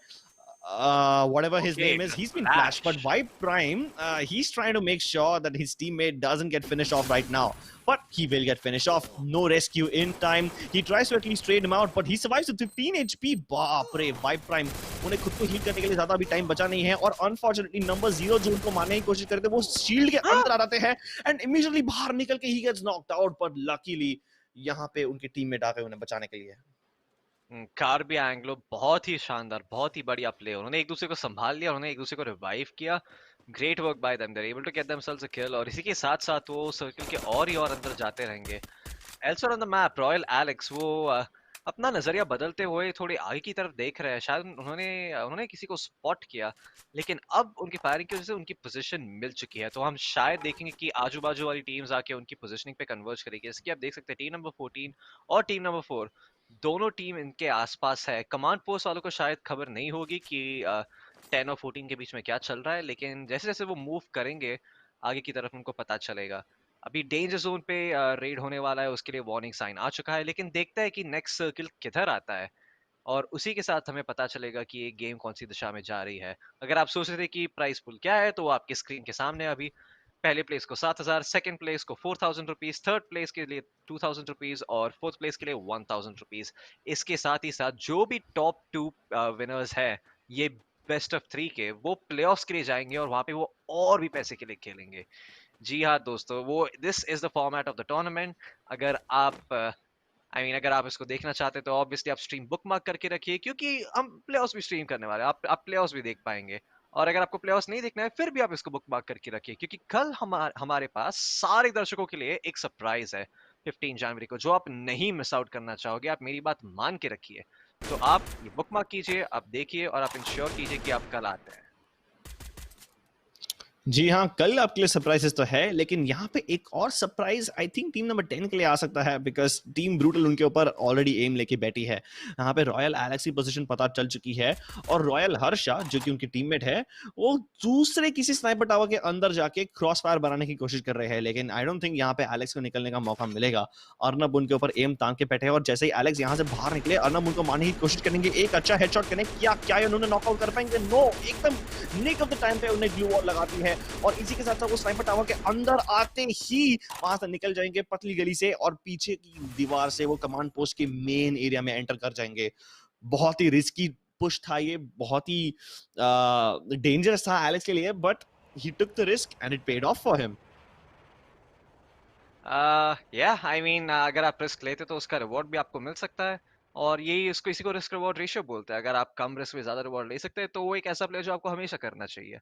Whatever his Okay, name is, he's been Flash. flashed. But Vibe Prime, he's trying to make sure that his teammate doesn't get finished off right now. But he will get finished off. No rescue in time. He tries to at least trade him out, but he survives with 15 HP. बाप रे, Vibe Prime उन्हें खुद को heal करने के लिए ज्यादा भी टाइम बचा नहीं है, और अनफॉर्चुनेटली नंबर 0 जो उनको मारने की कोशिश करते हैं वो शील्ड के अंदर आ जाते हैं एंड इमीडिएटली बाहर निकल के ही गेट्स नॉक्ड आउट। पर लकीली यहाँ पे उनके टीममेट आ गए उन्हें बचाने के लिए। कार्बी एंग्लो बहुत ही शानदार, बहुत ही बढ़िया प्ले। उन्होंने एक दूसरे को संभाल लिया, उन्होंने एक दूसरे को रिवाइव किया। Great work by them, they are able to get themselves a kill, और इसी के साथ साथ वो सर्किल के और अंदर जाते रहेंगे। Elsewhere on the map royal Alex वो अपना नजरिया बदलते हुए थोड़ी आगे की तरफ देख रहे हैं। शायद उन्होंने उन्होंने किसी को स्पॉट किया, लेकिन अब उनकी फायरिंग की वजह से उनकी पोजीशन मिल चुकी है। तो हम शायद देखेंगे कि आजू बाजू वाली टीम्स आके उनकी पोजीशनिंग पे कन्वर्ज करेगी। जैसे कि आप देख सकते हैं टीम नंबर 14 और टीम नंबर 4 दोनों टीम इनके आसपास है। कमांड पोस्ट वालों को शायद खबर नहीं होगी कि 10 और 14 के बीच में क्या चल रहा है, लेकिन जैसे जैसे वो मूव करेंगे आगे की तरफ उनको पता चलेगा। अभी डेंजर जोन पे रेड होने वाला है, उसके लिए वार्निंग साइन आ चुका है, लेकिन देखते हैं कि नेक्स्ट सर्किल किधर आता है, और उसी के साथ हमें पता चलेगा कि ये गेम कौन सी दिशा में जा रही है। अगर आप सोच रहे थे कि प्राइस पुल क्या है, तो वो आपकी स्क्रीन के सामने है अभी। पहले प्लेस को 7,000, सेकंड प्लेस को 4,000 रुपीज, थर्ड प्लेस के लिए 2,000 रुपीज, और फोर्थ प्लेस के लिए 1,000 रुपीज। इसके साथ ही साथ जो भी टॉप 2 विनर्स है ये बेस्ट ऑफ 3 के, वो प्लेऑफ्स के लिए जाएंगे और वहां पे वो और भी पैसे के लिए खेलेंगे। जी हाँ दोस्तों, वो this is the format of the tournament. अगर आप अगर आप इसको देखना चाहते हैं तो ऑब्वियसली आप स्ट्रीम बुक मार्क करके रखिए, क्योंकि हम प्लेऑफ्स भी स्ट्रीम करने वाले हैं। आप प्लेऑफ्स भी देख पाएंगे। और अगर आपको प्लेऑफ्स नहीं देखना है फिर भी आप इसको बुक मार्क करके रखिए, क्योंकि कल हमारे पास सारे दर्शकों के लिए एक सरप्राइज है 15 जनवरी को, जो आप नहीं मिस आउट करना चाहोगे। आप मेरी बात मान के रखिए। तो आप ये बुक मार्क कीजिए, आप देखिए, और आप इंश्योर कीजिए कि आप कल आते हैं। जी हाँ, कल आपके लिए सरप्राइजेस तो है, लेकिन यहाँ पे एक और surprise I think team number 10 के लिए आ सकता है, बिकॉज टीम ब्रूटल उनके ऊपर ऑलरेडी एम लेके बैठी है। यहाँ पे रॉयल एलेक्स की पोजीशन पता चल चुकी है, और रॉयल हर्षा जो कि उनकी टीममेट है वो दूसरे किसी स्नाइपर टावर के अंदर जाके क्रॉस फायर बनाने की कोशिश कर रहे हैं, लेकिन आई डोंट थिंक यहाँ पे एलेक्स को निकलने का मौका मिलेगा। अर्नब उनके ऊपर एम तांग के बैठे हैं, और जैसे ही एलेक्स यहाँ से बाहर निकले अर्नब उनको मारने की कोशिश करेंगे। एक अच्छा हेडशॉट कनेक्ट किया, क्या उन्होंने नॉकआउट कर पाएंगे? नो, एकदम निक ऑफ द टाइम पे उन्हें ग्लू वॉल लगाती है, और इसी के साथ साथ वो स्नाइपर टावर के अंदर आते ही वहां से निकल जाएंगे पतली गली से, और पीछे की दीवार से वो कमांड पोस्ट के मेन एरिया में एंटर कर जाएंगे। बहुत ही रिस्की पुश था ये, बहुत ही डेंजरस था एलेक्स के लिए, but he took the risk and it paid of for him. अगर आप रिस्क लेते तो उसका रिवॉर्ड भी आपको मिल सकता है, और यही इसको इसी को रिस्क रिवॉर्ड रेशियो बोलते हैं। अगर आप कम रिस्क में ज्यादा रिवॉर्ड ले सकते हैं तो वो एक ऐसा प्ले जो आपको हमेशा करना चाहिए,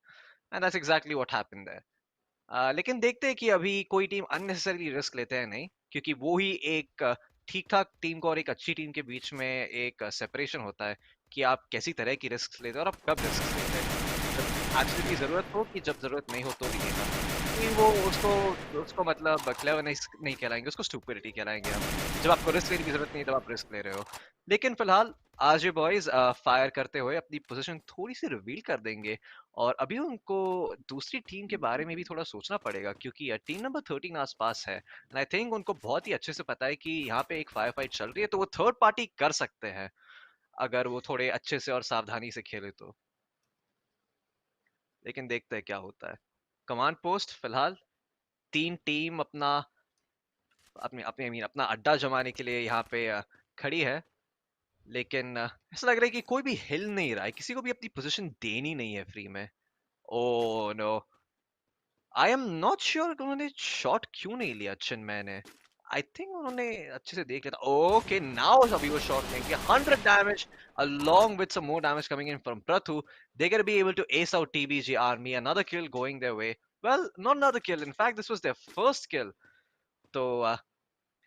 and that's exactly what happened there. लेकिन देखते हैं कि अभी कोई टीम अननेसेसरी रिस्क लेते हैं नहीं, क्योंकि वो ही एक ठीक ठाक टीम को और एक अच्छी टीम के बीच में एक सेपरेशन होता है कि आप कैसी तरह की रिस्क लेते हैं और आप कब रिस्क लेते हैं। जब एक्चुअली जरूरत हो कि जब जरूरत नहीं हो तो भी लेना। लेकिन वो उसको उसको मतलब क्लेवरनेस नहीं कहलाएंगे, उसको स्टूपिडिटी कहलाएंगे हम। जब आपको रिस्क लेने की जरूरत नहीं है तब आप रिस्क ले रहे हो। लेकिन फिलहाल आज ये बॉयज फायर करते हुए अपनी पोजीशन थोड़ी सी रिवील कर देंगे, और अभी उनको दूसरी टीम के बारे में भी थोड़ा सोचना पड़ेगा, क्योंकि टीम नंबर 13 आसपास है, एंड आई थिंक उनको बहुत ही अच्छे से पता है कि यहाँ पे एक फायर फाइट चल रही है, तो वो थर्ड पार्टी कर सकते हैं अगर वो थोड़े अच्छे से और सावधानी से खेले तो। लेकिन देखते हैं क्या होता है। कमांड पोस्ट फिलहाल 3 टीम अपना अपने अपने I mean, अपना अड्डा जमाने के लिए यहाँ पे खड़ी है, लेकिन ऐसा लग रहा है कि कोई भी हिल नहीं रहा है, किसी को भी अपनी पोजीशन देनी नहीं है फ्री में। Oh no, I am not sure उन्होंने शॉट क्यों नहीं लिया चिन्मय ने। आई थिंक उन्होंने अच्छे से देख लिया था। ओके, नाउ अभी वो शॉट लेंगे 100 damage along with some more damage coming in from Prathu. They're going to be able to ace out TBG army. Another kill going their way. Well, not another kill. In fact, this was their first kill. तो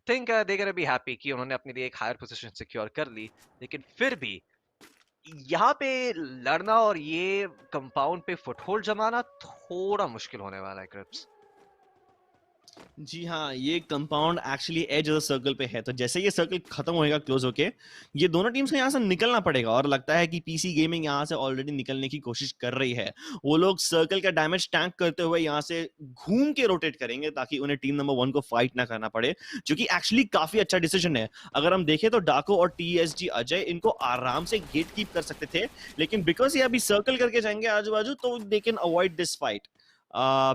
think they gonna be happy कि उन्होंने अपने लिए एक higher position secure कर ली। लेकिन फिर भी यहाँ पे लड़ना और ये कंपाउंड पे फुटहोल्ड जमाना थोड़ा मुश्किल होने वाला है क्रिप्स। जी हाँ, ये compound actually edge of the circle पे है, तो जैसे ये सर्कल खत्म होएगा क्लोज होके, ये दोनों टीम्स को यहाँ से निकलना पड़ेगा। और लगता है कि पीसी गेमिंग यहाँ से ऑलरेडी निकलने की कोशिश कर रही है। वो लोग सर्कल का डैमेज टैंक करते हुए यहाँ से घूम के रोटेट करेंगे ताकि उन्हें टीम नंबर 1 को फाइट ना करना पड़े, जो कि एक्चुअली काफी अच्छा डिसीजन है। अगर हम देखें तो डाको और टीएसजी अजय इनको आराम से गेट कीप कर सकते थे, लेकिन बिकॉज ये अभी सर्कल करके जाएंगे आजू बाजू, तो they can avoid this fight.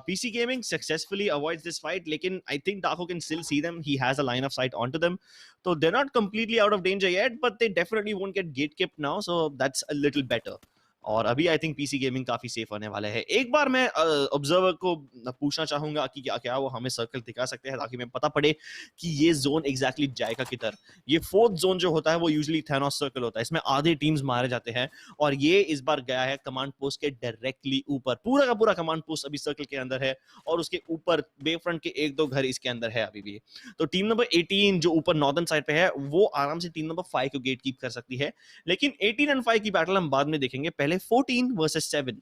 PC Gaming successfully avoids this fight, लेकिन I think Taco can still see them. He has a line of sight onto them. So they're not completely out of danger yet, but they definitely won't get gatekept now, so that's a little better. और अभी I think PC gaming काफी safe होने वाले हैं। एक बार मैं observer को पूछना चाहूंगा कि क्या क्या वो हमें सर्कल दिखा सकते हैं ताकि हमें पता पड़े कि ये जोन एग्जैक्टली जाएगा किधर। ये फोर्थ जोन जो होता है वो यूजुअली थैनोस सर्कल होता है, इसमें आधे टीम्स मारे जाते हैं, और ये इस बार गया है कमांड पोस्ट के डायरेक्टली ऊपर। पूरा का पूरा कमांड पोस्ट अभी सर्कल के अंदर है, और उसके ऊपर बे फ्रंट के एक दो घर इसके अंदर है अभी भी। तो टीम नंबर 18 जो ऊपर नॉर्दर्न साइड पे है, वो आराम से टीम नंबर 5 को गेट कीप कर सकती है। लेकिन 18 एंड 5 की बैटल हम बाद में देखेंगे, पहले 14 versus 7.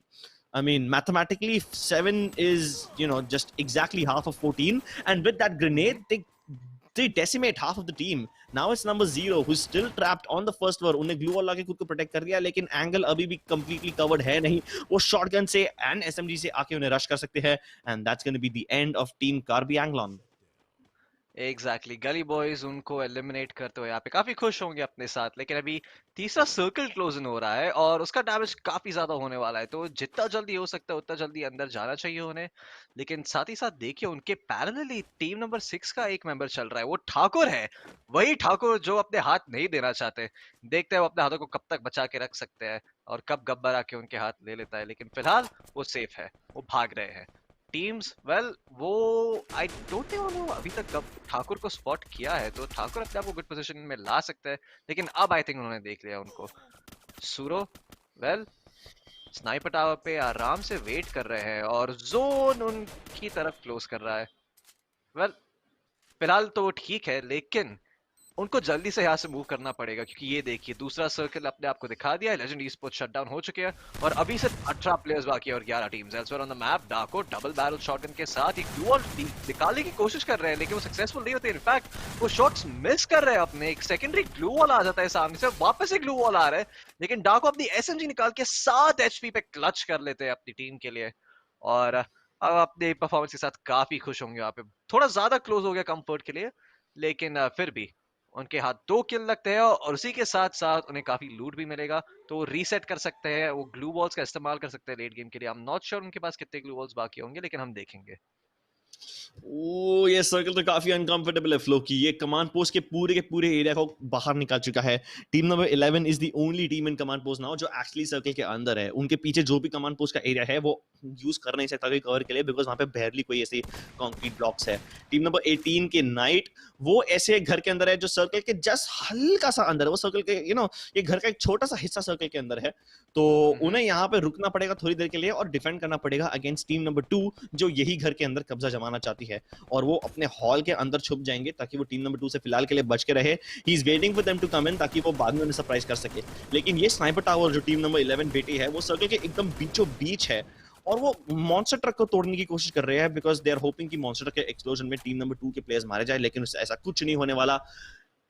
I mean, mathematically, 7 is, just exactly half of 14. And with that grenade, they decimate half of the team. Now it's number 0 who's still trapped on the first floor. उन्हें glue wall लगा के खुद को protect कर दिया, लेकिन angle अभी भी completely covered है नहीं। वो shotgun से and SMG से आके उन्हें rush कर सकते हैं, and that's going to be the end of Team Carby Anglon. Exactly, गली बॉयज उनको एलिमिनेट करते हुए यहाँ पे काफी खुश होंगे अपने साथ। लेकिन अभी तीसरा सर्कल क्लोज इन हो रहा है और उसका डैमेज काफी ज्यादा होने वाला है, तो जितना जल्दी हो सकता है उतना जल्दी अंदर जाना चाहिए उन्हें। लेकिन साथ ही साथ देखिए उनके पैरेलली टीम नंबर 6 का एक मेंबर चल रहा है, वो ठाकुर है। वही ठाकुर जो अपने हाथ नहीं देना चाहते। देखते हैं वो अपने हाथों को कब तक बचा के रख सकते हैं और कब गब्बर आके उनके हाथ ले लेता है। लेकिन फिलहाल वो सेफ है, वो भाग रहे हैं। टीम्स वो आई डोंट नो उन्होंने अभी तक कब ठाकुर को स्पॉट किया है, तो ठाकुर अपने आप को गुड पोजीशन में ला सकता है। लेकिन अब आई थिंक उन्होंने देख लिया उनको। सूरो स्नाइपर टावर पे आराम से वेट कर रहे हैं और जोन उनकी तरफ क्लोज कर रहा है। फिलहाल तो ठीक है, लेकिन उनको जल्दी से यहाँ से मूव करना पड़ेगा, क्योंकि ये देखिए दूसरा सर्कल अपने आप को दिखा दिया है। लेजेंड ई-स्पोर्ट्स शटडाउन हो चुके हैं और अभी सिर्फ 18 प्लेयर्स बाकी है और 11 teams elsewhere on the map. डाको डबल बैरल शॉटगन के साथ एक ग्लू वॉल निकालने की कोशिश कर रहे हैं, लेकिन वो सक्सेसफुल नहीं होते। इनफैक्ट वो शॉट्स मिस कर रहे हैं अपने। एक सेकेंडरी ग्लू वॉल आ जाता है सामने से, वापस एक ग्लू वॉल आ रहा है, लेकिन डाको अपनी एसएमजी निकाल के 7 एचपी पे क्लच कर लेते हैं अपनी टीम के लिए। और अब अपने परफॉर्मेंस के साथ काफी खुश होंगे। यहाँ पे थोड़ा ज्यादा क्लोज हो गया कंफर्ट के लिए, लेकिन फिर भी उनके हाथ 2 किल लगते हैं और उसी के साथ साथ उन्हें काफी लूट भी मिलेगा, तो वो रीसेट कर सकते हैं। वो ग्लू वॉल्स का इस्तेमाल कर सकते हैं लेट गेम के लिए। आई एम नॉट श्योर उनके पास कितने ग्लू वॉल्स बाकी होंगे, लेकिन हम देखेंगे। ओ, ये सर्कल तो काफी अनकंफर्टेबल है फ्लो की। ये कमांड पोस्ट के पूरे एरिया को बाहर निकाल चुका है। Team number 11 is the only team in command post now जो एक्चुअली सर्कल के अंदर है। उनके पीछे जो भी कमांड पोस्ट का एरिया है वो यूज कर नहीं सकता कोई कवर के लिए, बिकॉज वहां पे बैरली कोई ऐसे कंक्रीट ब्लॉक्स है। टीम नंबर 18 के नाइट वो ऐसे घर के अंदर है जो सर्कल के जस्ट हल्का सा अंदर है। वो सर्कल के ये घर का एक छोटा सा हिस्सा सर्कल के अंदर है, तो उन्हें यहाँ पे रुकना पड़ेगा थोड़ी देर के लिए और डिफेंड करना पड़ेगा अगेंस्ट टीम नंबर 2 जो यही घर के अंदर कब्जा जमाना चाहती है। और वो अपने हॉल के अंदर छुप जाएंगे ताकि वो टीम नंबर 2 से फिलहाल के लिए बच के रहे। He is waiting for them to come in ताकि वो बाद में उन्हें सरप्राइज कर सके। लेकिन ये स्नाइपर टावर जो टीम नंबर 11 बेटी है वो सर्कल के एकदम बीचों बीच है और वो मॉन्स्टर ट्रक को तोड़ने की कोशिश कर रहे हैं, बिकॉज दे आर होपिंग कि मॉन्स्टर ट्रक के एक्सप्लोजन में टीम नंबर 2 के प्लेयर्स मारे जाए, लेकिन उससे ऐसा कुछ नहीं होने वाला।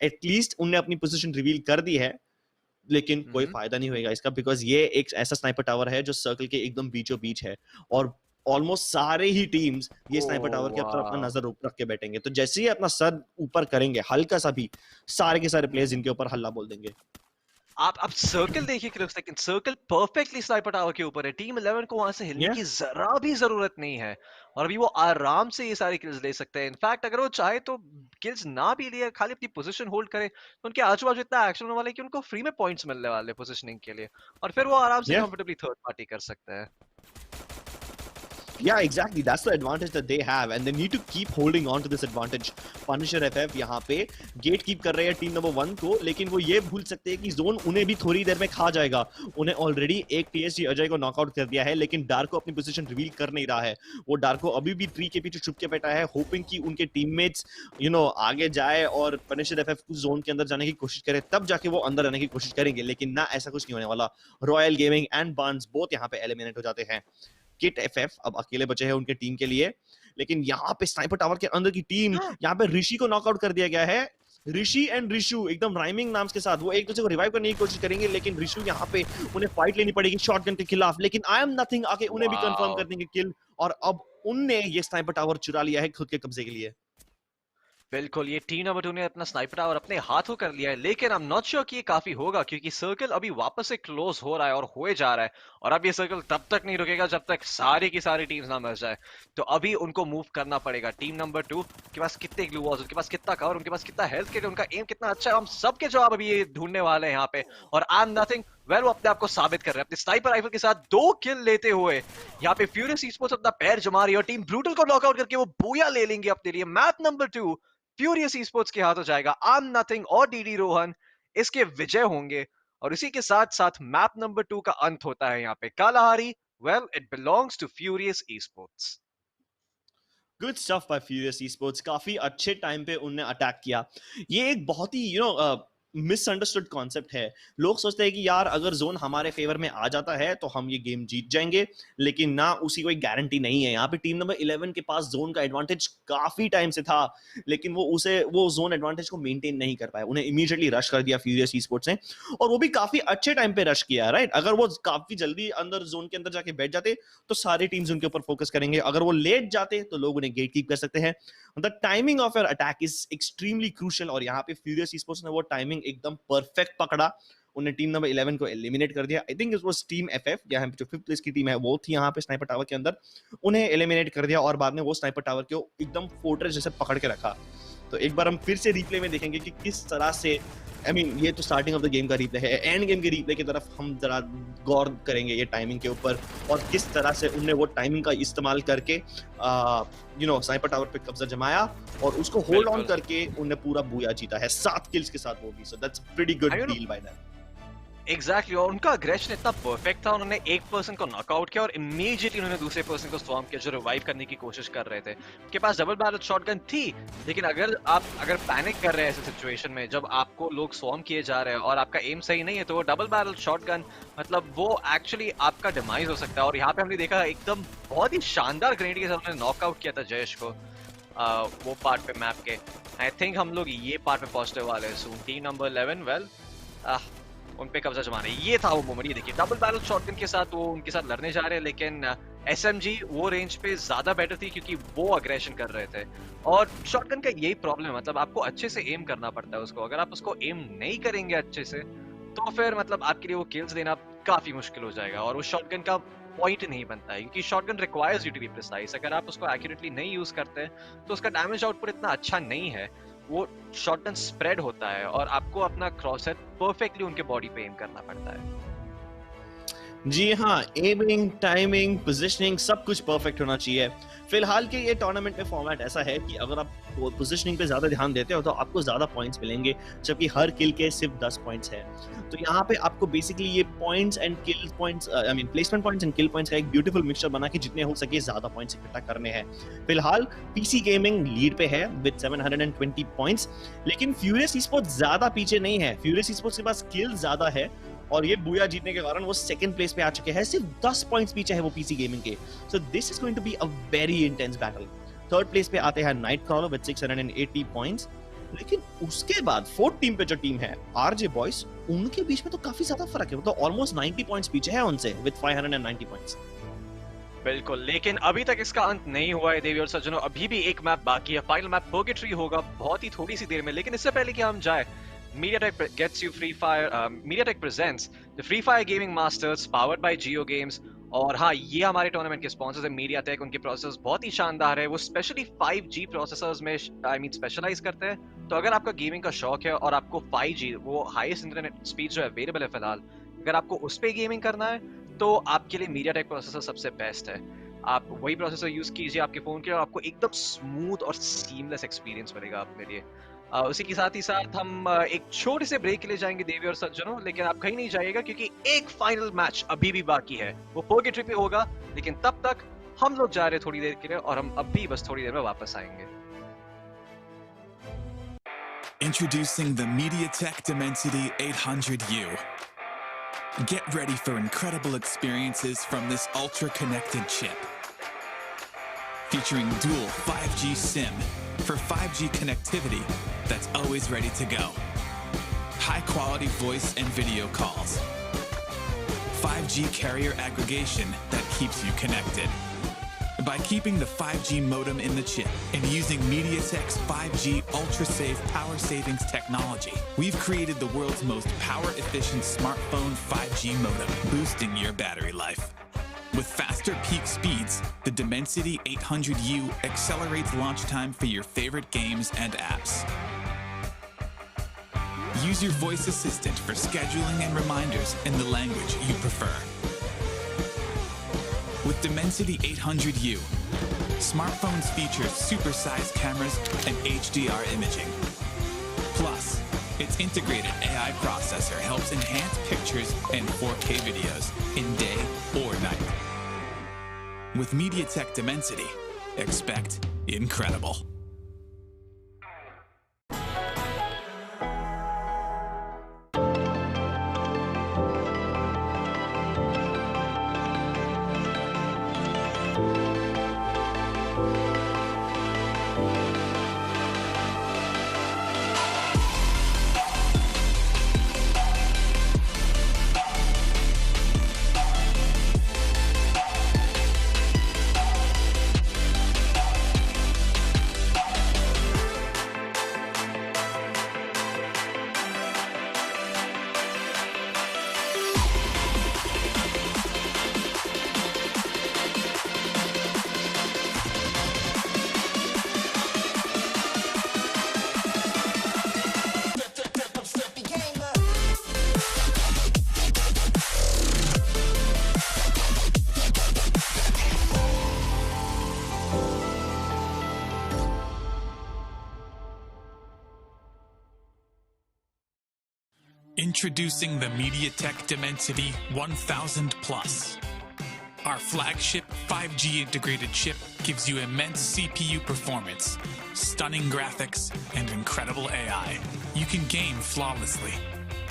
एटलीस्ट उन्हें अपनी पोजीशन रिवील कर दी है, लेकिन कोई फायदा नहीं होगा इसका, बिकॉज ये एक ऐसा स्नाइपर टावर है जो सर्कल के एकदम बीचों बीच है और ऑलमोस्ट सारे ही टीम्स ये स्नाइपर टावर के ऊपर अपना नजर रख के बैठेंगे। तो जैसे ही अपना सर ऊपर करेंगे हल्का सा भी, सारे के सारे प्लेयर्स इनके ऊपर हल्ला बोल देंगे। आप सर्कल देखिए क्रिप्स, लेकिन सर्कल परफेक्टली स्नाइपर टावर के ऊपर है। टीम 11 को वहां से हिलने की जरा भी जरूरत नहीं है और अभी वो आराम से ये सारी किल्स ले सकते हैं। इनफैक्ट अगर वो चाहे तो किल्स ना भी लिए, खाली अपनी पोजीशन होल्ड करे, तो उनके आजू बाजू इतना एक्शन होने वाला है कि उनको फ्री में पॉइंट्स मिलने वाले पोजीशनिंग के लिए और फिर वो आराम से कंफर्टेबली थर्ड पार्टी कर सकते हैं। Yeah, exactly. That's the advantage that they have, and they need to keep holding on to this advantage. Punisher FF यहाँ पे गेट कीप कर रहे हैं टीम नंबर 1 को, लेकिन वो ये भूल सकते हैं कि जोन उन्हें भी थोड़ी देर में खा जाएगा. उन्हें ऑलरेडी एक TSG अजय को नॉकआउट कर दिया है, लेकिन डार्को अपनी पोजीशन रिवील कर नहीं रहा है. वो डार्को अभी भी ट्री के पीछे छुप के बैठा है, होपिंग कि उनके टीममेट्स आगे जाए और पनिशर FF जोन के अंदर जाने की कोशिश करे, तब जाके वो अंदर आने की कोशिश करेंगे. लेकिन ना, ऐसा कुछ नहीं होने वाला. Royal gaming and Barnes both यहाँ पे एलिमिनेट हो जाते हैं. किट FF अब अकेले बचे हैं उनके टीम के लिए, लेकिन यहाँ पे स्नाइपर टावर के अंदर की टीम, यहाँ पे ऋषि को नॉकआउट कर दिया गया है. ऋषि एंड ऋषु एकदम राइमिंग नाम के साथ वो एक दूसरे को रिवाइव करने की कोशिश करेंगे, लेकिन ऋषु यहाँ पे उन्हें फाइट लेनी पड़ेगी शॉटगन के खिलाफ, लेकिन आई एम नथिंग आके उन्हें भी कंफर्म कर देंगे किल, और अब उनने ये स्नाइपर टावर चुरा लिया है खुद के कब्जे के लिए. बिल्कुल, ये टीम नंबर 2 ने अपना स्नाइपर टावर अपने हाथों कर लिया है, लेकिन आई एम नॉट श्योर कि ये काफी होगा, क्योंकि सर्कल अभी वापस से क्लोज हो रहा है और होए जा रहा है, और अब ये सर्कल तब तक नहीं रुकेगा जब तक सारी की सारी टीम्स ना मर जाए. तो अभी उनको मूव करना पड़ेगा. टीम नंबर 2 के पास कितने ग्लू वॉल्स, उनके पास कितना कवर, उनके पास कितना हेल्थ किट, उनका एम कितना अच्छा है, हम सबके जवाब अभी ये ढूंढने वाले हैं यहाँ पे. और आई एम नथिंग वेल, वो अपने आप को साबित कर रहे हैं अपने स्नाइपर राइफल के साथ 2 किल लेते हुए. यहाँ पे फ्यूरियस ई-स्पोर्ट्स अपना पैर जमा रही है और टीम ब्रूटल को नॉकआउट करके वो बूया ले लेंगे अपने लिए. मैप नंबर 2 फ्यूरियस ई-स्पोर्ट्स के हाथों जाएगा. आई एम नथिंग और डीडी रोहन इसके विजय होंगे, और इसी के साथ साथ मैप नंबर 2 का अंत होता है यहाँ पे. Kalahari, well it belongs to Furious esports. Good stuff by Furious esports. काफी अच्छे टाइम पे उन्होंने अटैक किया. ये एक बहुत ही मिसअंडरस्टूड कॉन्सेप्ट है. लोग सोचते हैं कि यार अगर जोन हमारे फेवर में आ जाता है तो हम ये गेम जीत जाएंगे, लेकिन ना, उसी कोई गारंटी नहीं है. यहाँ पे टीम नंबर 11 के पास जोन का एडवांटेज काफी टाइम से था, लेकिन वो जोन एडवांटेज को मेंटेन नहीं कर पाए. उन्हें इमीडिएटली रश कर दिया फ्यूरियस ई-स्पोर्ट्स ने, और वो भी काफी अच्छे टाइम पे रश किया, राइट. अगर वो काफी जल्दी अंदर जोन के अंदर जाके बैठ जाते तो सारी टीम्स उनके ऊपर फोकस करेंगे. अगर वो लेट जाते तो लोग उन्हें गेट कीप कर सकते हैं. The timing of your attack is extremely crucial, और यहाँ पे फ्यूरियस ई-स्पोर्ट्स ने वो टाइमिंग एकदम परफेक्ट पकड़ा. उन्हें टीम नंबर 11 को एलिमिनेट कर दिया. आई think it was team FF, यहाँ पे जो 5th प्लेस की टीम है वो थी यहाँ पे स्नाइपर टावर के अंदर, उन्हें एलिमिनेट कर दिया, और बाद में वो स्नाइपर टावर को एकदम फोर्ट्रेस जैसे पकड़ के रखा. तो एक बार हम फिर से रिप्ले में देखेंगे कि किस तरह से, ये तो स्टार्टिंग ऑफ द गेम का रिप्ले है, एंड गेम के रिप्ले की तरफ हम जरा गौर करेंगे ये टाइमिंग के ऊपर, और किस तरह से उन्होंने वो टाइमिंग का इस्तेमाल करके स्नाइपर टावर पे कब्जा जमाया और उसको होल्ड ऑन करके उन्होंने पूरा बूया जीता है 7 किल्स के साथ, वो भी. So that's pretty good deal bye them. Exactly, और उनका अग्रेशन इतना परफेक्ट था, उन्होंने एक पर्सन को नॉकआउट किया और इमीडिएटली उन्होंने दूसरे पर्सन को स्वॉर्म किया जो रिवाइव करने की कोशिश कर रहे थे. उनके पास डबल बैरल शॉटगन थी, लेकिन अगर पैनिक कर रहे हैं ऐसे सिचुएशन में जब आपको लोग स्वॉर्म किए जा रहे हैं और आपका एम सही नहीं है, तो वो डबल बैरल शॉटगन मतलब वो एक्चुअली आपका डिमाइज हो सकता है. और यहाँ पे हमने देखा एकदम बहुत ही शानदार ग्रेनेड के साथ उन्होंने नॉकआउट किया था जयेश को वो पार्ट पे मैप के. आई थिंक हम लोग ये पार्ट पे पहुंचने वाले हैं सून. टीम नंबर 11 वेल उन पे कब्जा जमा रहे. ये था वो मोमेंट, ये देखिए डबल बैरल शॉटगन के साथ वो उनके साथ लड़ने जा रहे हैं, लेकिन SMG वो रेंज पे ज्यादा बेटर थी क्योंकि वो अग्रेशन कर रहे थे. और शॉटगन का यही प्रॉब्लम है, मतलब आपको अच्छे से एम करना पड़ता है उसको. अगर आप उसको एम नहीं करेंगे अच्छे से तो फिर मतलब आपके लिए वो किल्स देना काफी मुश्किल हो जाएगा, और उस शॉटगन का पॉइंट नहीं बनता है क्योंकि shotgun requires you to be precise. अगर आप उसको एक्यूरेटली नहीं यूज करते हैं तो उसका डैमेज आउटपुट इतना अच्छा नहीं है. वो शॉटगन स्प्रेड होता है और आपको अपना क्रॉसहेड परफेक्टली उनके बॉडी पे एम करना पड़ता है. जी हाँ, एमिंग, टाइमिंग, पोजीशनिंग सब कुछ परफेक्ट होना चाहिए. फिलहाल के ये टूर्नामेंट में फॉर्मेट ऐसा है कि अगर आप पोजीशनिंग पे ज्यादा ध्यान देते हो तो आपको ज्यादा पॉइंट्स मिलेंगे, जबकि हर किल के सिर्फ 10 पॉइंट्स है. तो यहाँ पे आपको बेसिकली ये points and kill points, placement points and kill points का एक ब्यूटीफुल मिक्सचर बना के जितने हो सके ज्यादा पॉइंट्स इकट्ठा करने हैं. फिलहाल पीसी गेमिंग लीड पे है विद 720 पॉइंट्स, लेकिन फ्यूरियस ई-स्पोर्ट्स ज्यादा पीछे नहीं है. फ्यूरियस ई-स्पोर्ट्स के पास किल ज्यादा है और ये बूया जीतने के कारण वो सेकंड प्लेस पे आ चुके हैं. सिर्फ 10 पॉइंट्स पीछे है वो पीसी गेमिंग के. So this is going to be a very intense battle. Third place पे आते हैं नाइट क्रॉलर विद 680 पॉइंट्स, लेकिन उसके बाद फोर्थ टीम पे जो टीम है आरजे बॉयज, उनके बीच में तो काफी ज्यादा फर्क है. वो तो ऑलमोस्ट 90 पॉइंट्स पीछे है उनसे विद 590 पॉइंट्स. बिल्कुल, लेकिन अभी तक इसका अंत नहीं हुआ है देवी और सज्जनों. अभी भी एक मैप बाकी है. फाइनल मैप पर्गेटरी होगा बहुत ही थोड़ी सी देर में, लेकिन इससे पहले कि हम जाए, Mediatek gets you Free Fire. Mediatek presents the Free Fire Gaming Masters powered by JioGames. और हाँ, ये हमारे टूर्नामेंट के स्पॉन्सर्स है Mediatek. उनके प्रोसेसर्स बहुत ही शानदार है. वो स्पेशली 5G प्रोसेसर्स में स्पेशलाइज करते हैं. तो अगर आपका गेमिंग का शौक है और आपको 5G वो हाईएस्ट इंटरनेट स्पीड जो अवेलेबल है फिलहाल, अगर आपको उस पे गेमिंग करना है तो आपके लिए Mediatek प्रोसेसर सबसे बेस्ट है. आप वही प्रोसेसर यूज कीजिए आपके फोन के, और आपको एकदम स्मूथ और सीमलेस एक्सपीरियंस मिलेगा अपने लिए। उसी के साथ ही साथ हम एक छोटे से ब्रेक के लिए जाएंगे देवी और सज्जनों, लेकिन आप कहीं नहीं जाइएगा क्योंकि एक फाइनल मैच अभी भी बाकी है, वो पर्गेटरी पे होगा। लेकिन तब तक हम लोग जा रहे हैं थोड़ी देर के लिए, और हम अभी बस थोड़ी देर में वापस आएंगे। Introducing the Mediatek Dimensity 800U. Get ready for incredible experiences from this ultra-connected chip. Featuring dual 5G SIM for 5G connectivity that's always ready to go. High-quality voice and video calls. 5G carrier aggregation that keeps you connected. By keeping the 5G modem in the chip and using Mediatek's 5G ultra-safe power savings technology, we've created the world's most power-efficient smartphone 5G modem, boosting your battery life. With faster peak speeds, the Dimensity 800U accelerates launch time for your favorite games and apps. Use your voice assistant for scheduling and reminders in the language you prefer. With Dimensity 800U, smartphones feature supersized cameras and HDR imaging. Plus, its integrated AI processor helps enhance pictures and 4K videos in day or night. With Mediatek Dimensity, expect incredible. Introducing the Mediatek Dimensity 1000 Plus. Our flagship 5G integrated chip gives you immense CPU performance, stunning graphics, and incredible AI. You can game flawlessly,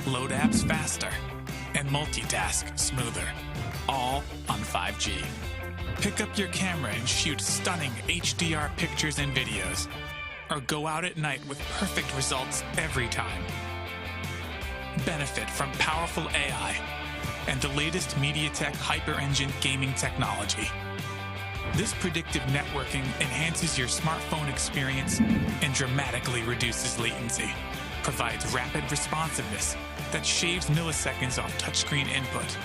load apps faster, and multitask smoother, all on 5G. Pick up your camera and shoot stunning HDR pictures and videos, or go out at night with perfect results every time. Benefit from powerful AI and the latest Mediatek Hyper-Engine gaming technology. This predictive networking enhances your smartphone experience and dramatically reduces latency, provides rapid responsiveness that shaves milliseconds off touchscreen input,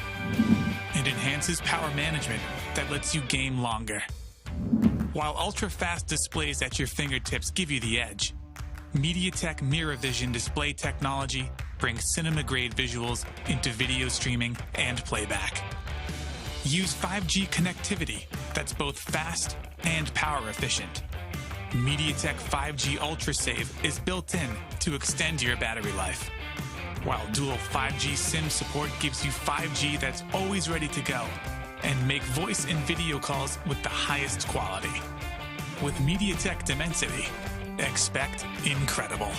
and enhances power management that lets you game longer. While ultra-fast displays at your fingertips give you the edge, Mediatek Mirror Vision display technology brings cinema-grade visuals into video streaming and playback. Use 5G connectivity that's both fast and power efficient. Mediatek 5G Ultra Save is built in to extend your battery life, while dual 5G SIM support gives you 5G that's always ready to go and make voice and video calls with the highest quality. With Mediatek Dimensity, expect incredible.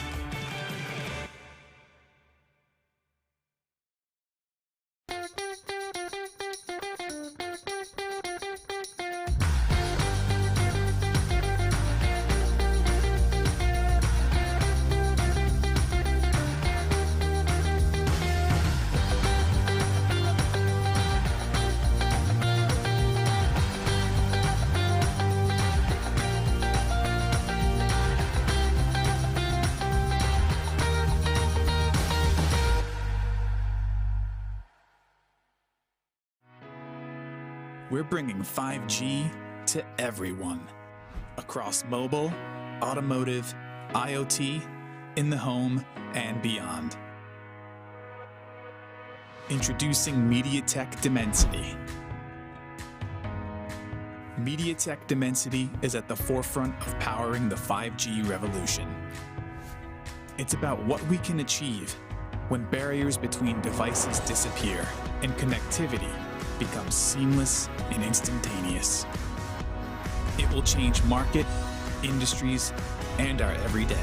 We're bringing 5G to everyone across mobile, automotive, IoT, in the home, and beyond. Introducing Mediatek Dimensity. Mediatek Dimensity is at the forefront of powering the 5G revolution. It's about what we can achieve when barriers between devices disappear and connectivity becomes seamless and instantaneous. It will change market, industries, and our everyday.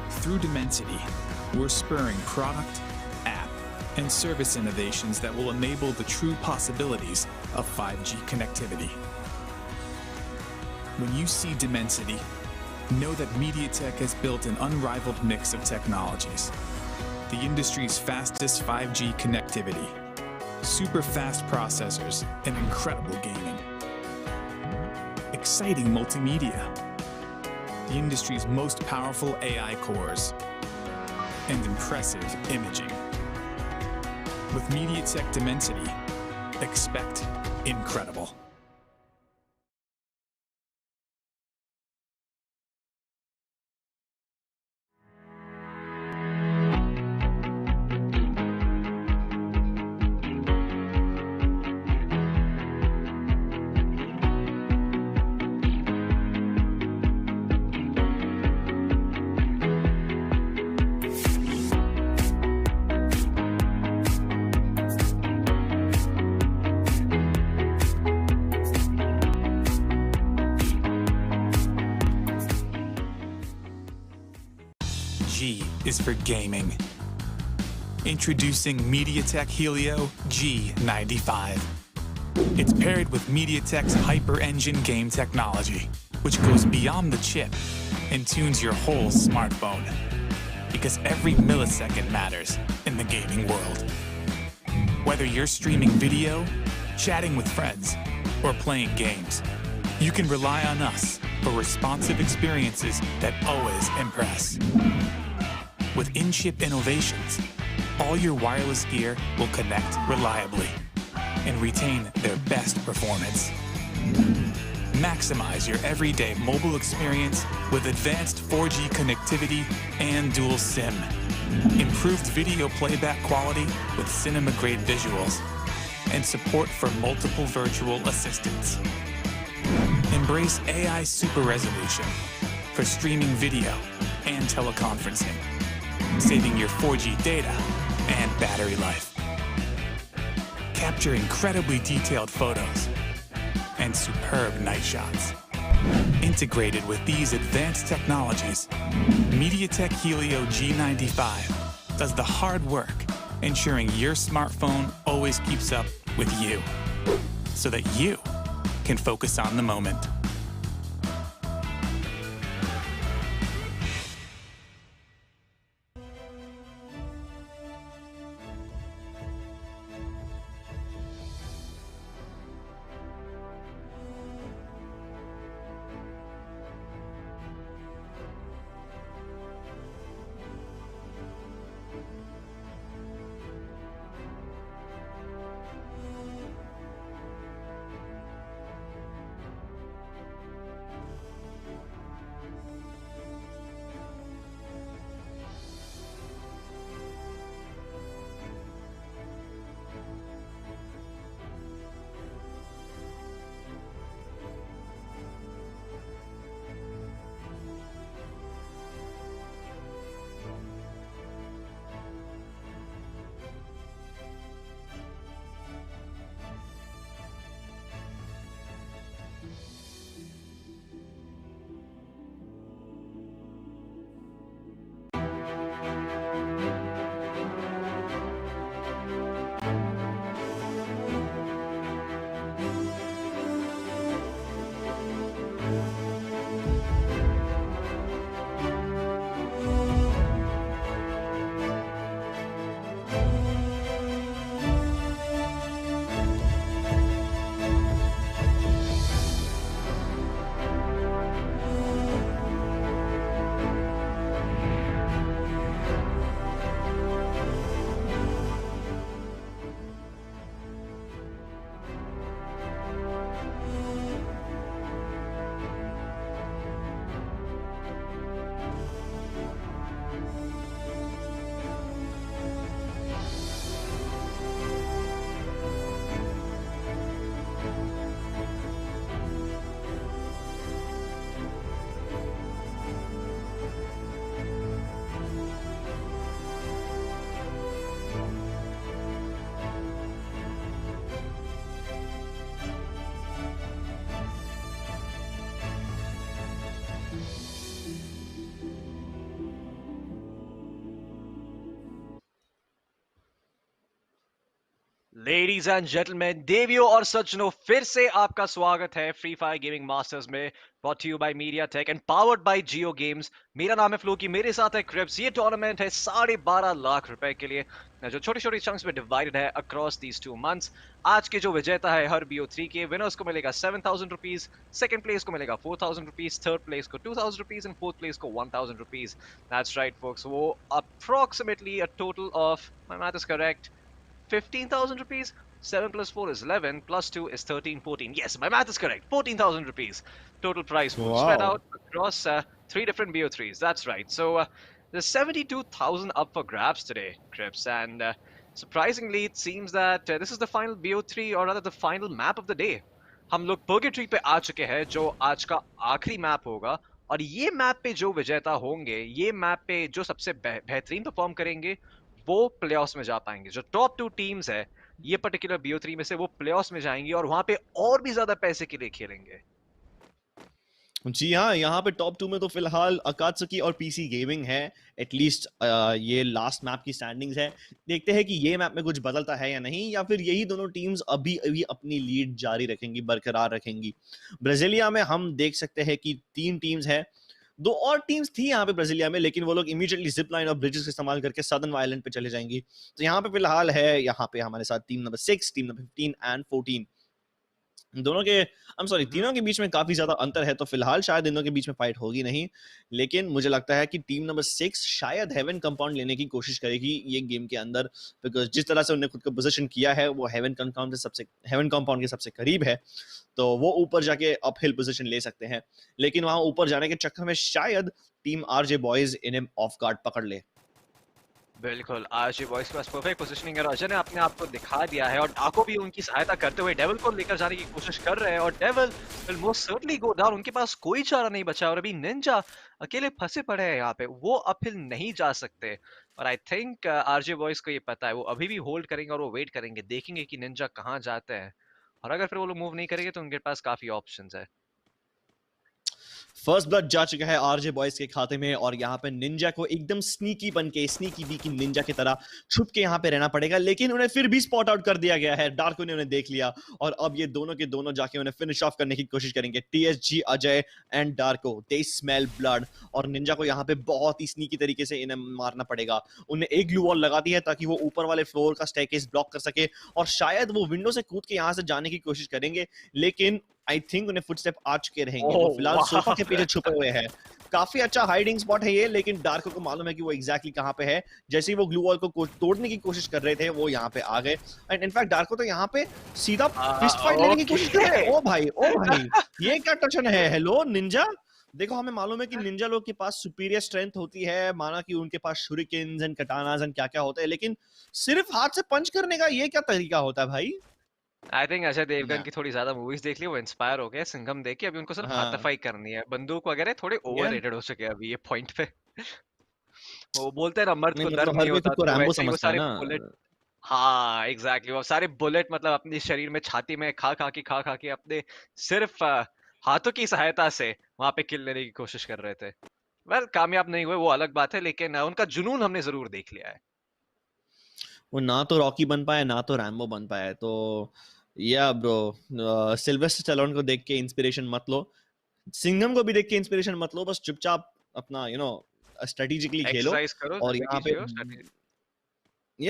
Through Dimensity, we're spurring product, app, and service innovations that will enable the true possibilities of 5G connectivity. When you see Dimensity, know that Mediatek has built an unrivaled mix of technologies. The industry's fastest 5G connectivity, super fast processors, and incredible gaming. Exciting multimedia, the industry's most powerful AI cores, and impressive imaging. With Mediatek Dimensity, expect incredible. G is for gaming. Introducing Mediatek Helio G95. It's paired with Mediatek's Hyper Engine game technology, which goes beyond the chip and tunes your whole smartphone. Because every millisecond matters in the gaming world. Whether you're streaming video, chatting with friends, or playing games, you can rely on us for responsive experiences that always impress. With in-chip innovations, all your wireless gear will connect reliably and retain their best performance. Maximize your everyday mobile experience with advanced 4G connectivity and dual SIM. Improved video playback quality with cinema-grade visuals and support for multiple virtual assistants. Embrace AI super resolution for streaming video and teleconferencing, saving your 4G data and battery life. Capture incredibly detailed photos and superb night shots. Integrated with these advanced technologies, Mediatek Helio G95 does the hard work, ensuring your smartphone always keeps up with you, so that you can focus on the moment. Ladies and gentleman, देवियों और सज्जनों, फिर से आपका स्वागत है free Fire Gaming masters में, brought to you by Mediatek and powered by Jio Games। मेरा नाम है फ्लोकी, मेरे साथ है क्रिप्स। ये टूर्नामेंट है 12.5 लाख रुपए के लिए, जो छोटी छोटी चंक्स में डिवाइडेड है अक्रॉस दीज 2 मंथ्स। आज के जो विजेता है हर BO3 के विनर्स को मिलेगा 7,000 रुपीज, सेकंड प्लेस को मिलेगा 4,000 रुपीज, थर्ड प्लेस को 2,000 रुपीज एंड फोर्थ प्लेस को 1,000 रुपीज। दैट्स राइट फोक्स, वो approximately a total of, my math is correct, 15,000 rupees. 7 plus 4 is 11, plus 2 is 13, 14. Yes, my math is correct. 14,000 rupees. Total prize pool spread Wow. out across 3 different BO3s. That's right. So there's 72,000 up for grabs today, Crips. And surprisingly, it seems that this is the final BO3, or rather the final map of the day. हम लोग पर्गेट्री पे आ चुके हैं, जो आज का आखिरी मैप होगा। और ये मैप पे जो विजेता होंगे, ये मैप पे जो सबसे बेहतरीन परफॉर्म करेंगे, वो प्लेऑफ्स में जा पाएंगे। जो टॉप 2 टीम्स है ये पर्टिकुलर BO3 में से, वो प्लेऑफ्स में जाएंगी और वहां पे और भी ज्यादा पैसे के लिए खेलेंगे। जी हाँ, यहाँ पे टॉप 2 में तो फिलहाल अकात्सुकी और पीसी गेमिंग है। एटलीस्ट ये लास्ट मैप की स्टैंडिंग्स है। देखते हैं कि ये मैप में कुछ बदलता है या नहीं, या फिर यही दोनों टीम्स अभी अभी अपनी लीड जारी रखेंगी, बरकरार रखेंगी। ब्राजीलिया में हम देख सकते हैं कि 3 टीम्स है। 2 और टीम्स थी यहाँ पे ब्राजीलिया में, लेकिन वो लोग इमीडिएटली जिप लाइन और ब्रिजेस का इस्तेमाल करके सदर्न आइलैंड पे चले जाएंगी। तो यहाँ पे फिलहाल है, यहाँ पे हमारे साथ team number 6, team number 15 and 14। दोनों के तीनों के बीच में काफी ज्यादा अंतर है, तो फिलहाल शायद इनों के बीच में फाइट होगी नहीं। लेकिन मुझे लगता है कि टीम नंबर 6 शायद हेवन कंपाउंड लेने की कोशिश करेगी ये गेम के अंदर, बिकॉज जिस तरह से उन्होंने खुद को पोजीशन किया है वो हेवन कंपाउंड के सबसे करीब है। तो वो ऊपर जाके अपहिल पोजीशन ले सकते हैं, लेकिन वहां ऊपर जाने के चक्कर में शायद टीम आरजे बॉयज इन्हें ऑफ गार्ड पकड़ ले। बिल्कुल, आज ये बॉयज के पास परफेक्ट पोजीशनिंग है। अजय ने अपने आप को दिखा दिया है, और डाको भी उनकी सहायता करते हुए डेविल को लेकर जाने की कोशिश कर रहे हैं, और devil will most certainly go down. उनके पास कोई चारा नहीं बचा, और अभी निंजा अकेले फंसे पड़े हैं यहाँ पे, वो अपहिल नहीं जा सकते। और आई थिंक आरजे बॉयज को ये पता है, वो अभी भी होल्ड करेंगे और वो वेट करेंगे, देखेंगे कि निंजा कहाँ जाते हैं। और अगर फिर वो लोग मूव नहीं करेंगे तो उनके पास काफी ऑप्शंस है। फर्स्ट ब्लड जा चुका है आरजे बॉयज के खाते में, और यहाँ पे निंजा को एकदम स्नीकी बीकी निंजा की तरह छुप के यहाँ पे रहना पड़ेगा। लेकिन उन्हें फिर भी स्पॉट आउट कर दिया गया है, डार्को ने उन्हें देख लिया, और अब ये दोनों के दोनों जाके उन्हें फिनिश ऑफ करने की कोशिश करेंगे। TSG Ajay and Darko, they smell blood, और निंजा को यहाँ पे बहुत ही स्नीकी तरीके से इन्हें मारना पड़ेगा। उन्हें एक ग्लू वॉल लगा दी है ताकि वो ऊपर वाले फ्लोर का स्टेयरकेस ब्लॉक कर सके, और शायद वो विंडो से कूद के यहाँ से जाने की कोशिश करेंगे। लेकिन आई थिंक उन्हें फुटस्टेप आ चुके रहेंगे। वो फिलहाल सोफा के पीछे छुपे हुए हैं। काफी अच्छा हाइडिंग स्पॉट है ये, लेकिन डार्को को मालूम है कि वो एग्जैक्टली कहां पे है। जैसे ही वो ग्लू वॉल को तोड़ने की कोशिश कर रहे थे, वो यहाँ पे आ गए। एंड इनफैक्ट डार्को तो यहाँ पे सीधा फिस्ट फाइट लेने की कोशिश कर रहे हैं। ओ भाई ये क्या टचन है। हेलो निंजा, देखो हमें मालूम है कि निंजा लोग के पास सुपीरियर स्ट्रेंथ होती है, माना कि उनके पास शुरिकेन्स एंड कटानास एंड क्या क्या होते हैं, लेकिन सिर्फ हाथ से पंच करने का ये क्या तरीका होता है भाई। आई थिंक अजय देवगन की थोड़ी ज्यादा मूवीज देख ली, वो इंस्पायर हो गए सिंघम देख के। अभी उनको सिर्फ हाथापाई करनी है, बंदूक वगैरह थोड़े ओवररेटेड हो चुके हैं अभी ये पॉइंट पे। वो बोलते हैं ना, मर्द को दर्द हर नहीं कोई होता, खुद को तो रैम्बो वैसे ही वो समझता है सारे ना। बुलेट, हाँ एग्जैक्टली, वो सारे बुलेट मतलब अपने शरीर में, छाती में खा खा के अपने सिर्फ हाथों की सहायता से वहां पे किल लेने की कोशिश कर रहे थे। वेल, कामयाब नहीं हुए, वो अलग बात है, लेकिन उनका जुनून हमने जरूर देख लिया है। वो ना तो रॉकी बन पाया ना तो रैम्बो बन पाया, तो या ब्रो सिल्वेस्टर स्टैलोन को देख के इंस्पिरेशन मत लो, सिंघम को भी देख के इंस्पिरेशन मत लो, बस चुपचाप अपना स्ट्रेटेजिकली खेलो। एक्सरसाइज करो, और यहाँ जिंदगी पे जियो, strategy।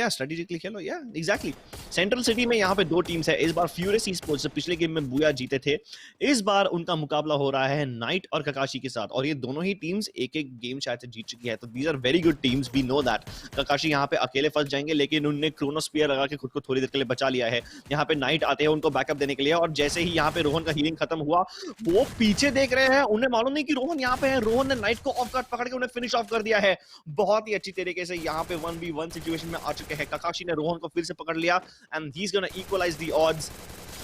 स्ट्रेटेजिकली खेलो, एग्जैक्टली। सेंट्रल सिटी में यहाँ पे 2 टीम्स है। इस बार फ्यूरियस ई-स्पोर्ट्स पिछले गेम में बुया जीते थे, इस बार उनका मुकाबला हो रहा है नाइट और ककाशी के साथ, और ये दोनों ही टीम्स एक एक गेम शायद से जीत चुकी है। तो these are very good teams, we know that. Kakashi यहाँ पे अकेले फंस जाएंगे, लेकिन उनने क्रोनोस्फीयर लगा के खुद को थोड़ी देर के लिए बचा लिया है। यहाँ पे नाइट आते हैं उनको बैकअप देने के लिए, और जैसे ही यहाँ पे रोहन का हीलिंग खत्म हुआ, वो पीछे देख रहे हैं, उन्हें मालूम नहीं कि रोहन यहाँ पे है। रोहन ने नाइट को ऑफ गार्ड पकड़ के उन्हें फिनिश ऑफ कर दिया है। बहुत ही अच्छी तरीके से यहाँ पे 1v1 सिचुएशन में आ चुके हैं। ककाशी ने रोहन को फिर से पकड़ लिया, and he is gonna equalize the odds.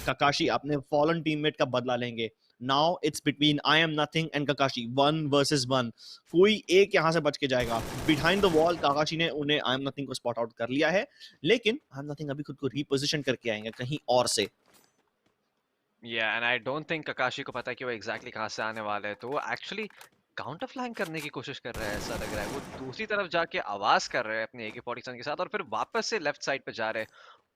Kakashi अपने फॉलन टीममेट का बदला लेंगे। Now it's between I am nothing and Kakashi, 1 versus 1। कोई एक यहां से बच के जाएगा। बिहाइंड द वॉल ककाशी ने उन्हें आई एम नथिंग को स्पॉट आउट कर लिया है, लेकिन आई एम नथिंग अभी खुद को रीपोजिशन करके आएंगे कहीं और से। Yeah, and I don't think ककाशी को पता है कि वो एग्जैक्टली कहाँ से आने वाले हैं, तो वो एक्चुअली काउंटर फ्लैंक करने की कोशिश कर रहे हैं, ऐसा लग रहा है। वो दूसरी तरफ जाके आवाज कर रहे हैं अपने AK-47 के साथ, और फिर वापस से लेफ्ट साइड पे जा रहे हैं।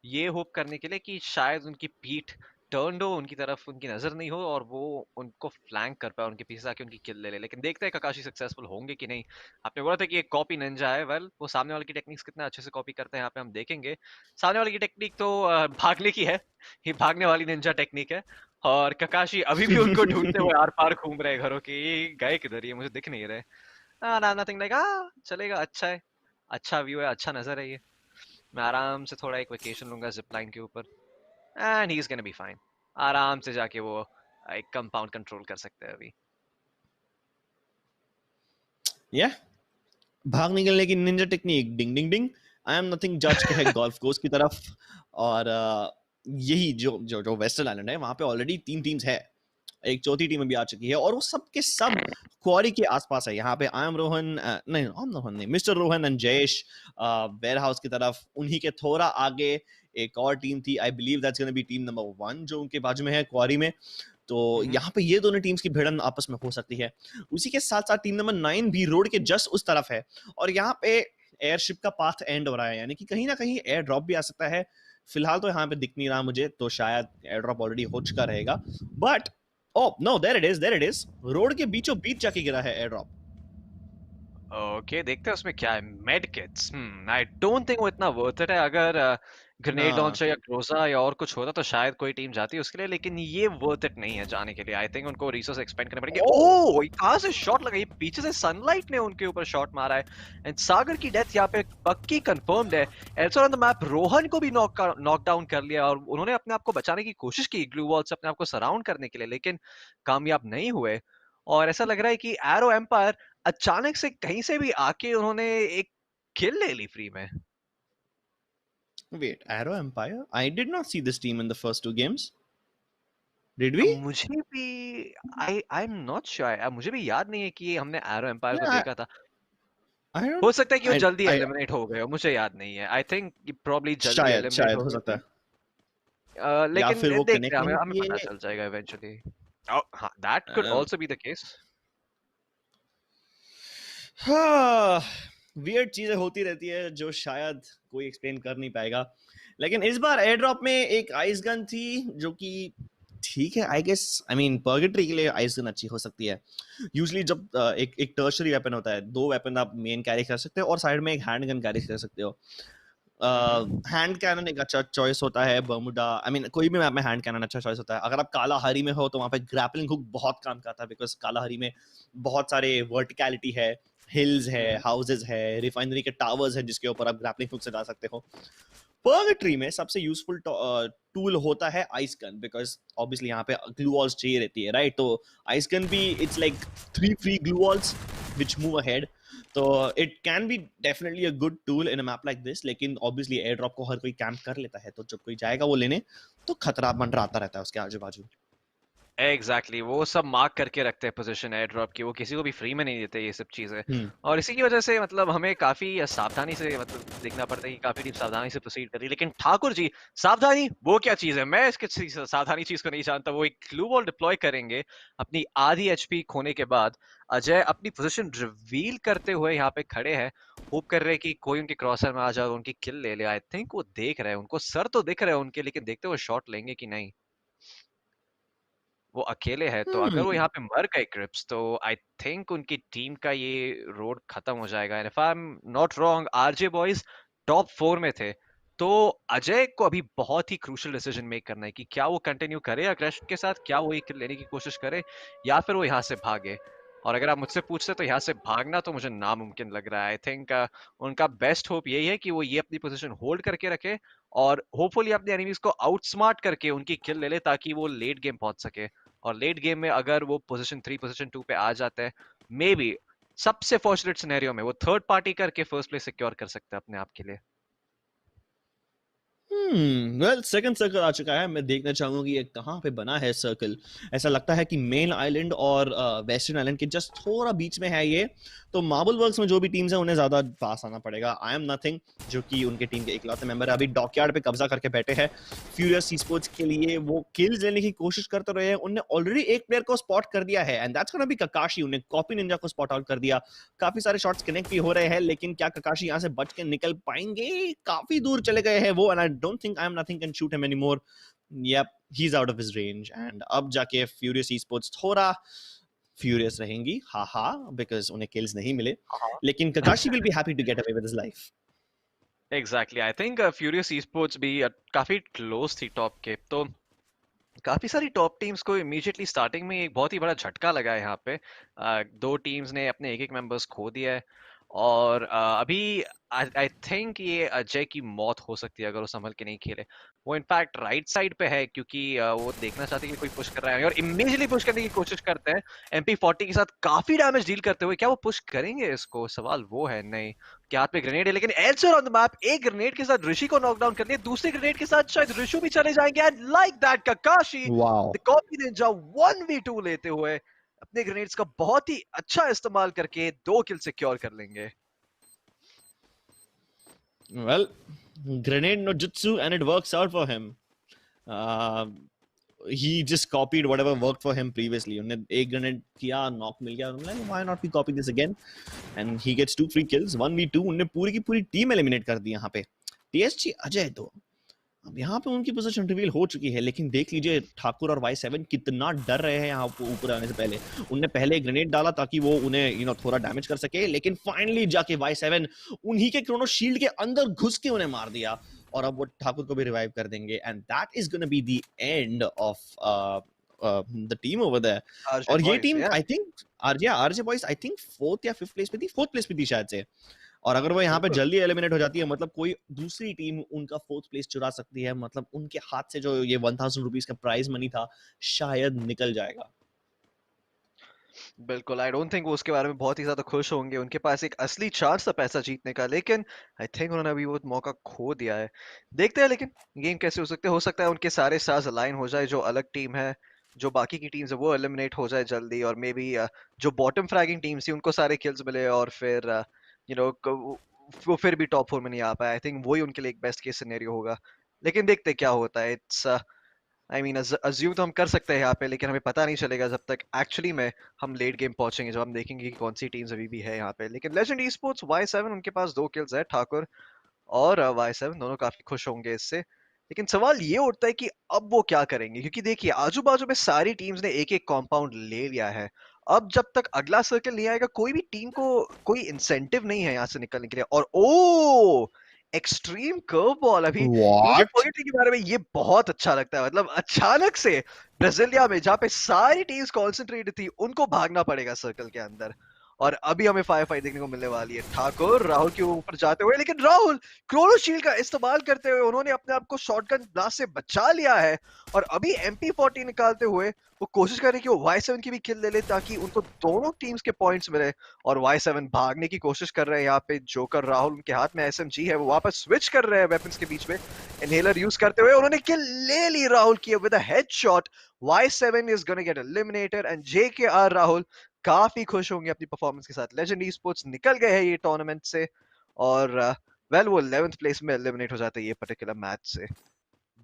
ये होप करने के लिए कि शायद उनकी पीठ टर्न्ड हो उनकी तरफ, उनकी नजर नहीं हो और वो उनको फ्लैंक कर पाए, उनके पीछे आके उनकी किल ले ले। लेकिन देखते हैं ककाशी सक्सेसफुल होंगे कि नहीं। आपने बोला था कि एक कॉपी निंजा है, वेल वो सामने वाले की टेक्निक्स कितना अच्छे से कॉपी करते हैं यहाँ पे हम देखेंगे। सामने वाले की टेक्निक तो भागने की है, ये भागने वाली निंजा टेक्निक है। और ककाशी अभी भी उनको ढूंढते हुए आर पार घूम रहे घरों के, ये गए किधर, ये मुझे दिख नहीं रहे। नथिंग लाइक, चलेगा, अच्छा है, अच्छा व्यू है, अच्छा नजर है ये। मैं आराम से थोड़ा एक वेकेशन लूंगा जिप लाइन के ऊपर and he is gonna be fine. आराम से जाके वो एक कंपाउंड कंट्रोल कर सकते हैं अभी। या भाग निकलने की Ninja technique, ding ding ding. I am nothing जज के है गोल्फ कोर्स की तरफ। और यही जो जो जो वेस्टर्न आइलैंड है वहां पे ऑलरेडी 3 टीम्स है, एक चौथी टीम भी आ चुकी है और वो सब के सब क्वारी के आसपास है। यहाँ पे आई एम रोहन, नहीं आई एम रोहन नहीं, mister Rohan and Jayesh warehouse की तरफ। उन्हीं के थोड़ा आगे एक और टीम थी, I believe that's gonna be team number 1 जो उनके बाजू में है क्वारी में। तो यहाँ पे ये दोनों टीम्स की भिड़न आपस में हो सकती है। उसी के साथ साथ टीम नंबर 9 भी रोड के जस्ट उस तरफ है और यहाँ पे एयरशिप का पाथ एंड हो रहा है, यानी कि कहीं ना कहीं एयर ड्रॉप भी आ सकता है। फिलहाल तो यहाँ पे दिख नहीं रहा मुझे, तो शायद एयर ड्रॉप ऑलरेडी हो चुका रहेगा। But oh no, there it is, there it is. Road के बीचों बीच जाके गिरा है एयर ड्रॉप। ओके, देखते हैं उसमें क्या है। Med kits, I don't think वो इतना वर्थ इट है। अगर ग्रेनेड हाँ, लॉन्चर या ग्रोजा या और कुछ होता तो शायद कोई टीम जाती उसके लिए, लेकिन ये वर्थ इट नहीं है जाने के लिए। आई थिंक उनको रिसोर्स एक्सपेंड करने पड़ेंगे। ओह ओह, कहां से शॉट लगा, ये पीछे से सनलाइट ने उनके ऊपर शॉट मारा है एंड सागर की डेथ यहाँ पे पक्की कंफर्म्ड है। Also on the map Rohan को भी नॉक डाउन कर लिया और उन्होंने अपने आप को बचाने की कोशिश की ग्लू वॉल से अपने आप को सराउंड करने के लिए, लेकिन कामयाब नहीं हुए। और ऐसा लग रहा है कि एरो एम्पायर अचानक से कहीं से भी आके उन्होंने एक किल ले ली फ्री में। Wait, arrow empire, I did not see this team in the first 2 games, did we? अब मुझे भी आई एम नॉट श्योर, मुझे भी याद नहीं है कि हमने एरो एम्पायर को या देखा था। आई हो डोंट, सकता है कि वो जल्दी आई एलिमिनेट हो गए हो, मुझे याद नहीं है। आई थिंक प्रॉब्ली जल्दी शायद एलिमिनेट शायद हो हो गए सकता थे। है, या लेकिन फिर वो देखते कनेक्ट हैं, हमें नहीं हमें पता किए। चल जाएगा इवेंचुअली। हाँ, that could also be the case. हाँ, वियर्ड चीजें होती रहती है जो शायद कोई एक्सप्लेन कर नहीं पाएगा। लेकिन इस बार एयर ड्रॉप में एक आइस गन थी जो कि ठीक है, I guess, I mean purgatory के लिए आइस गन अच्छी हो सकती है। यूजुअली जब एक टर्शरी वेपन होता है, 2 वेपन आप मेन कैरी कर सकते हो और साइड में एक हैंड गन कैरी कर सकते हो। हैंड कैनन एक अच्छा चॉइस होता है, बर्मुडा, आई मीन कोई भी मैप में हैंड कैनन अच्छा चॉइस होता है। अगर आप काला हरी में हो तो वहाँ पे ग्रैपलिंग हुक बहुत काम करता है, बिकॉज काला हरी में बहुत सारे वर्टिकलिटी है, हिल्स है, हाउसेज है, रिफाइनरी के टावर्स है जिसके ऊपर आप ग्रैपलिंग हुक से जा सकते हो। पर्गेटरी में सबसे यूजफुल टूल होता है आइस गन, बिकॉज ऑब्वियसली यहाँ पे ग्लू वॉल्स चाहिए रहती है, राइट? तो आइस गन भी it's like 3 free glue walls which move ahead. तो it can be definitely a good tool in a map like this. लेकिन ऑब्वियसली एयर ड्रॉप को हर कोई कैंप कर लेता है, तो जब कोई जाएगा वो लेने तो खतरा मंडराता रहता है उसके आजू बाजू। एग्जैक्टली, वो सब मार्क करके रखते हैं पोजीशन एयर ड्रॉप की, वो किसी को भी फ्री में नहीं देते ये सब चीजें। और इसी की वजह से मतलब हमें काफी सावधानी से मतलब देखना पड़ता है कि काफी टीम सावधानी से प्रोसीड कर रही है। लेकिन ठाकुर जी, सावधानी वो क्या चीज है, मैं इसके सावधानी चीज को नहीं जानता। वो एक ग्लू वॉल डिप्लॉय करेंगे अपनी आधी एचपी खोने के बाद। अजय अपनी पोजीशन रिवील करते हुए यहाँ पे खड़े हैं, होप कर रहे हैं कि कोई उनके क्रॉसर में आ जाए और उनकी किल ले ले। आई थिंक वो देख रहे हैं, उनको सर तो दिख रहे हैं उनके, लेकिन देखते हुए शॉट लेंगे कि नहीं। वो अकेले है, तो अगर वो यहाँ पे मर गए क्रिप्स, तो आई थिंक उनकी टीम का ये रोड खत्म हो जाएगा। And if I am not wrong, RJ boys top 4 में थे, तो अजय को अभी बहुत ही क्रूशियल डिसीजन मेक करना है कि क्या वो कंटिन्यू करे अग्रेशन के साथ, क्या वो एक लेने की कोशिश करे या फिर वो यहाँ से भागे। और अगर आप मुझसे पूछते तो यहाँ से भागना तो मुझे नामुमकिन लग रहा है। आई थिंक उनका बेस्ट होप यही है कि वो ये अपनी पोजीशन होल्ड करके रखे और होपफुली अपने एनिमीज को आउटस्मार्ट करके उनकी किल ले ले, ताकि वो लेट गेम पहुंच सके। और लेट गेम में अगर वो पोजीशन 3 पोजीशन 2 पे आ जाते हैं, मे बी सबसे फॉर्चुनेट सिनेरियो में वो थर्ड पार्टी करके फर्स्ट प्लेस सिक्योर कर सकते हैं अपने आप के लिए। वेल, सेकंड सर्कल आ चुका है। मैं देखना चाहूंगा कि ये कहाँ पे बना है सर्कल। ऐसा लगता है कि मेन आइलैंड और वेस्टर्न आइलैंड के जस्ट थोड़ा बीच में है ये। तो मार्बल वर्क्स में जो भी टीम्स हैं उन्हें ज्यादा पास आना पड़ेगा। आई एम नथिंग, जो कि उनके टीम के इकलौते मेंबर है, अभी डॉकयार्ड पे कब्जा करके बैठे हैं। फ्यूरियस स्पोर्ट्स के लिए वो किल्स लेने की कोशिश करते रहे हैं। उन्होंने ऑलरेडी एक प्लेयर को स्पॉट कर दिया है एंड दैट्स गोना बी ककाशी। उन्हें कॉपी निंजा को स्पॉट आउट कर दिया। काफी सारे शॉट्स कनेक्ट भी हो रहे हैं, लेकिन क्या ककाशी यहाँ से बच के निकल पाएंगे? काफी दूर चले गए हैं वो, and I don't don't think I'm nothing can shoot him anymore. Yep, he's out of his range. And अब जाके Furious Esports थोड़ा furious रहेंगी, haha, because उन्हें kills नहीं मिले. लेकिन Kakashi will be happy to get away with his life. Exactly I think furious esports भी काफी क्लोज थी टॉप के, तो काफी सारी टॉप टीम्स को इमीडिएटली स्टार्टिंग में एक बहुत ही बड़ा झटका लगा है यहाँ पे। दो टीम्स ने अपने एक एक मेंबर्स खो दिया है और अभी आई थिंक ये अजय की मौत हो सकती है अगर वो संभल के नहीं खेले। वो इनफैक्ट राइट साइड पे है क्योंकि वो देखना चाहते हैं कि कोई पुश कर रहा है और इमीडिएटली पुश करने की कोशिश करते हैं MP40 के साथ काफी डैमेज डील करते हुए। क्या वो पुश करेंगे इसको? सवाल वो है। नहीं, के हाथ में ग्रेनेड है लेकिन एल्सर ऑन द मैप एक ग्रेनेड के साथ ऋषि को नॉकडाउन कर लिया, दूसरे ग्रेनेड के साथ शायद ऋषु भी चले जाएंगे and like that Kakashi Wow. The copy Ninja 1v2 लेते हुए अपने ग्रेनेड्स का बहुत ही अच्छा इस्तेमाल करके 2 किल सिक्योर कर लेंगे। Well, grenade no jutsu and it works out for him. He just copied whatever worked for him previously. उन्हें एक grenade किया, knock मिल गया, उन्होंने like, why not we copy this again? And he gets 2 free kills, 1v2. उन्हें पूरी की पूरी team eliminate कर दी यहाँ पे। TSG अजय तो अब यहाँ पे उनकी पोजीशन रिवील हो चुकी है, लेकिन देख लीजिए ठाकुर और Y7 कितना डर रहे हैं यहाँ ऊपर आने से पहले। उनने पहले ग्रेनेड डाला ताकि वो उन्हें थोड़ा डैमेज कर सके, लेकिन फाइनली जाके Y7 उन्हीं के क्रोनो शील्ड के अंदर घुस के उन्हें मार दिया और अब वो ठाकुर को भी रिवाइव कर देंगे and that is gonna be the end of the team over there. और ये team I think RJ boys I think 4th या 5th प्लेस पे थी शायद से, और अगर वो यहाँ पे जल्दी एलिमिनेट हो जाती है मतलब कोई दूसरी टीम उनका 4th प्लेस चुरा सकती है, मतलब उनके हाथ से जो ये 1000 रुपीस का प्राइज मनी था शायद निकल जाएगा। बिल्कुल, आई डोंट थिंक वो उसके बारे में बहुत ही ज्यादा खुश होंगे। उनके पास एक असली चांस था पैसा जीतने का, लेकिन आई थिंक उन्होंने अभी वो मौका खो दिया है। देखते हैं लेकिन गेम कैसे हो सकता है उनके सारे स्टार्स अलाइन हो जाए, जो अलग टीम है, जो बाकी की टीम्स है वो एलिमिनेट हो जाए जल्दी, और मे बी जो बॉटम फ्रैगिंग टीम्स थी उनको सारे किल्स मिले और फिर वो फिर भी टॉप 4 में नहीं आ पाए। आई थिंक वही उनके लिए एक बेस्ट केस सिनेरियो होगा, लेकिन देखते क्या होता है। इट्स आई मीन अज्यूम तो हम कर सकते हैं यहाँ पे, लेकिन हमें पता नहीं चलेगा जब तक एक्चुअली में हम लेट गेम पहुंचेंगे, जब हम देखेंगे कि कौन सी टीम्स अभी भी है यहाँ पे। लेकिन लेजेंड ई स्पोर्ट्स Y7 उनके पास 2 किल्स है, ठाकुर और Y7 दोनों काफी खुश होंगे इससे। लेकिन सवाल ये उठता है कि अब वो क्या करेंगे, क्योंकि देखिए आजू बाजू में सारी टीम्स ने एक एक कॉम्पाउंड ले लिया है। अब जब तक अगला सर्कल नहीं आएगा कोई भी टीम को कोई इंसेंटिव नहीं है यहाँ से निकलने के लिए। और ओ एक्सट्रीम कर्व बॉल, अभी मुझे पॉलिटी के बारे में ये बहुत अच्छा लगता है। मतलब अचानक से ब्राजीलिया में जहाँ पे सारी टीम्स कॉन्सेंट्रेटेड थी उनको भागना पड़ेगा सर्कल के अंदर, और अभी हमें फायर फाइट देखने को मिलने वाली है। ठाकुर राहुल के ऊपर जाते हुए, लेकिन राहुल क्रोनो शील्ड का इस्तेमाल करते हुए उन्होंने अपने आप को शॉटगन ब्लास्ट से बचा लिया है, और अभी MP40 निकालते हुए वो कोशिश कर रहे हैं कि वो Y7 की भी किल ले ले ताकि उनको दोनों टीम्स के पॉइंट्स मिले। और Y7 भागने की कोशिश कर रहे हैं यहाँ पे, जोकर राहुल उनके हाथ में SMG है, वो वापस स्विच कर रहे हैं वेपन्स के बीच में, इनहेलर यूज करते हुए उन्होंने किल ले ली राहुल की with a headshot. Y7 is gonna get eliminated and JKR Rahul काफी खुश होंगे अपनी परफॉर्मेंस के साथ। लेजेंड ई स्पोर्ट्स निकल गए हैं ये टूर्नामेंट से, और वेल वो 11th प्लेस में एलिमिनेट हो जाते हैं ये पर्टिकुलर मैच से।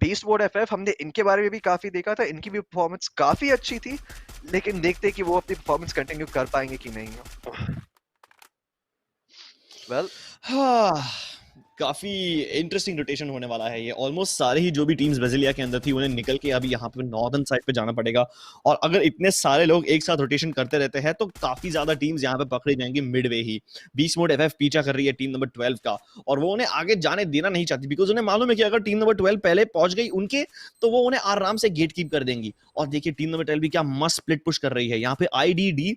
बीस्ट मोड FF हमने इनके बारे में भी काफी देखा था, इनकी भी परफॉर्मेंस काफी अच्छी थी, लेकिन देखते कि वो अपनी परफॉर्मेंस कंटिन्यू कर पाएंगे कि नहीं। वेल काफी इंटरेस्टिंग रोटेशन होने वाला है ये। ऑलमोस्ट सारे ही जो भी टीम्स ब्राजीलिया के अंदर थी उन्हें निकल के अभी यहाँ पे नॉर्दर्न साइड पे जाना पड़ेगा, और अगर इतने सारे लोग एक साथ रोटेशन करते रहते हैं तो काफी ज्यादा टीम्स यहाँ पे पकड़ी जाएंगी मिडवे ही। बीस्ट मोड FF पीछा कर रही है टीम नंबर 12 का, और वो उन्हें आगे जाने देना नहीं चाहती, बिकॉज उन्हें मालूम है कि अगर टीम नंबर 12 पहले पहुंच गई उनके तो वो उन्हें आराम से गेट कीप कर देंगी। और देखिए टीम नंबर 12 भी क्या मस्त स्प्लिट पुश कर रही है, यहाँ पे IDD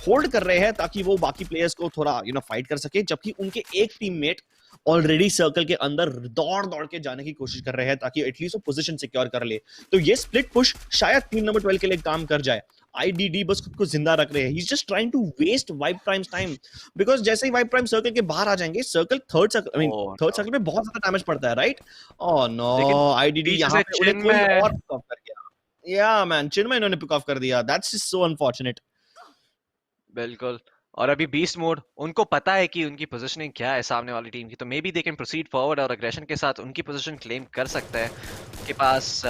होल्ड कर रहे हैं ताकि वो बाकी प्लेयर्स को थोड़ा फाइट कर सके, जबकि उनके एक टीममेट ऑलरेडी सर्कल के अंदर दौड़ दौड़ के जाने की कोशिश कर रहे हैं ताकि एटलीस्ट वो पोजीशन सिक्योर कर ले। तो ये स्प्लिट पुश शायद टीम नंबर 12 के लिए काम कर जाए। IDD बस खुद को जिंदा रख रहे हैं, he is just trying to waste vibe primes time, because जैसे ही वाइब प्राइम सर्कल के बाहर आ जाएंगे, सर्कल थर्ड सर्कल में बहुत ज्यादा डैमेज पड़ता है, राइट? ओह नो, IDD यहां पे उन्हें कोई और पिक ऑफ कर गया। या मैन, चिन में इन्होंने पिक ऑफ कर दिया, दैट्स सो अनफॉर्चुनेट। बिल्कुल, और अभी बीस्ट मोड उनको पता है कि उनकी पोजीशनिंग क्या है सामने वाली टीम की, तो may be they can proceed forward और अग्रेशन के साथ उनकी पोजीशन क्लेम कर सकता है। उनके पास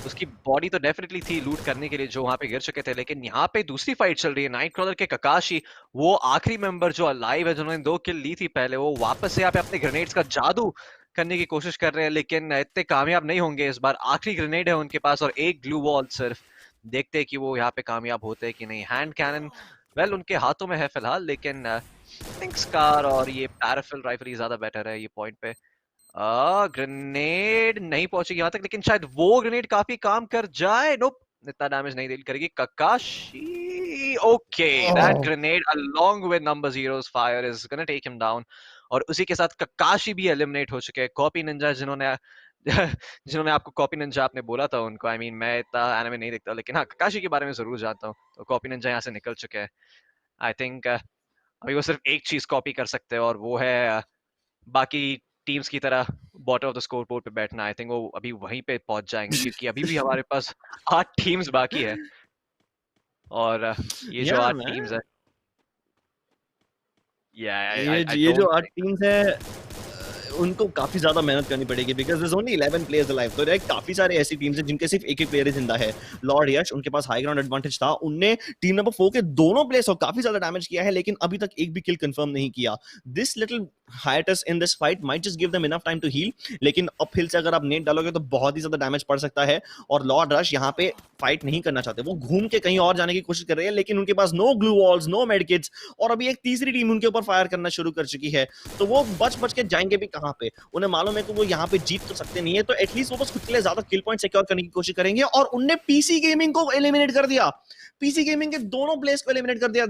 उसकी बॉडी तो डेफिनेटली थी लूट करने के लिए जो वहां पे गिर चुके थे, लेकिन यहाँ पे दूसरी फाइट चल रही है। नाइट क्रॉलर के Kakashi, वो आखिरी मेंबर जो अलाइव है, जिन्होंने 2 किल ली थी पहले, वो वापस से यहाँ पे अपने ग्रेनेड्स का जादू करने की कोशिश कर रहे हैं, लेकिन इतने कामयाब नहीं होंगे इस बार। आखिरी ग्रेनेड है उनके पास और एक ग्लू वॉल सिर्फ। देखते हैं कि वो यहाँ पे कामयाब होते हैं कि नहीं। हैंड कैनन वेल उनके हाथों में है फिलहाल, लेकिन थिंक स्कार और ये पैराफिल राइफल ही ज्यादा बेटर है ये पॉइंट पे। ग्रेनेड नहीं पहुंचेगी यहाँ तक, लेकिन शायद वो ग्रेनेड काफी काम कर जाए। नोप, इतना डैमेज नहीं डील करेगी। Kakashi, okay, that oh grenade along with number zero's fire is gonna take him down. और उसी के साथ ककाशी भी एलिमिनेट हो चुके हैं। कॉपी निंजा जिन्होंने जिन्होंने आपको कॉपी निंजा आपने बोला था उनको, आई मीन मैं इतना एनिमे नहीं देखता, लेकिन हाँ ककाशी के बारे में जरूर जानता हूँ। तो कॉपी निंजा यहाँ से निकल चुके हैं। आई थिंक अभी वो सिर्फ एक चीज कॉपी कर सकते हैं और वो है बाकी टीम्स की तरह bottom of the score board पे बैठना। आई थिंक वो अभी वहीं पे पहुंच जाएंगे, क्योंकि अभी भी हमारे पास 8 टीम्स बाकी है। और ये जो या 8 टीम्स मैन, है, या आई ये जो डोंट 8 टीम्स है उनको काफी ज्यादा मेहनत करनी पड़ेगी because there is only 11 players alive. तो देख काफी सारे ऐसी टीम्स हैं जिनके सिर्फ एक एक प्लेयर ही जिंदा है। लॉर्ड यश, उनके पास हाई ग्राउंड एडवांटेज था, उनने टीम नंबर 4 के दोनों प्लेयर्स को काफी ज्यादा डैमेज किया है, लेकिन अभी तक एक भी किल कंफर्म नहीं किया। This little hiatus in this fight might just give them enough time to heal, लेकिन अपहिल से अगर आप नेट डालोगे तो बहुत ही ज्यादा डैमेज पड़ सकता है। और लॉर्ड रश यहाँ पे फाइट नहीं करना चाहते, वो घूम के कहीं और जाने की कोशिश कर रहे हैं, लेकिन उनके पास नो ग्लू वॉल्स, नो मेडकिट्स, और अभी एक तीसरी टीम उनके ऊपर फायर करना शुरू कर चुकी है। तो वो बच बच के जाएंगे भी कहां पे? उन्हें मालूम है कि वो यहाँ पे जीत तो सकते नहीं है, तो एटलीस्ट वो बस खुद के लिए ज्यादा किल पॉइंट सिक्योर करने की कोशिश करेंगे। और उनने पीसी गेमिंग को एलिमिनेट कर दिया। पीसी गेमिंग के दोनों प्लेयर्स को एलिमिनेट कर दिया।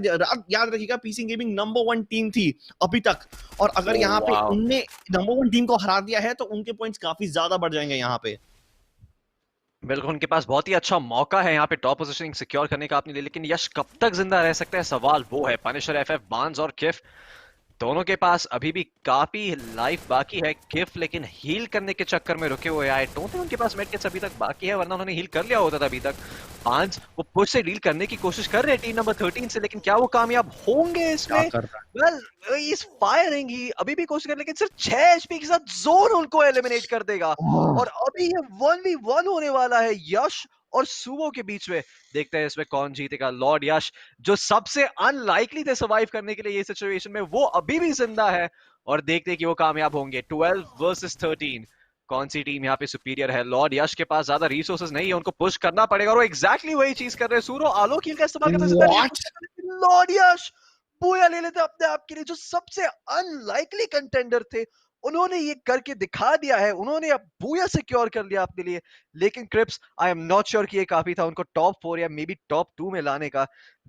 याद रखिएगा पीसी गेमिंग नंबर 1 टीम थी अभी तक, और अगर यहाँ पे वाओ, उनने नंबर 1 टीम को हरा दिया है तो उनके पॉइंट्स काफी ज्यादा बढ़ जाएंगे यहाँ पे। बिल्कुल उनके पास बहुत ही अच्छा मौका है यहाँ पे टॉप पोजीशनिंग सिक्योर करने का अपने लिए, लेकिन यश कब तक जिंदा रह सकता है सवाल वो है। पनिशर, एफएफ, बांस और किफ दोनों के पास अभी भी काफी लाइफ बाकी है। किफ लेकिन हील करने के चक्कर में रुके हुए आए। डोंट थिंक उनके पास मेडकिट्स अभी तक बाकी है, वरना उन्होंने हील कर लिया होता था अभी तक। बांस वो पुश से डील करने की कोशिश कर रहे हैं टीम नंबर 13 से, लेकिन क्या वो कामयाब होंगे क्या इसमें? कर रहा वेल इस फायरिंग ही अभी भी कोशिश कर, लेकिन सिर्फ 6 एचपी के साथ जोन उनको एलिमिनेट कर देगा। है? और अभी ये 1v1 होने वाला है यश और सुवो के बीच में। देखते हैं इसमें कौन जीतेगा। लॉर्ड यश जो सबसे अनलाइकली थे सर्वाइव करने के लिए ये सिचुएशन में, वो अभी भी जिंदा है। और देखते हैं कि वो कामयाब होंगे। 12 वर्सेस 13, कौन सी टीम यहाँ पे सुपीरियर है? लॉर्ड यश के पास ज्यादा रिसोर्सेज नहीं है, उनको पुश करना पड़ेगा, और वो एग्जैक्टली वही चीज कर रहे हैं। सूरो आलो कील का इस्तेमाल करते हैं, What? लॉर्ड यश बूया ले लेते अपने आप के लिए। जो सबसे अनलाइकली कंटेंडर थे उन्होंने ये करके दिखा दिया है, उन्होंने अब बूया सिक्योर कर लिया अपने लिए। लेकिन Krips, I am not sure कि ये काफी था उनको टॉप 4 या मे बी टॉप 2 में लाने का।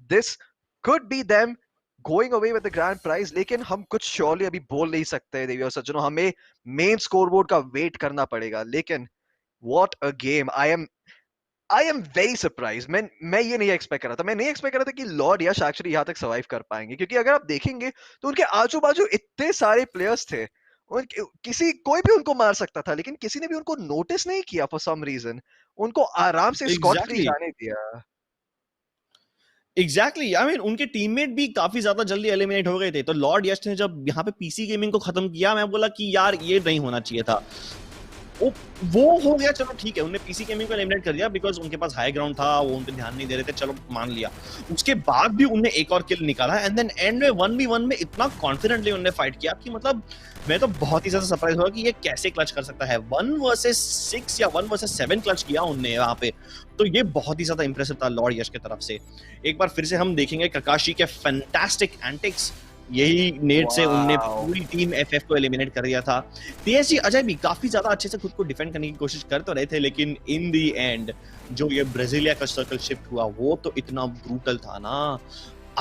This could be them going away with the grand prize, लेकिन हम कुछ श्योरली अभी बोल नहीं सकते देवी और सज्जनों। हमें मेन स्कोरबोर्ड का वेट करना पड़ेगा। लेकिन what a game! I am very surprise. मैं ये नहीं एक्सपेक्ट कर रहा था। मैं नहीं एक्सपेक्ट कर रहा था कि लॉर्ड यश एक्चुअली यहाँ तक सर्वाइव कर पाएंगे, क्योंकि अगर आप देखेंगे तो उनके आजू बाजू इतने सारे प्लेयर्स थे, किसी कोई भी उनको मार सकता था, लेकिन किसी ने भी उनको नोटिस नहीं किया फॉर सम रीजन। उनको आराम से स्कॉट फ्री एग्जैक्टली, जाने दिया। एग्जैक्टली। आई मीन उनके टीममेट भी काफी ज्यादा जल्दी एलिमिनेट हो गए थे। तो लॉर्ड यश ने जब यहाँ पे पीसी गेमिंग को खत्म किया, मैं बोला कि यार ये नहीं होना चाहिए था। वो वो हो गया, चलो ठीक है, उन्होंने पीसी गेमिंग को एलिमिनेट कर दिया बिकॉज उनके पास हाई ग्राउंड था, वो उन पे ध्यान नहीं दे रहे थे, चलो मान लिया। उसके बाद भी उनने एक और किल निकाला, एंड देन एंड में 1v1 में इतना कॉन्फिडेंटली उन्होंने फाइट किया कि मतलब मैं तो बहुत ही ज्यादा सरप्राइज हुआ कि ये कैसे क्लच कर सकता है। 1 वर्सेस 6 या 1 वर्सेस 7 क्लच किया उनने यहाँ पे, तो ये बहुत ही ज्यादा इंप्रेसिव था लॉर्ड यश की तरफ से। एक बार फिर से हम देखेंगे ककाशी के फैंटास्टिक एंटिक्स। यही नेट से उनने पूरी टीम एफएफ को एलिमिनेट कर दिया था। टीएसजी अजय भी काफी ज्यादा अच्छे से खुद को डिफेंड करने की कोशिश कर तो रहे थे, लेकिन इन दी एंड जो ये ब्राजीलिया का सर्कल शिफ्ट हुआ वो तो इतना ब्रूटल था ना।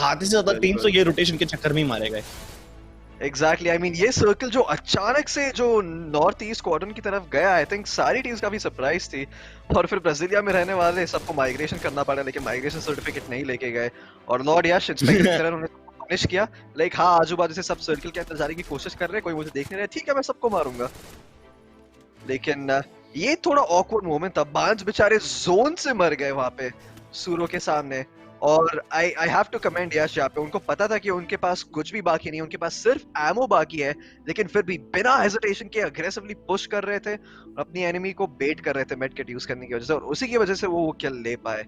आधे से ज्यादा टीम तो ये रोटेशन के चक्कर में ही मारे गए। एग्जैक्टली, आई मीन ये सर्कल जो अचानक से जो नॉर्थ ईस्ट क्वाड्रेंट की तरफ गया, आई थिंक सारी टीम्स काफी सरप्राइज थी। और फिर ब्राजीलिया में रहने वाले सबको माइग्रेशन करना पड़ा, लेकिन माइग्रेशन सर्टिफिकेट नहीं लेके गए। और लॉर्ड यश इंस्पेक्टर की तरह उन्होंने फिनिश किया। लाइक हाँ, आजू बाजू से सब सर्कल के अंदर जाने की कोशिश कर रहे हैं, कोई मुझे देख नहीं रहा है, ठीक है मैं सबको मारूंगा। लेकिन ये थोड़ा ऑकवर्ड मोमेंट था। बांस बेचारे जोन से मर गए वहां पे सूरो के सामने। और आई हैव टू कमेंट यश यहाँ पे, उनको पता था कि उनके पास कुछ भी बाकी नहीं, उनके पास सिर्फ एमो बाकी है, लेकिन फिर भी बिना हेजिटेशन के अग्रेसिवली पुश कर रहे थे और अपनी एनिमी को बेट कर रहे थे मेडकिट यूज करने की वजह से, और उसी की वजह से वो किल ले पाए।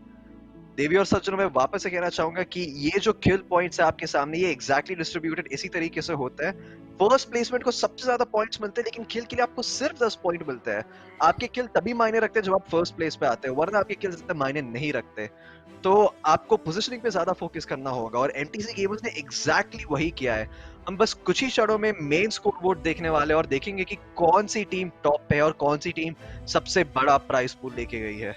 देवी और सज्जनों, मैं वापस से कहना चाहूंगा कि ये जो किल पॉइंट्स है आपके सामने, ये एग्जैक्टली डिस्ट्रीब्यूटेड इसी तरीके से होता है फर्स्ट प्लेसमेंट को सबसे ज्यादा पॉइंट्स मिलते हैं, लेकिन किल के लिए आपको सिर्फ 10 पॉइंट मिलते हैं। आपके किल तभी मायने रखते हैं जब आप फर्स्ट प्लेस पे आते हैं, वरना आपके किल्स इतने मायने नहीं रखते। तो आपको पोजीशनिंग पे ज्यादा फोकस करना होगा, और एमटीसी गेमर्स ने एग्जैक्टली वही किया है। हम बस कुछ ही क्षणों में मेन स्कोर बोर्ड देखने वाले हैं और देखेंगे कि कौन सी टीम टॉप पे है और कौन सी टीम सबसे बड़ा प्राइस पूल लेके गई है।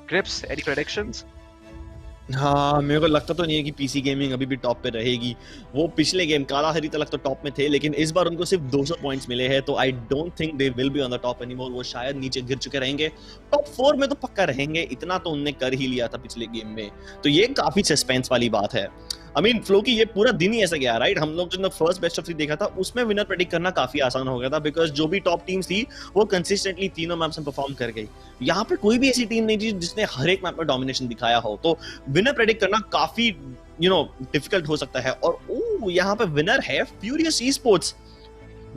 Krips, any predictions? हाँ, मेरे को लगता तो नहीं है कि पीसी गेमिंग अभी भी टॉप पे रहेगी। वो पिछले गेम कालाहरी तक तो टॉप में थे, लेकिन इस बार उनको सिर्फ 200 पॉइंट्स मिले हैं, तो आई don't think they will be on the top anymore. वो शायद नीचे गिर चुके रहेंगे। टॉप 4 में तो पक्का रहेंगे, इतना तो उनने कर ही लिया था पिछले गेम में। तो ये काफी सस्पेंस वाली बात है। आई मीन फ्लो की ये पूरा दिन ही ऐसा गया, राइट? हम लोग जो फर्स्ट बेस्ट ऑफ 3 देखा था उसमें विनर प्रेडिक्ट करना काफी आसान हो गया था, बिकॉज जो भी टॉप टीम्स थी वो कंसिस्टेंटली तीनों मैप्स में परफॉर्म कर गई। यहाँ पे कोई भी ऐसी टीम नहीं थी जिसने हर एक मैप में डोमिनेशन दिखाया हो, तो विनर प्रेडिक्ट करना काफी डिफिकल्ट हो सकता है। और यहाँ पे विनर है फ्यूरियस ई स्पोर्ट्स।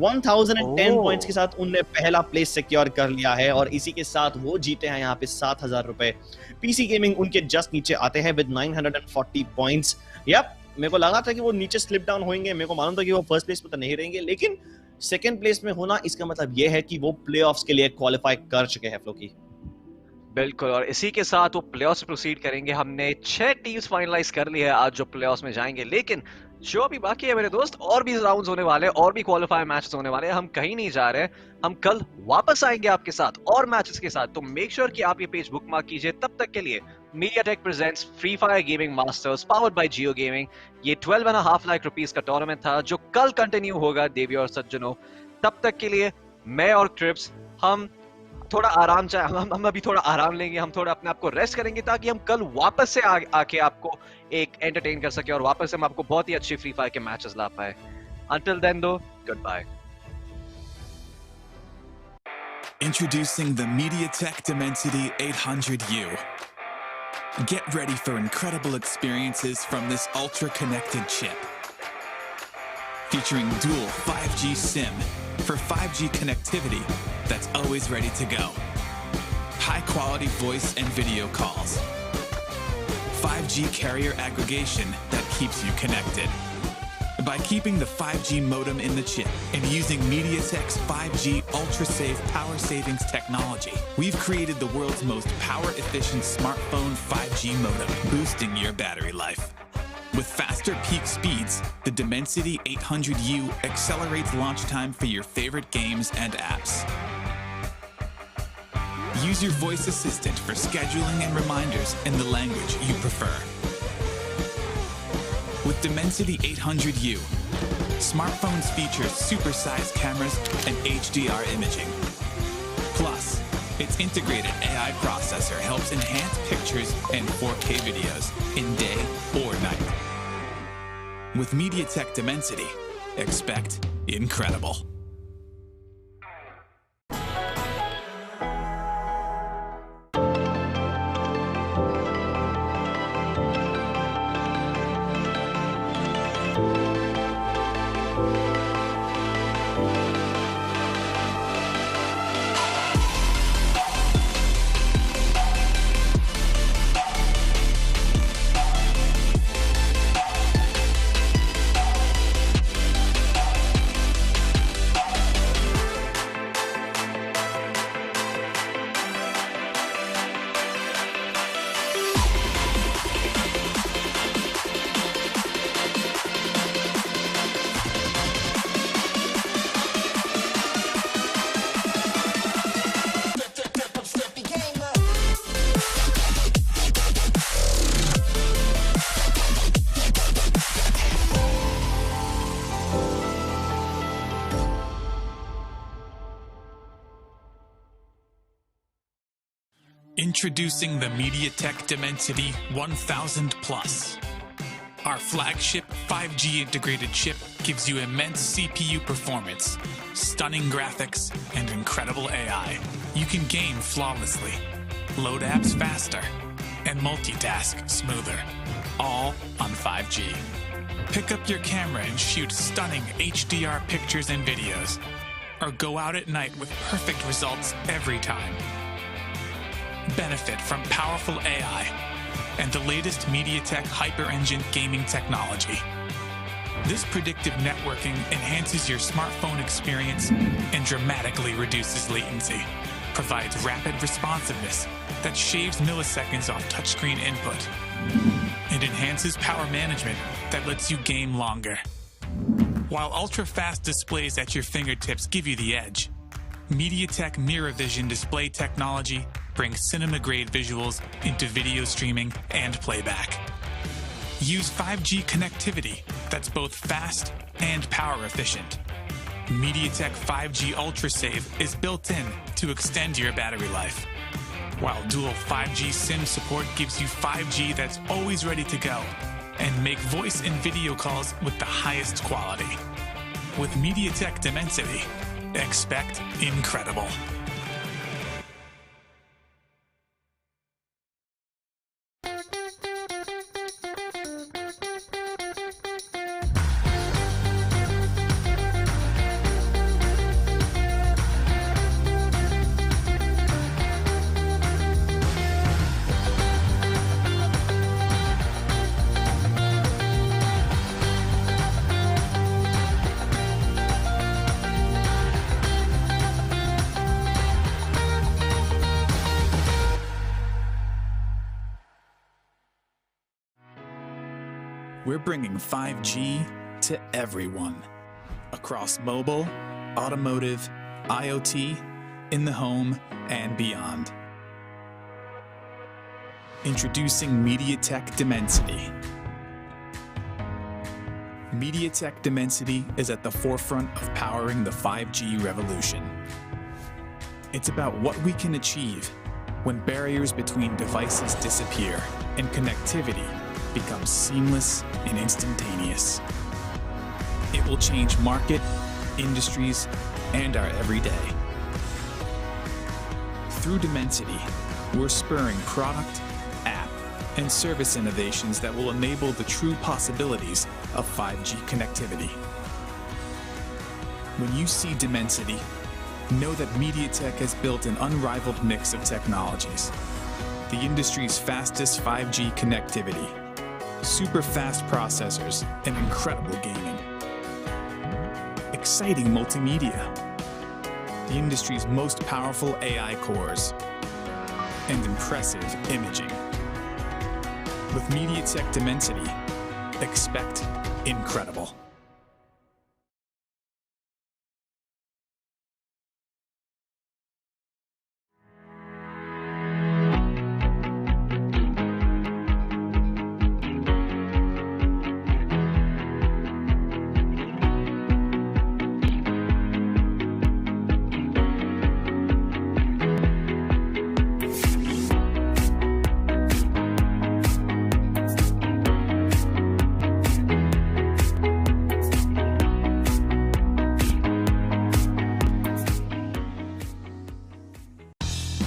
1010 पॉइंट्स के साथ उनने पहला प्लेस सिक्योर कर लिया है, और इसी के साथ वो जीते हैं यहाँ पे 7000 रुपए। पीसी गेमिंग उनके जस्ट नीचे आते हैं विद 940 पॉइंट्स। मेरे को लगा था कि वो नीचे स्लिप डाउन होंगे, मेरे को मालूम था कि वो फर्स्ट प्लेस पे तो नहीं रहेंगे, लेकिन सेकंड प्लेस में होना इसका मतलब ये है कि वो प्लेऑफ्स के लिए क्वालिफाई कर चुके हैं फ्लोकी। बिल्कुल, और इसी के साथ वो प्लेऑफ्स प्रोसीड करेंगे। हमने 6 टीम्स फाइनलाइज कर ली है आज जो प्लेऑफ्स में जाएंगे, लेकिन शो अभी बाकी है मेरे दोस्त। और भी राउंड्स होने वाले हैं, और भी क्वालिफायर मैचेस होने वाले हैं। हम कहीं नहीं जा रहे हैं, हम कल वापस आएंगे आपके साथ और मैचेस के साथ। तो मेक श्योर कि आप ये पेज बुकमार्क कीजिए। तब तक के लिए MediaTek presents free Fire Gaming masters powered by Jio gaming. ये 12.5 लाख रुपीस का टूर्नामेंट था जो कल कंटिन्यू होगा देवी और सज्जनों। तब तक के लिए मैं और ट्रिप्स हम थोड़ा आराम हम अभी थोड़ा आराम लेंगे, हम थोड़ा अपने आप को रेस्ट करेंगे, ताकि हम कल वापस से आके आपको एक एंटरटेन कर सके और वापस से हम आपको बहुत ही अच्छी फ्री फायर के मैचेस ला पाए। Until then though, goodbye. Introducing the Mediatek Dimensity 800U. Get ready for incredible experiences from this ultra-connected chip. Featuring dual 5G SIM for 5G connectivity that's always ready to go. High-quality voice and video calls. 5G carrier aggregation that keeps you connected. By keeping the 5G modem in the chip and using Mediatek's 5G ultra-safe power savings technology, we've created the world's most power-efficient smartphone 5G modem, boosting your battery life. With faster peak speeds, the Dimensity 800U accelerates launch time for your favorite games and apps. Use your voice assistant for scheduling and reminders in the language you prefer. With Dimensity 800U, smartphones feature supersized cameras and HDR imaging. Plus, its integrated AI processor helps enhance pictures and 4K videos in day or night. With Mediatek Dimensity, expect incredible. Introducing the Mediatek Dimensity 1000 Plus. Our flagship 5G integrated chip gives you immense CPU performance, stunning graphics, and incredible AI. You can game flawlessly, load apps faster, and multitask smoother, all on 5G. Pick up your camera and shoot stunning HDR pictures and videos, or go out at night with perfect results every time. Benefit from powerful AI and the latest Mediatek Hyper Engine gaming technology. This predictive networking enhances your smartphone experience and dramatically reduces latency, provides rapid responsiveness that shaves milliseconds off touchscreen input, and enhances power management that lets you game longer. While ultra-fast displays at your fingertips give you the edge, Mediatek Mirror Vision display technology brings cinema-grade visuals into video streaming and playback. Use 5G connectivity that's both fast and power efficient. Mediatek 5G Ultra Save is built in to extend your battery life, while dual 5G SIM support gives you 5G that's always ready to go and make voice and video calls with the highest quality. With Mediatek Dimensity, expect incredible. We're bringing 5G to everyone. Across mobile, automotive, IoT, in the home, and beyond. Introducing Mediatek Dimensity. Mediatek Dimensity is at the forefront of powering the 5G revolution. It's about what we can achieve when barriers between devices disappear and connectivity becomes seamless and instantaneous. It will change market, industries, and our everyday. Through Dimensity, we're spurring product, app, and service innovations that will enable the true possibilities of 5G connectivity. When you see Dimensity, know that Mediatek has built an unrivaled mix of technologies. The industry's fastest 5G connectivity, super fast processors, and incredible gaming. Exciting multimedia, the industry's most powerful AI cores, and impressive imaging. With Mediatek Dimensity, expect incredible.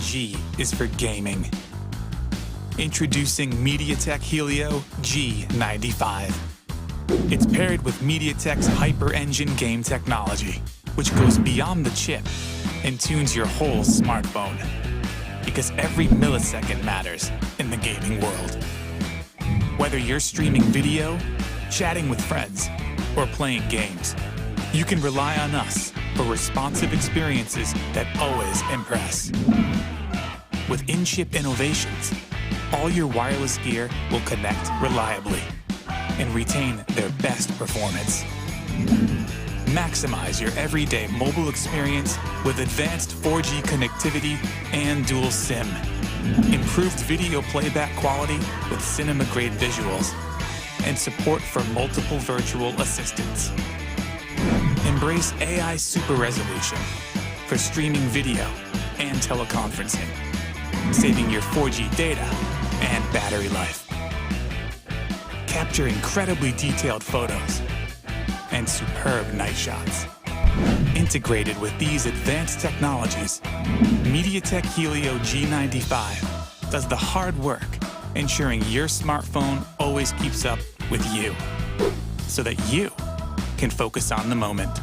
G is for gaming. Introducing Mediatek Helio G95. It's paired with Mediatek's Hyper Engine game technology, which goes beyond the chip and tunes your whole smartphone. Because every millisecond matters in the gaming world. Whether you're streaming video, chatting with friends, or playing games, you can rely on us for responsive experiences that always impress. With in-chip innovations, all your wireless gear will connect reliably and retain their best performance. Maximize your everyday mobile experience with advanced 4G connectivity and dual SIM. Improved video playback quality with cinema-grade visuals, and support for multiple virtual assistants. Embrace AI super resolution for streaming video and teleconferencing, saving your 4G data and battery life. Capture incredibly detailed photos and superb night shots. Integrated with these advanced technologies, Mediatek Helio G95 does the hard work, ensuring your smartphone always keeps up with you, so that you can focus on the moment.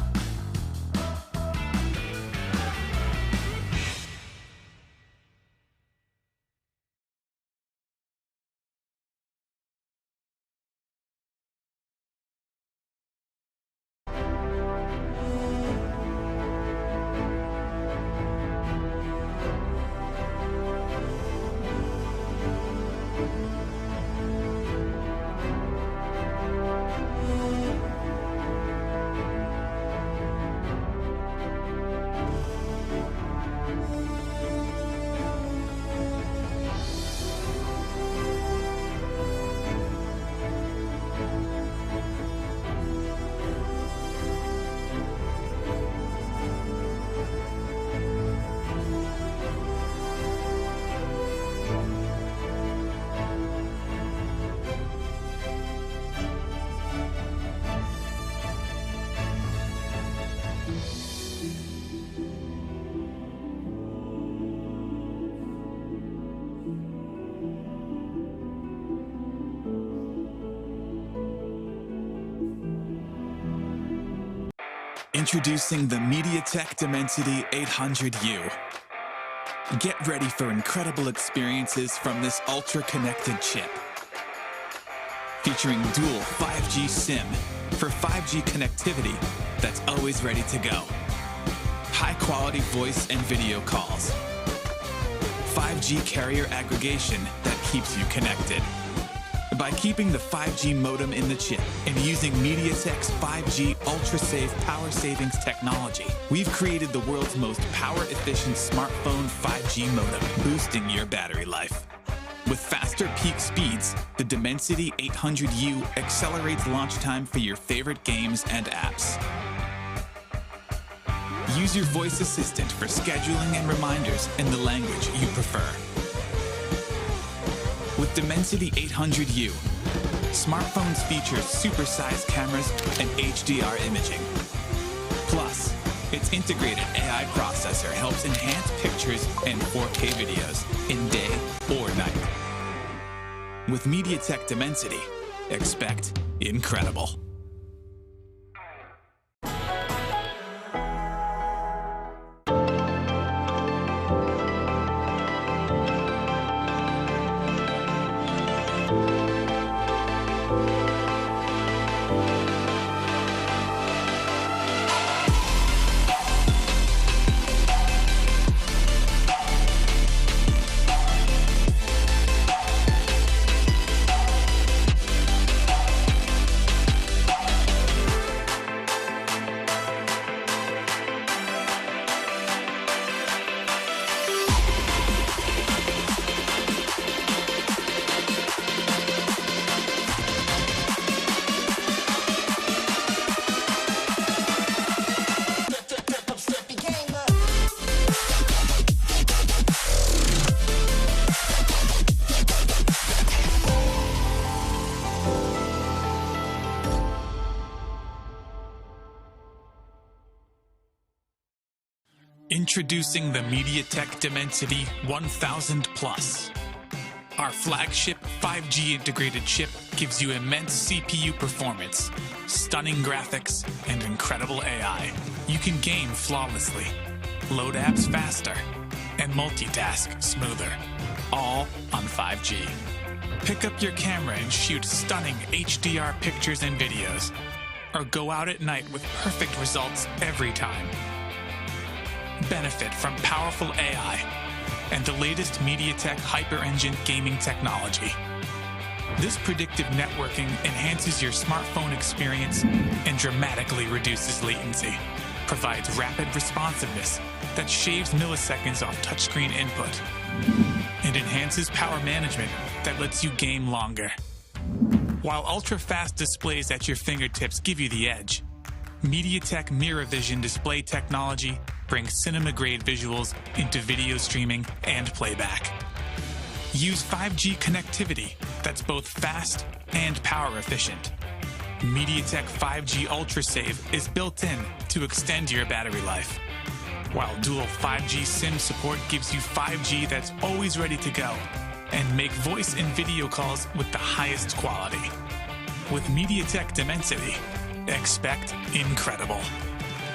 Introducing the Mediatek Dimensity 800U. Get ready for incredible experiences from this ultra-connected chip. Featuring dual 5G SIM for 5G connectivity that's always ready to go. High-quality voice and video calls. 5G carrier aggregation that keeps you connected. By keeping the 5G modem in the chip and using Mediatek's 5G ultra-safe power savings technology, we've created the world's most power-efficient smartphone 5G modem, boosting your battery life. With faster peak speeds, the Dimensity 800U accelerates launch time for your favorite games and apps. Use your voice assistant for scheduling and reminders in the language you prefer. With Dimensity 800U, smartphones feature supersized cameras and HDR imaging. Plus, its integrated AI processor helps enhance pictures and 4K videos in day or night. With Mediatek Dimensity, expect incredible. Introducing the Mediatek Dimensity 1000 Plus. Our flagship 5G integrated chip gives you immense CPU performance, stunning graphics, and incredible AI. You can game flawlessly, load apps faster, and multitask smoother, all on 5G. Pick up your camera and shoot stunning HDR pictures and videos, or go out at night with perfect results every time. Benefit from powerful AI and the latest Mediatek Hyper Engine gaming technology. This predictive networking enhances your smartphone experience and dramatically reduces latency, provides rapid responsiveness that shaves milliseconds off touchscreen input, and enhances power management that lets you game longer. While ultra-fast displays at your fingertips give you the edge, Mediatek Mirror Vision display technology brings cinema-grade visuals into video streaming and playback. Use 5G connectivity that's both fast and power efficient. Mediatek 5G UltraSave is built in to extend your battery life, while dual 5G SIM support gives you 5G that's always ready to go and make voice and video calls with the highest quality. With Mediatek Dimensity, expect incredible.